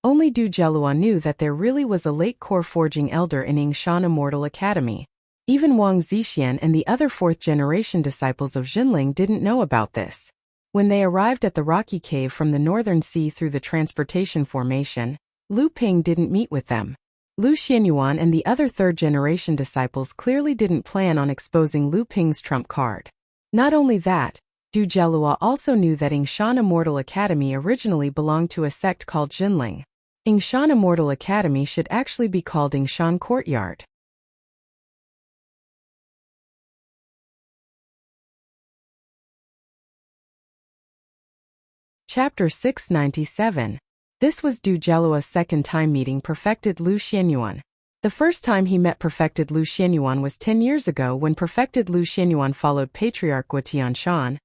only Du Zhelua knew that there really was a late core forging elder in Yingshan Immortal Academy. Even Wang Zixian and the other 4th-generation disciples of Jinling didn't know about this. When they arrived at the rocky cave from the northern sea through the transportation formation, Lu Ping didn't meet with them. Lu Xianyuan and the other 3rd-generation disciples clearly didn't plan on exposing Lu Ping's trump card. Not only that, Du Zhelua also knew that Yingshan Immortal Academy originally belonged to a sect called Jinling. Yingshan Immortal Academy should actually be called Yingshan Courtyard. Chapter 697. This was Du Zhelua's second time meeting perfected Lu Xianyuan. The first time he met perfected Lu Xianyuan was 10 years ago when perfected Lu Xianyuan followed Patriarch Guotianshan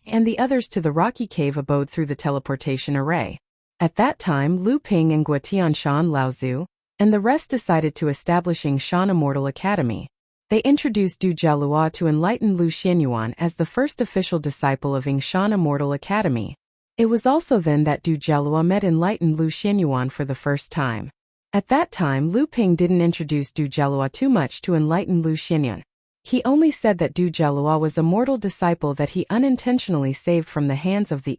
and the others to the rocky cave abode through the teleportation array. At that time, Lu Ping and Guotianshan Laozu and the rest decided to establish Yingshan Immortal Academy. They introduced Du Zhelua to enlighten Lu Xianyuan as the first official disciple of Yingshan Immortal Academy. It was also then that Du Zhelua met enlightened Lu Xianyuan for the first time. At that time, Lu Ping didn't introduce Du Zhelua too much to enlighten Lu Xianyuan. He only said that Du Zhelua was a mortal disciple that he unintentionally saved from the hands of the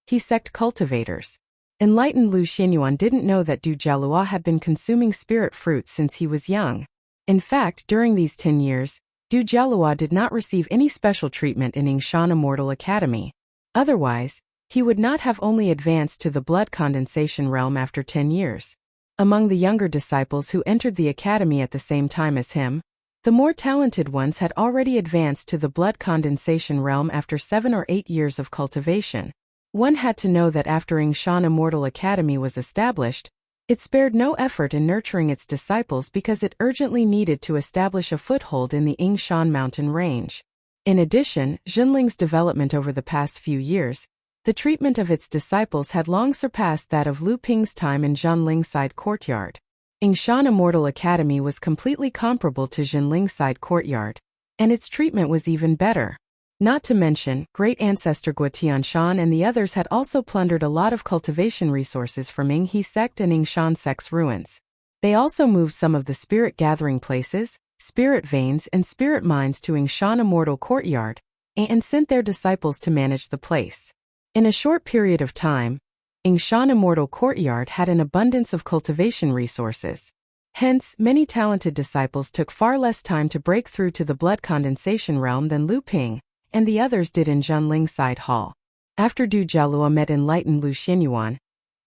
he sect cultivators. Enlightened Lu Xianyuan didn't know that Du Zhelua had been consuming spirit fruits since he was young. In fact, during these 10 years, Du Zhelua did not receive any special treatment in Yingshan Immortal Academy. Otherwise, he would not have only advanced to the blood condensation realm after 10 years. Among the younger disciples who entered the academy at the same time as him, the more talented ones had already advanced to the blood condensation realm after 7 or 8 years of cultivation. One had to know that after Yingshan Immortal Academy was established, it spared no effort in nurturing its disciples because it urgently needed to establish a foothold in the Yingshan Mountain Range. In addition, Jinling's development over the past few years, the treatment of its disciples had long surpassed that of Lu Ping's time in Jinlingside Courtyard. Yingshan Immortal Academy was completely comparable to Jinlingside Courtyard, and its treatment was even better. Not to mention, great ancestor Gua Tianshan and the others had also plundered a lot of cultivation resources from Ying He sect and Ying Shan sect's ruins. They also moved some of the spirit gathering places, spirit veins and spirit mines to Ying Shan Immortal Courtyard, and sent their disciples to manage the place. In a short period of time, Ying Shan Immortal Courtyard had an abundance of cultivation resources. Hence, many talented disciples took far less time to break through to the blood condensation realm than Lu Ping and the others did in Zhenling Side Hall. After Du Jialua met enlightened Lu Xinyuan,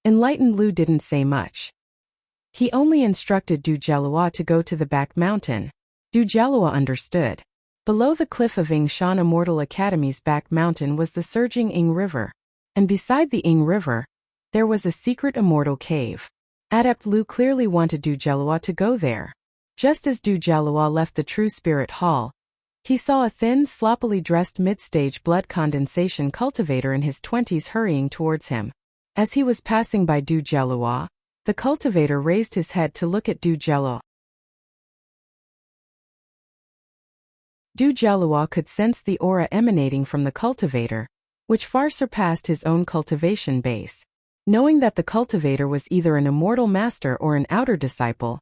enlightened Lu didn't say much. He only instructed Du Jialua to go to the back mountain. Du Jialua understood. Below the cliff of Ying Shan Immortal Academy's back mountain was the surging Ying River. And beside the Ying River, there was a secret immortal cave. Adept Lu clearly wanted Du Jialua to go there. Just as Du Jialua left the True Spirit Hall, he saw a thin, sloppily dressed mid-stage blood condensation cultivator in his 20s hurrying towards him. As he was passing by Du Jialua, the cultivator raised his head to look at Du Jialua. Du Jialua could sense the aura emanating from the cultivator, which far surpassed his own cultivation base. Knowing that the cultivator was either an immortal master or an outer disciple,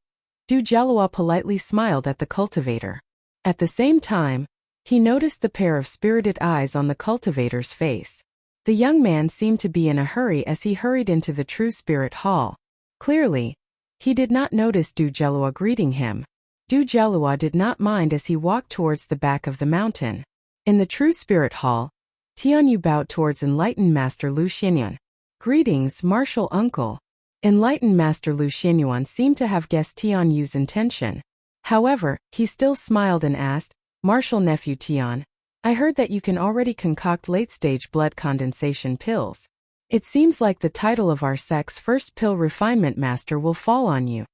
Du Jialua politely smiled at the cultivator. At the same time, he noticed the pair of spirited eyes on the cultivator's face. The young man seemed to be in a hurry as he hurried into the True Spirit Hall. Clearly, he did not notice Du Jialua greeting him. Du Jialua did not mind as he walked towards the back of the mountain. In the True Spirit Hall, Tianyu bowed towards enlightened Master Lu Xinyuan. Greetings, martial uncle. Enlightened Master Lu Xinyuan seemed to have guessed Tianyu's intention. However, he still smiled and asked, Martial nephew Tian, I heard that you can already concoct late-stage blood condensation pills. It seems like the title of our sect's first pill refinement master will fall on you.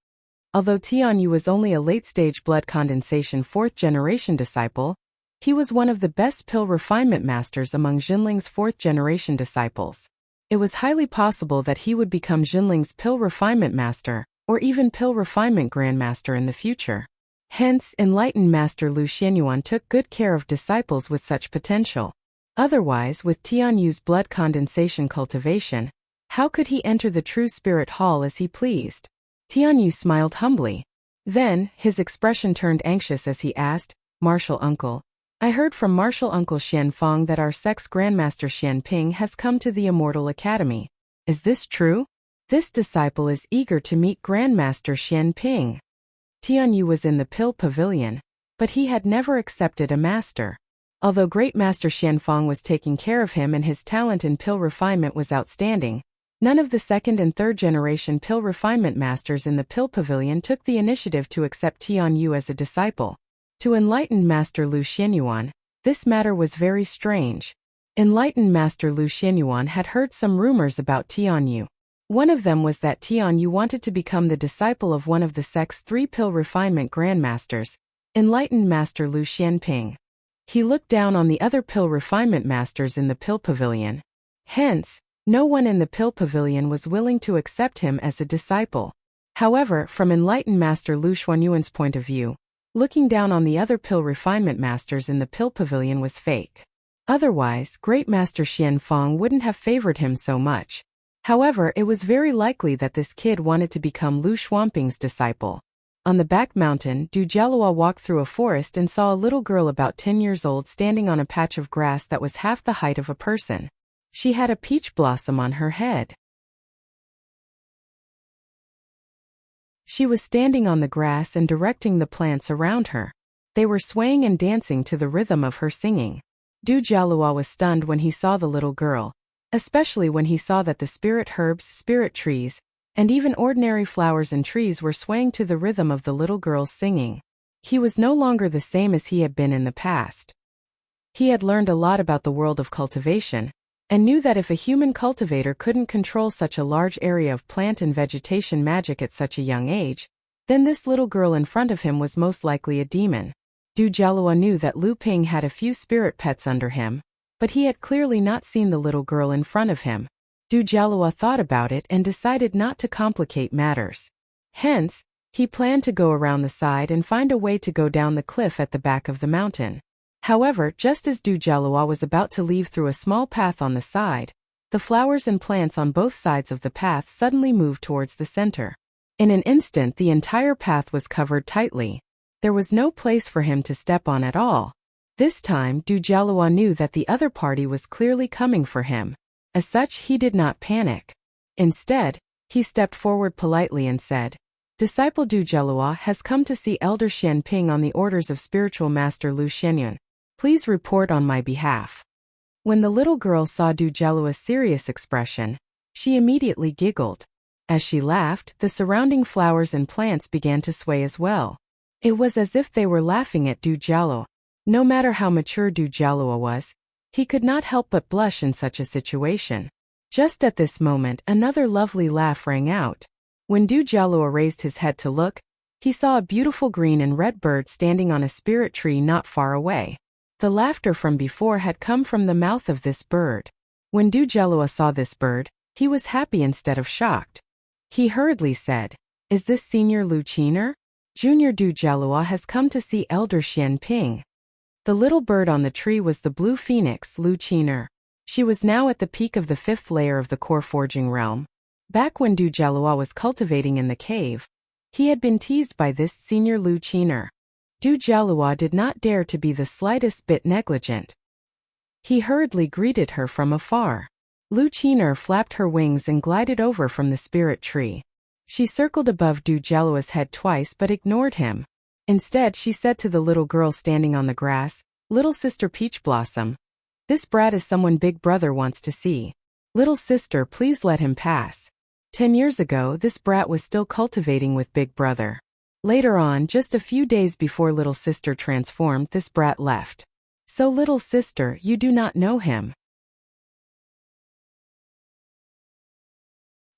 Although Tianyu was only a late-stage blood condensation 4th-generation disciple, he was one of the best pill refinement masters among Jinling's 4th-generation disciples. It was highly possible that he would become Jinling's pill refinement master, or even pill refinement grandmaster in the future. Hence, enlightened Master Lu Xinyuan took good care of disciples with such potential. Otherwise, with Tianyu's blood condensation cultivation, how could he enter the True Spirit Hall as he pleased? Tianyu smiled humbly. Then, his expression turned anxious as he asked, Martial uncle, I heard from Martial Uncle Xian Fang that our sect's Grandmaster Xian Ping has come to the Immortal Academy. Is this true? This disciple is eager to meet Grandmaster Xian Ping. Tianyu was in the Pill Pavilion, but he had never accepted a master. Although Great Master Xian Fang was taking care of him and his talent in pill refinement was outstanding, none of the 2nd and 3rd generation pill refinement masters in the Pill Pavilion took the initiative to accept Tianyu as a disciple. To enlightened Master Lu Xinyuan, this matter was very strange. Enlightened Master Lu Xinyuan had heard some rumors about Tianyu. One of them was that Tianyu wanted to become the disciple of one of the sect's 3 pill refinement grandmasters, enlightened Master Lu Xianping. He looked down on the other pill refinement masters in the Pill Pavilion. Hence, no one in the Pill Pavilion was willing to accept him as a disciple. However, from enlightened Master Lu Xuanyuan's point of view, looking down on the other pill refinement masters in the Pill Pavilion was fake. Otherwise, Great Master Xian Fang wouldn't have favored him so much. However, it was very likely that this kid wanted to become Lu Xuanping's disciple. On the back mountain, Du Jialua walked through a forest and saw a little girl about 10 years old standing on a patch of grass that was half the height of a person. She had a peach blossom on her head. She was standing on the grass and directing the plants around her. They were swaying and dancing to the rhythm of her singing. Du Jialua was stunned when he saw the little girl, especially when he saw that the spirit herbs, spirit trees, and even ordinary flowers and trees were swaying to the rhythm of the little girl's singing. He was no longer the same as he had been in the past. He had learned a lot about the world of cultivation, and knew that if a human cultivator couldn't control such a large area of plant and vegetation magic at such a young age, then this little girl in front of him was most likely a demon. Du Jialua knew that Lu Ping had a few spirit pets under him, but he had clearly not seen the little girl in front of him. Du Jialua thought about it and decided not to complicate matters. Hence, he planned to go around the side and find a way to go down the cliff at the back of the mountain. However, just as Dujalua was about to leave through a small path on the side, the flowers and plants on both sides of the path suddenly moved towards the center. In an instant, the entire path was covered tightly. There was no place for him to step on at all. This time, Dujalua knew that the other party was clearly coming for him. As such, he did not panic. Instead, he stepped forward politely and said, "Disciple Dujalua has come to see Elder Xian Ping on the orders of Spiritual Master Lu Xianyun. Please report on my behalf." When the little girl saw Dujalua's serious expression, she immediately giggled. As she laughed, the surrounding flowers and plants began to sway as well. It was as if they were laughing at Dujalua. No matter how mature Dujalua was, he could not help but blush in such a situation. Just at this moment, another lovely laugh rang out. When Dujalua raised his head to look, he saw a beautiful green and red bird standing on a spirit tree not far away. The laughter from before had come from the mouth of this bird. When Dujalua saw this bird, he was happy instead of shocked. He hurriedly said, "Is this Senior Lu Qiner? Junior Dujalua has come to see Elder Xian Ping." The little bird on the tree was the blue phoenix Lu Qiner. She was now at the peak of the 5th layer of the core forging realm. Back when Dujalua was cultivating in the cave, he had been teased by this Senior Lu Qiner. Dujalua did not dare to be the slightest bit negligent. He hurriedly greeted her from afar. Lu Qiner flapped her wings and glided over from the spirit tree. She circled above Dujalua's head twice but ignored him. Instead, she said to the little girl standing on the grass, "Little sister Peach Blossom, this brat is someone Big Brother wants to see. Little sister, please let him pass." 10 years ago, this brat was still cultivating with Big Brother. Later on, just a few days before little sister transformed, this brat left. "So little sister, you do not know him."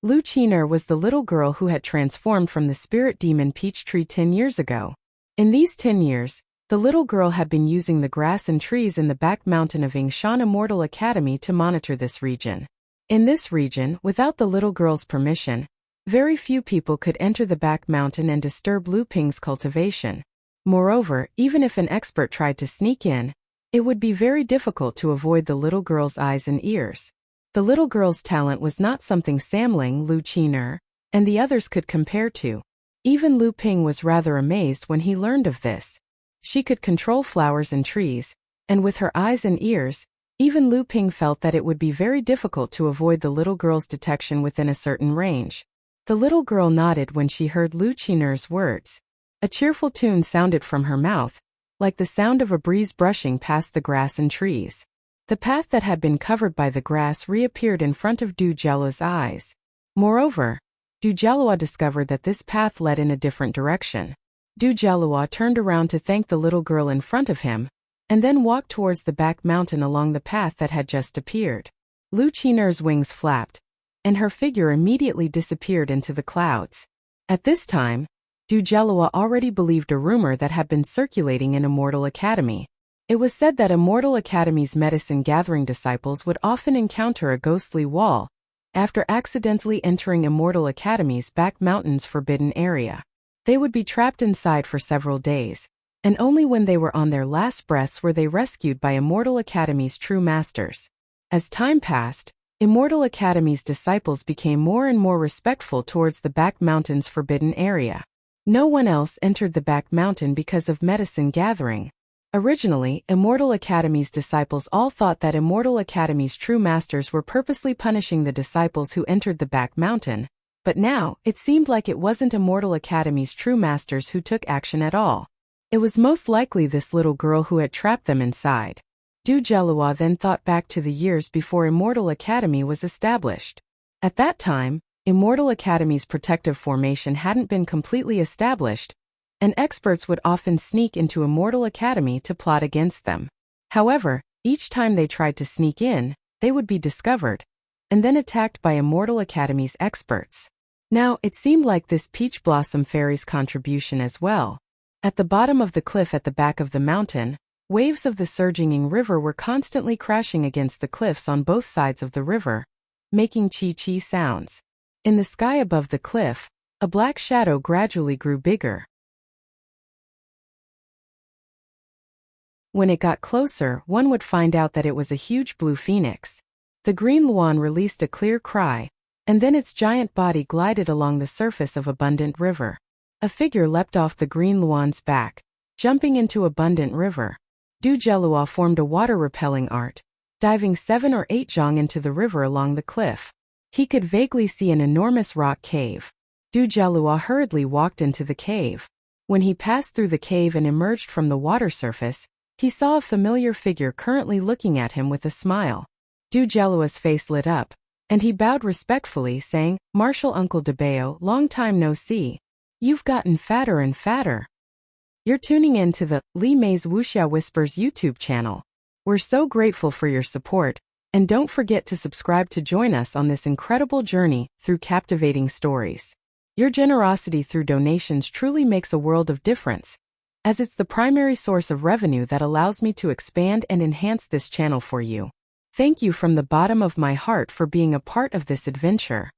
Lu Qiner was the little girl who had transformed from the spirit demon Peach Tree 10 years ago. In these 10 years, the little girl had been using the grass and trees in the back mountain of Yingshan Immortal Academy to monitor this region. In this region, without the little girl's permission, very few people could enter the back mountain and disturb Lu Ping's cultivation. Moreover, even if an expert tried to sneak in, it would be very difficult to avoid the little girl's eyes and ears. The little girl's talent was not something Samling, Lu Qiner, and the others could compare to. Even Lu Ping was rather amazed when he learned of this. She could control flowers and trees, and with her eyes and ears, even Lu Ping felt that it would be very difficult to avoid the little girl's detection within a certain range. The little girl nodded when she heard Lu Qiner's words. A cheerful tune sounded from her mouth, like the sound of a breeze brushing past the grass and trees. The path that had been covered by the grass reappeared in front of Dujalua's eyes. Moreover, Dujalua discovered that this path led in a different direction. Dujalua turned around to thank the little girl in front of him, and then walked towards the back mountain along the path that had just appeared. Lu Qiner's wings flapped, and her figure immediately disappeared into the clouds. At this time, Dujalua already believed a rumor that had been circulating in Immortal Academy. It was said that Immortal Academy's medicine-gathering disciples would often encounter a ghostly wall after accidentally entering Immortal Academy's back mountain's forbidden area. They would be trapped inside for several days, and only when they were on their last breaths were they rescued by Immortal Academy's true masters. As time passed, Immortal Academy's disciples became more and more respectful towards the back mountain's forbidden area. No one else entered the back mountain because of medicine gathering. Originally, Immortal Academy's disciples all thought that Immortal Academy's true masters were purposely punishing the disciples who entered the back mountain, but now, it seemed like it wasn't Immortal Academy's true masters who took action at all. It was most likely this little girl who had trapped them inside. Dujalua then thought back to the years before Immortal Academy was established. At that time, Immortal Academy's protective formation hadn't been completely established, and experts would often sneak into Immortal Academy to plot against them. However, each time they tried to sneak in, they would be discovered, and then attacked by Immortal Academy's experts. Now, it seemed like this Peach Blossom Fairy's contribution as well. At the bottom of the cliff at the back of the mountain, waves of the surging Ying River were constantly crashing against the cliffs on both sides of the river, making chi-chi sounds. In the sky above the cliff, a black shadow gradually grew bigger. When it got closer, one would find out that it was a huge blue phoenix. The green Luan released a clear cry, and then its giant body glided along the surface of Abundant River. A figure leapt off the green Luan's back, jumping into Abundant River. Du Jelua formed a water-repelling art, diving 7 or 8 zhang into the river along the cliff. He could vaguely see an enormous rock cave. Du Jelua hurriedly walked into the cave. When he passed through the cave and emerged from the water surface, he saw a familiar figure currently looking at him with a smile. Du Jelua's face lit up, and he bowed respectfully, saying, "Martial Uncle Debeo, long time no see. You've gotten fatter and fatter." You're tuning in to the Li Mei's Wuxia Whispers YouTube channel. We're so grateful for your support, and don't forget to subscribe to join us on this incredible journey through captivating stories. Your generosity through donations truly makes a world of difference, as it's the primary source of revenue that allows me to expand and enhance this channel for you. Thank you from the bottom of my heart for being a part of this adventure.